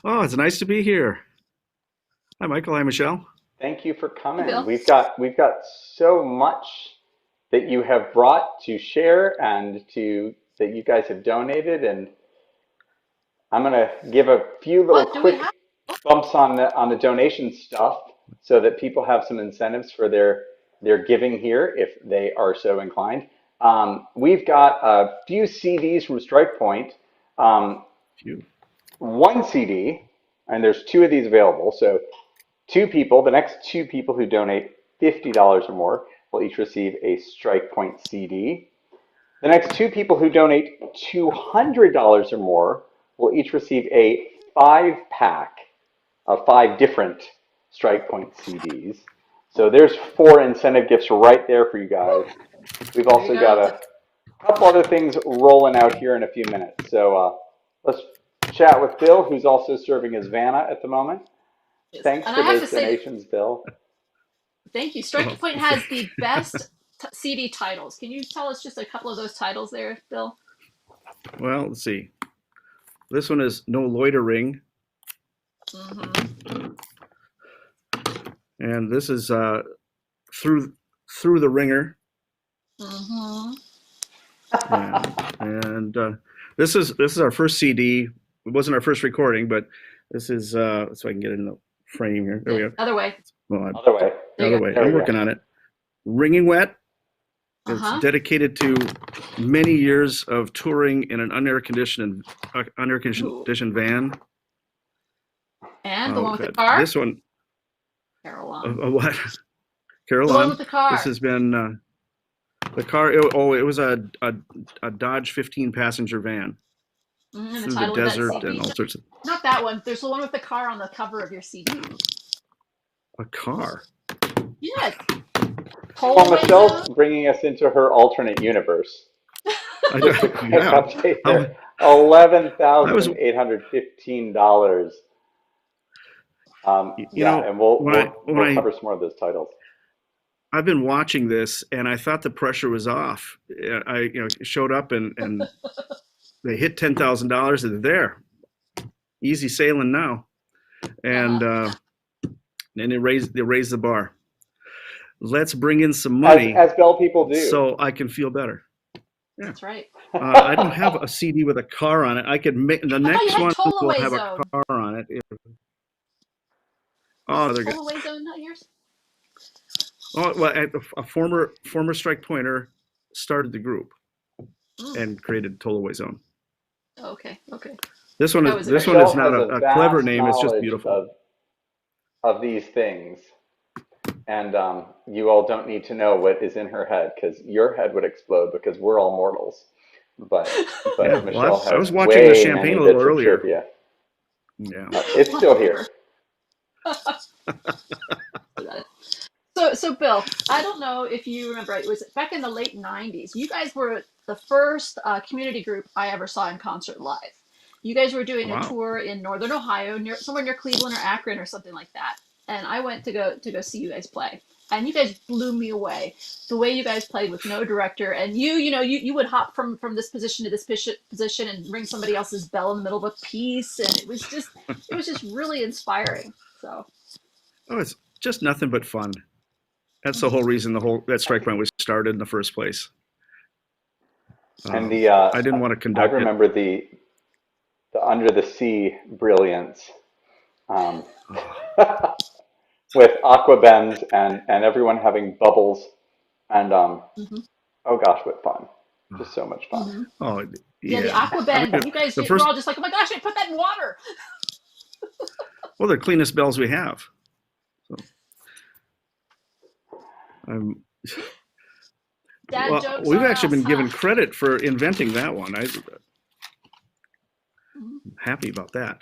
Oh, it's nice to be here. Hi, Michael. Hi, Michèle. Thank you for Hey, coming. Bill. We've got so much that you have brought to share and to that you guys have donated, and I'm gonna give a few little What do we quick have? bumps on the donation stuff so that people have some incentives for their giving here if they are so inclined. We've got a few CDs from Strike Point. One CD, and there's two of these available. So the next two people who donate $50 or more will each receive a Strike Point CD. The next two people who donate $200 or more will each receive a 5-pack of 5 different Strike Point CDs. So there's 4 incentive gifts right there for you guys. We've also got a couple other things rolling out here in a few minutes. So let's chat with Bill, who's also serving as Vanna at the moment. Thanks And for I have those to say, donations, Bill. thank you. Strike Point has the best CD titles. Can you tell us just a couple of those titles there, Bill? Well, let's see. This one is No Loitering. Mm-hmm. And this is Through the Ringer. Mm-hmm. And this is our first CD. It wasn't our first recording, but this is so I can get it in the frame here. There we go. Other way. Well, Other way. Other way. I'm working on it. Ringing Wet. Uh-huh. It's dedicated to many years of touring in an unair-conditioned van. And the one with the car? This one. Caroline. What? Caroline. with the car. This has been the car. It was a Dodge 15 passenger van And the through the title of that desert CD. and all sorts of. Not that one. There's the one with the car on the cover of your CD. A car. Yes. Well, Michelle's bringing us into her alternate universe. Just a quick update here. $11,815. And we'll cover some more of those titles. I've been watching this, and I thought the pressure was off. I showed up and they hit $10,000, and they're there, easy sailing now, and they raised the bar. Let's bring in some money, as Bell people do, so I can feel better. Yeah. That's right. I don't have a CD with a car on it. I could make the next one will have a car on it. Oh, they're good. Tollaway Zone, not yours? Oh, well, a former strike pointer started the group and created Tollaway Zone. Okay. This one is not a clever name. It's just beautiful. Of these things, and you all don't need to know what is in her head, because your head would explode, because we're all mortals. But yeah, Michèle has I was watching the champagne a little earlier. Trivia. Yeah, it's still here. So Bill, I don't know if you remember, it was back in the late 90s. You guys were the first community group I ever saw in concert live. You guys were doing a tour in Northern Ohio, somewhere near Cleveland or Akron or something like that. And I went to go see you guys play. And you guys blew me away. The way you guys played with no director, and you would hop from this position to this position and ring somebody else's bell in the middle of a piece, and it was just really inspiring. So. Oh, it's just nothing but fun. That's the whole reason that strike point was started in the first place. And I didn't want to conduct. I remember the Under the Sea brilliance. With aqua bends and everyone having bubbles, and oh gosh, what fun! Just so much fun. Oh yeah, the aqua bend. You guys were all just like, oh my gosh, I put that in water. Well, they're the cleanest bells we have. So, we've actually been given credit for inventing that one. I'm happy about that.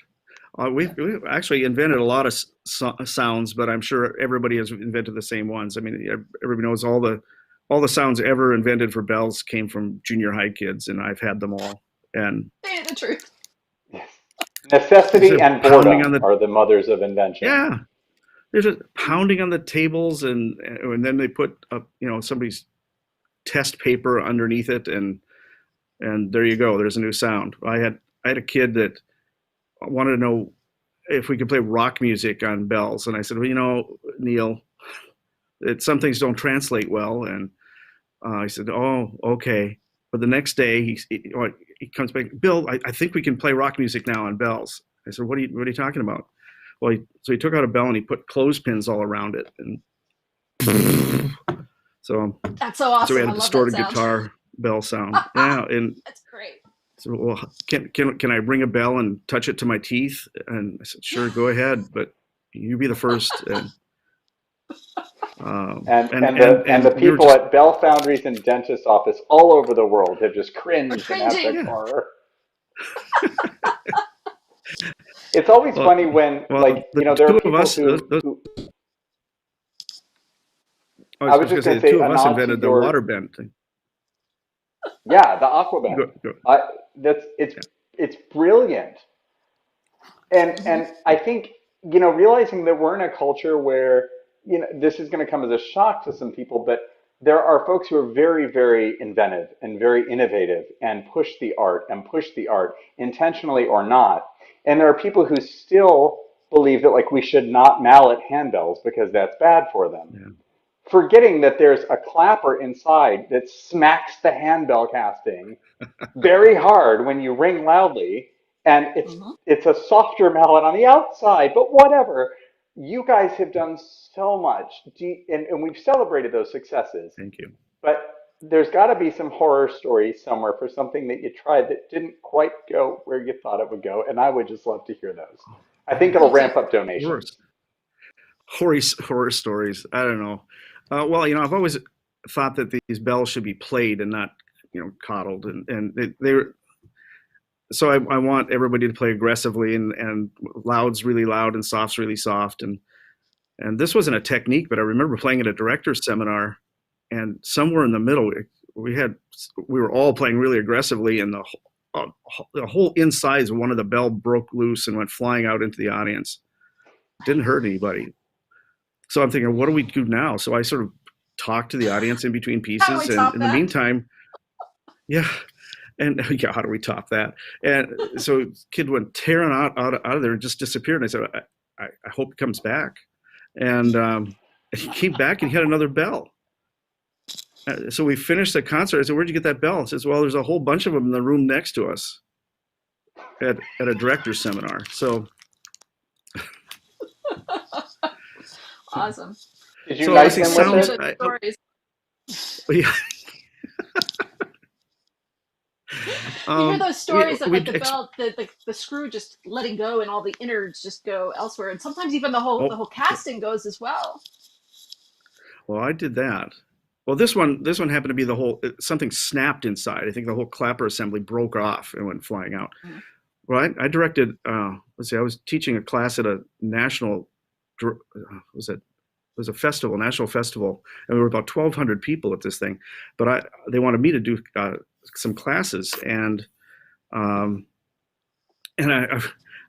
We've actually invented a lot of sounds, but I'm sure everybody has invented the same ones. I mean, everybody knows all the sounds ever invented for bells came from junior high kids, and I've had them all. And say the truth. Yes. Necessity and boredom are the mothers of invention. Yeah, there's a pounding on the tables, and then they put somebody's test paper underneath it, and there you go. There's a new sound. I had a kid that wanted to know if we could play rock music on bells, and I said, well, Neil, some things don't translate well, and he said, oh, okay. But the next day he comes back, Bill, I think we can play rock music now on bells. I said, what are you talking about? Well, so he took out a bell and he put clothespins all around it, and so that's so awesome. So we had a distorted guitar bell sound. Yeah, and that's great. So, well, can I ring a bell and touch it to my teeth? And I said, sure, go ahead, but you be the first. And the people at Bell Foundries and dentist office all over the world have just cringed in abject horror. It's always funny when, there are people who I was just going to say, two of us invented the water bend thing. Yeah, the aqua bend. It's brilliant, and I think realizing that we're in a culture where this is going to come as a shock to some people, but there are folks who are very, very inventive and very innovative and push the art intentionally or not, and there are people who still believe that we should not mallet handbells because that's bad for them. Yeah. Forgetting that there's a clapper inside that smacks the handbell casting very hard when you ring loudly, and it's a softer mallet on the outside, but whatever. You guys have done so much, and we've celebrated those successes. Thank you. But there's got to be some horror stories somewhere for something that you tried that didn't quite go where you thought it would go, and I would just love to hear those. I think it'll ramp up donations. Horror stories. I don't know. Well, I've always thought that these bells should be played and not, coddled, and they were. So I want everybody to play aggressively, and loud's really loud and soft's really soft, and this wasn't a technique, but I remember playing at a director's seminar, and somewhere in the middle we were all playing really aggressively, and the whole insides of one of the bell broke loose and went flying out into the audience. It didn't hurt anybody. So I'm thinking, what do we do now? So I sort of talked to the audience in between pieces, and in the meantime, yeah. And yeah, how do we top that? And so kid went tearing out of there and just disappeared. And I said, I hope he comes back. And he came back and he had another bell. So we finished the concert. I said, where'd you get that bell? He says, well, there's a whole bunch of them in the room next to us at a director's seminar. So awesome. Did you knight them with it? Yeah. You hear those stories of like the belt, the screw just letting go, and all the innards just go elsewhere, and sometimes even the whole casting goes as well. Well, I did that. Well, this one happened to be something snapped inside. I think the whole clapper assembly broke off and went flying out. Mm-hmm. Well, I directed. I was teaching a class at a national. It was a festival, national festival, and we were about 1,200 people at this thing. But they wanted me to do some classes, and I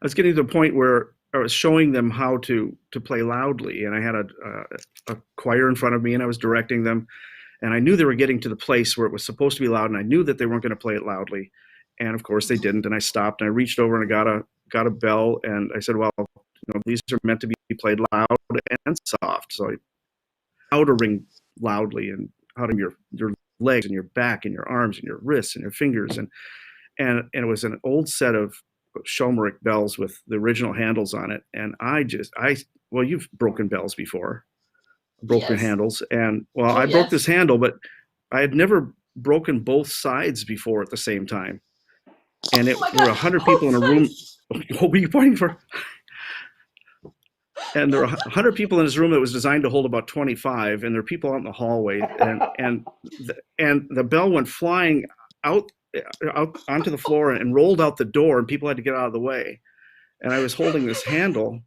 was getting to the point where I was showing them how to play loudly, and I had a choir in front of me, and I was directing them, and I knew they were getting to the place where it was supposed to be loud, and I knew that they weren't going to play it loudly, and of course they didn't. And I stopped, and I reached over and I got a bell, and I said, well, these are meant to be played loud and soft, so how to ring loudly, and how to your legs and your back and your arms and your wrists and your fingers, and it was an old set of Sharik bells with the original handles on it, and well, you've broken bells before, broken handles, and I broke this handle, but I had never broken both sides before at the same time, and there were 100 people in a room. What were you pointing for? And there were 100 people in this room that was designed to hold about 25, and there were people out in the hallway, and the bell went flying out onto the floor and rolled out the door, and people had to get out of the way. And I was holding this handle,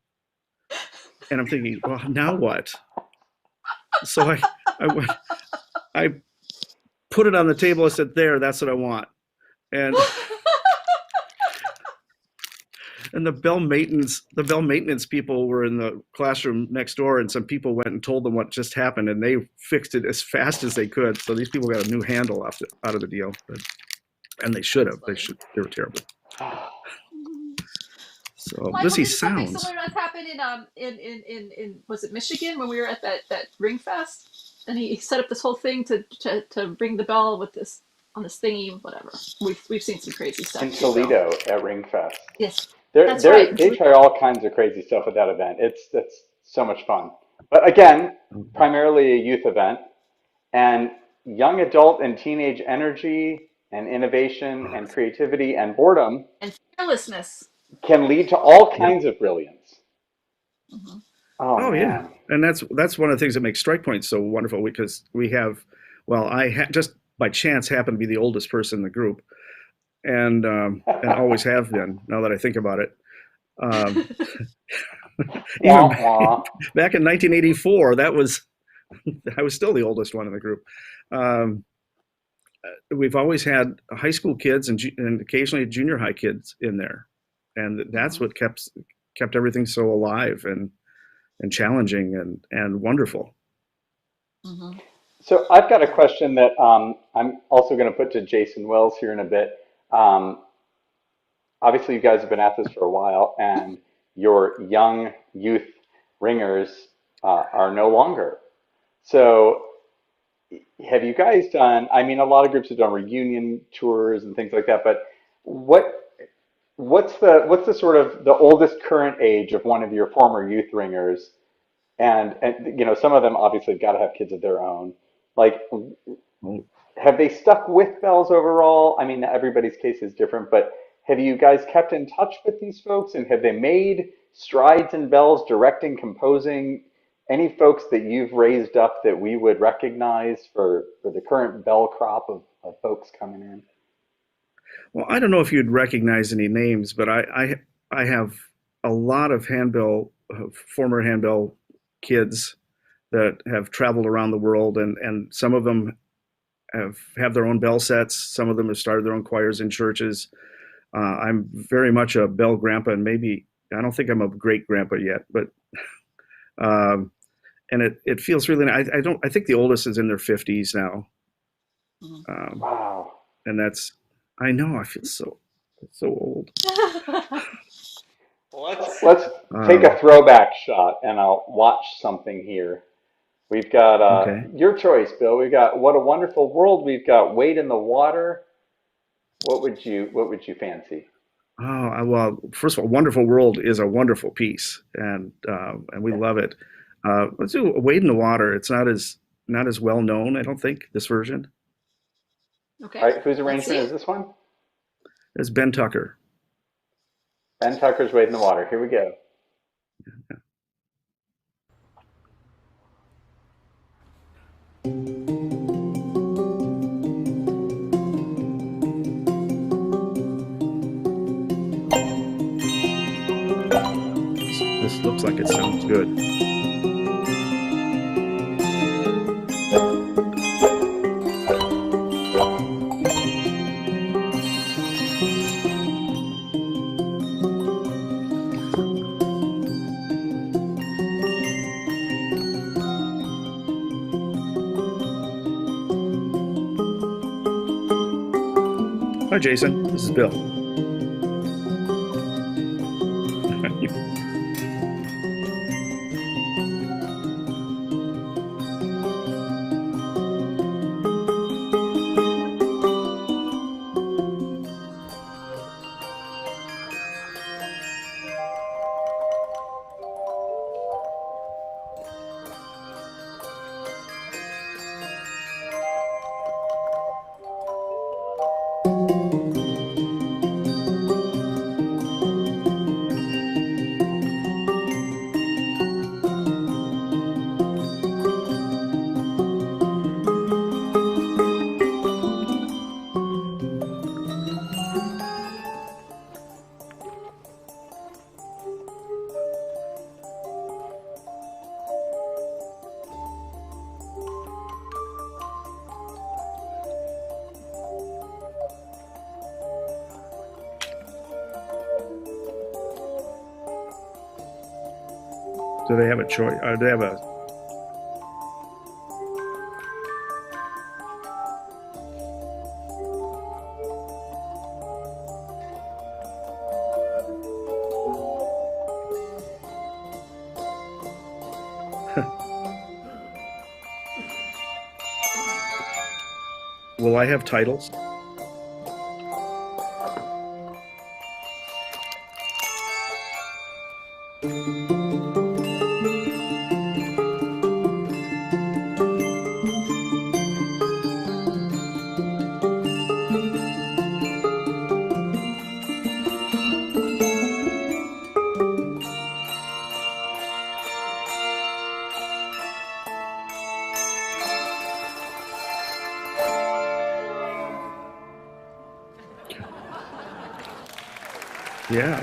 and I'm thinking, well, now what? So I put it on the table. I said, there, that's what I want. And the bell maintenance people were in the classroom next door, and some people went and told them what just happened, and they fixed it as fast as they could. So these people got a new handle out of the deal, and they should have. They were terrible. So Lizzie sounds. Something similar that's happened in was it Michigan when we were at that Ring Fest, and he set up this whole thing to ring the bell with this on this thingy, whatever. We've seen some crazy stuff in Toledo at Ring Fest. Yes. They try all kinds of crazy stuff at that event. That's so much fun. But again, primarily a youth event, and young adult and teenage energy and innovation and creativity and boredom and fearlessness can lead to all kinds of brilliance. Mm-hmm. Oh yeah, and that's one of the things that makes Strike Point so wonderful, because we have, just by chance happen to be the oldest person in the group. And always have been, now that I think about it. Even back in 1984, I was still the oldest one in the group. We've always had high school kids and occasionally junior high kids in there, and that's what kept everything so alive and challenging and wonderful. Mm-hmm. So I've got a question that I'm also going to put to Jason Wells here in a bit. Obviously, you guys have been at this for a while, and your young youth ringers are no longer. So have you guys done, I mean, a lot of groups have done reunion tours and things like that, but what's the sort of the oldest current age of one of your former youth ringers? And some of them obviously have got to have kids of their own. Like, have they stuck with bells overall? I mean, everybody's case is different, but have you guys kept in touch with these folks, and have they made strides in bells, directing, composing, any folks that you've raised up that we would recognize for the current bell crop of folks coming in? Well, I don't know if you'd recognize any names, but I have a lot of handbell, former handbell kids that have traveled around the world, and some of them have their own bell sets. Some of them have started their own choirs in churches. I'm very much a bell grandpa, and maybe I don't think I'm a great grandpa yet, but and it feels really nice. I think the oldest is in their 50s now. Wow. And I know, I feel so old. Let's take a throwback shot, and I'll watch something here. We've got Okay. your choice, Bill. We've got What a Wonderful World. We've got Wade in the Water. What would you fancy? Oh, well, first of all, Wonderful World is a wonderful piece, and we love it. Let's do Wade in the Water. It's not as well known, I don't think, this version. Okay. All right, whose arrangement is this one? It's Ben Tucker. Ben Tucker's Wade in the Water. Here we go. This looks like it sounds good. Hi, Jason. This is Bill. Do they have a choice? Do they have a? Will I have titles? Yeah.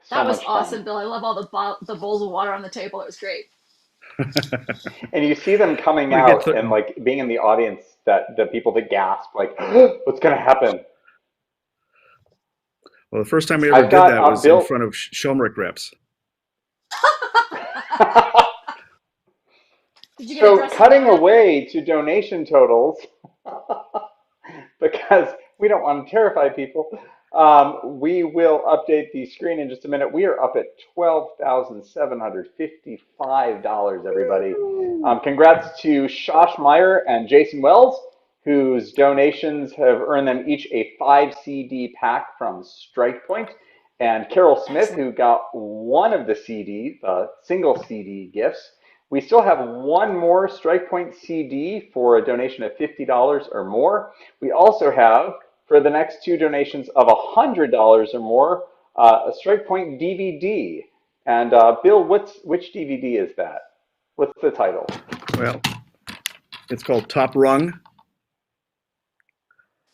That was much awesome, fun. Bill. I love all the bowls of water on the table. It was great. And you see them coming We get out and like being in the audience, that the people that gasp, like, what's going to happen? Well, the first time we ever I've did got that was Bill. in front of Shomrick reps. Did you get a So dressing cutting gown after? away to donation totals, because we don't want to terrify people, we will update the screen in just a minute. We are up at $12,755, everybody. Congrats to Shosh Meyer and Jason Wells, whose donations have earned them each a 5 CD pack from Strike Point, and Carol Smith, who got one of the CDs, single CD gifts. We still have one more Strike Point CD for a donation of $50 or more. We also have, for the next two donations of $100 or more, a Strike Point DVD. And Bill, which DVD is that? What's the title? Well, it's called Top Rung.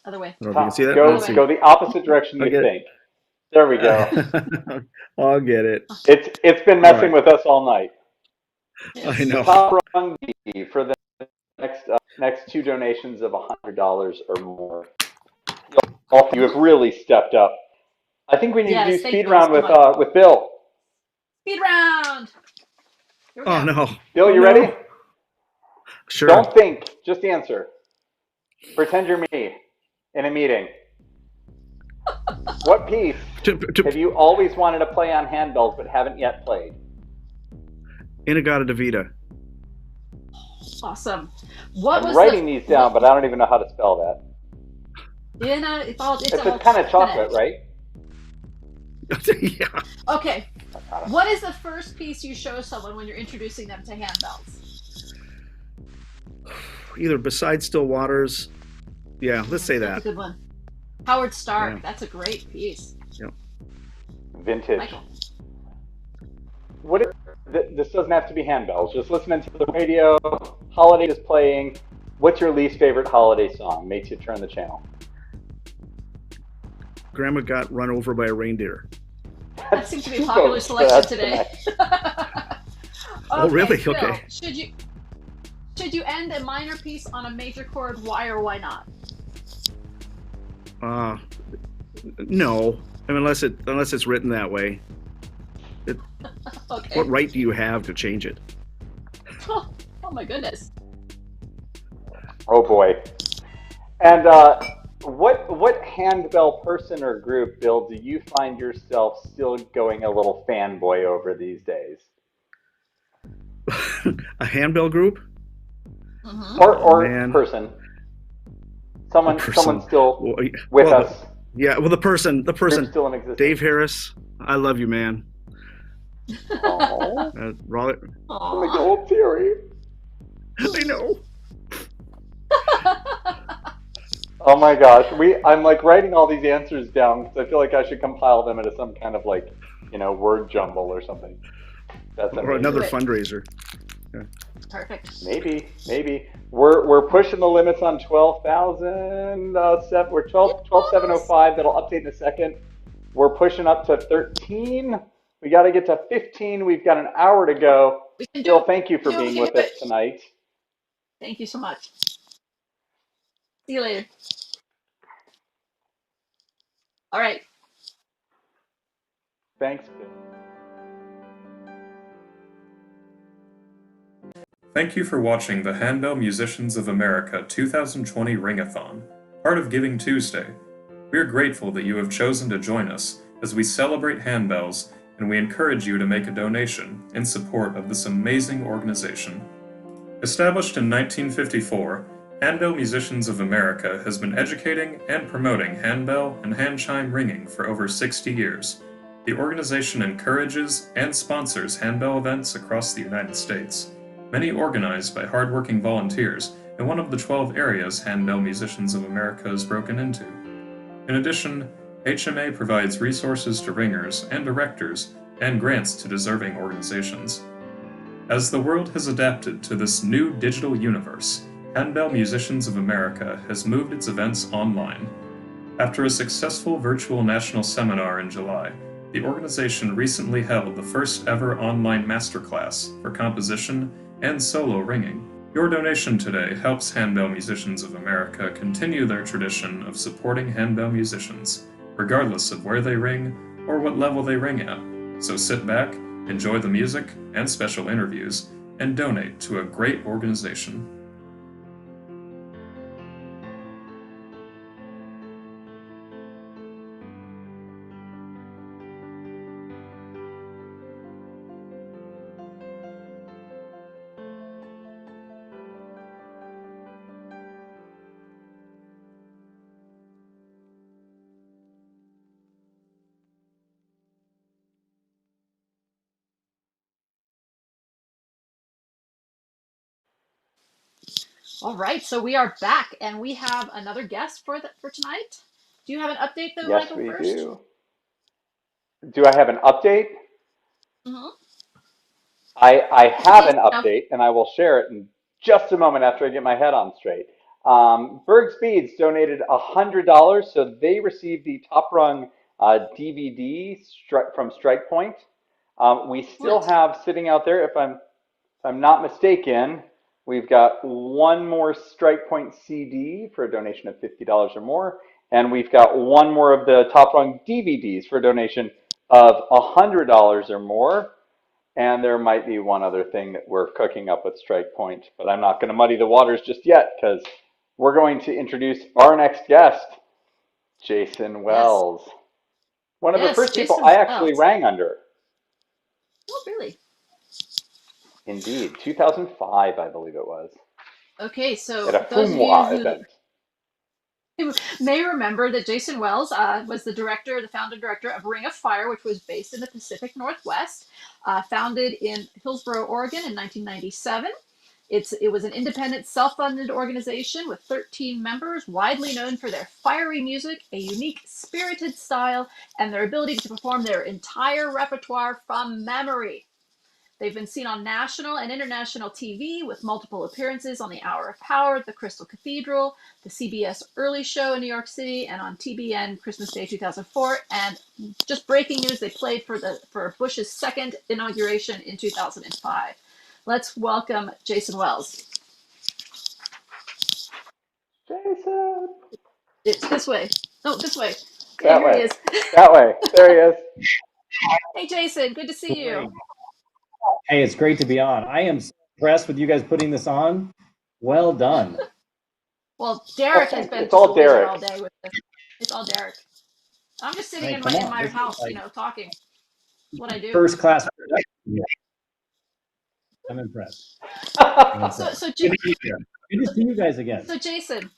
Other way. I don't know if you can see that. Go the opposite direction you think. There we go. I'll get it. It's been messing with us all night. I know. Top Rung DVD for the next two donations of $100 or more. All you have really stepped up. I think we need to do speed round with Bill. Speed round. Here we go. No. Bill, you ready? Sure. Don't think, just answer. Pretend you're me in a meeting. What piece have you always wanted to play on handbells but haven't yet played? In-A-Gadda-Da-Vida. Awesome. I'm writing these down, but I don't even know how to spell that. It's a kind of chocolate, right? Yeah. Okay. What is the first piece you show someone when you're introducing them to handbells? Either Beside Still Waters. Yeah, let's say That's that. a good one. Howard Stark. Yeah. That's a great piece. Yep. Vintage. Michael. This doesn't have to be handbells. Just listening to the radio, holiday is playing. What's your least favorite holiday song? Makes you turn the channel. Grandma Got Run Over by a Reindeer. That seems to be a popular selection today. Oh, really? Phil, okay. Should you end a minor piece on a major chord? Why or why not? No. I mean, unless it's written that way. Okay. What right do you have to change it? Oh my goodness. Oh boy. And what handbell person or group, Bill, do you find yourself still going a little fanboy over these days? A handbell group? Mm-hmm. Or person. Someone still with us. Yeah, well, the person, still in existence. Dave Harris, I love you, man. Oh, Robert. I'm like a little teary. I know. Oh my gosh, I'm like writing all these answers down because I feel like I should compile them into some kind of like, word jumble or something. That's or another fundraiser. Yeah. Perfect. Maybe we're pushing the limits on 12,000. We're 12,705. That'll update in a second. We're pushing up to 13. We got to get to 15. We've got an hour to go. Bill, thank you for being with us tonight. Thank you so much. See you later. All right. Thanks, Bill. Thank you for watching the Handbell Musicians of America 2020 Ring-a-Thon, part of Giving Tuesday. We are grateful that you have chosen to join us as we celebrate handbells, and we encourage you to make a donation in support of this amazing organization. Established in 1954, Handbell Musicians of America has been educating and promoting handbell and hand chime ringing for over 60 years. The organization encourages and sponsors handbell events across the United States, many organized by hardworking volunteers in one of the 12 areas Handbell Musicians of America is broken into. In addition, HMA provides resources to ringers and directors and grants to deserving organizations. As the world has adapted to this new digital universe, Handbell Musicians of America has moved its events online. After a successful virtual national seminar in July, the organization recently held the first ever online masterclass for composition and solo ringing. Your donation today helps Handbell Musicians of America continue their tradition of supporting handbell musicians, regardless of where they ring or what level they ring at. So sit back, enjoy the music and special interviews, and donate to a great organization. All right, so we are back, and we have another guest for tonight. Do you have an update, though, Yes, Michael, we first? do. Do I have an update? Mm-hmm. I have an update, and I will share it in just a moment after I get my head on straight. Berg Speeds donated $100, so they received the Top Rung DVD from Strike Point. We still have sitting out there, if I'm not mistaken, we've got one more Strike Point CD for a donation of $50 or more, and we've got one more of the Top Rung DVDs for a donation of $100 or more. And there might be one other thing that we're cooking up with Strike Point, but I'm not going to muddy the waters just yet because we're going to introduce our next guest, Jason Wells. One of the first people I actually rang under. Oh, really? Indeed, 2005, I believe it was. Okay, so At a those of you Fumoir who event. may remember that Jason Wells was the founder director of Ring of Fire, which was based in the Pacific Northwest, founded in Hillsboro, Oregon in 1997. It was an independent, self-funded organization with 13 members, widely known for their fiery music, a unique, spirited style, and their ability to perform their entire repertoire from memory. They've been seen on national and international TV with multiple appearances on the Hour of Power, the Crystal Cathedral, the CBS Early Show in New York City, and on TBN Christmas Day 2004. And just breaking news, they played for Bush's second inauguration in 2005. Let's welcome Jason Wells. Jason! It's this way. No, this way. Okay, that here way. he is. That way. There he is. Hey, Jason. Good to see you. Hey, it's great to be on. I am so impressed with you guys putting this on. Well done. Well, Derek has been it's all Derek. all day with this. It's all Derek. I'm just sitting Hey, in come on. my This is house, like talking. What I do. first class production. I'm impressed. So Good to see you guys again. So Jason,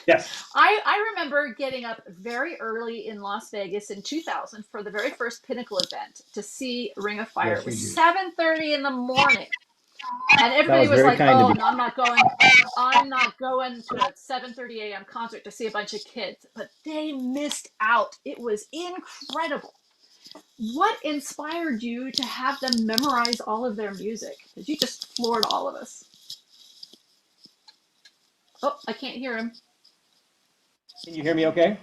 Yes. I remember getting up very early in Las Vegas in 2000 for the very first Pinnacle event to see Ring of Fire. Yes, it was 7:30 in the morning, and everybody was was very like, kind of "Oh, you. no, I'm not going. I'm not going to a 7:30 a.m. concert to see a bunch of kids." But they missed out. It was incredible. What inspired you to have them memorize all of their music? Because you just floored all of us. Oh, I can't hear him. Can you hear me okay?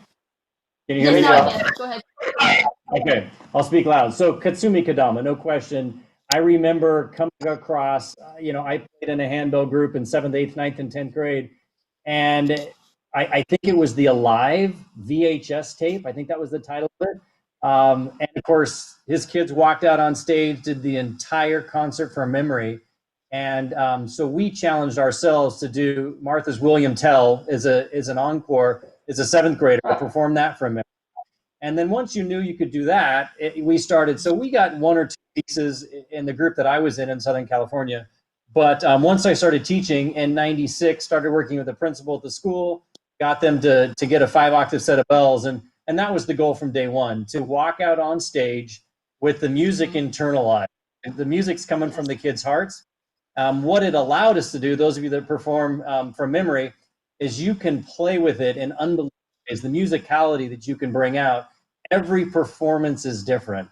Can you hear me? Yes, now I can. Go ahead. Okay, I'll speak loud. So Katsumi Kadama, no question. I remember coming across, I played in a handbell group in 7th, 8th, 9th, and 10th grade. And I think it was the Alive VHS tape. I think that was the title of it. And of course, his kids walked out on stage, did the entire concert from memory. And so we challenged ourselves to do Martha's William Tell is an encore, is a 7th grader to perform that from memory. And then once you knew you could do that, we started. So we got one or two pieces in the group that I was in Southern California. But once I started teaching in '96, started working with the principal at the school, got them to get a 5-octave set of bells. And that was the goal from day one, to walk out on stage with the music internalized. The music's coming from the kids' hearts. What it allowed us to do, those of you that perform from memory, is you can play with it in unbelievable ways. The musicality that you can bring out, every performance is different.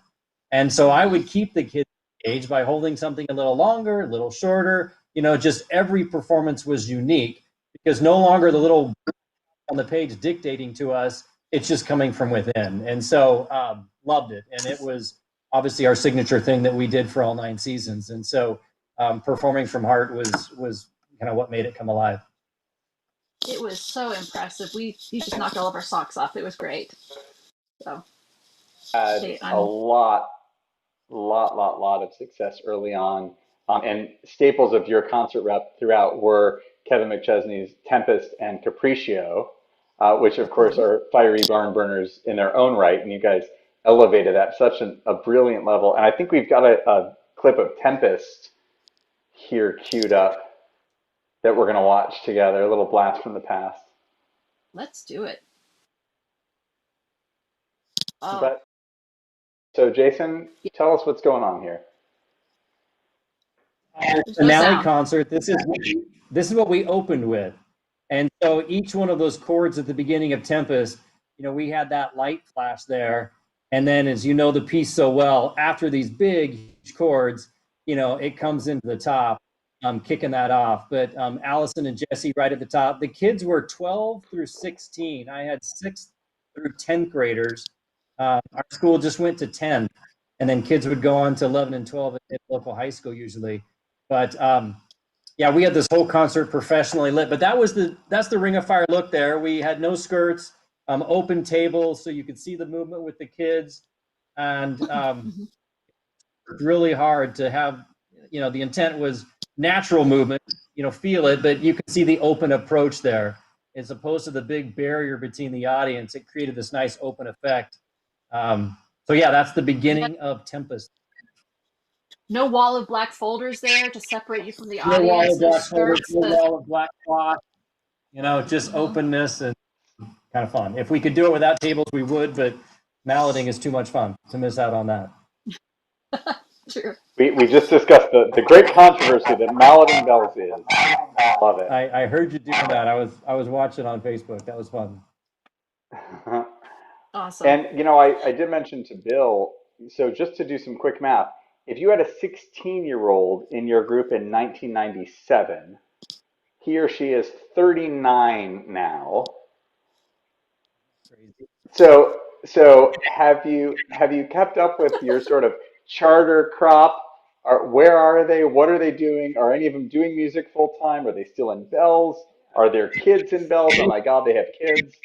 And so I would keep the kids engaged by holding something a little longer, a little shorter. Just every performance was unique because no longer the little on the page dictating to us, it's just coming from within. And so loved it. And it was obviously our signature thing that we did for all 9 seasons. And so performing from heart was kind of what made it come alive. It was so impressive. You just knocked all of our socks off. It was great. So Had a lot of success early on. And staples of your concert rep throughout were Kevin McChesney's Tempest and Capriccio, which of course are fiery barn burners in their own right. And you guys elevated at such a brilliant level. And I think we've got a clip of Tempest here queued up that we're going to watch together, a little blast from the past. Let's do it. Oh. But, so Jason, tell us what's going on here. finale sound. concert. This is what we opened with, and so each one of those chords at the beginning of Tempest, we had that light flash there, and then as you know the piece so well, after these big chords, it comes into the top, kicking that off. But Allison and Jesse right at the top. The kids were 12 through 16. I had 6th through 10th graders. Our school just went to 10. And then kids would go on to 11 and 12 at local high school usually. But yeah, we had this whole concert professionally lit. But that's the Ring of Fire look there. We had no skirts, open tables, so you could see the movement with the kids. And really hard to have, the intent was natural movement, feel it, but you can see the open approach there. As opposed to the big barrier between the audience, it created this nice open effect. So yeah, that's the beginning of Tempest. No wall of black folders there to separate you from the No wall audience. of No black folders, skirts. no wall of black cloth. Just openness and kind of fun. If we could do it without tables, we would, but malleting is too much fun to miss out on that. True. We just discussed the great controversy that malleting bells is. Love it. I heard you doing that. I was watching on Facebook. That was fun. Awesome. And I did mention to Bill, so just to do some quick math, if you had a 16-year-old in your group in 1997, he or she is 39 now. So have you kept up with your sort of charter crop? Where are they? What are they doing? Are any of them doing music full time? Are they still in bells? Are there kids in bells? Oh my God, they have kids.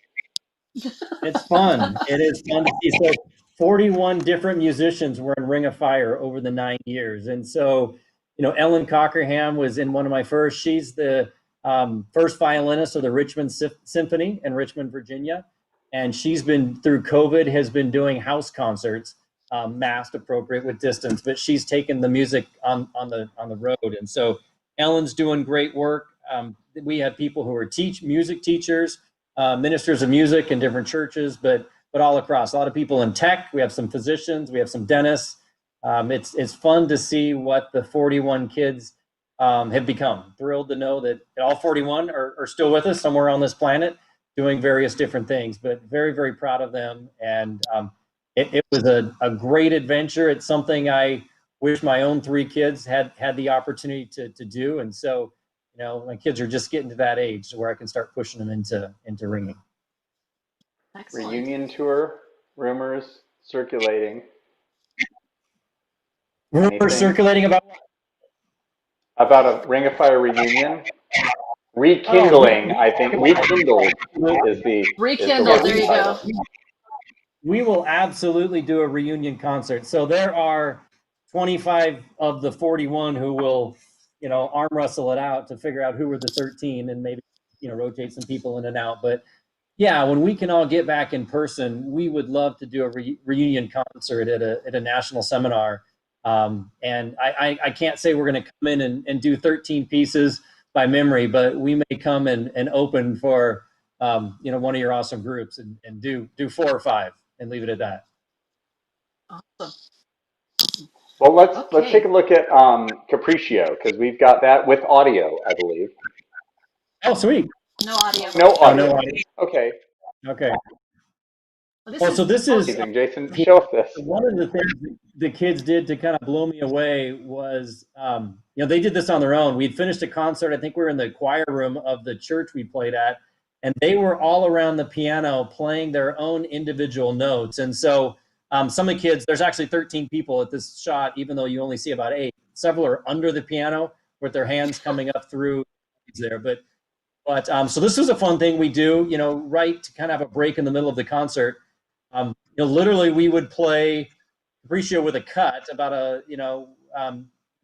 It's fun. It is fun to see. So 41 different musicians were in Ring of Fire over the 9 years. And so, Ellen Cockerham was in one of my first. She's the first violinist of the Richmond Symphony in Richmond, Virginia. And she's been, through COVID, has been doing house concerts, masked, appropriate with distance, but she's taken the music on the road. And so Ellen's doing great work. We have people who are music teachers, ministers of music in different churches, but all across. A lot of people in tech. We have some physicians. We have some dentists. It's fun to see what the 41 kids have become. Thrilled to know that all 41 are still with us somewhere on this planet, doing various different things. But very, very proud of them. And it was a great adventure. It's something I wish my own 3 kids had the opportunity to do. And so, my kids are just getting to that age where I can start pushing them into ringing. Excellent. Reunion tour, rumors circulating. Rumors circulating about what? About a Ring of Fire reunion. Rekindling, I think. Rekindled is the Rekindled, there you go. We will absolutely do a reunion concert. So there are 25 of the 41 who will, arm wrestle it out to figure out who were the 13 and maybe, rotate some people in and out. But yeah, when we can all get back in person, we would love to do a reunion concert at a national seminar. And I can't say we're going to come in and do 13 pieces by memory, but we may come and open for, one of your awesome groups and do 4 or 5 and leave it at that. Awesome. Well, let's take a look at Capriccio, because we've got that with audio, I believe. Oh, sweet. No audio. No audio. No audio. Okay. Well, So this is amazing. Jason, show us this. One of the things the kids did to kind of blow me away was, they did this on their own. We'd finished a concert. I think we were in the choir room of the church we played at, and they were all around the piano playing their own individual notes. And so some of the kids, there's actually 13 people at this shot, even though you only see about 8. Several are under the piano with their hands coming up through there. But so this was a fun thing we do, right to kind of have a break in the middle of the concert. Literally we would play Capriccio with a cut, about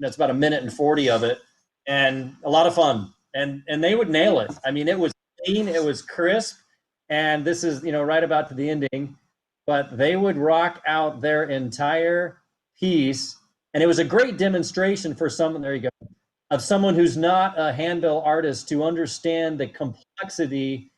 it's about 1 minute and 40 of it, and a lot of fun. And they would nail it. I mean, it was clean, it was crisp, and this is, right about to the ending, but they would rock out their entire piece. And it was a great demonstration for someone, there you go, of someone who's not a handbell artist to understand the complexity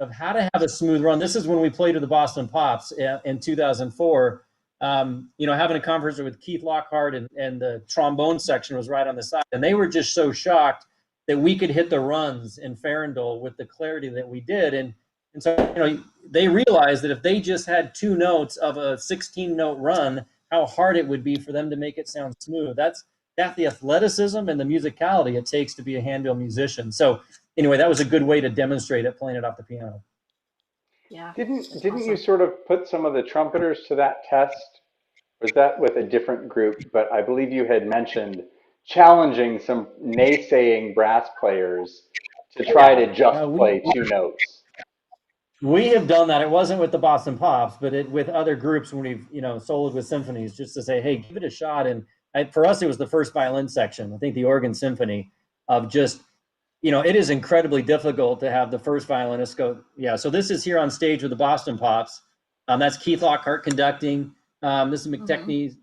of how to have a smooth run. This is when we played with the Boston Pops in 2004. having a conference with Keith Lockhart, and the trombone section was right on the side. And they were just so shocked that we could hit the runs in Farandole with the clarity that we did. And so, they realized that if they just had 2 notes of a 16-note run, how hard it would be for them to make it sound smooth. That's the athleticism and the musicality it takes to be a handbell musician. So anyway, that was a good way to demonstrate it, playing it off the piano. Yeah. Didn't you sort of put some of the trumpeters to that test? Was that with a different group? But I believe you had mentioned challenging some naysaying brass players to try to just play 2 notes. We have done that. It wasn't with the Boston Pops, but with other groups when we've soloed with symphonies, just to say, hey, give it a shot. And for us, it was the first violin section. I think the organ symphony of just, it is incredibly difficult to have the first violinist go. Yeah. So this is here on stage with the Boston Pops. That's Keith Lockhart conducting. This is McKechnie,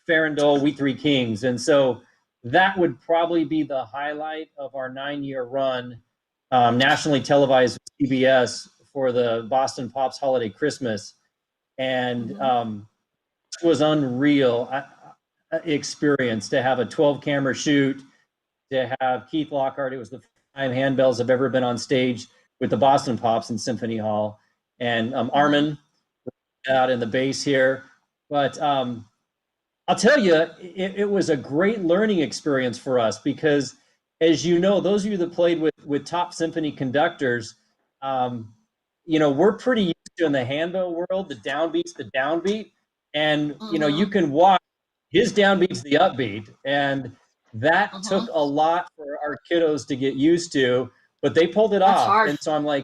Farandole, We Three Kings. And so that would probably be the highlight of our 9-year run, nationally televised with CBS for the Boston Pops Holiday Christmas. And it was unreal experience to have a 12-camera shoot, to have Keith Lockhart. It was the first time handbells have ever been on stage with the Boston Pops in Symphony Hall. And Armin out in the bass here. But I'll tell you, it was a great learning experience for us because, as you know, those of you that played with top symphony conductors, we're pretty used to, in the handbell world, the downbeat. And, you can watch his downbeat's the upbeat. And that took a lot for our kiddos to get used to, but they pulled it off. Hard. And so I'm like,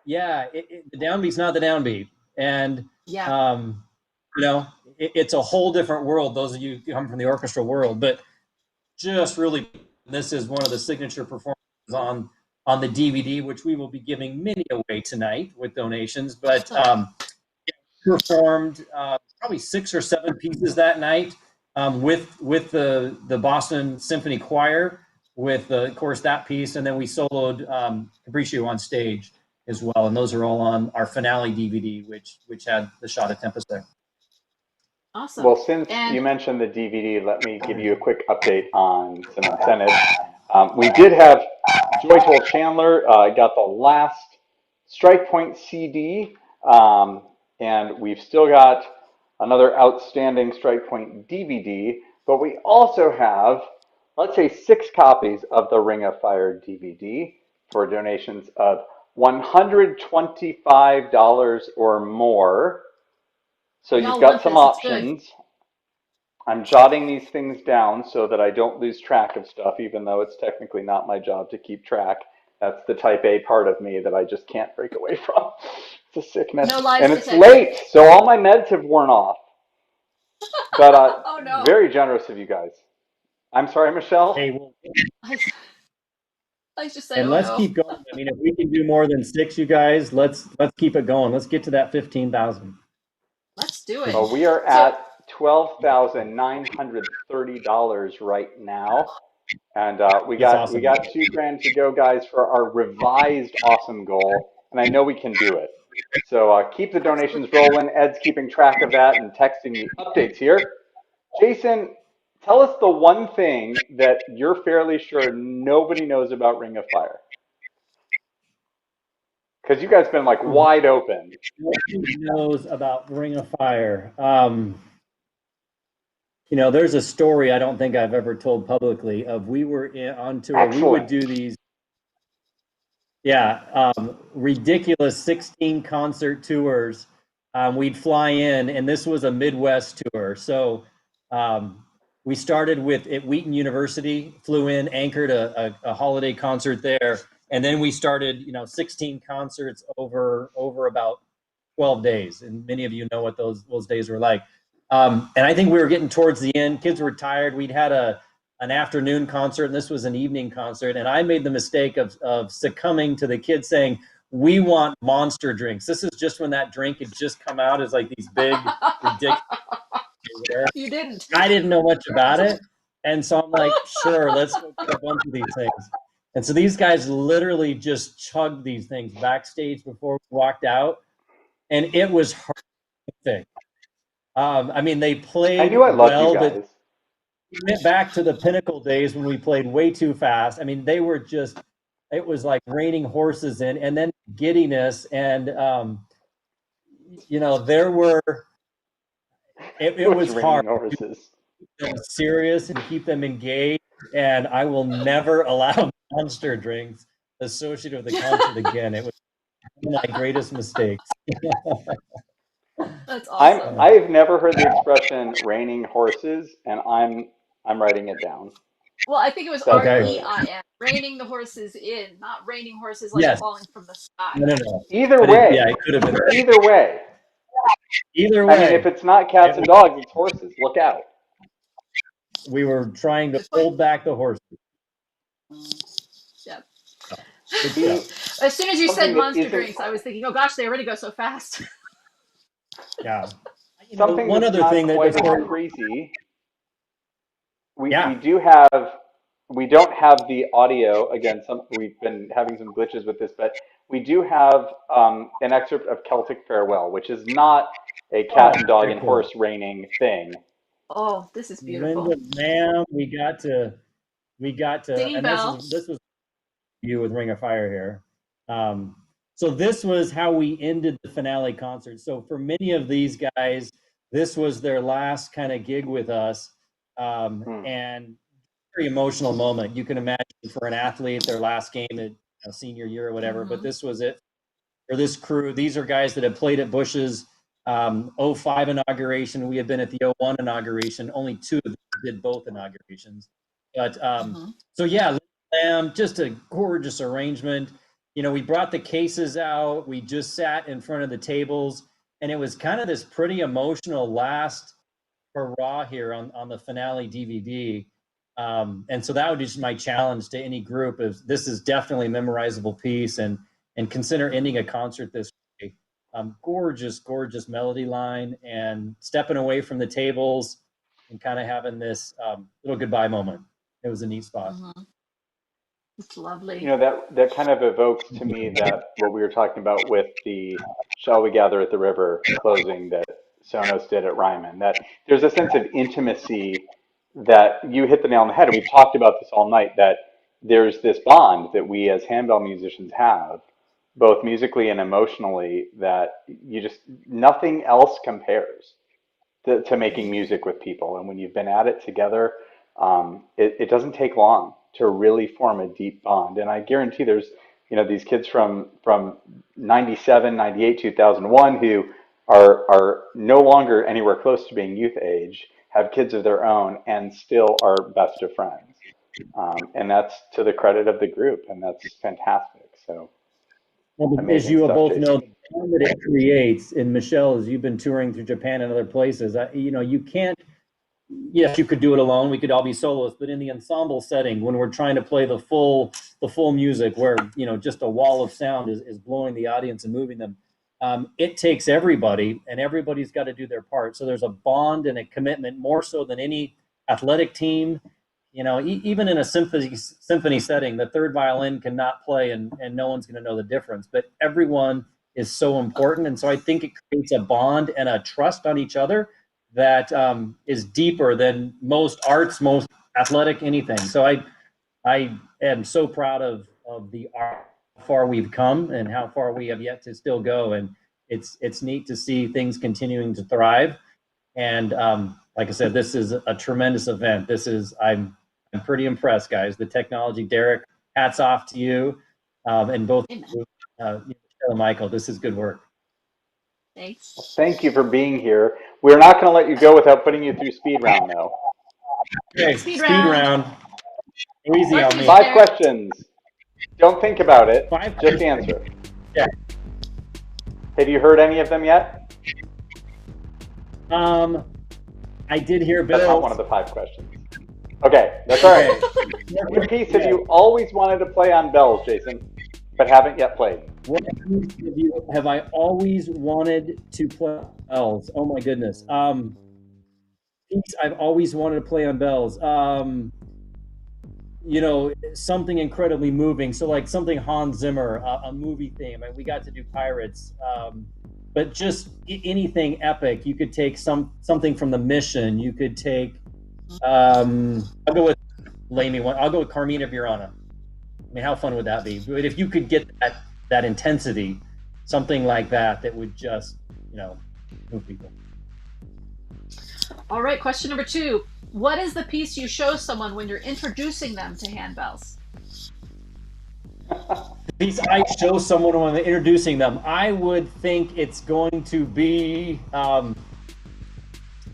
yeah, the downbeat's not the downbeat. And, it's a whole different world, those of you who come from the orchestra world, but just really, this is one of the signature performances on the DVD, which we will be giving many away tonight with donations, but performed probably 6 or 7 pieces that night with the Boston Symphony Choir, with, of course, that piece, and then we soloed Capriccio on stage as well, and those are all on our finale DVD, which had the shot of Tempest there. Awesome. Well, since you mentioned the DVD, let me give you a quick update on some incentives. We did have Joy Toll Chandler got the last Strike Point CD, and we've still got another outstanding Strike Point DVD, but we also have, let's say, 6 copies of the Ring of Fire DVD for donations of $125 or more. So you've got some options. I'm jotting these things down so that I don't lose track of stuff, even though it's technically not my job to keep track. That's the type A part of me that I just can't break away from. It's a sickness. No lies and it's detected. late, so all my meds have worn off. But oh, no. Very generous of you guys. I'm sorry, Michèle? Hey, I just say, and let's keep going. I mean, if we can do more than 6, you guys, let's keep it going. Let's get to that 15,000. Let's do it. Well, we are at $12,930 right now, and we got $2,000 to go, guys, for our revised awesome goal, and I know we can do it. So keep the donations rolling. Ed's keeping track of that and texting me updates here. Jason, tell us the one thing that you're fairly sure nobody knows about Ring of Fire. Because you guys have been like wide open. Nobody knows about Ring of Fire. There's a story I don't think I've ever told publicly of we were on tour. Excellent. We would do these, ridiculous 16 concert tours. We'd fly in, and this was a Midwest tour. So we started at Wheaton University, flew in, anchored a holiday concert there. And then we started, 16 concerts over about 12 days. And many of you know what those days were like. And I think we were getting towards the end. Kids were tired. We'd had an afternoon concert, and this was an evening concert. And I made the mistake of succumbing to the kids saying, we want Monster drinks. This is just when that drink had just come out as like these big, ridiculous. You didn't. I didn't know much about it. And so I'm like, sure, let's go get a bunch of these things. And so these guys literally just chugged these things backstage before we walked out. And it was horrific. I mean, they played I knew I loved well, you but guys. we went back to the pinnacle days when we played way too fast. I mean, they were just, it was like reining horses in, and then giddiness. And, you know, there were, it was hard raining horses. to keep them serious and keep them engaged. And I will never allow monster drinks associated with the concert again. It was one of my greatest mistakes. That's awesome. I've never heard the expression raining horses, and I'm writing it down. Well, I think it was Okay. REIN, reining the horses in, not raining horses like Yes. falling from the sky. No. Either But way. yeah, it could have been. Either way. Either way. I mean, if it's not cats and dogs, it's horses. Look out. We were trying to hold back the horses. Yep. Yeah. As soon as you Something said that monster isn't- drinks, I was thinking, oh gosh, they already go so fast. Yeah. You Something one that's other not thing that quite before as crazy. We Yeah. we don't have the audio again. We've been having some glitches with this, but we do have an excerpt of Celtic Farewell, which is not a cat and dog very and cool. horse raining thing. Oh, this is beautiful. Linda, ma'am, we got to, Singing and bell. this was you with Ring of Fire here. So this was how we ended the finale concert. So for many of these guys, this was their last kind of gig with us, and very emotional moment. You can imagine for an athlete, their last game at senior year or whatever. But this was it for this crew. These are guys that have played at Bush's 05 inauguration. We had been at the 01 inauguration. Only two of them did both inaugurations. But so yeah, just a gorgeous arrangement. You know, we brought the cases out. We just sat in front of the tables, and it was kind of this pretty emotional last hurrah here on the finale DVD. And so that would be just my challenge to any group: is this is definitely a memorizable piece, and consider ending a concert this way. Gorgeous melody line, and stepping away from the tables and kind of having this little goodbye moment. It was a neat spot. It's lovely. You know, that kind of evokes to me that what we were talking about with the Shall We Gather at the River closing that Sonos did at Ryman, that there's a sense of intimacy that you hit the nail on the head. And we've talked about this all night, that there's this bond that we as handbell musicians have, both musically and emotionally, that nothing else compares to making music with people. And when you've been at it together, it doesn't take long to really form a deep bond. And I guarantee there's, these kids from 97, 98, 2001 who are no longer anywhere close to being youth age, have kids of their own, and still are best of friends. And that's to the credit of the group, and that's fantastic. So, as you both know, the bond that it creates, and Michèle, as you've been touring through Japan and other places, you can't. Yes, you could do it alone. We could all be soloists, but in the ensemble setting, when we're trying to play the full music, where just a wall of sound is blowing the audience and moving them, it takes everybody, and everybody's got to do their part. So there's a bond and a commitment more so than any athletic team. Even in a symphony setting, the third violin cannot play, and no one's going to know the difference. But everyone is so important, and so I think it creates a bond and a trust on each other that is deeper than most arts, most athletic, anything. So I am so proud of the art, how far we've come and how far we have yet to still go. And it's neat to see things continuing to thrive. And like I said, this is a tremendous event. I'm pretty impressed, guys. The technology, Derek, hats off to you, and both Michèle and Michael. This is good work. Thanks. Thank you for being here. We're not going to let you go without putting you through speed round, though. Okay, speed round. Easy on me. 5 questions. Don't think about it. Just answer. Yeah. Have you heard any of them yet? I did hear Bill's. That's not one of the 5 questions. Okay, that's all right. What piece have you always wanted to play on bells, Jason, but haven't yet played? What piece have I always wanted to play on bells? Oh my goodness. Piece I've always wanted to play on bells. Something incredibly moving. So like something Hans Zimmer, a movie theme, and we got to do Pirates. but just anything epic. You could take something from The Mission. You could take, I'll go with Lamy one. I'll go with Carmina Burana. I mean, how fun would that be? But if you could get that intensity, something like that would just, move people. All right, question number 2. What is the piece you show someone when you're introducing them to handbells? The piece I show someone when I'm introducing them, I would think it's going to be,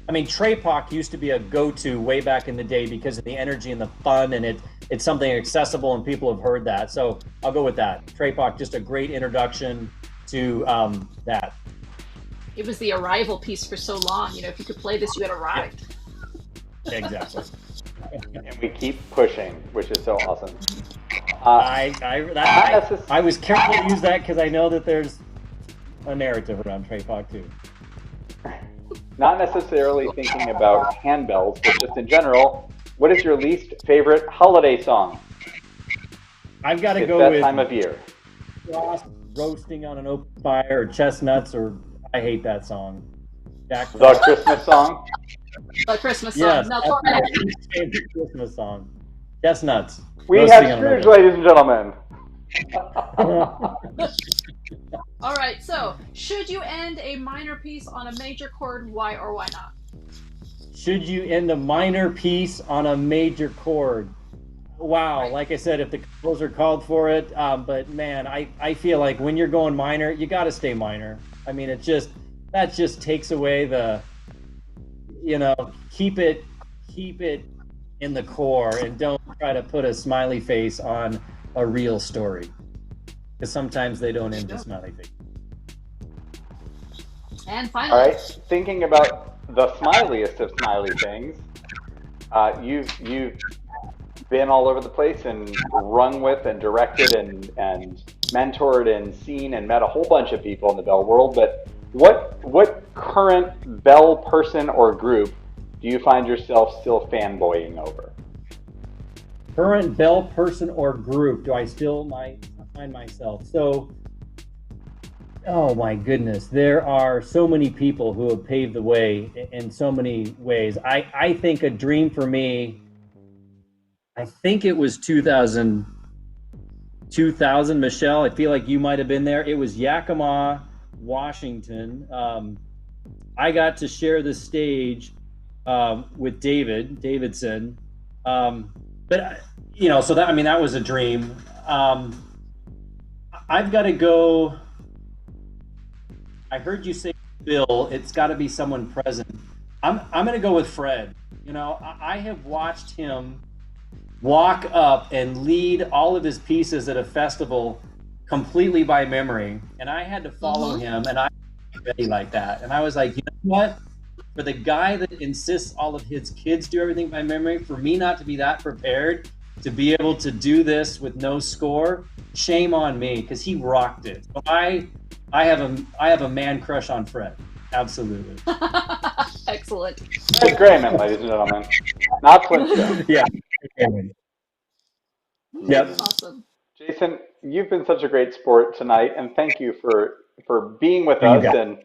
Traypock used to be a go-to way back in the day because of the energy and the fun, and it's something accessible and people have heard that. So I'll go with that. Traypock, just a great introduction to that. It was the arrival piece for so long. If you could play this, you had arrived. Exactly. And we keep pushing, which is so awesome. I was careful to use that because I know that there's a narrative around Traypock too. Not necessarily thinking about handbells, but just in general, what is your least favorite holiday song? I've got to go that with time of year. Frost roasting on an open fire, or chestnuts, or I hate that song. The Christmas song? The Christmas song. Yes, No, favorite Christmas song. Chestnuts. We have Scrooge, ladies and gentlemen. All right, so should you end a minor piece on a major chord? Why or why not? Should you end a minor piece on a major chord? Wow, right. Like I said, if the composer called for it, but man, I feel like when you're going minor, you got to stay minor. I mean, that just takes away the, keep it in the core and don't try to put a smiley face on a real story, because sometimes they don't end a smiley face. And finally, all right, thinking about the smiliest of smiley things, you've been all over the place and rung with and directed and mentored and seen and met a whole bunch of people in the bell world, but what current bell person or group do you find yourself still fanboying over? Current bell person or group do I still find myself? So, oh my goodness, there are so many people who have paved the way in so many ways. I think a dream for me, I think it was 2000, Michèle, I feel like you might have been there. It was Yakima, Washington. I got to share the stage with Davidson. But, so that was a dream. I've got to go, I heard you say Bill, it's got to be someone present. I'm going to go with Fred. I have watched him walk up and lead all of his pieces at a festival completely by memory, and I had to follow him, and I was ready like that. And I was like, you know what? For the guy that insists all of his kids do everything by memory, for me not to be that prepared to be able to do this with no score, shame on me, because he rocked it. So I have a man crush on Fred. Absolutely. Excellent. Fred Grayman, ladies and gentlemen. Not Flintstone. Yeah. Yep. Awesome. Jason, you've been such a great sport tonight, and thank you for being with us and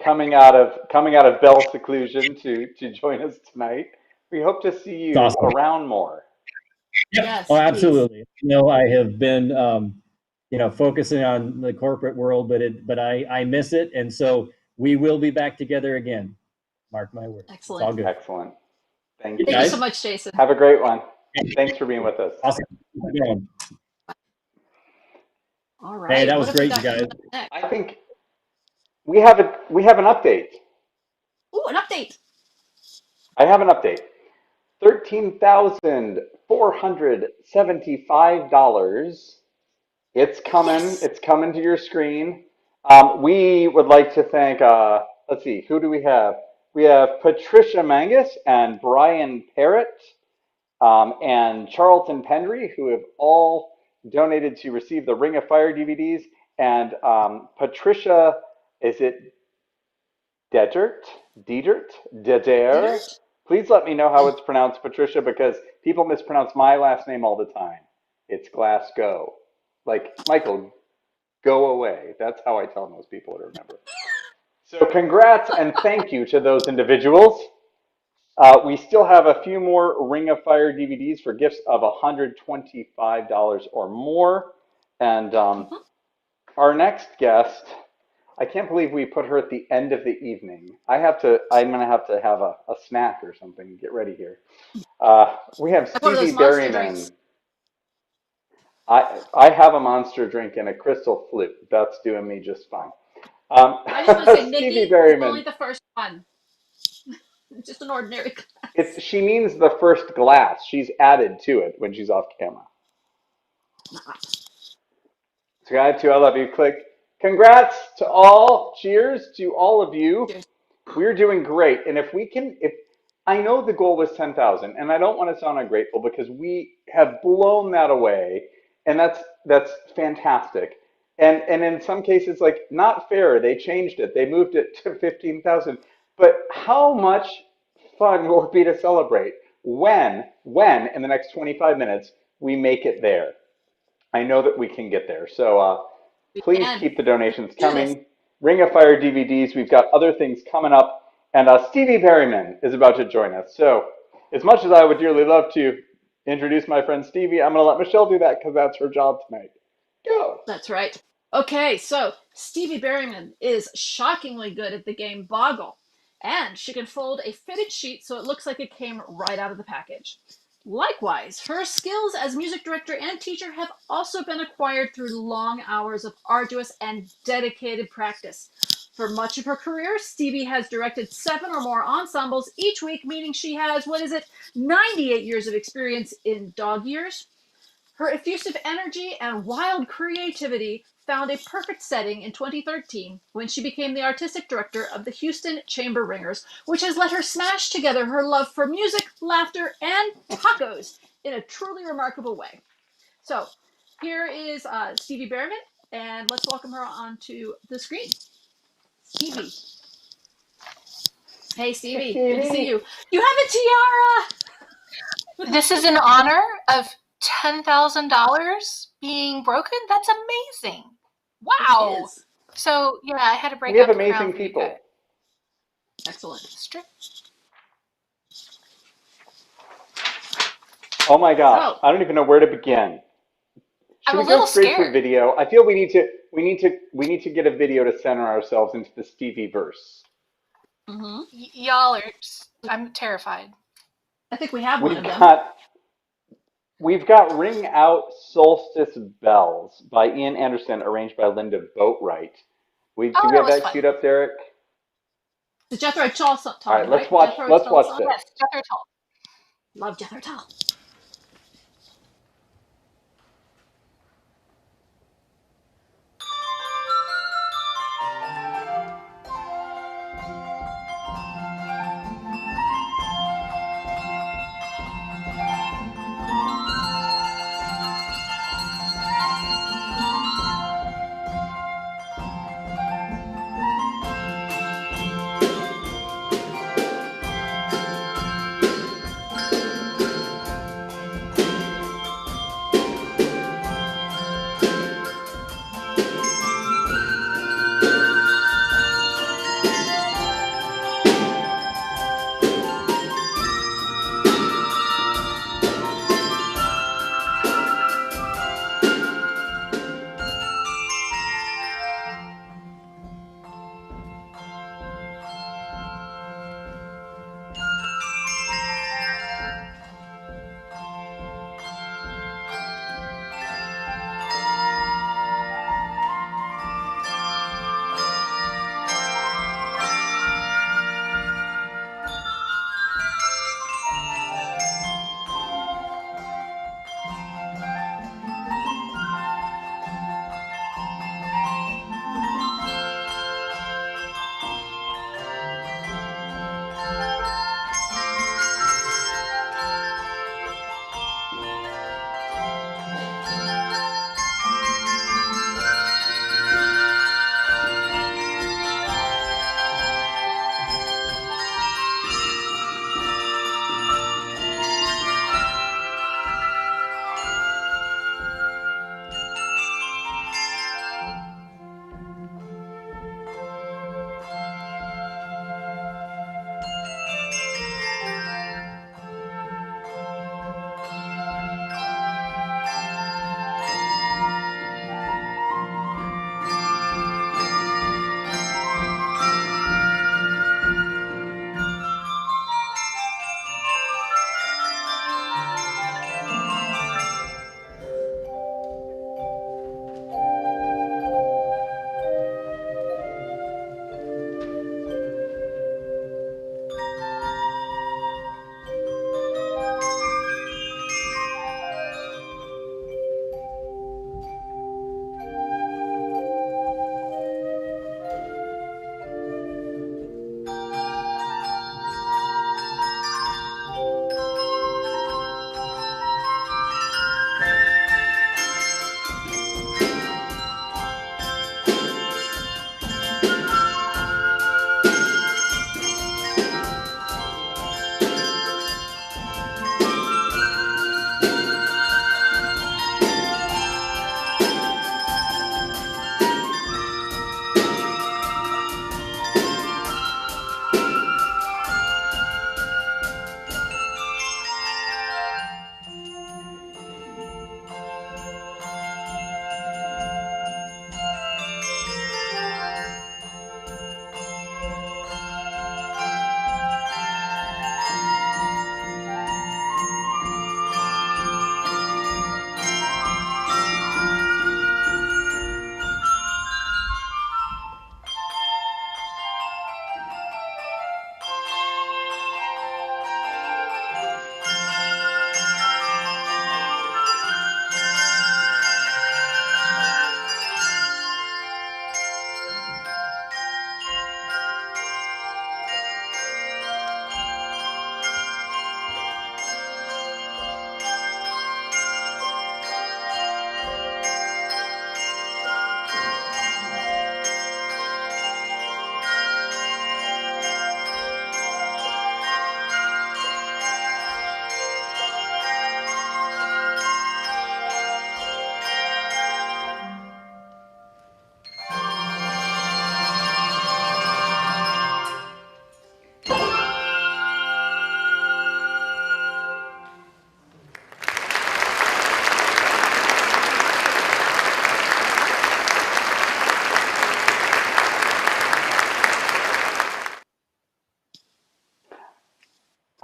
coming out of bell seclusion to join us tonight. We hope to see you around more. Yes. Oh, absolutely. I have been focusing on the corporate world, but I miss it, and so we will be back together again. Mark my words. Excellent. It's all good. Excellent. Thank you so much, Jason. Have a great one. Thanks for being with us. Awesome. All right. Hey, that was great, you guys. I think we have an update. Ooh, an update. I have an update. $13,475. It's coming. Yes. It's coming to your screen. We would like to thank, let's see, who do we have? We have Patricia Mangus and Brian Parrott and Charlton Pendry, who have all donated to receive the Ring of Fire DVDs. And Patricia, is it Dedert? Please let me know how it's pronounced, Patricia, because people mispronounce my last name all the time. It's Glasgow. Like, Michael, go away. That's how I tell most people to remember. So congrats and thank you to those individuals. We still have a few more Ring of Fire DVDs for gifts of $125 or more. And our next guest, I can't believe we put her at the end of the evening. I'm gonna have to have a snack or something. Get ready here. We have Like one of those Stevie monster drinks. Berryman. I have a monster drink and a crystal flute. That's doing me just fine. I just want to say, Stevie Nikki is Berryman. only the first one. Just an ordinary glass. She means the first glass. She's added to it when she's off camera. Subscribe to I Love You. Click. Congrats to all. Cheers to all of you. We're doing great. And if I know the goal was 10,000, and I don't want to sound ungrateful because we have blown that away, and that's fantastic. And in some cases, like, not fair. They changed it. They moved it to 15,000. But how much fun will it be to celebrate when in the next 25 minutes we make it there? I know that we can get there. So please keep the donations coming. Ring of Fire DVDs. We've got other things coming up. And Stevie Berryman is about to join us. So as much as I would dearly love to introduce my friend Stevie, I'm going to let Michèle do that because that's her job tonight. Go. That's right. Okay, so Stevie Berryman is shockingly good at the game Boggle. And she can fold a fitted sheet so it looks like it came right out of the package. Likewise, her skills as music director and teacher have also been acquired through long hours of arduous and dedicated practice. For much of her career, Stevie has directed 7 or more ensembles each week, meaning she has, 98 years of experience in dog years. Her effusive energy and wild creativity found a perfect setting in 2013 when she became the artistic director of the Houston Chamber Ringers, which has let her smash together her love for music, laughter, and tacos in a truly remarkable way. So here is Stevie Berryman, and let's welcome her onto the screen. Stevie. Hey, Stevie. Good to see you. You have a tiara! This is in honor of $10,000 being broken. That's amazing. Wow. So yeah, I had to break. We have out the amazing crown people. Excellent. Oh my gosh, I don't even know where to begin. Should we go straight to a video? I feel we need to get a video to center ourselves into the Stevie verse. Y'all are. I'm terrified. I think we have one of them. We've got Ring Out Solstice Bells by Ian Anderson, arranged by Linda Boatwright. Do we have that queued up, Derek? The Jethro Tull song. All right, let's watch this. Yes, Jethro Tull. Love Jethro Tull.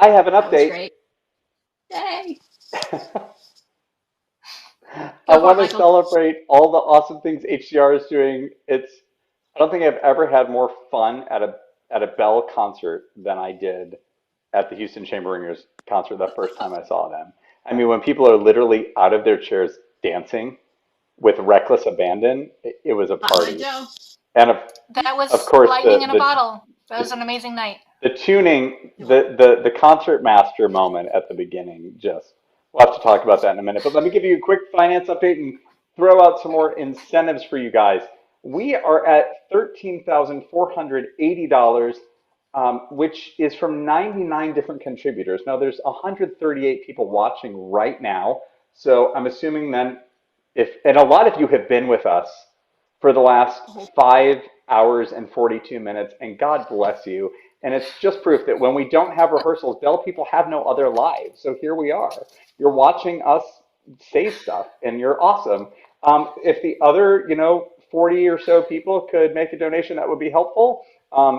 I have an That was update. great. Yay! I Go for it, want to Michael. celebrate all the awesome things HDR is doing. I don't think I've ever had more fun at a Bell concert than I did at the Houston Chamber Ringers concert the first time I saw them. I mean, when people are literally out of their chairs dancing with reckless abandon, it was a party. Joe. And That of was course, lightning in a bottle. That was an amazing night. the tuning, the concert master moment at the beginning, just, we'll have to talk about that in a minute. But let me give you a quick finance update and throw out some more incentives for you guys. We are at $13,480, which is from 99 different contributors. Now, there's 138 people watching right now. So I'm assuming then, and a lot of you have been with us for the last 5 hours and 42 minutes, and God bless you. And it's just proof that when we don't have rehearsals, Bell people have no other lives. So here we are. You're watching us say stuff, and you're awesome. If the other, 40 or so people could make a donation, that would be helpful.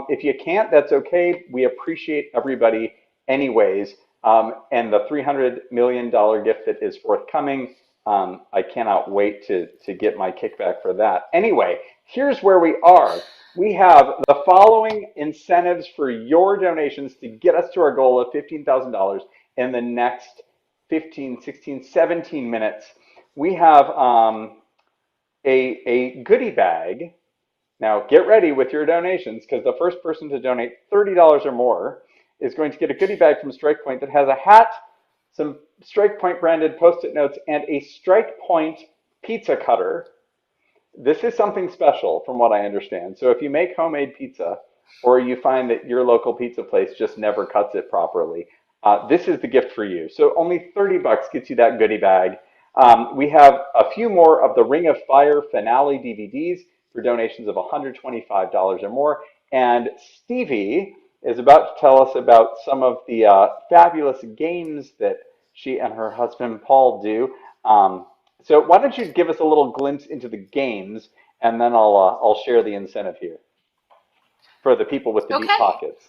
If you can't, that's okay. We appreciate everybody anyways. And the $300 million gift that is forthcoming, I cannot wait to get my kickback for that. Anyway, here's where we are. We have the following incentives for your donations to get us to our goal of $15,000 in the next 15, 16, 17 minutes. We have a goodie bag. Now get ready with your donations, because the first person to donate $30 or more is going to get a goodie bag from Strike Point that has a hat, some Strike Point branded Post-it notes, and a Strike Point pizza cutter. This is something special from what I understand. So if you make homemade pizza, or you find that your local pizza place just never cuts it properly, this is the gift for you. So only $30 gets you that goodie bag. We have a few more of the Ring of Fire finale DVDs for donations of $125 or more. And Stevie is about to tell us about some of the fabulous games that she and her husband Paul do. So why don't you give us a little glimpse into the games, and then I'll share the incentive here for the people with the deep pockets.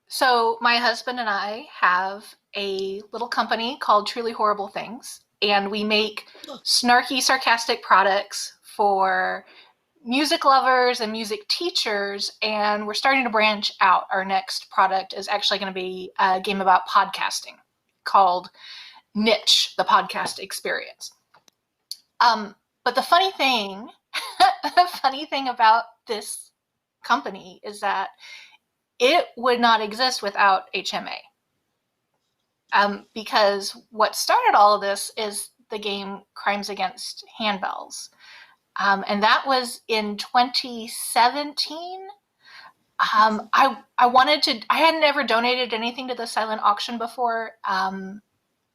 So my husband and I have a little company called Truly Horrible Things, and we make snarky, sarcastic products for music lovers and music teachers, and we're starting to branch out. Our next product is actually going to be a game about podcasting called Niche, the Podcast Experience. But the funny thing about this company is that it would not exist without HMA. Because what started all of this is the game Crimes Against Handbells. And that was in 2017. I hadn't ever donated anything to the silent auction before.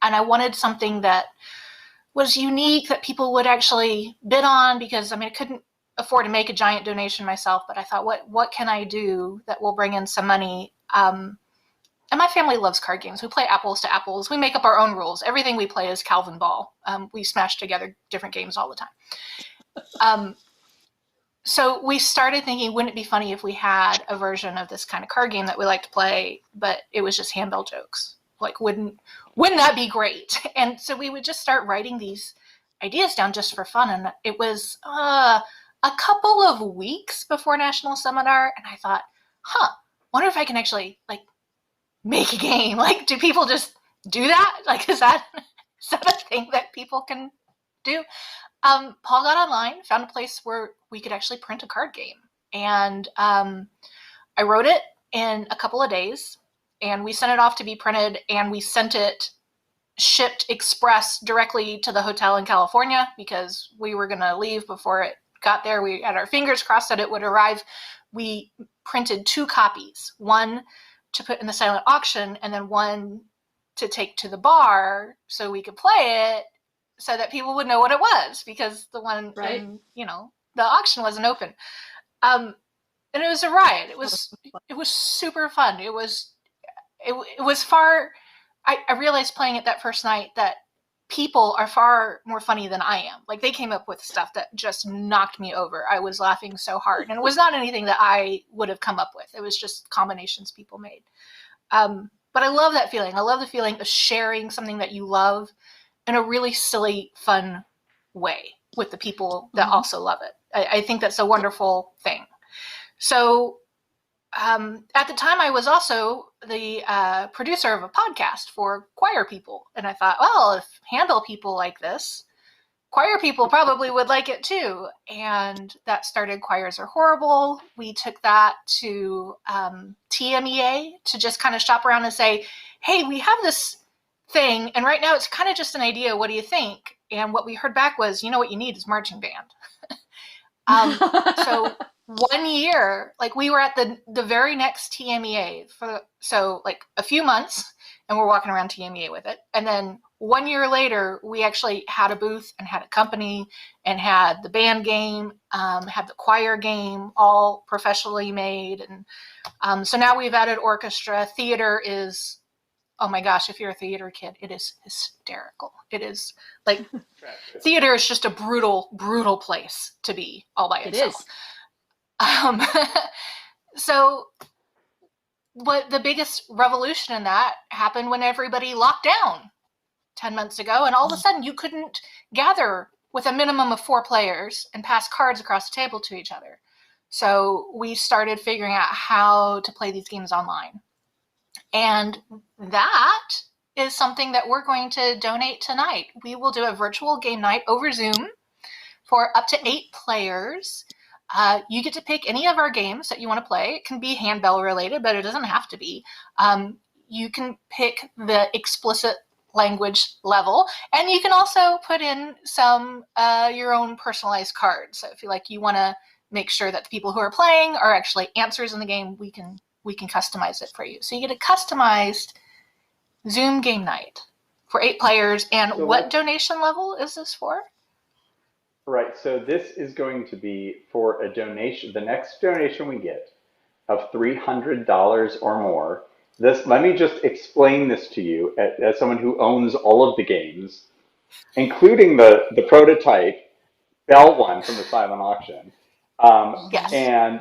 And I wanted something that was unique that people would actually bid on, because I couldn't afford to make a giant donation myself, but I thought, what can I do that will bring in some money? And my family loves card games. We play apples to apples. We make up our own rules. Everything we play is Calvin Ball. We smash together different games all the time. So we started thinking, wouldn't it be funny if we had a version of this kind of card game that we like to play, but it was just handbell jokes? Like, wouldn't that be great? And so we would just start writing these ideas down just for fun. And it was a couple of weeks before National Seminar, and I thought, wonder if I can actually make a game. Do people just do that? Is that a thing that people can do? Paul got online, found a place where we could actually print a card game, and I wrote it in a couple of days, and we sent it off to be printed, and we sent it shipped express directly to the hotel in California, because we were going to leave before it got there. We had our fingers crossed that it would arrive. We printed 2 copies, one to put in the silent auction, and then one to take to the bar so we could play it, so that people would know what it was, because the one in, the auction wasn't open. And it was a riot. It was super fun. It was far. I realized playing it that first night that people are far more funny than I am. They came up with stuff that just knocked me over. I was laughing so hard, and it was not anything that I would have come up with. It was just combinations people made. But I love that feeling. I love the feeling of sharing something that you love in a really silly, fun way with the people that also love it. I think that's a wonderful thing. So at the time, I was also the producer of a podcast for choir people. And I thought, well, if handbell people like this, choir people probably would like it too. And that started Choirs Are Horrible. We took that to TMEA to just kind of shop around and say, hey, we have this thing, and right now it's kind of just an idea. What do you think? And what we heard back was, you know what you need is marching band. So 1 year, like we were at the very next TMEA so like a few months, and we're walking around TMEA with it. And then 1 year later, we actually had a booth and had a company and had the band game, had the choir game, all professionally made. And so now we've added orchestra. Theater is, oh my gosh, if you're a theater kid, it is hysterical. It is like, theater is just a brutal, brutal place to be all by itself. So what the biggest revolution in that happened when everybody locked down 10 months ago, and all of a sudden you couldn't gather with a minimum of 4 players and pass cards across the table to each other. So we started figuring out how to play these games online. And that is something that we're going to donate tonight. We will do a virtual game night over Zoom for up to 8 players. You get to pick any of our games that you want to play. It can be handbell related, but it doesn't have to be. You can pick the explicit language level, and you can also put in some your own personalized cards. So if you want to make sure that the people who are playing are actually answers in the game, we can customize it for you. So you get a customized Zoom game night for 8 players. And so what donation level is this for? Right, so this is going to be for a donation, the next donation we get of $300 or more. Let me just explain this to you as someone who owns all of the games, including the prototype Bell one from the silent auction. Yes. And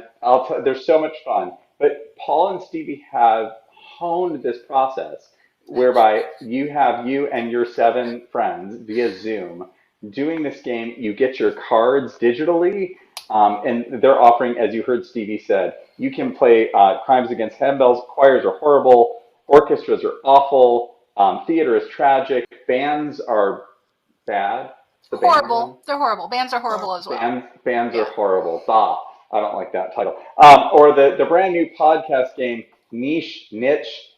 there's so much fun. But Paul and Stevie have honed this process whereby you and your 7 friends via Zoom doing this game. You get your cards digitally, and they're offering, as you heard Stevie said, you can play Crimes Against Handbells, Choirs Are Horrible, Orchestras Are Awful, Theater is Tragic, Bands Are Bad. Horrible. They're horrible. Bands are horrible as well. Bands are horrible. Bah, I don't like that title. Or the brand new podcast game, Niche.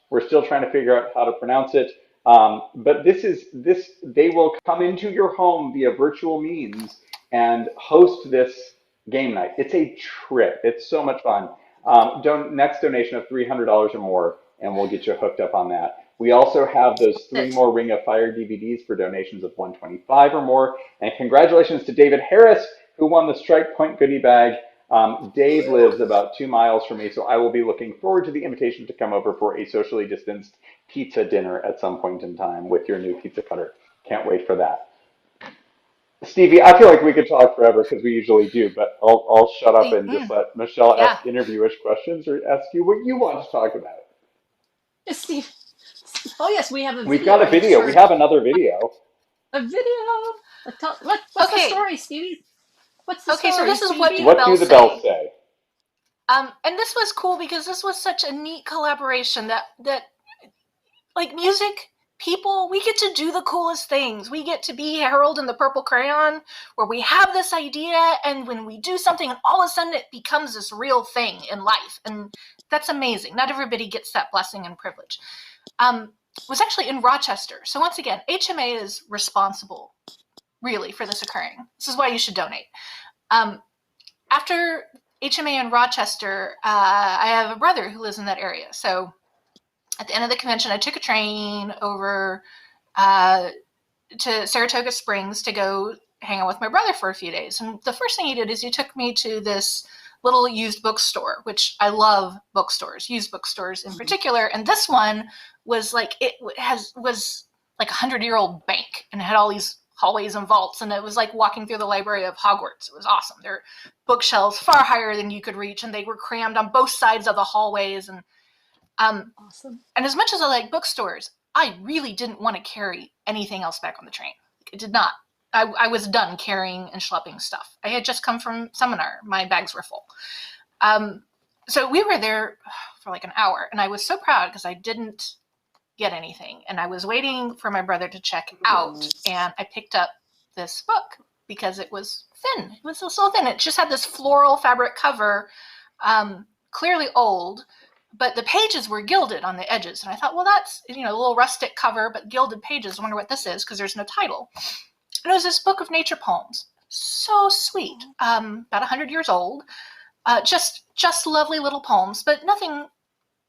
We're still trying to figure out how to pronounce it. But they will come into your home via virtual means and host this game night. It's a trip. It's so much fun. Next donation of $300 or more, and we'll get you hooked up on that. We also have those 3 more Ring of Fire DVDs for donations of $125 or more. And congratulations to David Harris, who won the Strike Point goodie bag. Dave lives about 2 miles from me, so I will be looking forward to the invitation to come over for a socially distanced pizza dinner at some point in time with your new pizza cutter. Can't wait for that. Stevie, I feel like we could talk forever because we usually do, but I'll shut up and just let Michèle ask interviewish questions or ask you what you want to talk about. Steve. Oh yes, we have a video. We've got a video. Sure. We have another video. A video. What's the story, Stevie? What's the story? So this is what do the bells say? And this was cool because this was such a neat collaboration that like music people, we get to do the coolest things. We get to be Harold and the Purple Crayon, where we have this idea, and when we do something, and all of a sudden it becomes this real thing in life, and that's amazing. Not everybody gets that blessing and privilege. Was actually in Rochester. So once again, HMA is responsible, really, for this occurring. This is why you should donate. After HMA in Rochester, I have a brother who lives in that area. So at the end of the convention, I took a train over to Saratoga Springs to go hang out with my brother for a few days. And the first thing he did is he took me to this little used bookstore, which I love bookstores, used bookstores in particular. And this one was like, was like a 100-year-old bank, and it had all these hallways and vaults, and it was like walking through the library of Hogwarts. It was awesome. There were bookshelves far higher than you could reach, and they were crammed on both sides of the hallways. And Awesome. And as much as I like bookstores, I really didn't want to carry anything else back on the train. It did not. I was done carrying and schlepping stuff. I had just come from seminar. My bags were full. So we were there for like an hour, and I was so proud because I didn't get anything. And I was waiting for my brother to check out, and I picked up this book because it was thin. It was so thin. It just had this floral fabric cover, clearly old, but the pages were gilded on the edges. And I thought, well, that's, a little rustic cover, but gilded pages. I wonder what this is because there's no title. And it was this book of nature poems. So sweet. About 100 years old. Just lovely little poems, but nothing,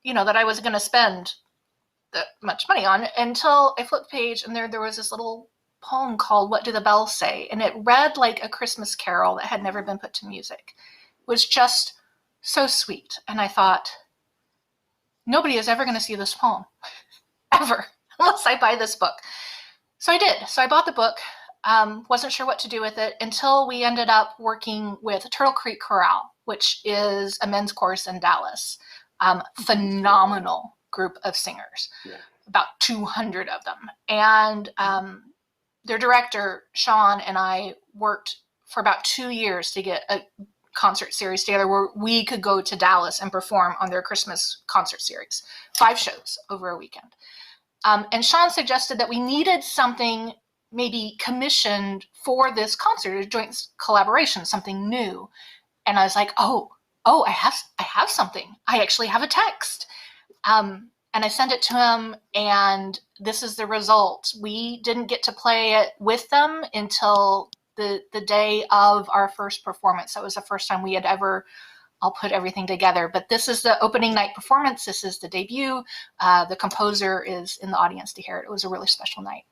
that I was going to spend that much money on until I flipped the page and there was this little poem called What Do the Bells Say? And it read like a Christmas carol that had never been put to music. It was just so sweet. And I thought, nobody is ever going to see this poem, ever, unless I buy this book. So I did. So I bought the book. Wasn't sure what to do with it until we ended up working with Turtle Creek Chorale, which is a men's chorus in Dallas. Phenomenal group of singers, about 200 of them. And their director, Sean, and I worked for about 2 years to get a concert series together where we could go to Dallas and perform on their Christmas concert series, 5 shows over a weekend. And Sean suggested that we needed something maybe commissioned for this concert, a joint collaboration, something new. And I was like, oh, I have something. I actually have a text. And I sent it to him, and this is the result. We didn't get to play it with them until the day of our first performance. That was the first time we had ever all put everything together. But this is the opening night performance. This is the debut. The composer is in the audience to hear it. It was a really special night.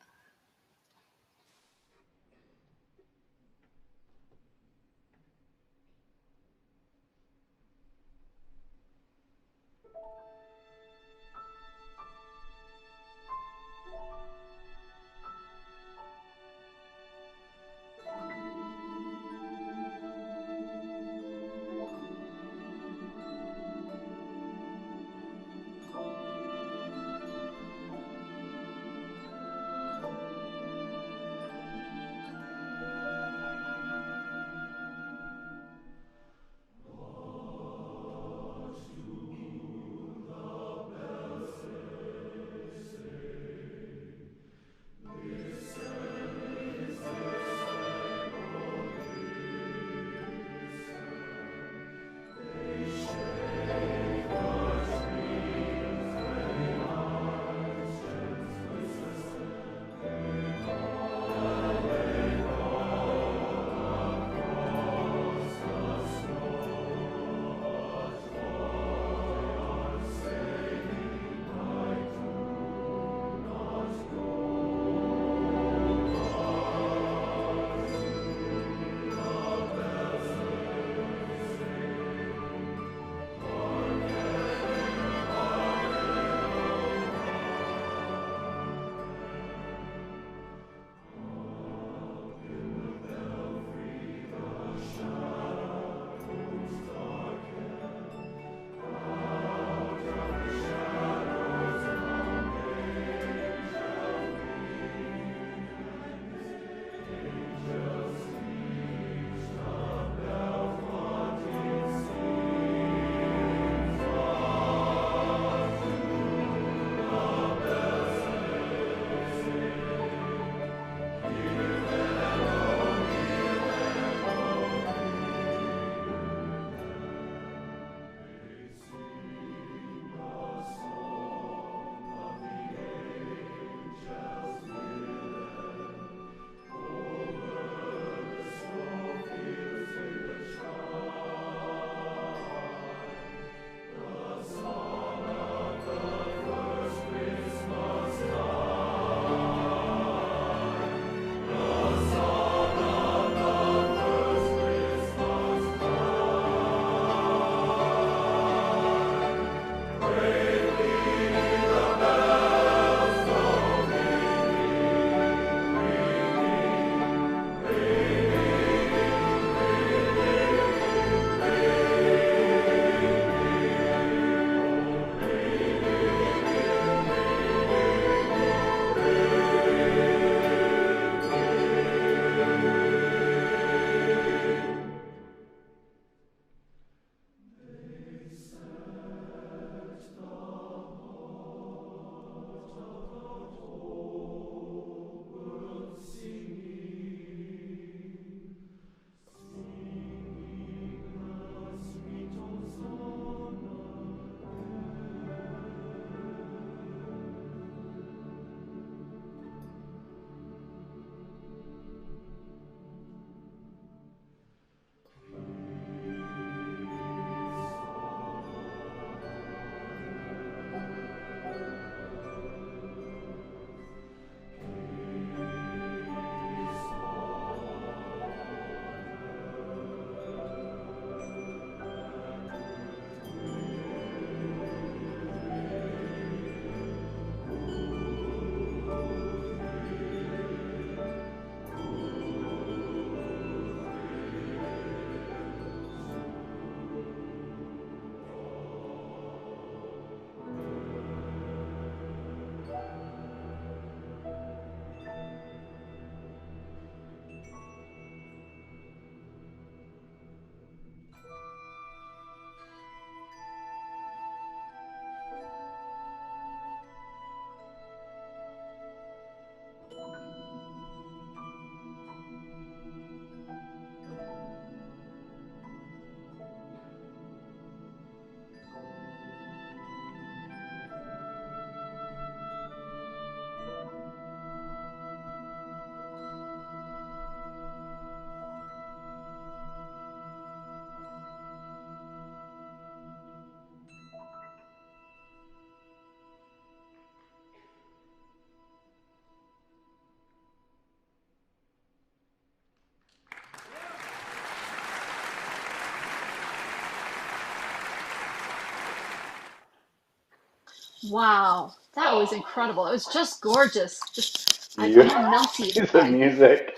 Wow, that was incredible. It was just gorgeous. Just I'm Beautiful melty piece of inside. music.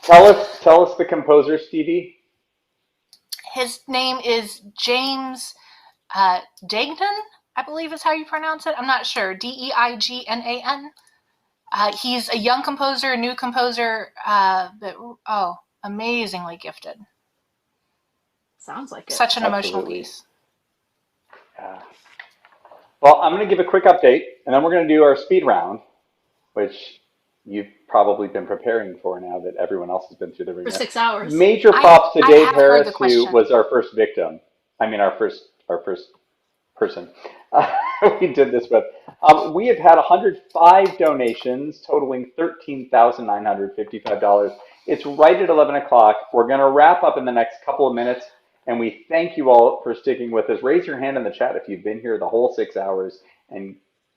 Tell us the composer, Stevie. His name is James Deignan, I believe is how you pronounce it. I'm not sure. Deignan. He's a young composer, new composer, but amazingly gifted. Sounds like it. Such an emotional Absolutely. piece. Yeah. Well, I'm going to give a quick update, and then we're going to do our speed round, which you've probably been preparing for now that everyone else has been through the ringer. For 6 hours. Major props to I Dave have heard Harris, the who question. was our first victim. I mean, our first person we did this with. We have had 105 donations totaling $13,955. It's right at 11 o'clock. We're going to wrap up in the next couple of minutes, and we thank you all for sticking with us. Raise your hand in the chat if you've been here the whole 6 hours, and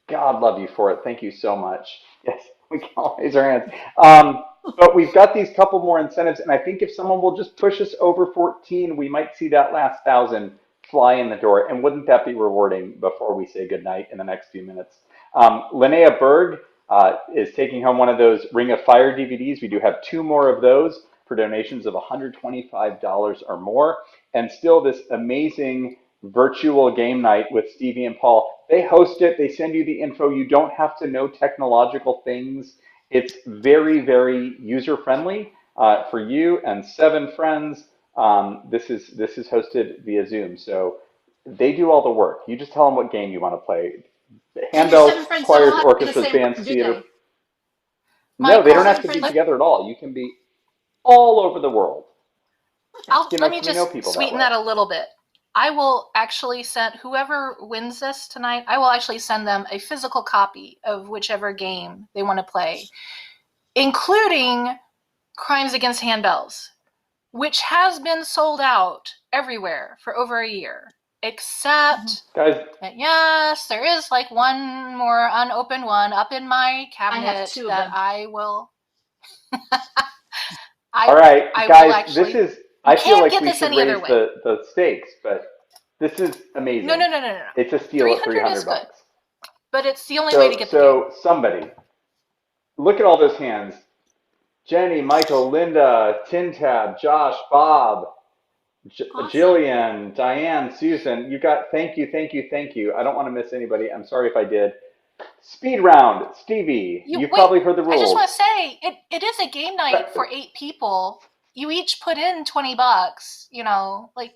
God love you for it. Thank you so much. Yes, we can all raise our hands. But we've got these couple more incentives, and I think if someone will just push us over 14, we might see that last 1,000 fly in the door. And wouldn't that be rewarding before we say goodnight in the next few minutes? Linnea Berg is taking home one of those Ring of Fire DVDs. We do have 2 more of those for donations of $125 or more. And still this amazing virtual game night with Stevie and Paul. They host it. They send you the info. You don't have to know technological things. It's very, very user-friendly for you and 7 friends. This is hosted via Zoom, so they do all the work. You just tell them what game you want to play. Handbell, choirs, orchestras, bands, theater. No, they don't have to be together at all. You can be all over the world. Let me just sweeten that a little bit. I will actually send whoever wins this tonight, I will actually send them a physical copy of whichever game they want to play, including Crimes Against Handbells, which has been sold out everywhere for over a year, except that, yes, there is like one more unopened one up in my cabinet that I will. All right, guys, this is. I feel like we should raise the stakes, but this is amazing. No. It's a steal at $300. But it's the only way to get the game. So somebody, look at all those hands. Jenny, Michael, Linda, Tintab, Josh, Bob, Jillian, Diane, Susan. You got, thank you. I don't want to miss anybody. I'm sorry if I did. Speed round. Stevie, you've probably heard the rules. I just want to say, it is a game night for 8 people. You each put in $20, like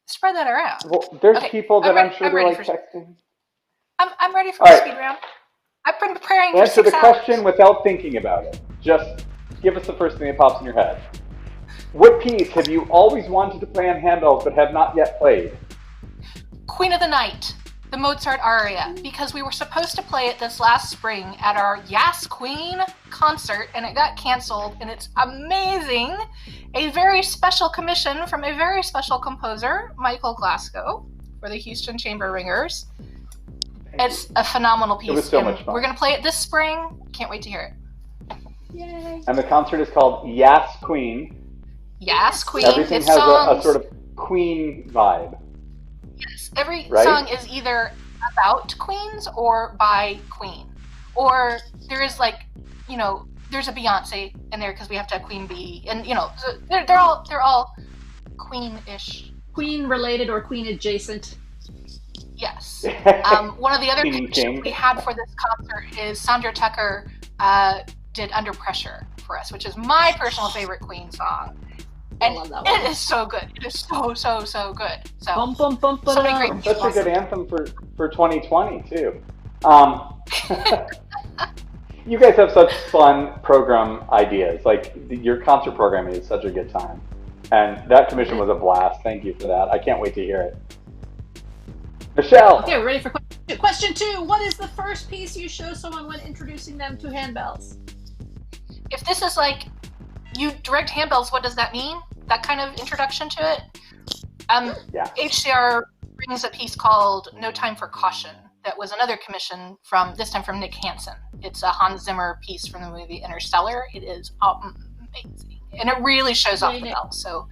spread that around. Well, there's people that I'm sure they're like texting. I'm ready for the speed round. I've been preparing for 6 hours. Answer the question without thinking about it. Just give us the first thing that pops in your head. What piece have you always wanted to play on handbells but have not yet played? Queen of the Night, the Mozart aria, because we were supposed to play it this last spring at our Yas Queen concert, and it got canceled, and it's amazing. A very special commission from a very special composer, Michael Glasgow, for the Houston Chamber Ringers. It's a phenomenal piece. It was so much fun. We're going to play it this spring. Can't wait to hear it. Yay. And the concert is called Yas Queen. Yas Queen. Everything has a sort of Queen vibe. Yes, every song is either about queens or by Queen. Or there is there's a Beyonce in there because we have to have Queen Bee. And, they're all Queen-ish. Queen related or Queen adjacent. Yes. One of the other commissions we had for this concert is Sandra Tucker did Under Pressure for us, which is my personal favorite Queen song. And I love that one. It is so good. It is so good. So, so many great music. Such a good anthem for 2020, too. You guys have such fun program ideas. Like, your concert programming is such a good time. And that commission was a blast. Thank you for that. I can't wait to hear it. Michèle. Okay, we're ready for question 2. What is the first piece you show someone when introducing them to handbells? If this is like, you direct handbells, what does that mean? That kind of introduction to it? HCR brings a piece called No Time for Caution. That was another commission this time from Nick Hansen. It's a Hans Zimmer piece from the movie Interstellar. It is amazing. And it really shows off the bells. So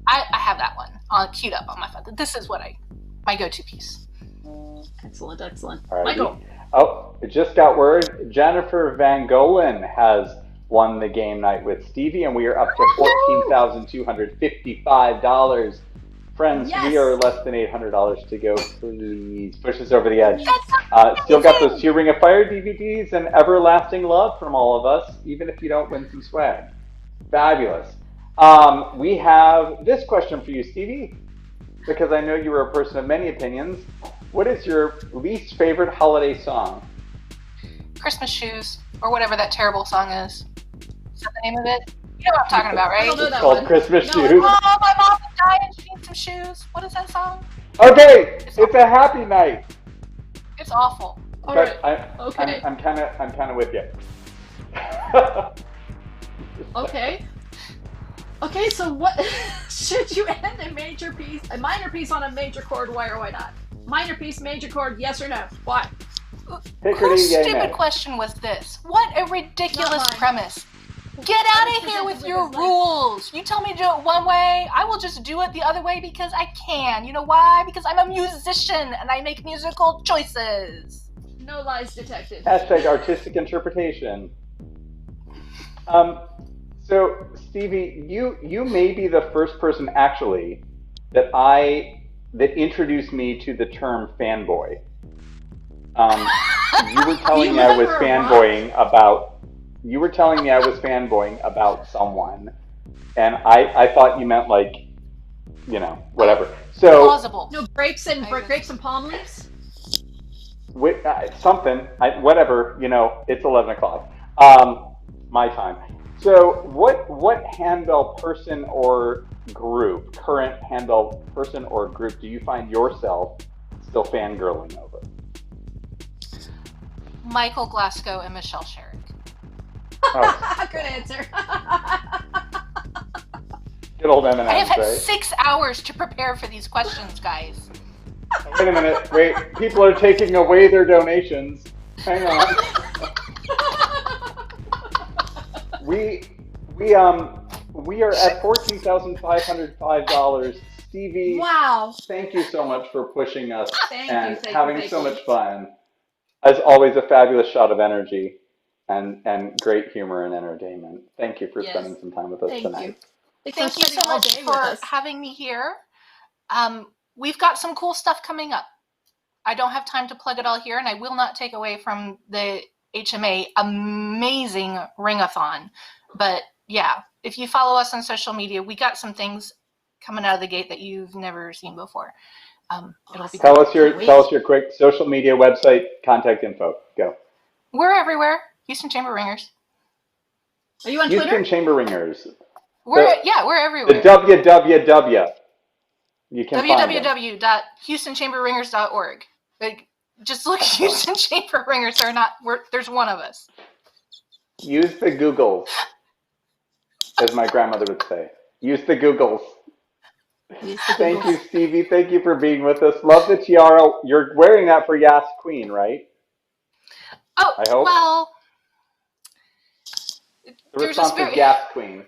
I have that one queued up on my phone. This is what my go-to piece. Excellent, excellent. Alrighty. Michael. Oh, it just got word. Jennifer Van Golen has won the game night with Stevie, and we are up to $14,255. Friends, Yes! we are less than $800 to go. Please push us over the edge. That's Still got those 2 Ring of Fire DVDs and everlasting love from all of us, even if you don't win some swag. Fabulous. We have this question for you, Stevie, because I know you are a person of many opinions. What is your least favorite holiday song? Christmas Shoes, or whatever that terrible song is. Is that the name of it? You know what I'm talking about, right? It's called Christmas Shoes. Oh, my mom is dying. She needs some shoes. What is that song? Okay, it's a happy night. It's awful. But I'm kind of with you. Okay. Okay, so what should you end a minor piece on a major chord? Why or why not? Minor piece, major chord, yes or no? Why? Whose stupid question was this? What a ridiculous premise. Get out of here with your rules. You tell me to do it one way, I will just do it the other way because I can. You know why? Because I'm a musician and I make musical choices. No lies detected. Hashtag artistic interpretation. So Stevie, you may be the first person actually that introduced me to the term fanboy. You were telling me I was fanboying about someone, and I thought you meant like, whatever. So plausible. No grapes and palm leaves. Something. Whatever. It's 11 o'clock. My time. So what handbell person or group, current handbell person or group, do you find yourself still fangirling over? Michael Glasgow and Michèle Sharik. Oh. Good answer. Good old M&M's, I have had right? 6 hours to prepare for these questions, guys. Wait a minute. Wait. People are taking away their donations. Hang on. We are at $14,505. Stevie, wow! Thank you so much for pushing us and thank having you. so much fun. As always, a fabulous shot of energy and great humor and entertainment. Thank you for spending some time with us tonight. Thank you so much for having me here. We've got some cool stuff coming up. I don't have time to plug it all here, and I will not take away from the HMA amazing Ring-a-Thon. But yeah, if you follow us on social media, we got some things coming out of the gate that you've never seen before. It'll be Tell us your quick social media website, contact info. Go. We're everywhere. Houston Chamber Ringers. Are you on Houston Twitter? Chamber Ringers. We're everywhere. The www. You can find them. www.houstonchamberringers.org. Just look at Houston Chamber Ringers. There's one of us. Use the Googles, as my grandmother would say. Use the Googles. Thank you, Stevie. Thank you for being with us. Love the tiara. You're wearing that for Yas Queen, right? Oh, I hope. Well, the response is Yas Queen.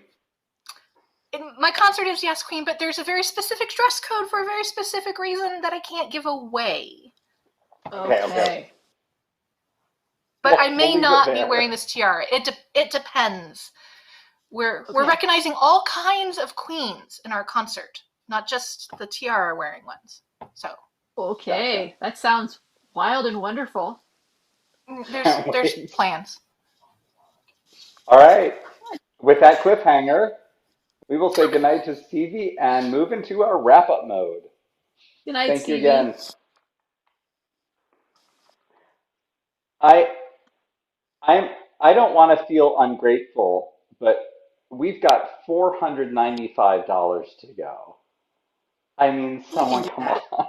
My concert is Yes Queen, but there's a very specific dress code for a very specific reason that I can't give away. Okay. But I may not be wearing this tiara. It depends. We're recognizing all kinds of queens in our concert, not just the tiara wearing ones. So. Okay, that sounds wild and wonderful. There's plans. All right. With that cliffhanger, we will say goodnight to Stevie and move into our wrap-up mode. Good night, Thank Stevie. you again. I don't want to feel ungrateful, but we've got $495 to go. I mean, someone come on.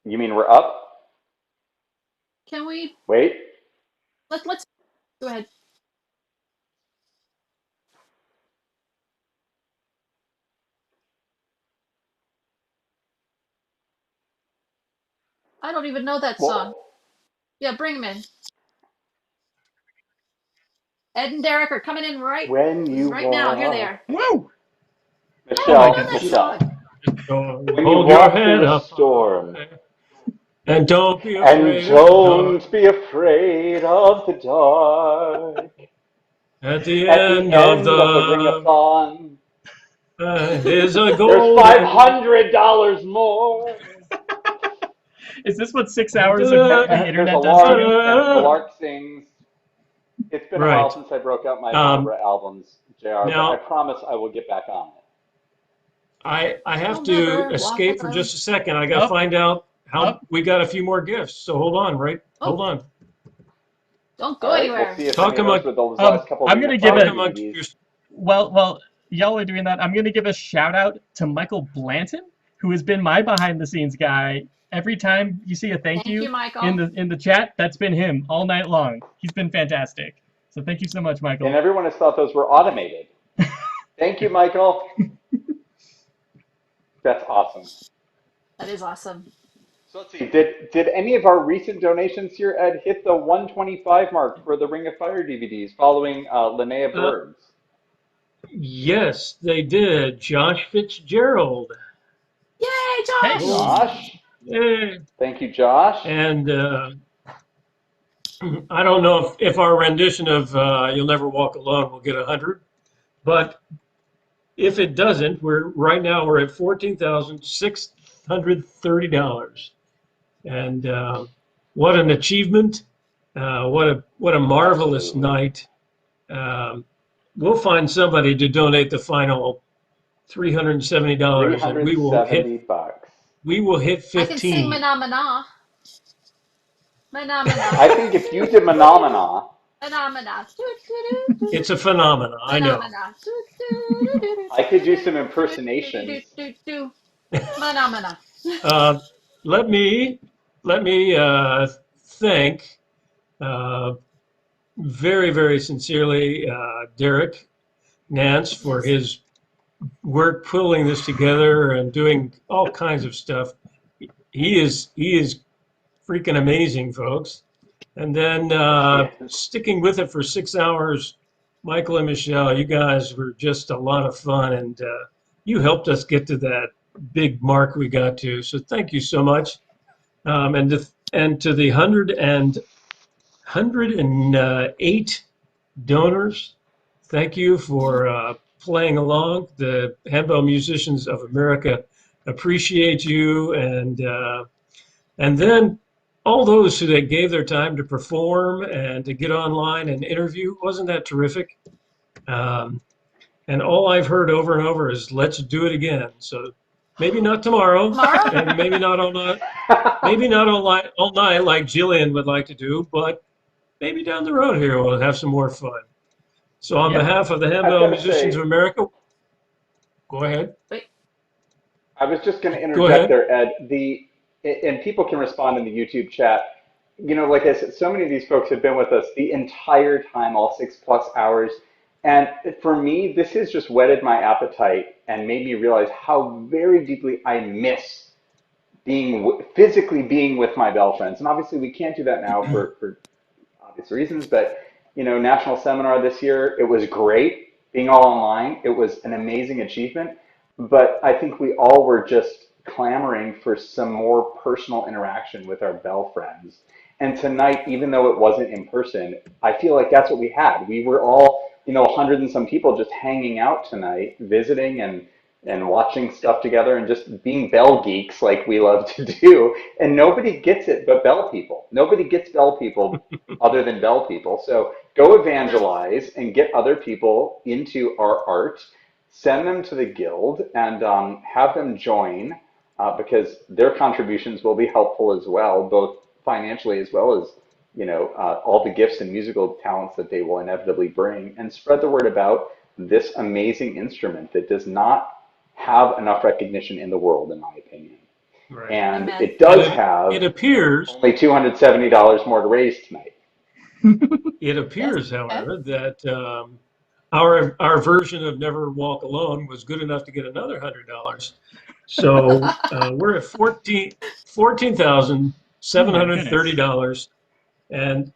You mean we're up? Can we wait? Let's go ahead. I don't even know that song. Yeah, bring them in. Ed and Derek are coming in right now. Here they are. Woo! Michèle. When you Hold your walk head through a up storm, and don't be and afraid of the dark. don't be afraid of the dark. At the At the end of end of the the Ring-a-Thon, is a there's golden. $500 more. Is this what 6 hours of happy There's a internet does to you? lark, and the lark sings. It's been a while Right. since I broke out my opera albums, JR, but I Now, promise I will get back on it. I have Don't to ever walk escape for alone. just a second. I got to Oh. find out how Oh. we got a few more gifts. So hold on, right? Hold on. Don't go All right, anywhere. we'll see if Talk any of those among, with those last couple I'm gonna give Ring-a-Thon it. DVDs. While y'all are doing that, I'm gonna give a shout out to Michael Blanton, who has been my behind the scenes guy. Every time you see a thank you Michael. in the chat, that's been him all night long. He's been fantastic. So thank you so much, Michael. And everyone has thought those were automated. Thank you, Michael. That's awesome. That is awesome. So let's see. Did any of our recent donations here, Ed, hit the 125 mark for the Ring of Fire DVDs following Linnea Bird's? yes, they did. Josh Fitzgerald. Yay, Josh! Hey, Josh. Yay. Thank you, Josh. And I don't know if our rendition of You'll Never Walk Alone will get 100, but if it doesn't, right now we're at $14,630. And what an achievement. What a marvelous night. We'll find somebody to donate the final $370 and we will hit $370. we will hit 15. I can sing Mana. I think if you did Phenomena, Phenomena. It's a phenomenon, I know. I could do some impersonations. Phenomena. Let me thank very, very sincerely Derek Nance for his work pulling this together and doing all kinds of stuff. He is freaking amazing, folks. And then sticking with it for 6 hours, Michael and Michèle, you guys were just a lot of fun, and you helped us get to that big mark we got to. So thank you so much. And to the 108 donors, thank you for playing along. The Handbell Musicians of America appreciate you, and then all those who that gave their time to perform and to get online and interview. Wasn't that terrific? And all I've heard over and over is let's do it again. So maybe not tomorrow, and maybe not all night, maybe not all night like Jillian would like to do, but maybe down the road here we'll have some more fun. So on behalf of the Handbell Musicians of America, go ahead. I was just going to Go interject ahead. there, Ed. And people can respond in the YouTube chat. You know, like I said, so many of these folks have been with us the entire time, all 6+ hours. And for me, this has just whetted my appetite and made me realize how very deeply I miss physically being with my bell friends. And obviously we can't do that now for obvious reasons, but you know, National Seminar this year, it was great being all online. It was an amazing achievement, but I think we all were just clamoring for some more personal interaction with our bell friends. And tonight, even though it wasn't in person, I feel like that's what we had. We were all, you know, 100 and some people just hanging out tonight, visiting and watching stuff together and just being bell geeks like we love to do. And nobody gets it but bell people. Nobody gets bell people other than bell people. So go evangelize and get other people into our art, send them to the guild, and have them join because their contributions will be helpful as well, both financially as well as, you know, all the gifts and musical talents that they will inevitably bring, and spread the word about this amazing instrument that does not have enough recognition in the world, in my opinion. Right. And it does have it appears only $270 more to raise tonight. It appears, however, that our version of Never Walk Alone was good enough to get another $100. So we're at $14,730, and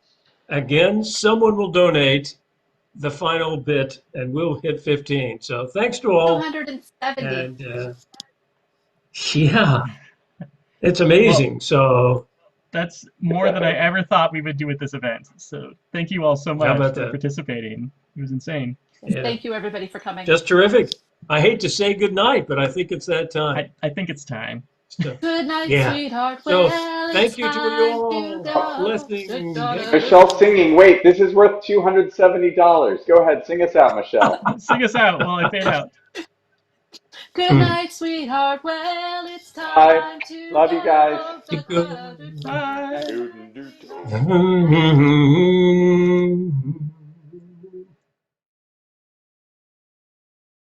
again, someone will donate the final bit, and we'll hit 15. So thanks to all. 270. And Yeah, it's amazing. Well, so that's more than I ever thought we would do at this event. So thank you all so how much about for that? participating. It was insane. Yeah, Thank you, everybody, for coming. just terrific. I hate to say goodnight, but I think it's that time. I think it's time. So, Good night, yeah. sweetheart. So Well, it's thank you to you time to all. go. Blessings. Michèle singing. Wait, this is worth $270. Go ahead, sing us out, Michèle. Sing us out while I fade out. Good night, sweetheart. Well, it's Bye. time to Love you guys. go. Bye. Doot, doot, doot.